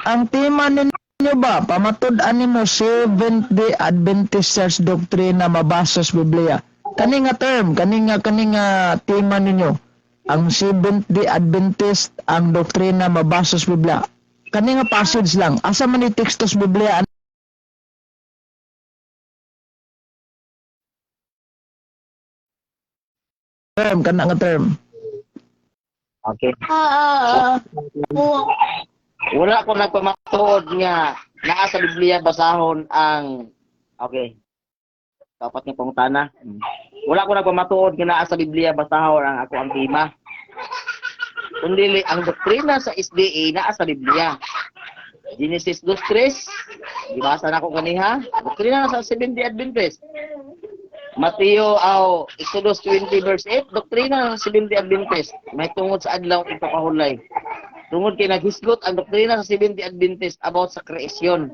[SPEAKER 5] Ang tema ninyo ba, pamatud-an nimo Seventh-day Adventist Church Doctrine na mabasa sa Biblia? Kani nga term, kani nga tema ninyo, ang Seventh-day Adventist, ang doktrina mabasa sa Biblia. Kani nga passage lang, asa man ni teksto sa Biblia? Term, kana nga term.
[SPEAKER 7] Okay. Wala ko nagpamatuod nga naa sa Biblia basahon ang okay. Dapat nga pangutana. Wala ko nagpamatuod nga naa sa Biblia basahon ang ako ang tema. Kundi ang doktrina sa SDA naa sa Biblia. Genesis 2:3, gibasa na ko kaniha. Doktrina sa Seventh-day Adventist. Mateo Exodus 20 verse 8, doktrina ng Seventh-day Adventist. May tungod sa adlaw ipapahulay. Tungod kay naghisgot ang doktrina sa Seventh-day Adventist about sa kreasyon.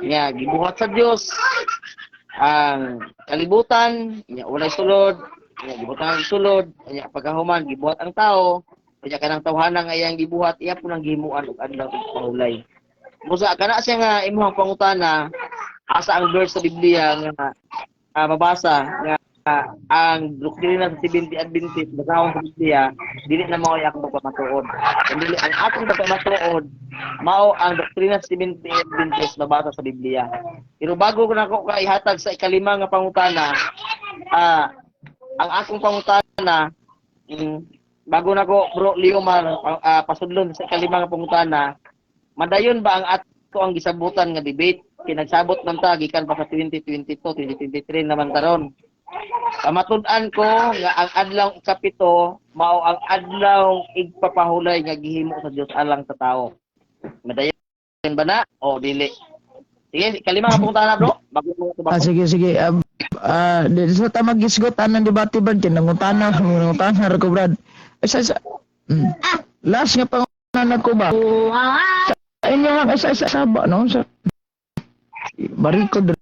[SPEAKER 7] Nga gibuhat sa Dios ang kalibutan, nya walay sulod, nya gibuhat ang sulod, nya pagkahuman gibuhat ang tao, nya kanang tawhanang ayang gibuhat iya po nang gihimuan og adlaw ipapahulay. Musa kana siya nga imong pangutana asa ang verse sa Biblia nga mabasa nga ang doktrina sa Seventh-day Adventist basahon sa Biblia dili na mao akong pagpamatuod. Kundi ang atong pagpamatuod mao ang doktrina sa Seventh-day Adventist mabasa sa Biblia. Pero bago ko nako ihatag sa ikalima nga pangutana, ang akong pangutana bago nako Bro Leomar pasudlon sa ikalima nga pangutana, madayon ba ang ato ang gisabutan nga debate? Kinagsabot man ta gikan pa sa 2022, 2023 naman karon. Pamatud-an ko nga ang adlaw ikapito mao ang adlaw igpapahulay nga gihimo sa Dios alang sa tao. Madayon ba na o dili? Sige, kalima nga pungutana bro. Bago mo ito
[SPEAKER 5] Sige. Dito sa tamag gisgotan ng debate ba kinangutana ra ko Brad. Last nga pangutana ko ba? Sa inyo nga isa ba no? Sa marikod.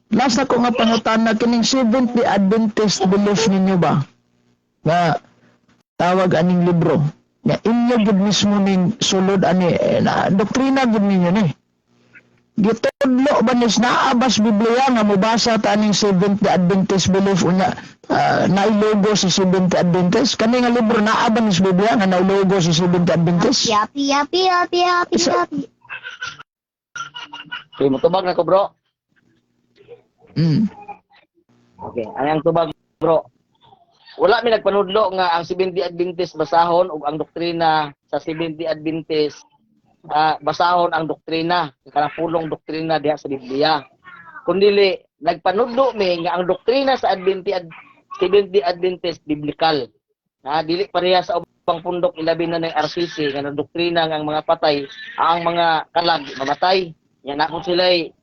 [SPEAKER 5] Last na ko nga pangutana kining Seventh-day Adventist belief ninyo ba? Nga tawag aning libro. Nga inyo gid mismo ning sulod ani na doktrina gid ninyo ni. Gitudlo ba nis naabas Biblia nga mobasa ta aning Seventh-day Adventist belief unya nailogo sa Seventh-day Adventist? Kani nga libro naaba nis Biblia nga nailogo sa Seventh-day Adventist?
[SPEAKER 10] Yapi.
[SPEAKER 7] Okay, mutubag na ko bro.
[SPEAKER 5] Mm.
[SPEAKER 7] Okay, ang tubag bro. Wala mi nagpanudlo nga ang Seventh-day Adventist basahon ug ang doktrina sa Seventh-day Adventist basahon ang doktrina, kanang pulong doktrina diha sa Biblia. Kundi nagpanudlo mi nga ang doktrina sa Seventh-day Adventist biblikal. Dili pareha sa ubang pundok ilabi na ng RCC nga doktrina nga ang mga patay, ang mga kalag mamatay. Yan ako sila'y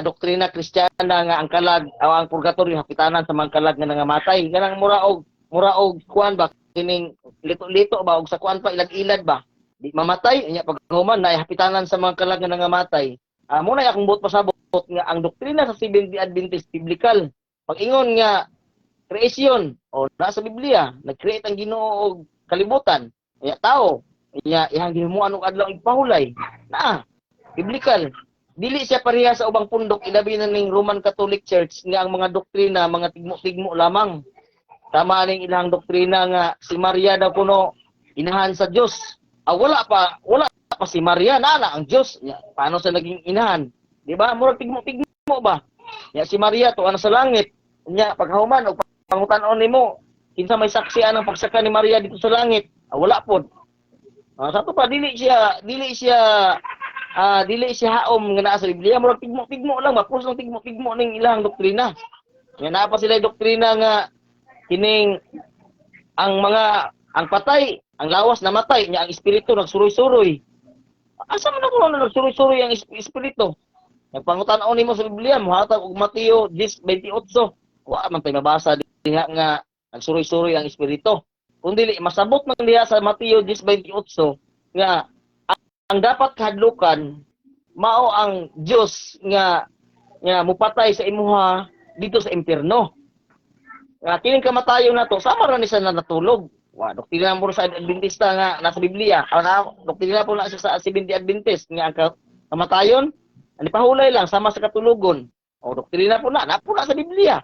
[SPEAKER 7] doktrina Kristiyana nga ang kalag o ang purgatorio hapitanan sa mga kalag nga nangamatay. Ganang mura og kuan ba kining lito ba og sa kuan pa ilag-ilad ba? Di mamatay nya paghuman na hapitanan sa mga kalag nga nangamatay. Muna akong buot pasabot nga ang doktrina sa Seventh-day Adventist biblikal. Pag-ingon nga kreasyon o nasa Biblia, nag-create ang Ginoo og kalibutan. Nya tao, nya ihang gihimuan og adlaw igpahulay. Biblikal. Dili siya pareha sa ubang pundok ilabi na ning Roman Catholic Church nga ang mga doktrina mga tigmo-tigmo lamang. Tama ning ilang doktrina nga si Maria daw kuno inahan sa Dios. Wala pa si Maria na ang Dios. Paano sa naging inahan? Di ba? Murag tigmo-tigmo ba? Ya si Maria tuwa na sa langit. Nya paghuman og pangutan-on nimo kinsa may saksi anang pagsaka ni Maria dito sa langit? Wala pod. Sa to pa dili siya haom nga naa sa Biblia, murag tigmo-tigmo lang, mapos lang tigmo-tigmo ning ilang doktrina. Nga naa pa sila doktrina nga kining ang patay, ang lawas namatay, nya ang espiritu nagsuroy-suroy. Asa man ako nagsuroy-suroy ang espiritu? Nagpangutan-on nimo sa Biblia, muhatag og Mateo 10:28. Wa man tay mabasa nga nagsuroy-suroy ang espiritu. Kundi masabot man diha sa Mateo 10:28 nga ang dapat kahadlukan mao ang Dios nga mupatay sa imuha dito sa impierno. Nga kining kamatayon nato sama ra ni sa natulog. Wa doktrina mo sa Adventista nga nasa Biblia. Doktrina po na sa Seventh-day Adventist nga ang kamatayon ani pahulay lang sama sa katulugon. O doktrina po na sa Biblia.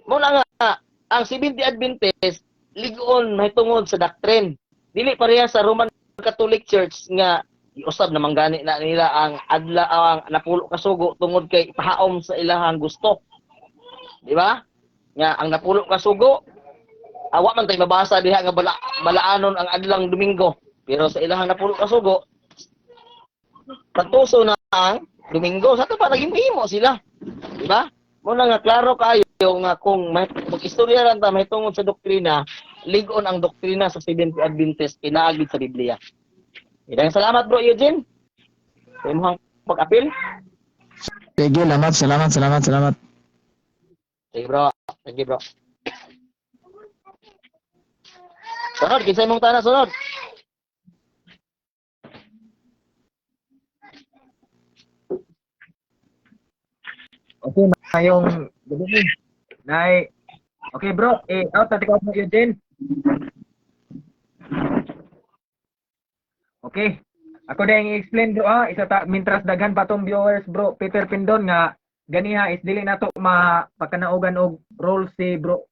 [SPEAKER 7] Mo na nga ang Seventh-day Adventist ligon mahitungod sa doctrine. Dili pareha sa Roman Catholic Church nga iusab na manggani na nila ang adla ang napulo ka sugo tungod kay ipahaom sa ilahang gusto. Di ba? Nga ang napulo ka sugo awa man tay mabasa diha nga balaanon ang adlang Domingo. Pero sa ilahang napulo ka sugo patuso na ang Domingo. Sa to pa naging-himo sila. Di ba? Muna nga klaro kayo nga kung mag-istorya lang ta mahitungod sa doktrina, ligon ang doktrina sa Seventh-day Adventist pinaagid sa Biblia. Idang salamat bro Eugene. Sa imong pag-apil.
[SPEAKER 5] Sige, salamat.
[SPEAKER 7] Sige bro. Thank you bro. Sunod, kinsa imong tanah sunod?
[SPEAKER 9] Okay, mayong gabi. Nay. Okay bro, out na tikaw mo Eugene. Okay. Ako na yung explain bro isa ta mintras daghan pa tong viewers bro Peter Pindon nga ganiha is dili nato mapakanaogan og role si bro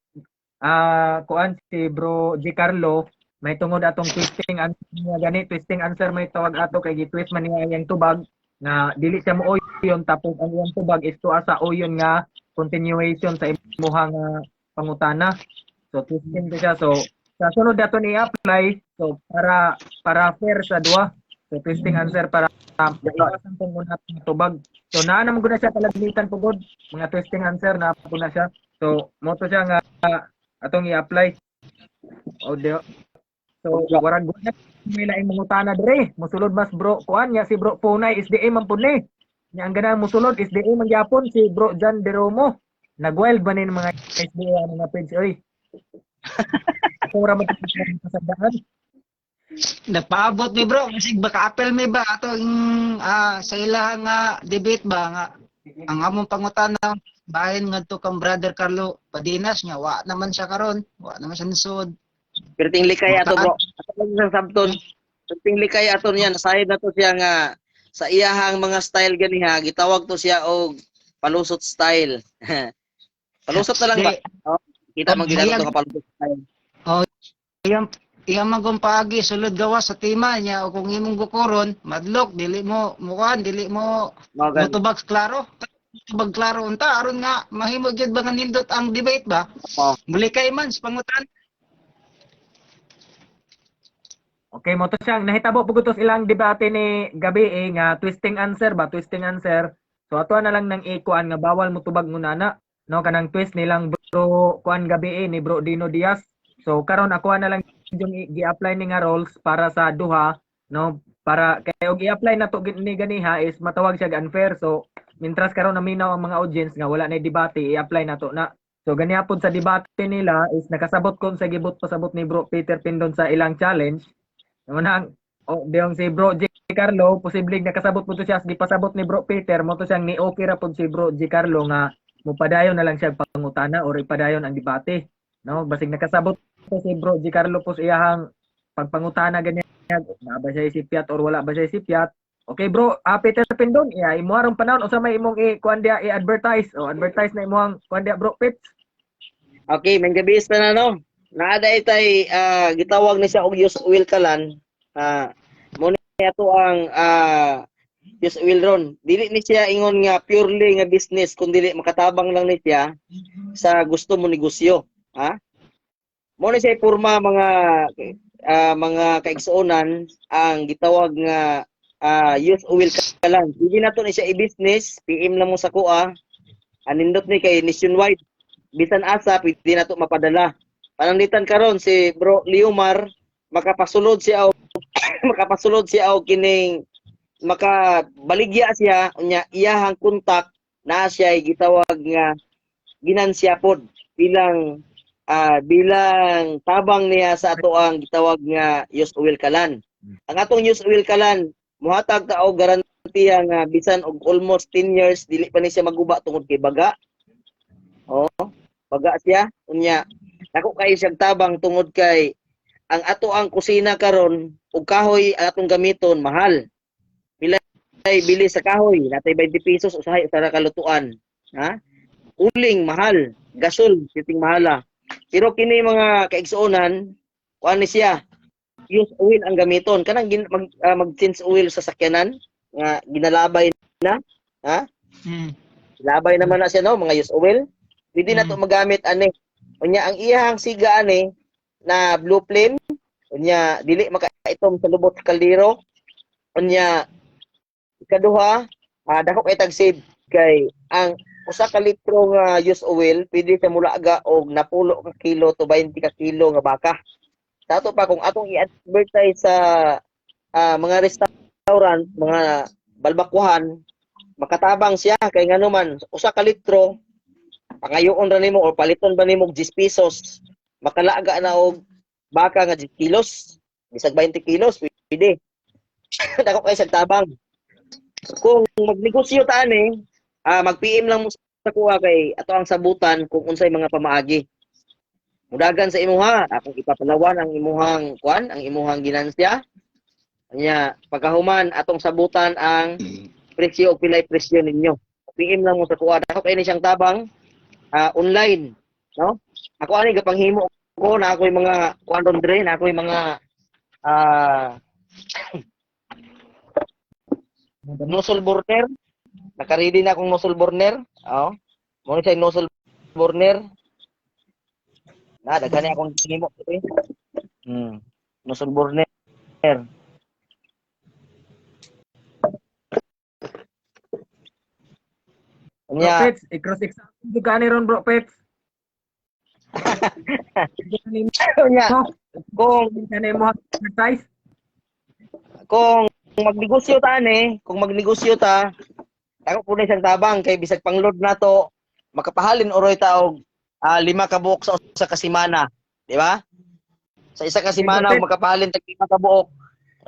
[SPEAKER 9] kuan si bro G Carlo may tungod atong twisting answer gani twisting answer may tawag ato kay gitwist man niya yang tubag nga dili siya mo oyon tapos ang iyang tubag is tuwa sa oyon nga continuation sa imuhang pangutana. So twisting ko siya. So sa sunod dato ni apply so para fair sa duha. So twisting answer para iwasan tong muna tubag. So naa naman guna siya kalagmitan pugod mga twisting answer na po na siya. So mo to siya nga atong i-apply. O so warag guna may laing mangutana dire. Mosulod mas bro kuan nya si bro Punay SDA man pud ni. Nya ang ganang mosulod SDA man gyapon si bro John Deromo. Nag-wild ba ni mga SDA mga page oy. Pura mo kasabdaan.
[SPEAKER 11] Napaabot mi bro, kasi baka apel mi ba atong sa ilang debate ba nga ang among pangutana bahin ngadto kang brother Carlo Padinas nga wa naman siya karon, wa naman siya nasud.
[SPEAKER 7] Perting likay ato bro. Ato lang sa sabton. Perting likay ato niya nasayod na to siya nga sa iyahang mga style ganiha gitawag to siya og palusot style. Palusot na lang ba? Oh, kita man gid ato ka palusot style.
[SPEAKER 11] Oh, iyang magumpagi sulod gawas sa tima niya o kung imong gukuron madlok dili mo mukan dili mo motubag klaro tubag klaro unta aron nga mahimo gyud ba nga nindot ang debate ba muli kay man sa pangutan.
[SPEAKER 9] Okay, mo to siyang nahitabo pugutos ilang debate ni gabi nga twisting answer. So ato na lang nang ikuan nga bawal mo tubag ngunana no kanang twist nilang bro kuan gabi ni bro Dino Diaz. So karon ako na lang yung gi-apply ni nga roles para sa duha no para kay og i-apply na to ni ganiha is matawag siya unfair. So mintras karon naminaw ang mga audience nga wala na debate i-apply na to na. So ganiha pod sa debate nila is nakasabot kon sa gibot pasabot ni bro Peter Pindon sa ilang challenge. Naman diyong si bro G Carlo posibleng nakasabot po to siya di pasabot ni bro Peter mo to siyang ni okay ra pod si bro G Carlo nga mupadayon na lang siya pangutana or ipadayon ang debate no basig nakasabot po si bro G Carlo po sa iyahang pagpangutana ganyan na ba siya isipyat or wala ba siya isipyat. Okay bro Peter Pindon imo arong panahon usa may imong kuan dia i-advertise o advertise na imong kuan dia bro Pits.
[SPEAKER 7] Okay, may gabi na no. Naada itay gitawag ni siya og use oil kalan. Mo ni ato ang use oil ron. Dili ni siya ingon nga purely nga business kun dili makatabang lang ni siya sa gusto mo negosyo, ha? Mo ni siya porma mga kaigsuonan ang gitawag nga use oil kalan. Dili nato ni siya i-business, PM lang mo sa kuha. Anindot ni kay nationwide. Bisan asa pwede nato mapadala. Pananglitan karon si Bro Leomar makapasulod siya og kining makabaligya siya unya iyahang kontak na siya gitawag nga ginansya pod bilang bilang tabang niya sa ato ang gitawag nga use oil kalan. Ang atong use oil kalan muhatag ta og garantiya nga bisan og almost 10 years dili pa ni siya maguba tungod kay baga. Oh, baga siya unya. Dako kay siyang tabang tungod kay ang ato ang kusina karon ug kahoy ang atong gamiton mahal. Ay bili sa kahoy natay 20 pesos usahay usa ra ka lutuan. Ha? Uling mahal, gasol siting mahala. Pero kini mga kaigsuonan, kuan ni siya use oil ang gamiton kanang mag-change oil sa sakyanan nga ginalabay na, ha? Labay naman na siya no, mga use oil. Pwede na to magamit ani. Unya ang iyang siga ani na blue flame, unya dili makaitom sa lubot sa kaldero. Unya ikaduha, dako kay tag-save kay ang usa ka litro nga use oil pwede sa mulaga og napulo ka kilo to 20 ka kilo nga baka. Sa ato pa kung atong i-advertise sa mga restaurant, mga balbakuhan, makatabang siya kay ngano man usa ka litro pangayoon ra nimo or paliton ba nimo og 10 pesos makalaga na og baka nga 10 kilos bisag 20 kilos pwede. Dako kay sa tabang. Kung magnegosyo ta ani, mag-PM lang mo sa kuha kay ato ang sabutan kung unsay mga pamaagi. Mudagan sa imuha, akong ipapalawan ang imuhang kuan, ang imuhang ginansya. Anya, pagkahuman atong sabutan ang presyo o pilay presyo ninyo. PM lang mo sa kuha. Ako kay ni siyang tabang online, no? Ako ani gapanghimo ko na ako'y mga kuan dre, na ako'y mga nozzle burner. Naka-ready na akong nozzle burner. Oh. Mo ni siya nozzle burner. Daghan na akong hinimo eh. Nozzle burner.
[SPEAKER 9] Bro
[SPEAKER 7] Nya,
[SPEAKER 9] Pets, i-cross examine ka ni ron bro Pets.
[SPEAKER 7] nya, kung
[SPEAKER 9] Kanay mo exercise.
[SPEAKER 7] kung magnegosyo ta ani, kung magnegosyo ta, ako po na isang tabang kay bisag pangload na to, makapahalin oroy ta og 5 ka buok sa usa ka semana, di ba? Sa isa ka semana makapahalin tag 5 ka buok.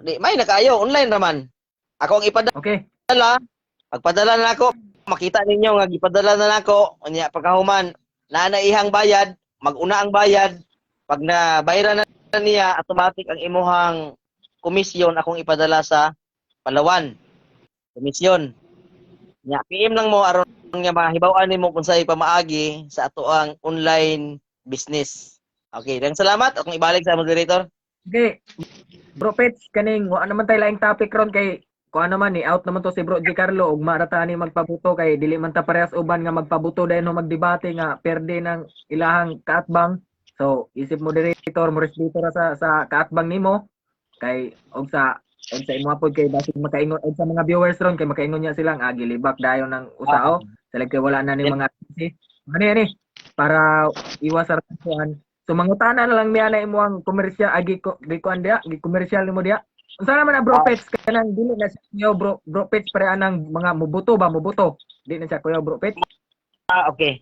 [SPEAKER 7] Di may nakayo online raman. Ako ang ipadala,
[SPEAKER 9] Okay.
[SPEAKER 7] pagpadala na ako, makita ninyo nga gipadala na nako, unya pagkahuman na ihang bayad, mag-una ang bayad, pag nabayaran na niya automatic ang imuhang komisyon akong ipadala sa Palawan. Komisyon. Nya PM lang mo aron nga mahibaw-an nimo kung say pamaagi sa ato ang online business. Okay, daghang salamat akong ibalik sa moderator.
[SPEAKER 9] Okay. Bro Pets, kaning wa naman tayo laing topic ron kay kuan naman ni out naman to si Bro G Carlo ug marata ni magpabuto kay dili man ta parehas uban nga magpabuto dayon no magdebate nga perde ng ilahang kaatbang. So isip moderator mo respeto ra sa kaatbang nimo kay og sa imo pod kay basig makaingon og sa mga viewers ron kay makaingon niya silang gilibak dayon ng usao sila kay wala na ni mga ani para iwas sa kuan. So mangutana na lang niya na imo ang komersyal kuan dia komersyal nimo dia. Unsa naman na Bro Pets kanang dili na siya bro Pets pre anang mga mubuto di na siya kuya Bro Pets.
[SPEAKER 7] Okay.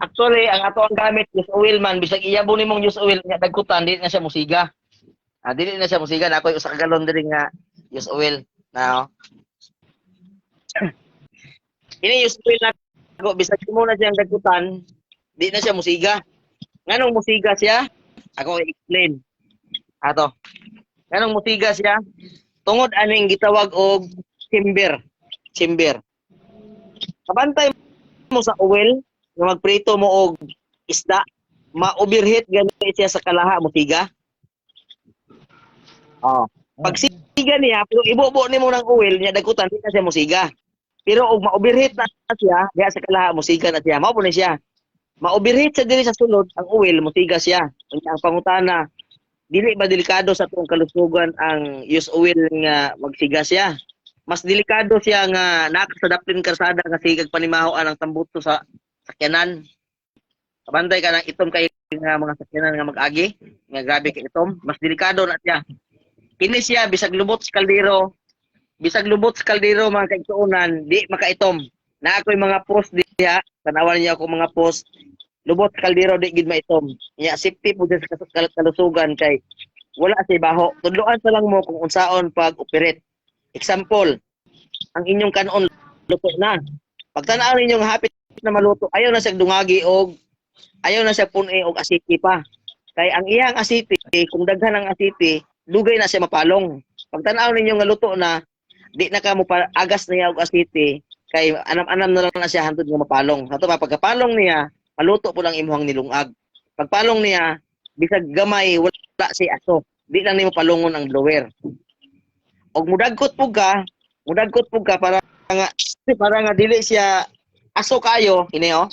[SPEAKER 7] Actually ang ato ang gamit use oil man bisag iyabo nimong use oil nga dagkutan dili na siya musiga. Dili na siya musiga na ako'y usa ka galon diri nga use oil na. Ini use oil na ako bisag mo na siyang dagkutan, di na siya musiga. Nganong musiga siya? Ako i-explain. Ato. Nganong musiga siya? Tungod aning gitawag og chamber. Kabantay mo sa oil nga magprito mo og isda, ma-overheat gani siya sa kalaha musiga. Pag siga niya, pero ibubo nimo ng oil niya dagkutan di na siya musiga. Pero og ma-overheat na siya, diha sa kalaha musiga na siya. Mao po ni siya. Ma-overheat sa diri sa sulod ang oil musiga siya. Ang pangutana, dili ba delikado sa atong kalusugan ang use oil nga magsiga siya? Mas delikado siya nga naka sa daplin karsada nga sigag panimahoan ang tambuto sa sakyanan. Kabantay ka ng itom kay nga mga sakyanan nga mag-agi, nga grabe kay itom, mas delikado na siya. Kini siya bisag lubot sa kaldero mga kaigsuonan, di makaitom. Na ako'y mga post diha, tanawan niya ako mga post lubot sa kaldero di gid maitom. Nya safety po sa kalusugan kay wala say baho. Tudloan sa lang mo kung unsaon pag-operate. Example, ang inyong kanon luto na. Pagtan-aw ninyo nga hapit na maluto, ayaw na siya dungagi og ayaw na siya pun og asiti pa. Kay ang iyang asiti, kung daghan ang asiti, dugay na siya mapalong. Pagtan-aw ninyo nga luto na, di na ka mo pa agas niya og asiti, kay anam-anam na lang na siya hantod nga mapalong. Ato pa pagkapalong niya, maluto po lang imuhang nilungag. Pagpalong niya, bisag gamay wala si aso. Di lang nimo palungon ang blower. Og mudagkot pug ka para nga dili siya aso kayo, ini oh.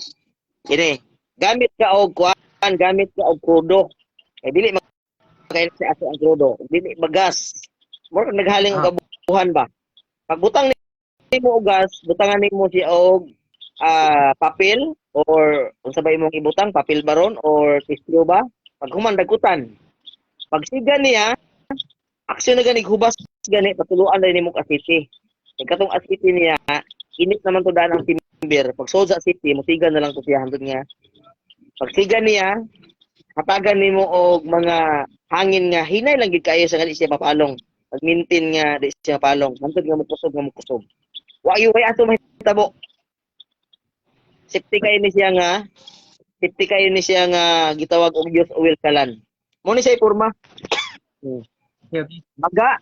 [SPEAKER 7] Ini. Gamit ka og kuan, gamit ka og krudo. Kay dili makain si aso ang krudo. Dili bagas. Mo naghaling og abuhan ba. Pagbutang nimo og gas, butangan nimo siya og papel or unsa ba imong ibutang, papel baron or tissue ba? Pag human dagkutan. Pag siga niya, aksyon na gani hubas gani patuluan na nimo asiti. Kay katong asiti niya, init naman to daan ang timber. Pag sold sa asiti, musiga na lang to siya hantod nga. Pag siga niya, hatagan nimo og mga hangin nga hinay lang gid kayo sa gali siya mapalong. Pag maintain nga di siya mapalong, hantod nga mukusog. Wa yu way ato mahitabo. Safety kayo ni siya nga gitawag og use oil kalan. Mo ni siya porma. Baga.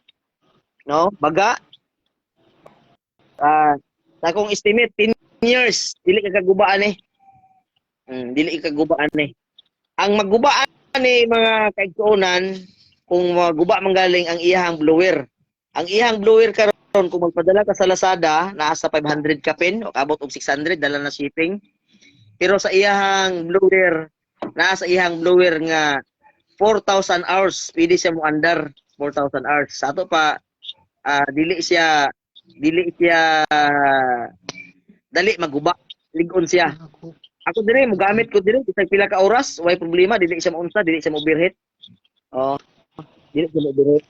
[SPEAKER 7] No, baga. Sa akong estimate 10 years dili ka kagubaan eh. Dili ka kagubaan eh. Ang magubaan ni mga kaigsuonan kung maguba manggaling ang iyang blower. Ang iyang blower karon kung magpadala ka sa Lazada, naa sa 500 ka pin o abot og 600 dala na shipping. Pero sa iyang blower, naa sa iyang blower nga 4,000 hours pwede siya mo under 4,000 hours. Sa ato pa dili siya dali maguba, ligon siya. Ako dire mo gamit ko dire bisag pila ka oras, way problema, dili siya maunsa, dili siya mo overheat. Oh, dili siya mo overheat.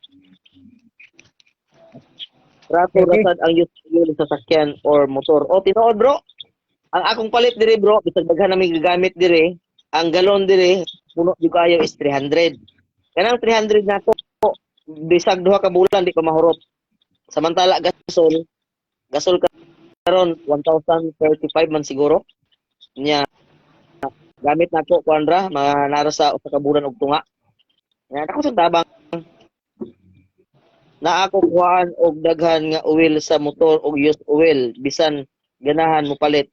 [SPEAKER 7] Rasad ang use sa sasakyan or motor. O tinuod bro. Ang akong palit dire bro, bisag daghan na mi gagamit dire, ang galon dire puno jud kayo is 300. Kanang 300 nato bisag duha ka bulan di pa mahurot. Samantala gasol karon 1,035 man siguro. Nya gamit nako kuandra nara sa usa ka bulan og tunga. Nya ako sa tabang na ako kuhaan og daghan nga oil sa motor og used oil bisan ganahan mo palit.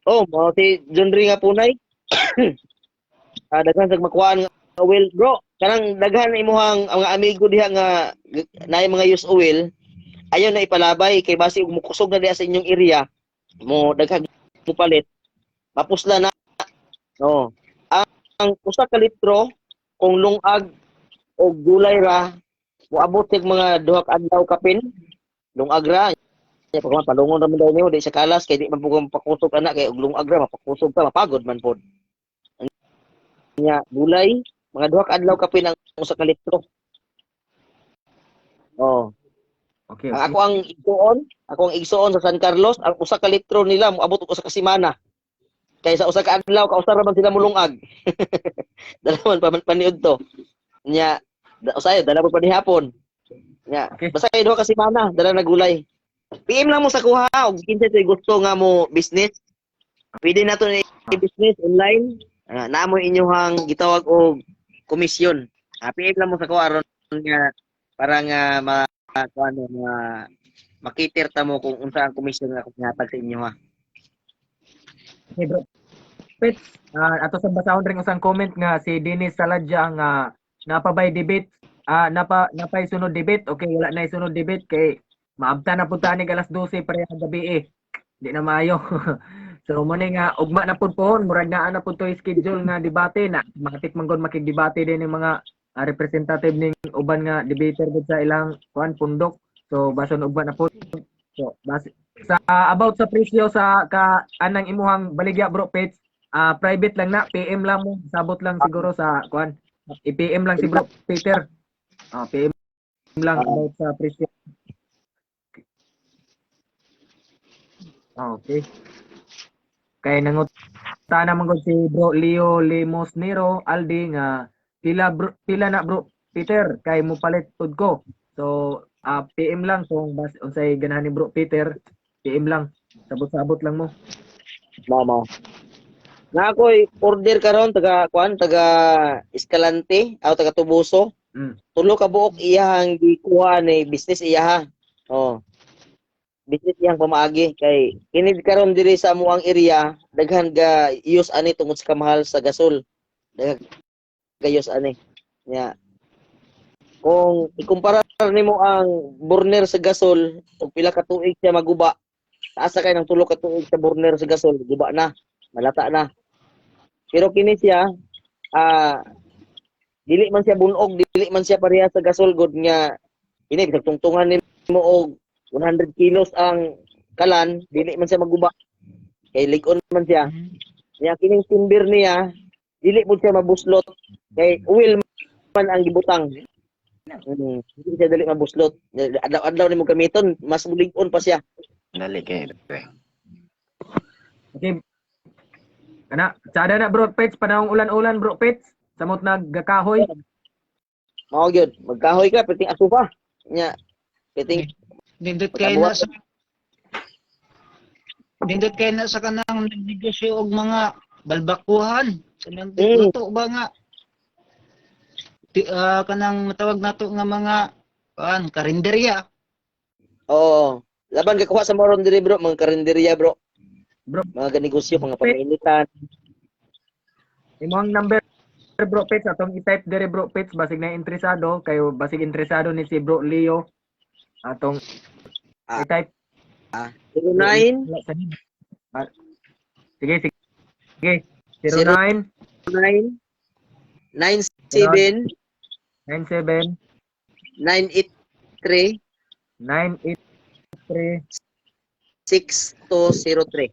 [SPEAKER 7] Oh, mo si John Ring nga punay. Daghan sa makuhaan nga oil, bro. Kanang daghan imuhang mga amigo diha nga naay mga used oil, ayaw na ipalabay kay basi og mukusog na diha sa inyong area. Mo daghan mo palit. Mapusla na. No. Ang usa ka litro kung lungag og gulay ra moabot sig mga duha ka adlaw kapin. Lungag ra. Ya pag palungon ra man daw nimo di sa kalas kay di man pugong pakusog ana kay og lungag ra mapakusog ka mapagod man pod. Nya gulay mga duha ka adlaw kapin ang usa ka litro. Oh.
[SPEAKER 9] Okay.
[SPEAKER 7] Ako ang igsuon sa San Carlos, ang usa ka litro nila moabot og usa ka semana. Kay sa usa ka adlaw kausar ra man sila mulungag. Dalaman paniud to. Nya usay dala pa ni hapon. Nya basta kay duha ka semana dala na gulay. PM lang mo sa kuha og kinsa tay gusto nga mo business. Pwede na to ni business online. Naa mo inyong gitawag og komisyon. PM lang mo sa kuha aron nga para nga makiter ta mo kung unsa ang komisyon nga akong hatag sa inyo ha.
[SPEAKER 9] Okay, bro. Pet, ato sa basahon ring usang comment nga si Dennis Saladja nga napabay debate, napay sunod debate. Okay, wala na isunod debate kay maabta na punta ni alas 12 parehas gabi eh. Di na maayo. So mo nga ugma na pud pohon, murag naa na pud to schedule nga debate na matik man gud makigdebate din ng mga representative ning uban nga debater gud sa ilang kuan pundok. So bason ugma na pud. So sa about sa presyo sa anang imuhang baligya bro page, private lang na, PM lang mo, sabot lang siguro sa kuan. I-PM lang si bro Peter. PM lang about sa presyo. Okay. Kaya nangot pangutana man gud si Bro Leo Limosnero Aldi nga pila na Bro Peter kay mo palit pud ko. So PM lang kung unsay ganahan ni Bro Peter, PM lang. Sabot-sabot lang mo.
[SPEAKER 7] Mama. Na ako'y order karon taga Escalante aw taga Tubuso. Tulo ka buok iyang gikuha ni business iyaha. Oh. Business iyang pamaagi kay kini karon diri sa amuang area daghan ga use ani tungod sa kamahal sa gasol. Daghan ga use ani. Nya kung ikumpara nimo ang burner sa gasol ug pila ka tuig siya maguba, asa kay nang tulo ka tuig sa burner sa gasol, guba na, malata na. Pero kini siya dili man siya bunog, dili man siya pareha sa gasol god nga ini bisag tungtungan nimo og 100 kilos ang kalan, dili man siya maguba. Kay lig-on man siya. Nya kining timber niya, dili pud siya mabuslot. Kay oil man ang gibutang. Hindi siya dali mabuslot. Adlaw-adlaw nimo gamiton, mas mulig-on pa siya.
[SPEAKER 1] Dali kay.
[SPEAKER 9] Okay. Kana, sada na Bro Pets panahong ulan-ulan Bro Pets. Samot nagakahoy.
[SPEAKER 7] Mao gyud, magkahoy ka piting asupa. Nya piting
[SPEAKER 11] Nindot kay na sa kanang negosyo og mga balbakuhan. Kanang luto ba nga kanang tawag nato nga mga karinderya.
[SPEAKER 7] Oo. Laban ka kuha sa moron diri bro, mga karinderya bro.
[SPEAKER 9] Bro,
[SPEAKER 7] mga negosyo, mga pamainitan.
[SPEAKER 9] Imong number Bro Pets atong i-type dire Bro Pets basig na interesado kayo basig interesado ni si Bro Leo atong i-type
[SPEAKER 7] 09
[SPEAKER 9] Sige. 09
[SPEAKER 7] 97
[SPEAKER 9] 97
[SPEAKER 7] 983
[SPEAKER 9] 983
[SPEAKER 7] 6203.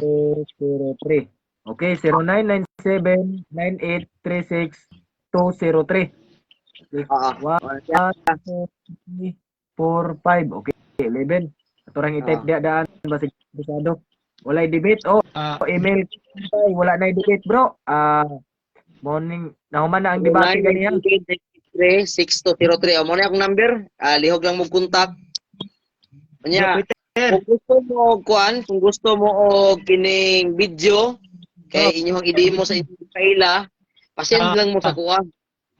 [SPEAKER 9] 6203. Okay, 0997-9836-203. 1, 2, 3, 4, 5. Okay, 11. Aturang i-type dia daan basig interesado. Walay debate email wala na debate bro. Morning nahuman na ang debate ganiya.
[SPEAKER 7] 6203. Amo na akong number. Lihog lang mo kontak. Nya, kung gusto mo og kining video kay inyong i-demo sa inyong kaila, pasend lang mo sa kuha.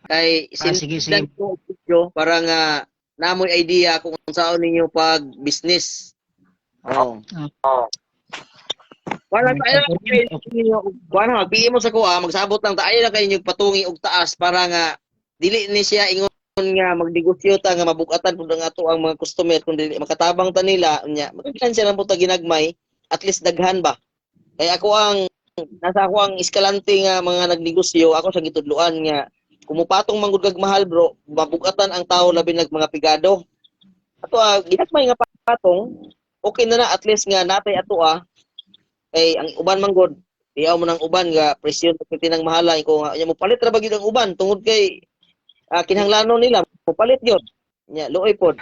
[SPEAKER 7] Kay
[SPEAKER 11] sige.
[SPEAKER 7] lang ko video para nga namoy idea kung saan ninyo pag business. Wala tayo wala PM mo sa kuha, magsabot lang tayo lang kayo patungi og taas para nga dili ni siya ingon nga magnegosyo ta nga mabukatan pud ang ato ang mga customer kung dili makatabang ta nila nya magkan siya lang pud ginagmay at least daghan ba. Kay nasa ako ang Escalante nga mga nagnegosyo, ako sa gitudluan nga kumupatong manggod kag mahal bro, mabugatan ang tao labi nag mga pigado. Ato ginagmay nga patong, okay na at least nga natay ato kay ang uban manggod, iyaw mo ng uban nga presyon sa tinang mahala ko nga mo palit ra ba gyud ang uban tungod kay kinahanglanon nila mo palit gyud. Nya luoy pod,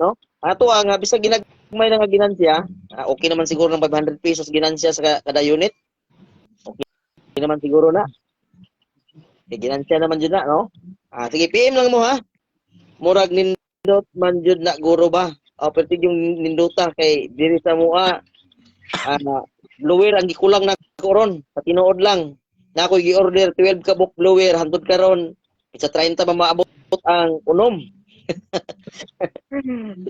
[SPEAKER 7] no? Ato nga bisag ginagmay na nga ginansya, okay naman siguro ng 500 pesos ginansya sa kada unit. Hindi naman siguro na. Ginansya naman dyan na, no? Sige, PM lang mo, ha? Murag nindot man dyan na guro ba? Pero yung ninduta kay diri sa mua, blower ang gikulang na koron, sa tinuod lang. Na ako gi-order 12 ka book blower, hantod karon sa 30 ba maabot ang unom.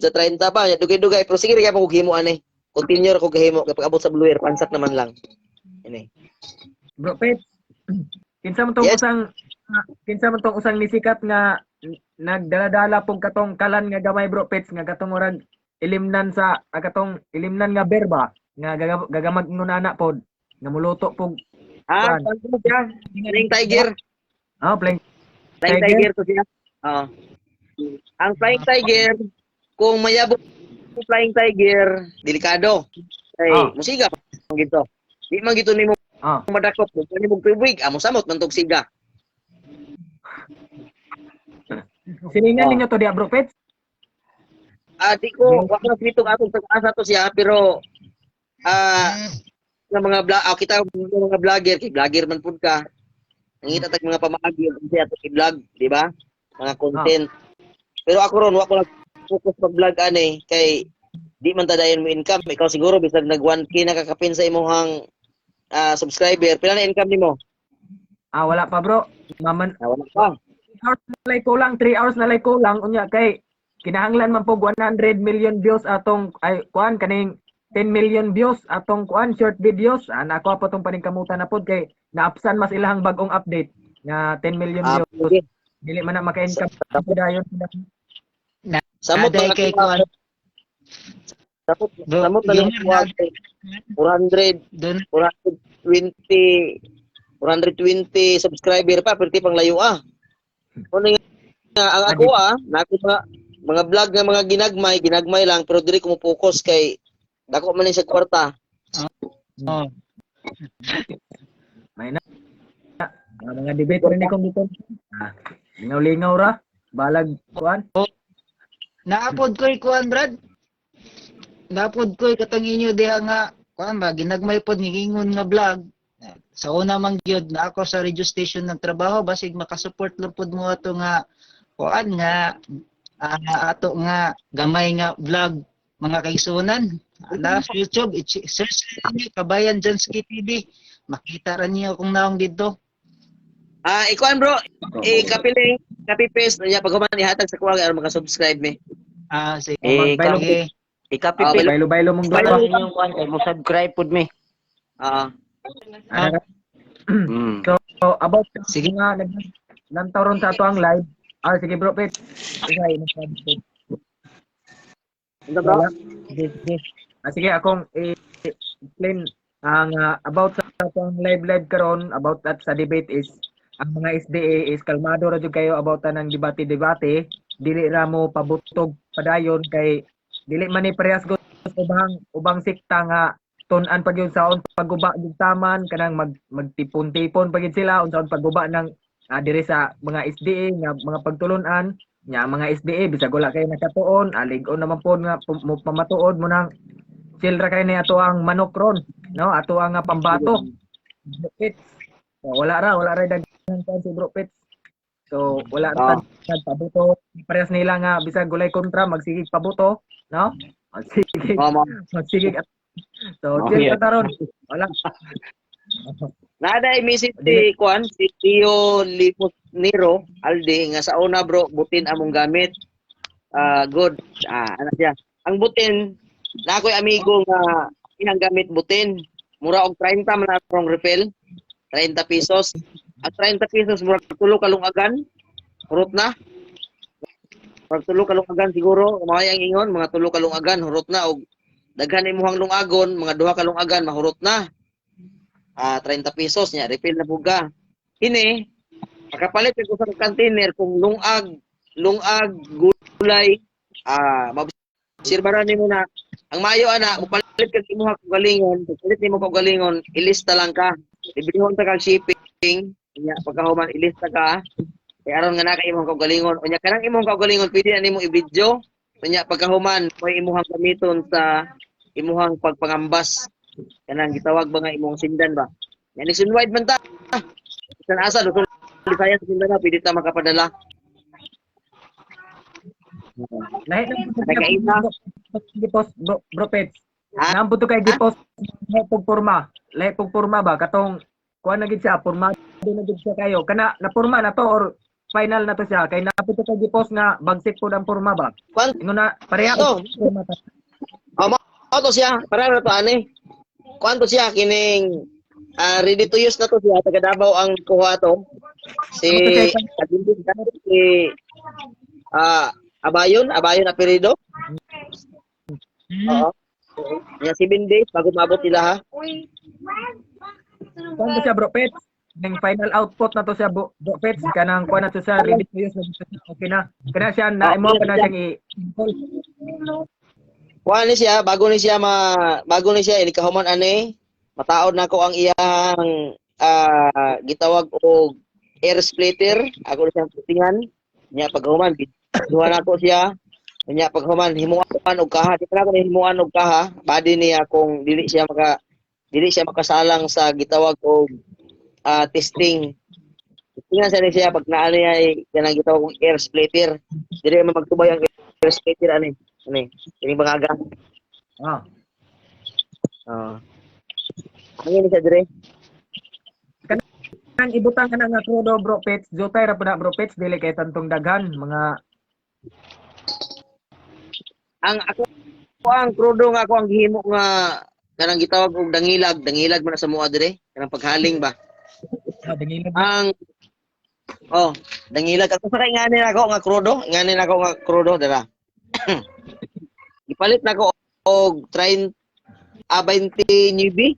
[SPEAKER 7] Sa 30 pa, dugay-dugay. Pero sige, kaya pa kong himo, ane. Continue ako gahimo, kapag abot sa blower, pansat naman lang. Ini.
[SPEAKER 9] Bro Pets, kinsa man tong usang nisikat nga nagdala-dala pong katong kalan nga gamay Bro Pets nga katong murag ilimnan nga berba nga gagamag ngunana pod nga muluto pog
[SPEAKER 7] Flying Tiger.
[SPEAKER 9] Flying
[SPEAKER 7] Tiger to siya. Ang Flying Tiger kung mayabot ang Flying Tiger, delikado. Kay musiga gito. Di man gito nimo madakop mo kani mong tubig amo samot man tog siga.
[SPEAKER 9] Siningan ninyo to dia Bro Pets?
[SPEAKER 7] Di ko wala kitong atong pag-asa to siya pero nga mga kita mga vlogger, kay vlogger man pud ka. Nangita tag mga pamaagi kasi ato i-vlog, di ba? Mga content. Pero ako ron wa ko focus pag vlog ani kay di man tadayon mo income. Ikaw siguro bisag nag 1K nakakapin sa imong subscriber. Pila na income nimo?
[SPEAKER 9] Wala pa bro. Maman
[SPEAKER 7] Wala pa.
[SPEAKER 9] 3 hours na lay kulang, 3 hours na lay kulang unya kay kinahanglan man po 100 million views atong ay kuan kaning 10 million views atong kuan short videos. Nako pa tong paningkamutan na pod kay naapsan mas ilahang bagong update nga 10 million views.
[SPEAKER 7] Okay.
[SPEAKER 9] Dili man na maka-income dayon.
[SPEAKER 7] Samot
[SPEAKER 11] Naday kay kuan.
[SPEAKER 7] Samot na lang 400
[SPEAKER 11] Doon
[SPEAKER 7] 420 subscriber pa perti pang layo Ano nga ang ako nako mga vlog nga mga ginagmay lang pero diri ko mo focus kay dako man ni sa kwarta.
[SPEAKER 11] oh.
[SPEAKER 9] May na. Mga debate rin kong dito. Lingaw-lingaw ra. Balag kuan.
[SPEAKER 11] Naapod ko'y kuan Brad. Naapod ko'y katong inyo diha nga kuan ba ginagmay pod ngingon nga vlog. Sa una man gyud na ako sa radio station nagtrabaho basig makasupport lang pod mo ato nga kuan nga ato nga gamay nga vlog mga kaigsunan. Ala sa YouTube, search niyo Kabayan Jansky TV. Makita ra niyo kung naong dito.
[SPEAKER 7] Ikuan bro, kapiling, copy paste niya pag human ihatag sa kuwag aron maka-subscribe me.
[SPEAKER 11] Sige.
[SPEAKER 9] Magbaylo.
[SPEAKER 7] I-copy paste.
[SPEAKER 9] Baylo mong
[SPEAKER 2] Baylo
[SPEAKER 9] dalawa.
[SPEAKER 2] ninyong kuan kay mo subscribe pud mi.
[SPEAKER 9] So about
[SPEAKER 11] Sige.
[SPEAKER 9] nga naglantaw ron sa ato ang live. Sige bro, Pet. Sige,
[SPEAKER 7] Ano bro?
[SPEAKER 9] Sige, akong explain ang about sa atong live karon about that sa debate is ang mga SDA is kalmado ra jud kayo about tanang debate dili ra mo pabutog padayon kay dili man ni parehas gud ubang sikta nga tun-an pag yun saon pagguba jud taman kanang magtipon-tipon pag yun sila unsaon pagguba ng diri sa mga SDA nga mga pagtulon-an nya mga SDA bisag wala kay nakatuon alig-on naman po nga pamatuod mo nang chill ra kay ni ato ang manok ron no ato ang pambato pits wala ra daghan kan si bro pits so wala ra pabuto parehas nila nga bisag gulay kontra magsigig pabuto no magsigig so chill ra taron wala
[SPEAKER 7] Nada message si Kwan, si Tio Limusniro Aldi nga sa una bro butin among gamit. Good. Ano siya? Ang butin na ako'y amigo nga ihang gamit butin. Mura og 30 man atong refill. 30 pesos. At 30 pesos mura tulo ka lungagan. Hurot na. Pag tulo ka lungagan siguro mao ang ingon mga tulo ka lungagan hurot na og daghan imong lungagon mga duha ka lungagan mahurot na. 30 pesos niya, refill na buga. Hini, makapalit ko sa container kung lungag, gulay, sirbaran nimo na. Ang mayo ana, mupalit kag imuha kog galingon, palit nimo kog galingon, ilista lang ka. Ibilihon ta kag shipping, nya pagkahuman ilista ka. Kay aron nga naka imong kog galingon, unya kanang imong kog galingon pwede na nimo i-video. Unya pagkahuman, moy imuhang gamiton sa imuhang pagpangambas. Kanang gitawag ba nga imong sindan ba? Yan nationwide man ta. Sa asa Luzon, Visayas, Mindanao pwede ta makapadala.
[SPEAKER 9] lahi lang gipos bro pets nang buto kay gipos lahi pog porma ba katong kuan na gid siya porma din na gid siya kayo kana na porma na to or final na to siya kay naputo kay gipos nga bagsik pod ang porma ba ingon na pareha
[SPEAKER 7] to
[SPEAKER 9] porma ta
[SPEAKER 7] to siya para na to ani. Kuanto siya kining ready to use na to siya taga Davao ang kuha to. Si Abayon apelido. Oo. Nya 7 days bago maabot sila ha.
[SPEAKER 9] kuan to siya bro pets ning final output na to siya bro pets kanang kuan na to siya ready to use okay na kana siya na imo kana siyang
[SPEAKER 7] Kuha ni siya, bago ni siya, inikahuman ani, mataod na ko ang iyang gitawag og air splitter, ako na siyang putingan, niya paghuman, duha na ko siya, niya paghuman, himuan og kaha, di pa na ko himuan og kaha, body niya kung dili siya dili siya makasalang sa gitawag og testing. Tingnan sa siya pag naa niya ay kanang gitawag og air splitter. Dili man magtubay ang air splitter ani. Ini bangaga.
[SPEAKER 1] Ah.
[SPEAKER 7] Ano ni siya dire?
[SPEAKER 1] Kan ibutang ka na nga krudo bro pets. Jotay ra pud bro pets dili kay tantong daghan mga
[SPEAKER 7] Ang krudo nga ako ang gihimo nga kanang gitawag og dangilag man na sa mua dire, kanang paghaling ba.
[SPEAKER 1] dangilad.
[SPEAKER 7] Dangilag ako sa kay nganin ako nga krudo dira. Gipalit na ko og 20 nyubi.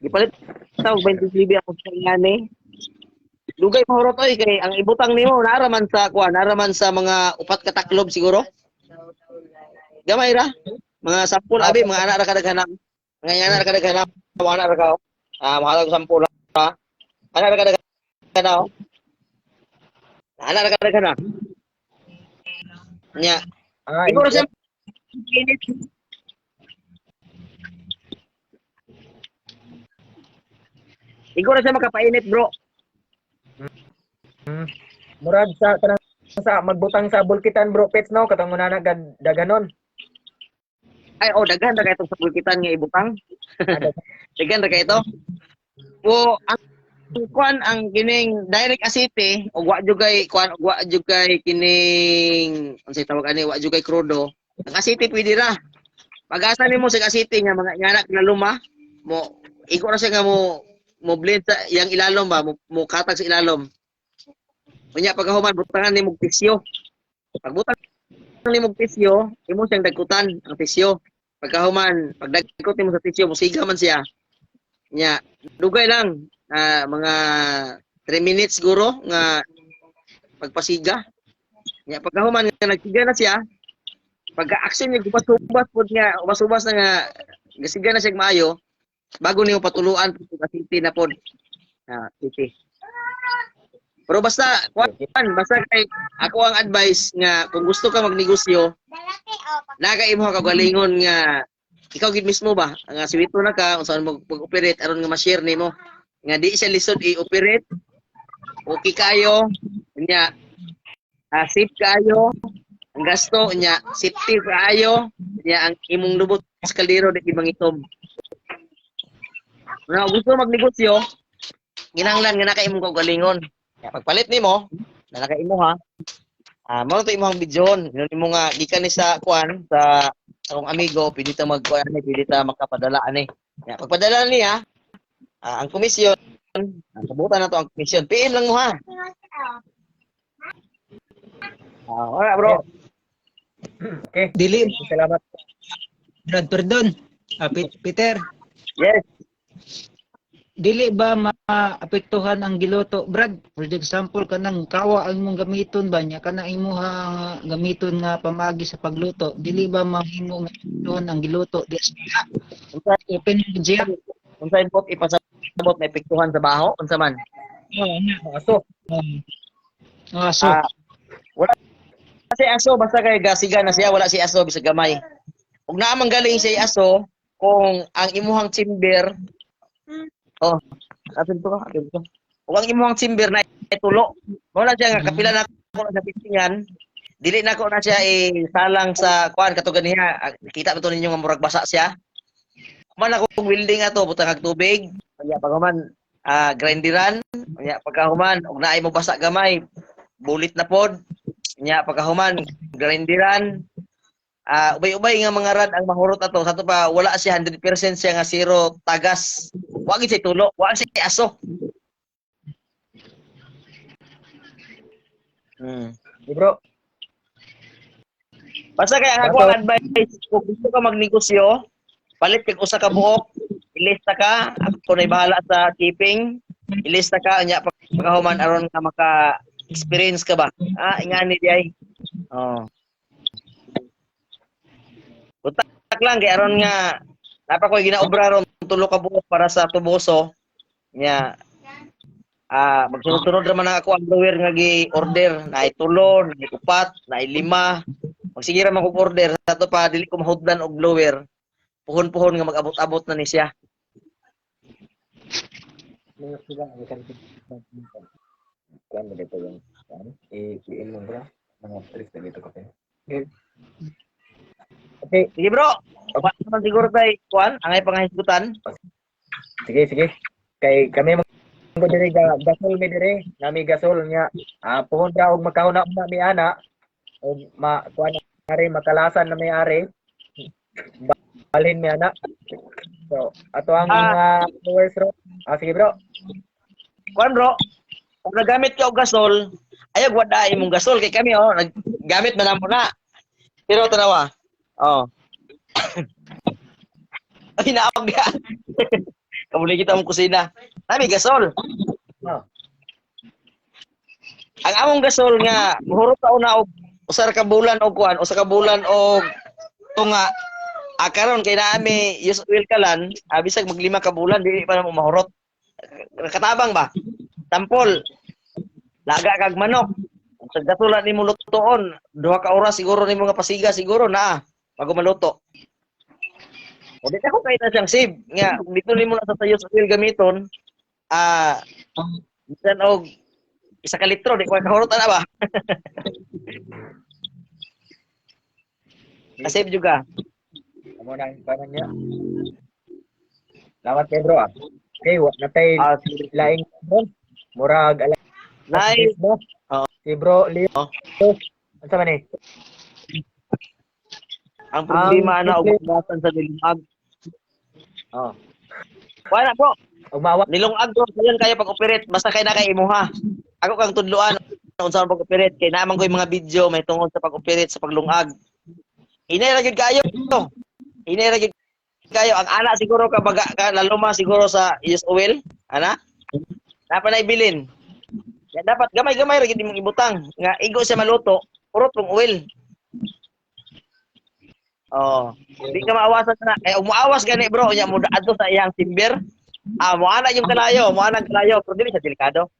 [SPEAKER 7] Gipalit sa og 20 nyubi ako sa ngani. Dugay mahurot oy kay ang ibutang nimo naraman sa mga upat ka taklob siguro. Gamay ra. Mga sampul abi mga anak ra kadaghanan. Mga anak ra kadaghanan. Mga anak ra ka. Mga sampul ra. Anak ra kadaghanan. Anak ra kadaghanan. Nya. Siguro siya init. Siguro siya makapainit, bro.
[SPEAKER 1] Murag sa kanang sa magbutang sa bulkitan bro pets no katong una daganon.
[SPEAKER 7] Ay, daghan ra kay itong sa bulkitan nga ibutang. Daghan ra kay ito. Ang kining direct asite o wa jugay kining unsay tawag ani wa jugay krudo. Ang asite pwede ra. Pag-asa nimo sa asite nga mga anak na luma mo iko ra siya nga mo blend sa yang ilalom ba mo katag sa ilalom. Unya pagkahuman butangan nimo pisyo. Pagbutang nimo pisyo, imo siyang dagkutan ang pisyo. Pagkahuman pagdagkot nimo sa pisyo, musiga man siya. Nya dugay lang mga 3 minutes siguro nga pagpasiga. Nya pagkahuman nga nagsiga na siya, pagka-action niya gubas-ubas pud nga, ubas-ubas na nga gasiga na siya maayo bago niyo patuluan pud asiti na pod. Titi. Pero basta kay ako ang advice nga kung gusto ka magnegosyo, nakaimo ka galingon nga ikaw gid mismo ba nga siwito na ka unsa mo pag-operate aron nga ma-share nimo nga di siya lisod i-operate. Okay kayo nya safe kayo ang gasto nya safety kayo nya ang imong lubot sa kaldero di mangitom. Kung gusto magnegosyo, ginahanglan nga nakaimong kaugalingon. Pagpalit nimo, nakaimo ha. Mo to imong bidyon, nimo nga gikan ni sa kuan sa akong amigo, pwede ta magkuan ni, pwede ta makapadala ani. Pagpadala niya, ang komisyon, sabutan na to ang komisyon. PM lang mo ha. Wala bro.
[SPEAKER 1] Okay.
[SPEAKER 11] Dili
[SPEAKER 1] Salamat.
[SPEAKER 11] Brad, pardon. Peter,
[SPEAKER 7] Yes.
[SPEAKER 11] dili ba maapektuhan ang giluto, Brad? For example, kanang kawa ang mong gamiton ba niya, kanang imuha gamiton nga pamagi sa pagluto, dili ba mahimo nga apektuhan ang giluto? Di asila. Open yung siya.
[SPEAKER 7] Unsa input ipasabot na epektuhan sa baho unsa man?
[SPEAKER 1] Aso.
[SPEAKER 11] So,
[SPEAKER 7] Wala kasi aso basta kay gasiga na siya, wala si aso bisag gamay. Ug naa man galing siya aso kung ang imuhang chamber atin to. Ug ang imuhang chamber na itulo, wala siya nga kapila na ko sa pistingan, dili na ko na siya salang sa kuan katugan niya. Kita ba to ninyo nga murag basa siya? Man ako welding ato butang og tubig, kanya paghuman grinderan, kanya pagkahuman ug naay mo basa gamay, bulit na pod. Kanya pagkahuman grinderan, ubay-ubay nga mga rad ang mahurot ato. Sa to pa wala siya 100% siya nga zero tagas. Wa gid siya tulo, wa siya aso.
[SPEAKER 1] Bro.
[SPEAKER 7] Basta kay ang ako ang advice, kung gusto ka magnegosyo, palit kag usa ka buok, ilista ka, ako na bahala sa shipping, ilista ka nya pagkahuman aron ka maka-experience ka ba. Ingani di ay. Utak lang kay aron nga dapat ko ginaobra ron tulo ka buok para sa tuboso nya. Magsunod-sunod naman ako ang blower nga gi-order na itulo, na upat, na 5. Magsige ra man kog order sa to pa dili ko mahudlan og blower. Puhon-puhon nga mag-abot-abot na ni siya.
[SPEAKER 1] Kuan mo dito yung i-PM mo bro. Mga tris na dito kape. Okay,
[SPEAKER 7] Sige bro. Wa naman siguro tay kuan, angay pangahisgutan.
[SPEAKER 1] sige, sige. Kay kami mo diri gasol mi diri, nami gasol nya. Puhon ra og makauna na mi ana og kuan ari makalasan na may ari. Balhin mi ana. So, ato ang mga viewers ro. Sige bro.
[SPEAKER 7] Kuan bro. Kung nagamit ka og gasol, ayog wada imong gasol kay kami naggamit man namo na. Pero tanawa. Oh. Ay naog dia. Kamuli kita mong kusina. Nami gasol.
[SPEAKER 1] Oh.
[SPEAKER 7] Ang among gasol nga muhurot ta una og usa ka bulan og kuan, usa ka bulan og tunga. Karon kay naami use oil kalan, bisag maglima ka bulan dili pa namo mahurot. Katabang ba? Tampol. Laga kag manok. Sa gasulan nimo lutoon, 2 ka oras siguro nimo nga pasiga siguro na bago maluto. O dito ko kay na siyang save nga kung dito nimo na sa use oil gamiton, bisan og 1 ka litro di ko kahurot na ba? Save juga.
[SPEAKER 1] Amo na ang panan niya. Salamat kay bro. Okay, natay laing bro. Murag
[SPEAKER 7] Nice.
[SPEAKER 1] Si bro Leo. Unsa man ni?
[SPEAKER 7] Ang problema na og basan sa nilungag.
[SPEAKER 1] Oh.
[SPEAKER 7] Wala po.
[SPEAKER 1] Umawa.
[SPEAKER 7] Nilungag ko sayon kayo pag-operate basta kay na kay imuha. Ako kang tudloan unsa pag-operate kay naman ko yung mga video may tungod sa pag-operate sa paglungag. Inay ra gyud kayo. Inay ra gyud kayo ang ana siguro ka baga ka laluma siguro sa use oil, ana? Napa na ibilin. Ya dapat gamay-gamay ra gyud imong ibutang nga igo siya maluto, purot pong oil. Oh, di ka maawasan na. Umuawas gani bro, nya mo adto sa iyang timber. Mo ana yung kalayo, pero dili siya delikado.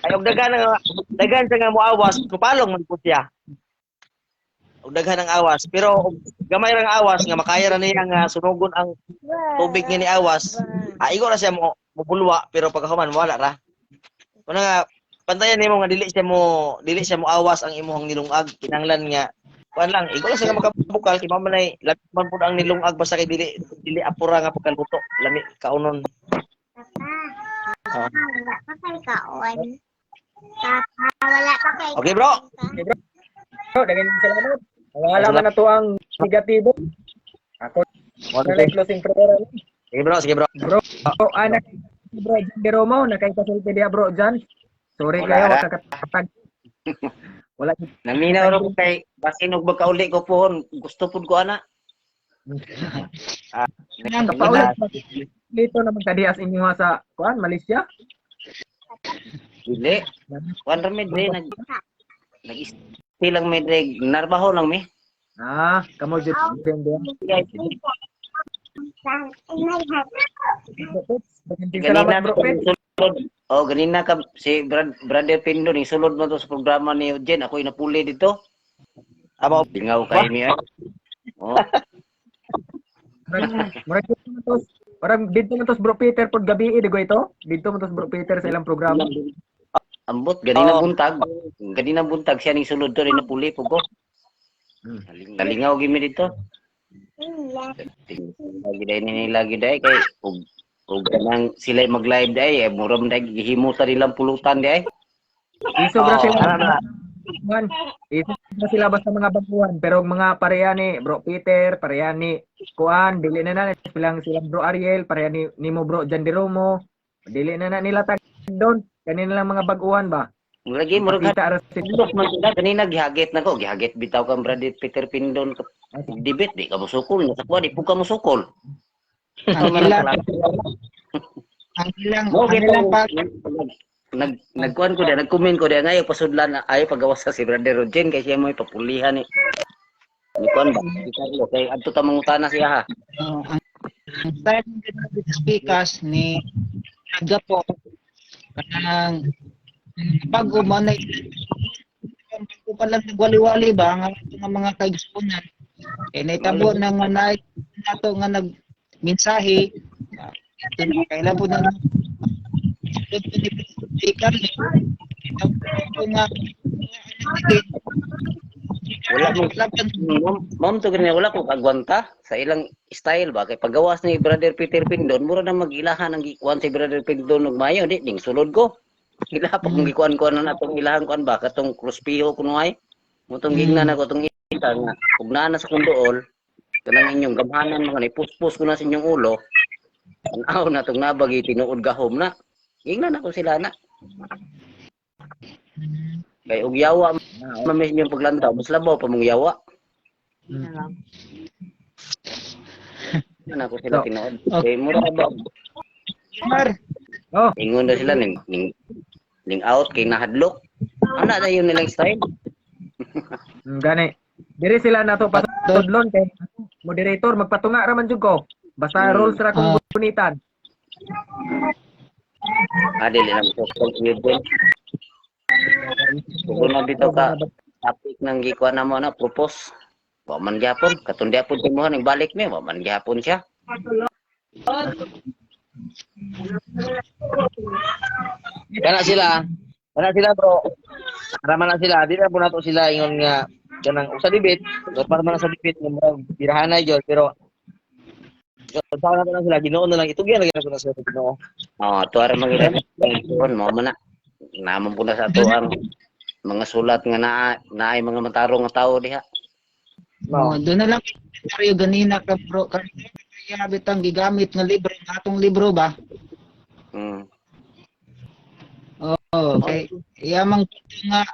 [SPEAKER 7] Ay og dagan sa nga moawas, kupalong man pud siya. Og daghan ang awas, pero gamay ra ang awas nga makaya ra niya nga sunugon ang tubig niya ni awas. Igo ra siya mo bulwa, pero pagkahuman wala ra. Kuna nga pantayan nimo nga dili siya mo awas ang imong nilungag, kinahanglan nga kuan lang, igo lang sa makabukal kay mamanay labi man pud ang nilungag basta kay dili apura nga pagkaluto, lami kaunon. Okay bro.
[SPEAKER 1] Bro, dagan salamat. Wala man na to ang negatibo. Ako na closing prayer.
[SPEAKER 7] Sige bro.
[SPEAKER 1] Bro, anak bro Jan Romo na kay pasulti dia bro Jan. Sorry
[SPEAKER 7] Wala
[SPEAKER 1] kayo
[SPEAKER 7] na.
[SPEAKER 1] kakatag. Wala
[SPEAKER 7] Naminaw ra ko kay basin og magkauli ko pohon, gusto pud ko ana.
[SPEAKER 1] Kapaulit dito naman kadias inyo sa kuan Malaysia.
[SPEAKER 7] Dili. Kuan ra medre nag-istilang medre narbaho lang mi.
[SPEAKER 1] Kamo jud salamat bro.
[SPEAKER 7] Ganina ka si Brother Pindo ni sulod mo to sa programa ni Eugene, ako inapuli dito. Aba bingaw kay mi.
[SPEAKER 1] Parang dito man tos bro Peter pod gabi digo ito. Dito man tos bro Peter sa ilang programa.
[SPEAKER 7] Ambot ganina buntag. Ganina buntag siya ning sulod to rin napuli po ko. Nalingaw gimi dito. Lagi dai nila dai kay ug kanang sila mag-live dai muram dai gihimo sa nilang pulutan dai.
[SPEAKER 1] Iso bro sila. Iso sila basta mga baguhan pero mga pareha ni bro Peter, pareha ni Kuan, dili na silang bro Ariel, pareha ni nimo bro Jan Romo. Dili na nila tag doon. Kanina lang mga baguhan ba?
[SPEAKER 7] Lagi murag hadlok man sila kanina gihagit nako, gihagit bitaw kang Brother Peter Pindon debate di ka musukol, sakwa di po ka musukol.
[SPEAKER 11] Ang ilang pag
[SPEAKER 7] nagkuan ko dia, nag-comment ko dia ngayo pasudlan ay pagawas sa si Brother Rogen kay siya mo ipapulihan ni. Ni kuan ba? Kay adto ta mangutana siya ha.
[SPEAKER 11] ang style ng speakers ni Gapo kanang bago man na bago pa lang nagwali-wali ba ang mga kaigsunan naitabo na nga nato nga nagmensahe ito na kailan po na
[SPEAKER 7] Wala mo ma'am to ganyan wala ko kagwanta sa ilang style ba kay paggawas ni Brother Peter Pindon mura na mag-ilahan ang gikuan si Brother Pindon ug mayo di ding sulod ko. Ila pa kung gikuan-kuan na natong ilahan kuan ba katong kruspiho kuno ay. Mutong gigna na ko tong ita nga ug naa na sa kundool kanang inyong gamhanan mga ni puspos ko na sa inyong ulo. Tanaw na tong nabagi tinuod gahom na. Gigna na ko sila na. Kay og yawa mamis yung paglantaw mas labaw pa mong yawa. Ana ko sila tinuod. Kay mura ba?
[SPEAKER 11] Mar,
[SPEAKER 9] Oh,
[SPEAKER 7] Ingon na sila ning out kay nahadlok. Ana na yun nilang style.
[SPEAKER 9] gani. Diri sila nato patudlon kay moderator magpatunga ra man jud ko. Basta rules ra kung gunitan.
[SPEAKER 7] Dili lang ko yun din. Kung na dito ka topic nang gikuan na mo na propose. Wa man gyapon katong gyapon mo ning balik mi, wa man gyapon siya. Kana sila bro. Rama na sila, di na po nato sila ingon nga kanang usa debate, para man sa debate nga birahan na jud pero sa na lang sila Ginoo na lang itugyan lagi na sa Ginoo. Oh, tuwa ra magila. Mo man na. Namon po na sa ato ang mga sulat nga naay mga matarong nga tawo diha.
[SPEAKER 11] doon na lang scenario ganina ka bro. Kaya bitang gigamit nga libro, nga atong libro ba? Okay. Iyamang nga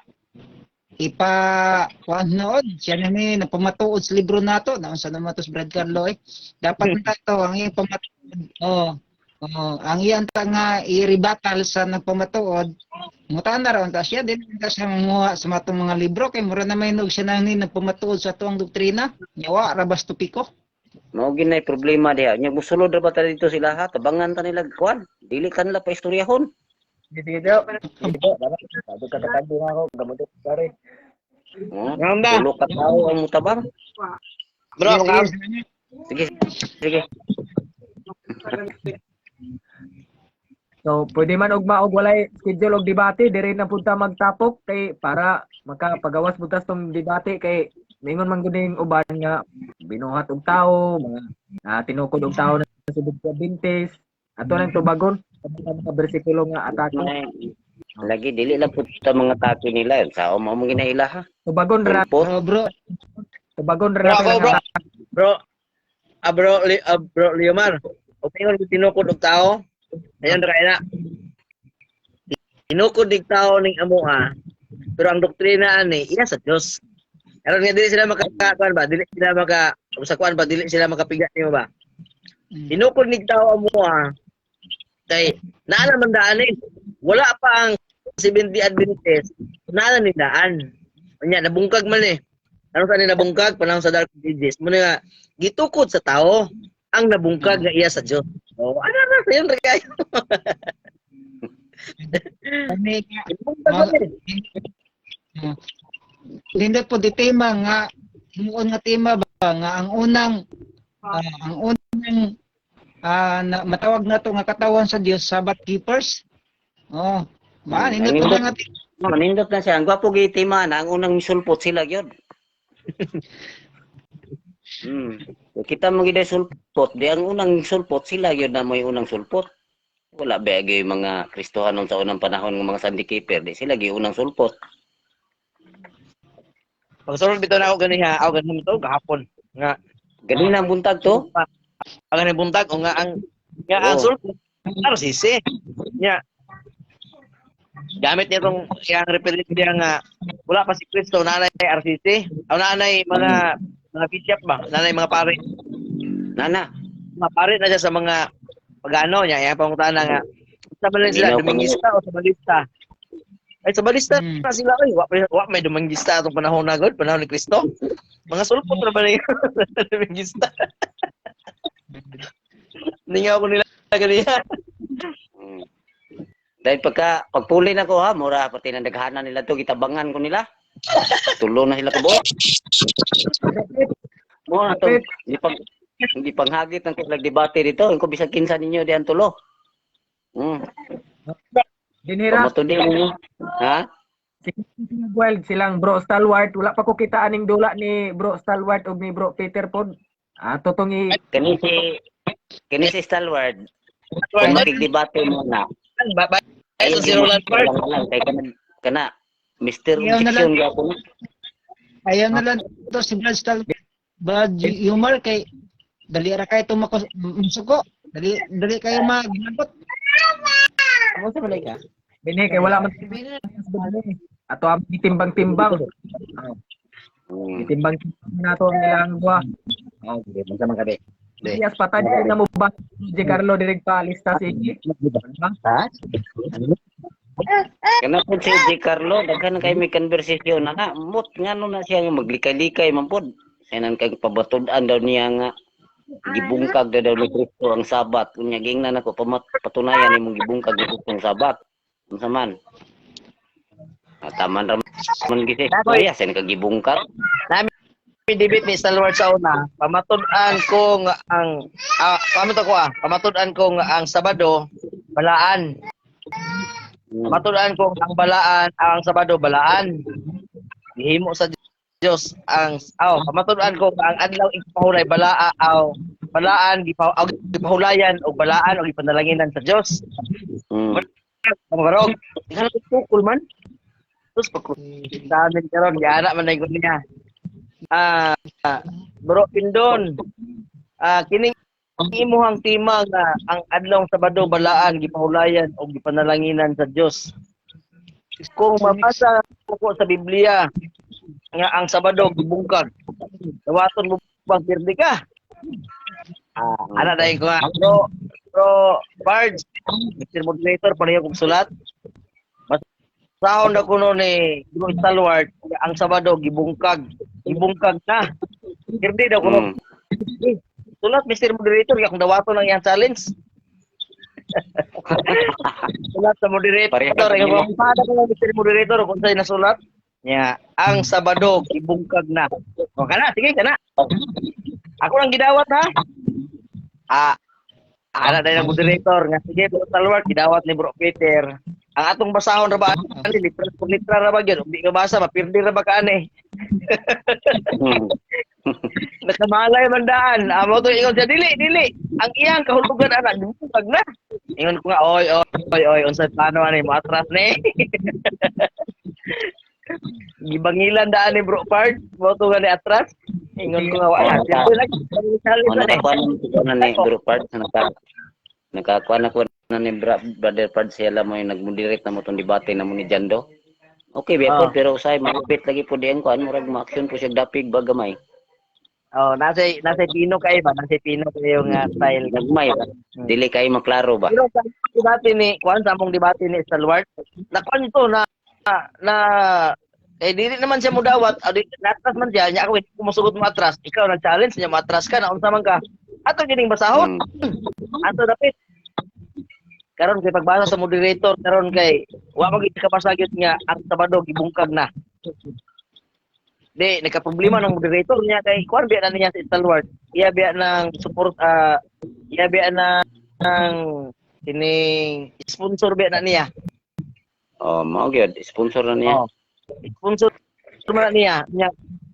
[SPEAKER 11] kuan noon siya na ni napamatuod sa libro nato na unsa naman tos Brad Carlo dapat nato ang iyang pamatuod ang iyang nga i-rebattle sa nagpamatuod mutan na ron ta siya din sa mga sa matong mga libro kay mura na may siya nang ni nagpamatuod sa tuang doktrina nyawa rabas tupiko
[SPEAKER 7] Mao ginay problema diha nya musulod ra ba ta dito sila ha tabangan ta nila kuan dili kanila pa istoryahon.
[SPEAKER 9] Sige daw. Sabi ka takado na ako gamot pare.
[SPEAKER 7] Tulo ka tao ang mutabang. Bro, sige.
[SPEAKER 9] So, pwede man ugma og walay schedule og debate, diri na punta magtapok kay para makapagawas butas tong debate kay mingon man gud ning uban nga binuhat og tawo, mga tinukod og tawo na subod sa bintes. Ato lang tubagon mga bersikulo nga atake.
[SPEAKER 7] Lagi dili lang pud ta mga atake nila sa mo ginaila ha.
[SPEAKER 9] Tubagon ra
[SPEAKER 11] bro
[SPEAKER 9] tubagon ra
[SPEAKER 7] bro Leomar. Opingon ko tinukod og tao. Ayan ra ina. Tinukod dig tao ning amoa. Pero ang doktrina ani iya sa Dios. Pero nga dili sila makakuan ba? Dili sila usakuan ba? Dili sila makapiga nimo ba? Tinukod nig tao amoa. Kay naa man daan wala pa ang 70 Adventist naa ni daan nya nabungkag man ano sa nabungkag panahon sa Dark Ages mo nga gitukod sa tao ang nabungkag nga iya sa Dios ano na sayon ra kayo
[SPEAKER 11] Lindot po di tema nga himuon nga tema ba nga ang unang matawag na to nga katawan sa Dios Sabbath keepers. Manindot na nga.
[SPEAKER 7] Manindot na siya. Ang gwapo gitima na ang unang sulpot sila gyud. Kita magiday sulpot, di ang unang sulpot sila gyud na may unang sulpot. Wala ba gyud mga Kristohanon sa unang panahon ng mga Sunday keeper, di sila gyud unang sulpot. Pagsulod bitaw na ako ganiha, ako ganin to gahapon nga ganina buntag to. Ang buntag o nga ang sulpot RCC nya gamit niya tong yang reference dia nga wala pa si Kristo nanay RCC o nanay mga bishop ba nanay mga pare mga pare na siya sa mga pagano niya yung pangutana nga sa man sila Domingista o Sabalista ay Sabalista na sila wa may Domingista atong panahon na god panahon ni Kristo mga sulpot ra ba ni Domingista. Hindi nga ako nila ganiya. Dahil pagpuli na ko ha, mura pati na daghanan nila to, gitabangan ko nila. Tulo na sila kabuo. Mura to, hindi panghagit ng debate dito. Kung bisag kinsa ninyo diyan tulo.
[SPEAKER 1] Dinhira,
[SPEAKER 7] Pamatudin ninyo. Ha?
[SPEAKER 1] wild silang Bro Stalwart. Wala pa ko kita aning dula ni Bro Stalwart ug ni Bro Peter pod. Totong
[SPEAKER 7] Kini si Stalwart. Kung makikdebate mo na.
[SPEAKER 2] Ito si Roland Park.
[SPEAKER 7] Kay kana Mr.
[SPEAKER 11] Ayaw na
[SPEAKER 7] Objection
[SPEAKER 11] lang.
[SPEAKER 7] gapon.
[SPEAKER 11] Ayaw na lang to si Brad Stal. Brad Humor kay dali ra kay musuko. Dali kayo maginabot.
[SPEAKER 2] Amo sa balay ka?
[SPEAKER 1] Bini kay wala man ato ang timbang-timbang. Timbang nato ang ilang buwa.
[SPEAKER 7] Okay, unsa man kabe?
[SPEAKER 1] Yes, patay na mo ba si Carlo direk pa lista si
[SPEAKER 7] Ha? Kana po si J. Carlo, daghan kay may konversasyon na mut ngano na siya nga maglikay-likay man pod. Sanan kay pabatud-an daw niya nga gibungkag daw ni Kristo ang Sabat. Unya gingnan ako patunayan imong gibungkag ni Kristo ang Sabat. Unsa man? Taman ra man gisi. Kuya sen ka gibungkag.
[SPEAKER 2] Debate ni Stalwart sa una, pamatud-an ko nga ang pamatud-an ko nga ang Sabado balaan. Pamatud-an ko ang balaan, ang Sabado balaan. Gihimo sa Dios ang pamatud-an ko nga ang adlaw ipahulay balaan gipahulayan og balaan og ipandalanginan sa Dios. Kamarog, ikan tukul man. Terus pagkusamin karon giana man nay niya. Bro Pindon, kining imuhang tema nga ang adlaw Sabado balaan gipahulayan og gipanalanginan sa Dios. Kung mabasa ko sa Biblia nga ang Sabado gibungkag, dawaton mo bang pirdi ka? Ana dai ko bro Bards, Mr. Moderator pareho kog sulat. Sahon na kuno ni Bro Stalwart ang Sabado gibungkag na. Hindi daw kuno. Sulat Mr. Moderator kung dawato ng iyang challenge. Sulat sa moderator kung sada ko Mr. Moderator kung sa'yo nasulat niya ang Sabado gibungkag na. O kana sige kana. Ako lang gidawat ha. Ana dai ng moderator nga sige Bro Stalwart gidawat ni Bro Peter. Ang atong basahon ra ba ani litra ra ba gyud di ka basa mapirdi ra ba ka ani. Nakamalay man daan. Amo to ingon siya dili. Ang iyang kahulugan ana dugag na. Ingon ko nga oy unsa plano ani mo atras ni. Gibangilan daan ni Bro Part, mo to gani atras. Ingon ko nga wala.
[SPEAKER 7] Ano ni Bro Part nakakuha na ko na ni Brother Pard siya mo yung nagmudirect na mo itong debate na mo ni Jando. Okay, biya pero usay, malupit lagi po diyan ko. Ano murag ma-action po siya dapig bagamay.
[SPEAKER 2] Nasa Pino kayo ba? Nasa Pino kayo nga style.
[SPEAKER 7] Nagmay ba? Dili kayo maklaro ba?
[SPEAKER 2] Pero sa debate ni, sa among debate ni Stalwart, nakuan ito na dili naman siya mudawat, natras man siya, niya ako kumusugot mo atras, ikaw nag-challenge niya, matras ka, naunsa man ka. Ato gining basahon. Ato dapit. Karon kay pagbasa sa moderator karon kay wa magid ka pasagyot nga ang Sabado gibungkag na. Di nagka-problema ng moderator niya kay kuan biya na niya sa Stalwart. Iya biya ng support iya biya na ng kining sponsor biya na niya.
[SPEAKER 7] Mao gyud sponsor na niya.
[SPEAKER 2] Sponsor na niya.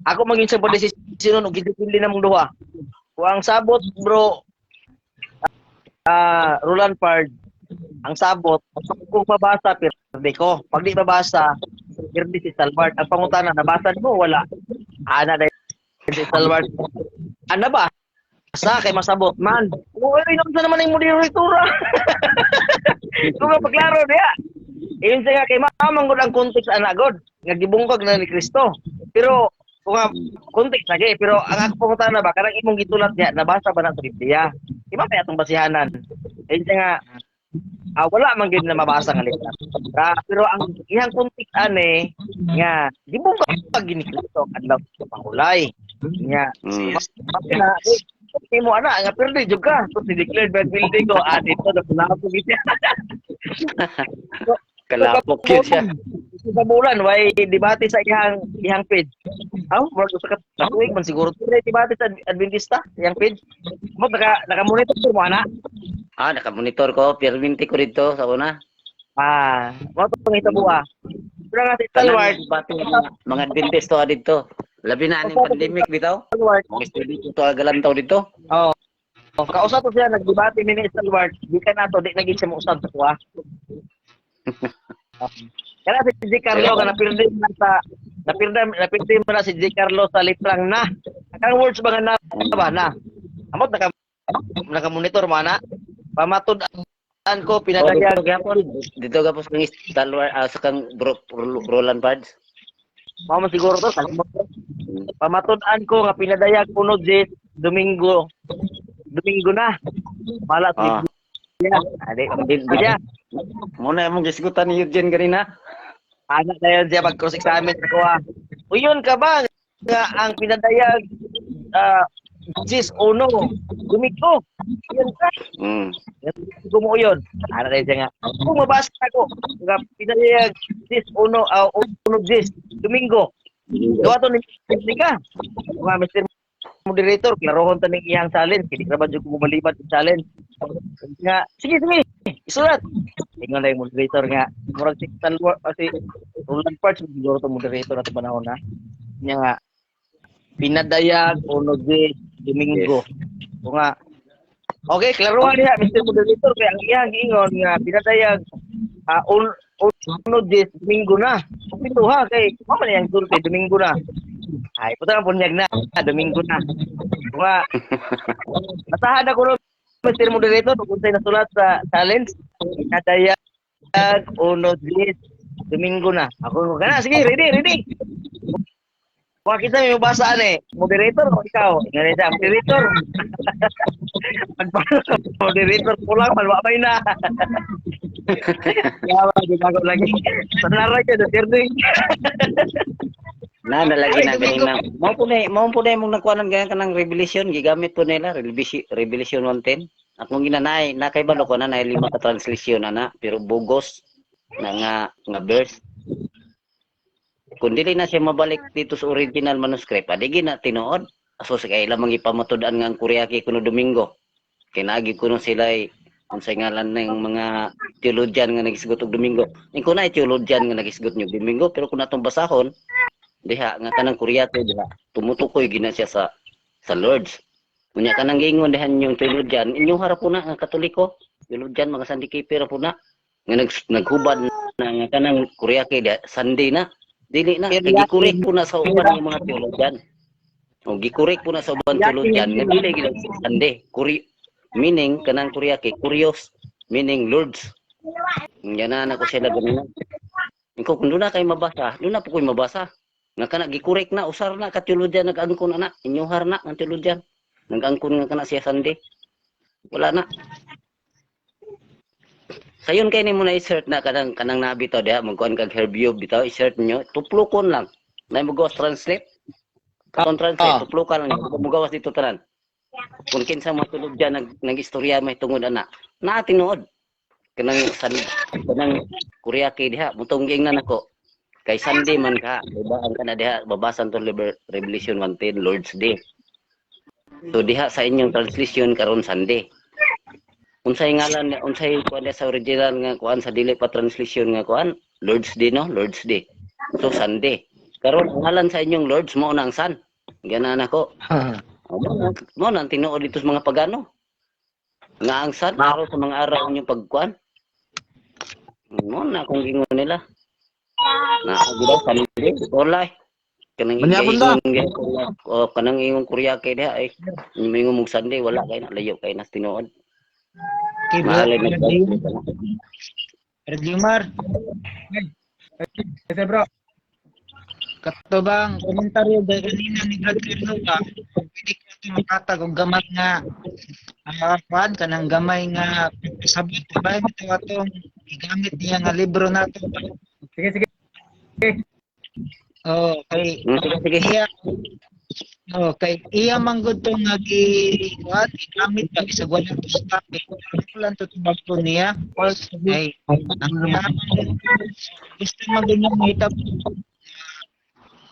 [SPEAKER 2] Ako maging sa desisyon og gidipili na mong duha. Kung ang sabot bro Roland Pard ang sabot, kung mabasa, pirdi ko. Pag di mabasa, pirdi si Stalwart. Ang pangutana, nabasa mo, wala. Ana dahil si Stalwart. Ana ba? Basa kay masabot man. Uy, sa naman yung moderatora. Kung nga paglaro niya. Iyon siya nga kay mamang ang context anagod. Nagibungkag na ni Kristo. Pero, kung nga, context lagi. Pero ang ako pangutana ba, karang imong gitulat niya, nabasa ba na sa Biblia? Iba pa itong basihanan. Iyon siya nga, wala man gyud na mabasa nga letra. Pero ang iyang context ane nga di mo pag ginikito adlaw sa pangulay. Nga mo ana nga pero di jud ka so declared bad building ko dito na pala ko gid.
[SPEAKER 7] Kalapok yun siya.
[SPEAKER 2] Sa bulan, way debate sa ihang page. Mo sa katuig man siguro debate sa Adventista, ihang page. Mo naka-monitor mo ana.
[SPEAKER 7] Naka-monitor ko, perminti ko dito sa una. Mo to hitabo. Pero nga si Stalwart,
[SPEAKER 12] mga Adventist to dito. Labi na ning pandemic bitaw.
[SPEAKER 7] Stalwart.
[SPEAKER 12] Mga estudyante to agalantaw dito.
[SPEAKER 7] Oh. Kausap ko siya nagdebate ni Stalwart, di ka nato di naging siya mo usab sa kuha. Kaya si J. Carlo nga napirdi mo na si J. Carlo sa liplang na. Ang words ba nga na ba na? Amot naka-monitor mo na. Pamatud-an ko pinadayag
[SPEAKER 12] Dito gapos kang Stalwart sa kang Roland Pards.
[SPEAKER 7] Mao man siguro to pamatud-an ko nga pinadayag unod di Domingo na. Malat dia.
[SPEAKER 12] Muna imong gisgutan ni Eugene ganina.
[SPEAKER 7] Anak na yun siya pag-cross examine sa kuha. Uyon ka ba nga ang pinadayag Jis Ono Domingo? Yun ka. Gumo yun. Anak na yun siya nga. Kung mabasa ako nga pinadayag Jis Ono Jis Domingo. Gawa to ni ka. Mga Mr. Moderator, klarohon ta ning iyang challenge. Hindi ka ba dyan kumalibat yung challenge? Nga, sige. Isulat. Ingon na yung moderator nga. Murag si Roland Parts, siguro ito moderator na ito panahon na. Nga nga, pinadayag Ono de Domingo. O nga, okay, klarohan niya, Mr. Moderator, kaya ang iyang ingon nga, pinadayag Ono de Domingo na. Pito ha, kay, mama na yung sulti, Domingo na. Ay, puto na punyag na, Domingo na. O nga, masahan ako nun, Mr. Moderator, kung sa'yo nasulat sa challenge, pinadayag Ono de Domingo na. Ako, gana, sige, ready. Kung kita may mabasaan moderator o ikaw? Nga siya, moderator. Moderator ko lang, malwamay na. Yawa, ginago lagi. Sanaray ka, Duterte.
[SPEAKER 12] Nalagi na ganina. Mao po na imong nakuanan ganyan kanang Revelation gigamit po nila Revelation 1:10. Akong ginanay nakay balo ko na 5 ka translation ana pero bugos na nga verse. Kung dili na siya mabalik dito sa original manuscript, adigi na tinuod. Aso sa kay lamang ipamatudan nga ang Kuryaki kuno Domingo. Kinagi kuno sila unsay ngalan ng mga theologian nga nagisgot og Domingo. Ning kunay theologian nga nagisgot niyo Domingo pero kung atong basahon diha nga kanang Kuryaki diha tumutukoy gina siya sa Lords. Unya kanang giingon dihan yung theologian, inyong harap po na nga Katoliko, theologian mga sandikipir po na nga naghubad na nga kanang Kuryaki diha Sunday na. Dili na gikurek po na sa uban ng mga theologian. O gikurek po na sa uban theologian nga dili gid Sunday. Meaning kanang Kuryaki, Kurios, meaning Lords. Yan na ko sila ganina. Ikaw kung doon na kayo mabasa, doon na po kayo mabasa. Nga kana gikurek na, usar na ka teologian nag-angkon na, inyuhar na ang teologian. Nag-angkon nga kana siya Sunday. Wala na. Sayon kay nimo na i-search na kanang nabi to diha magkuan kag Herbio bitaw i-search nyo tuplukon lang. Nay mo gawas translate. Kung translate tuplukan lang mo gawas dito tanan. Kung kinsa mo tulog diyan nag-istorya may tungod ana. Na tinuod. Kanang Kuryaki diha mutong giingnan nako. Kay Sunday man ka, diba? Ang kana diha babasan to Revelation 1:10 Lord's Day. So diha sa inyong translation karon Sunday. Unsay ngalan unsay kuan sa original nga kuan sa dili pa translation nga kuan Lord's Day no, Lord's Day. So Sunday. Karon ang ngalan sa inyong Lords mao nang Sun. Ganan ako. Mo nang tinuod dito sa mga pagano. Nga ang Sun araw sa mga araw inyong pagkuan. Mo na kung gingon nila. Na gida Sunday walay. Kanang kanang ingong Kuryaki diha ay mingon mong Sunday wala kay na layo kay nas tinuod.
[SPEAKER 11] Okay, Jimar.
[SPEAKER 9] Kasi bro.
[SPEAKER 11] Katubang komentaryo dahil kanina ni Brad Carlo ka, pwede ko ito makatag og gamay nga kuan kanang gamay nga sabot ba ito atong igamit niya nga libro nato.
[SPEAKER 9] Sige.
[SPEAKER 11] Oh, kay
[SPEAKER 12] Sige.
[SPEAKER 11] Oh, kay iya manggod to nga gigamit pag sa walang stop. Lang to tubagto niya. Ay, ang gusto maganyang mahitap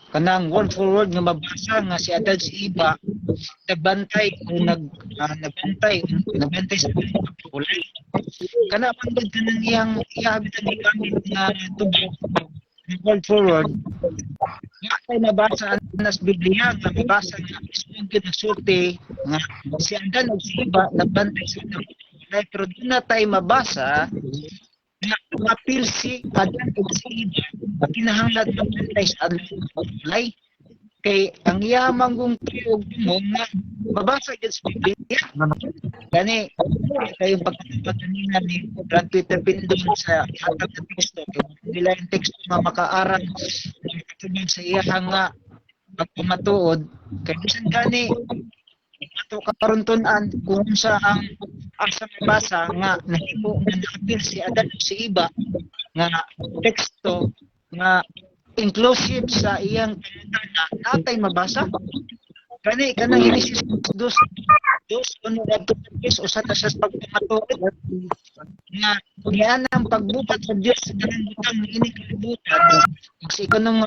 [SPEAKER 11] kanang word for word nga mabasa nga si Adal si Iba nagbantay kung nagbantay sa kulay. kana man gud kanang iyang ihabit ang gigamit nga tubig word forward nga kay nabasa nas Biblia nga mabasa nga mismo gyud nagsulti nga si Adan ug si Eva nagbantay sa Adlaw pero di na tayo mabasa nga mapil si Adan ug si Eva kinahanglan magbantay sa Adlaw kay ang iyamang kong tuyog mo nga mabasa gyud sa Biblia gani kayong pagkakatanina ni Brad Peter Pindon sa hatag na teksto nila yung teksto nga makaaral katulad sa iya nga pagpamatuod kay bisan gani ato karon-tun-an kung sa ang asa mabasa nga nahimo nga nakapil si Adan ug si Eva nga teksto nga inclusive sa iyang pangutana natay mabasa kani kanang Genesis 2 ano adto usa ta sa pagpamatuod nga diyan ang pagbuhat sa Dios sa tanang butang niini kalibutan kasi kanang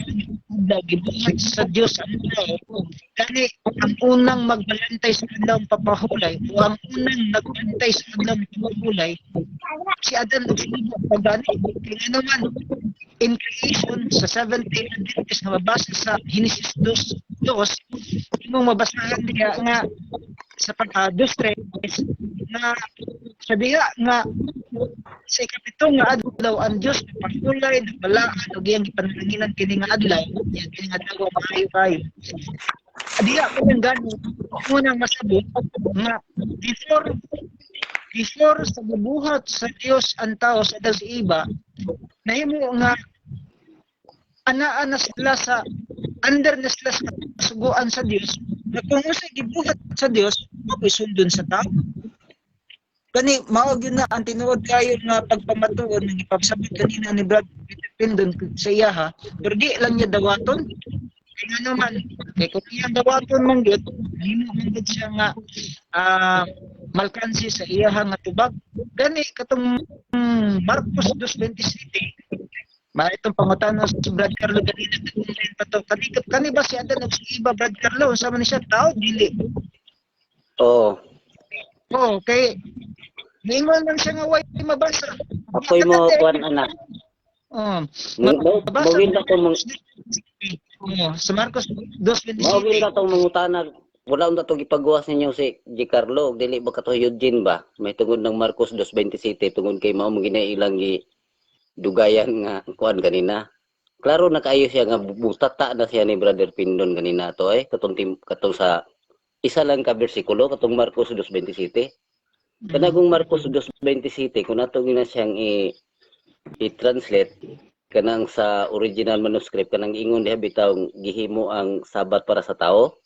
[SPEAKER 11] gibuhat sa Dios ang tao kani ang unang magbalantay sa adlawng papahulay o ang unang nagbantay sa adlawng papahulay si Adan ug si Eva pagani kaya naman in creation sa 7th-day Adventist na mabasa sa Genesis 2 imong mabasahan diya nga sa pag-2-3 na sa diha nga sa ikapito nga adlaw ang Dios pagpulay balaan ug iyang gipananginan kini nga adlaw kini nga adlaw maayo kayo diha ko nang gani mo nang masabot nga before sa bubuhat sa Dios ang tao sa Adan si Eva nahimo nga ana sila sa under na sila sa suguan sa Dios na kung usay gibuhat sa Dios makoy sundon sa tao kani mao gyud na ang tinuod kayo nga pagpamatuod nga ipasabot kanina ni Brad Peter Pindon sa iyaha pero di lang niya dawaton kaya naman kay kung iya dawaton man gyud himo man gyud siya nga malkansi sa iyaha nga tubag gani katong Marcos 2:27 itong pangutana si Brad Carlo kanina nag-online pa to kani ba si Adan ug si Eva Brad Carlo unsa man ni siya tao dili kay ningon man siya nga way mabasa
[SPEAKER 12] Ako'y mo kuan anak. Mawin na to
[SPEAKER 11] sa Marcos 2:27
[SPEAKER 12] mawin na tong mangutana. Wala unta to gipagawas ninyo si Giancarlo ug dili ba kato Eugene ba? May tungod ng Marcos 2:27 tungod kay mao mo ginailang gi dugayan nga kuan kanina. Klaro na kaayo siya nga butata na siya ni Brother Pindon kanina to katong sa isa lang ka bersikulo katong Marcos 2:27. Kanagong Marcos 2:27 kung nato gina siyang i-translate kanang sa original manuscript kanang ingon diha bitaw gihimo ang Sabat para sa tao.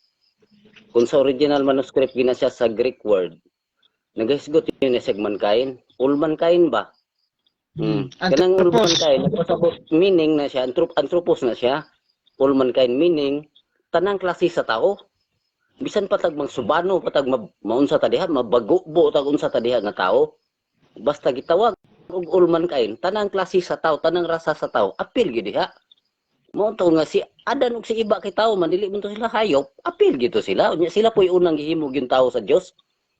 [SPEAKER 12] Kung sa original manuscript gina siya sa Greek word nagahisgot yun na mankind, all mankind ba? Kanang all mankind nagpasabot meaning na siya anthropos na siya, all mankind meaning tanang klase sa tao. Bisan patag magsubano patag maunsa ta diha mabago-bo tag unsa ta diha nga tao basta gitawag og all mankind tanang klase sa tao tanang rasa sa tao apil gyud diha mo to nga si Adan ug si Eva kay tao man dili man to sila hayop apil gyud to sila unya sila po'y unang gihimo gyud tao sa Dios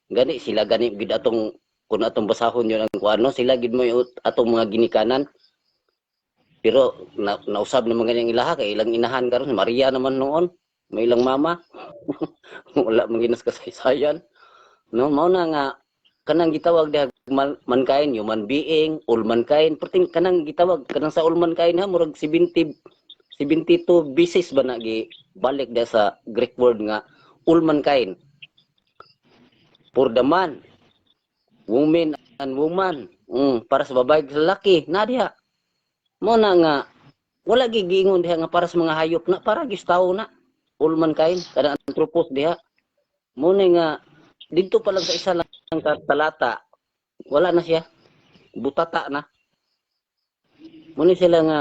[SPEAKER 12] gani sila gani gyud atong kun atong basahon yun ang kuano sila gyud mo atong mga ginikanan pero nausab na mga yang ilaha kay ilang inahan karon Maria naman noon may ilang mama wala manginas kasaysayan no mao na nga kanang gitawag diha mankind human being all mankind perting kanang gitawag kanang sa all mankind ha murag 72 bisis ba na gi balik diha sa Greek word nga all mankind for the man woman and woman para sa babae sa lalaki na diha mo na nga wala gigingon diha nga para sa mga hayop na para gis tawo na all mankind kada anthropos diha mo nga didto pa lang sa isa lang talata wala na siya butata na mo ni sila nga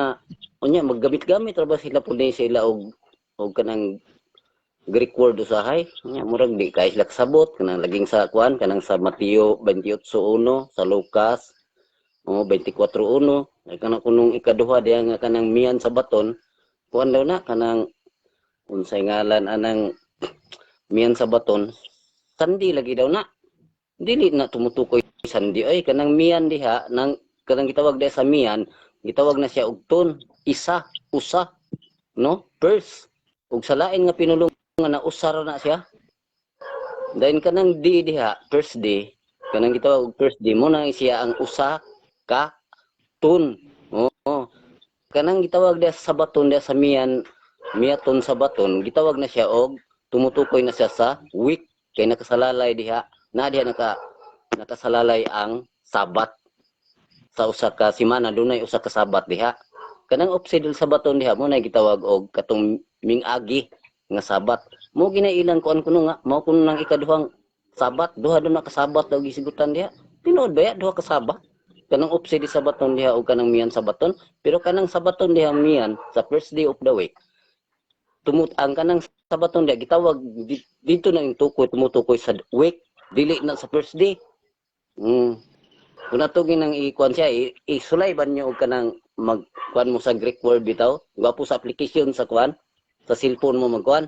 [SPEAKER 12] unya maggamit-gamit ra ba sila pud sila og kanang Greek word usahay unya murag di kay sila sabot kanang laging sa kuan kanang sa Mateo 28:1 sa Lucas 24:1 kanang kunong ikaduha diha nga kanang miyan sa baton kuan daw na kanang unsay ngalan anang miyan sa baton sandi lagi daw na dili na tumutukoy sandi oy kanang miyan diha nang kanang gitawag diha sa miyan gitawag na siya og tun isa usa no purse ug sa lain nga pinulungan na usar na siya then kanang di diha first day kanang gitawag og first day mo na siya ang usa ka tun oo kanang gitawag diha sa baton diha sa miyaton sa baton gitawag na siya og tumutukoy na siya sa week kay nakasalalay diha na diha nakasalalay ang sabat sa usa ka semana dunay usa ka sabat diha kanang obsidil sa baton diha mo na gitawag og katong mingagi nga sabat mo ginailang kuan kuno nga mao kuno nang ikaduhang sabat duha na ka sabat daw gisigutan diha tinuod ba ya duha ka sabat kanang obsidil sa baton diha og kanang miyan sa baton pero kanang sa baton diha miyan sa first day of the week ang kanang sa baton diha gitawag dito na yung tukoy tumutukoy sa week dili na sa first day kung natugin ang ikuan siya, isulay ba niyo og kanang magkuan mo sa Greek word bitaw? Gwapo sa application sa kuan, sa cellphone mo magkuan.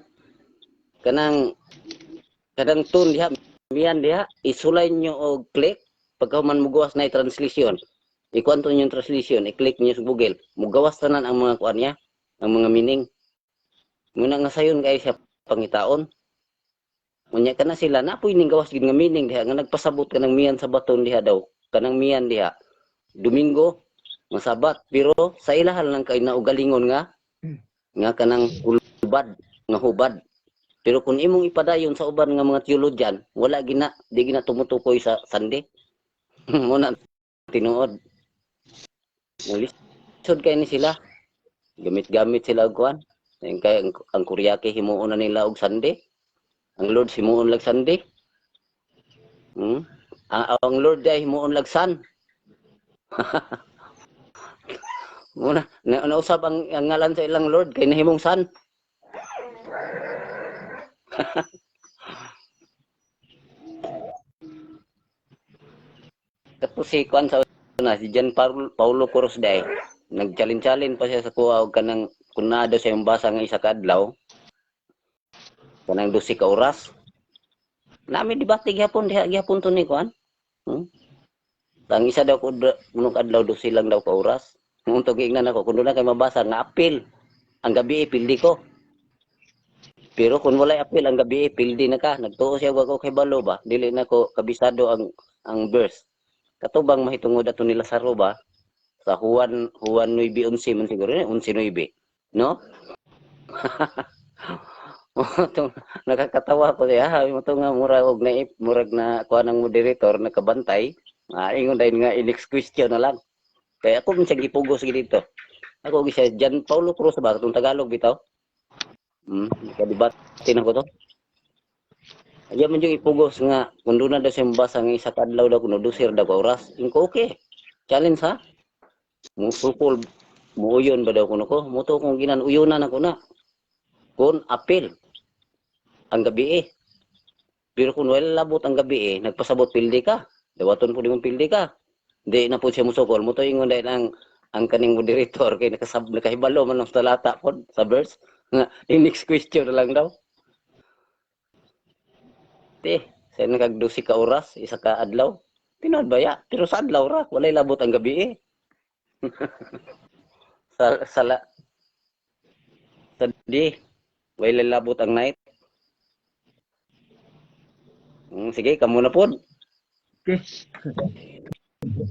[SPEAKER 12] Kanang tun diha, miyan diha, isulay niyo og click pagka man mugawas na translation. Ikuan to yung translation, i-click niyo sa Google. Mugawas tanan ang mga kuan niya, ang mga meaning. Muna nga sayon kay siya pangitaon. Unya kana sila napoy ning gawas gid nga meaning diha nga nagpasabot kanang miyan sa baton diha daw. Kanang miyan diha Domingo nga sabat pero sa ilahan lang kay naugalingon nga kanang hubad nga hubad pero kung imong ipadayon sa uban nga mga teologian wala gina di gina tumutukoy sa Sunday mo na tinuod lisod kay ni sila gamit sila og kuan kay ang Kuryake himuon na nila og Sunday ang Lord himuon lag Sunday ang Lord ay himuon lagsan. Muna, nausap ang ngalan sa ilang Lord kay nahimong san. Tapos si Juan sa una, si John Paulo Coros day, nagchalin-chalin pa siya sa kuha og kanang kunado sa yung basa nga isa ka adlaw. Kanang 12 ka oras. Nami debate gyapon to ni Juan. Ang isa daw ko munong adlaw do silang daw ka oras. Unto giingnan ako kun na kay mabasa nga apil. Ang gabi pildi ko. Pero kung walay apil ang gabi pildi na ka. Nagtuo siya ako kay balo ba. Dili na ko kabisado ang verse. Katubang mahitungod ato nila sa ba sa Juan 9:11 man siguro 11:9. No? Nakakatawa ko diha mo to nga murag na kuha ng moderator nakabantay ingon dahil nga next question na lang kaya ako minsan gipugos dito ako gisa John Paulo Cruz ba itong Tagalog bitaw nakadebate na ko to ayan man yung ipugos nga kung doon na daw siya mabasa nga isa kadlaw daw kuno dusir daw ka oras inko okay challenge ha musukol muuyon ba daw kuno ko muto kung ginan-uyonan ako na kun apil ang gabi pero kung wala labot ang gabi nagpasabot pildi ka dawaton po dimong pildi ka di na po siya musukol mo to ingon dahil ang kaning moderator kay nakahibalo man ng talata po sa verse nga next question na lang daw sa nagagdusi ka oras isa ka adlaw tinuod ba ya pero sa adlaw ra walay labot ang gabi sa di walay labot ang night. Sige, kamo na po.
[SPEAKER 9] Okay.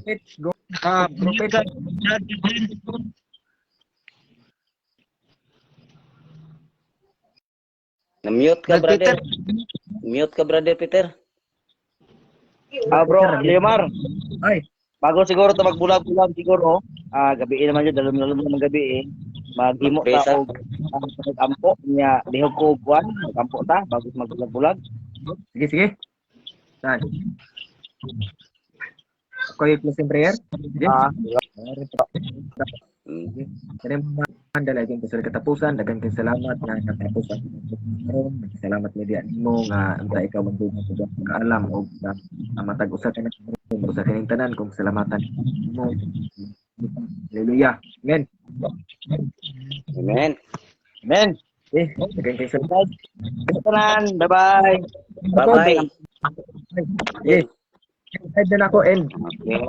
[SPEAKER 9] Let's go. Prophet.
[SPEAKER 12] Na-mute ka, brother. Mute ka, brother Peter.
[SPEAKER 7] Bro, Leomar.
[SPEAKER 9] Ay.
[SPEAKER 7] Bago siguro to magbulag-bulag siguro, gabi naman yun, dalam ng gabi maghimo ta og ampo niya dihog ko kuan, ampo ta bago magbulag-bulag.
[SPEAKER 9] Sige. Saan? Okay, closing prayer? Sige. Kaya mandala yung sa katapusan, daghang kay salamat na katapusan. Salamat media mo nga anta ikaw magdugang sa alam og matag usa ka sa kaning tanan kung salamatan mo. Hallelujah. Amen.
[SPEAKER 12] Amen.
[SPEAKER 7] Amen.
[SPEAKER 9] Daghang kay salamat.
[SPEAKER 7] Bye-bye.
[SPEAKER 12] Bye-bye.
[SPEAKER 9] Yes. Side na ako end.
[SPEAKER 12] Okay.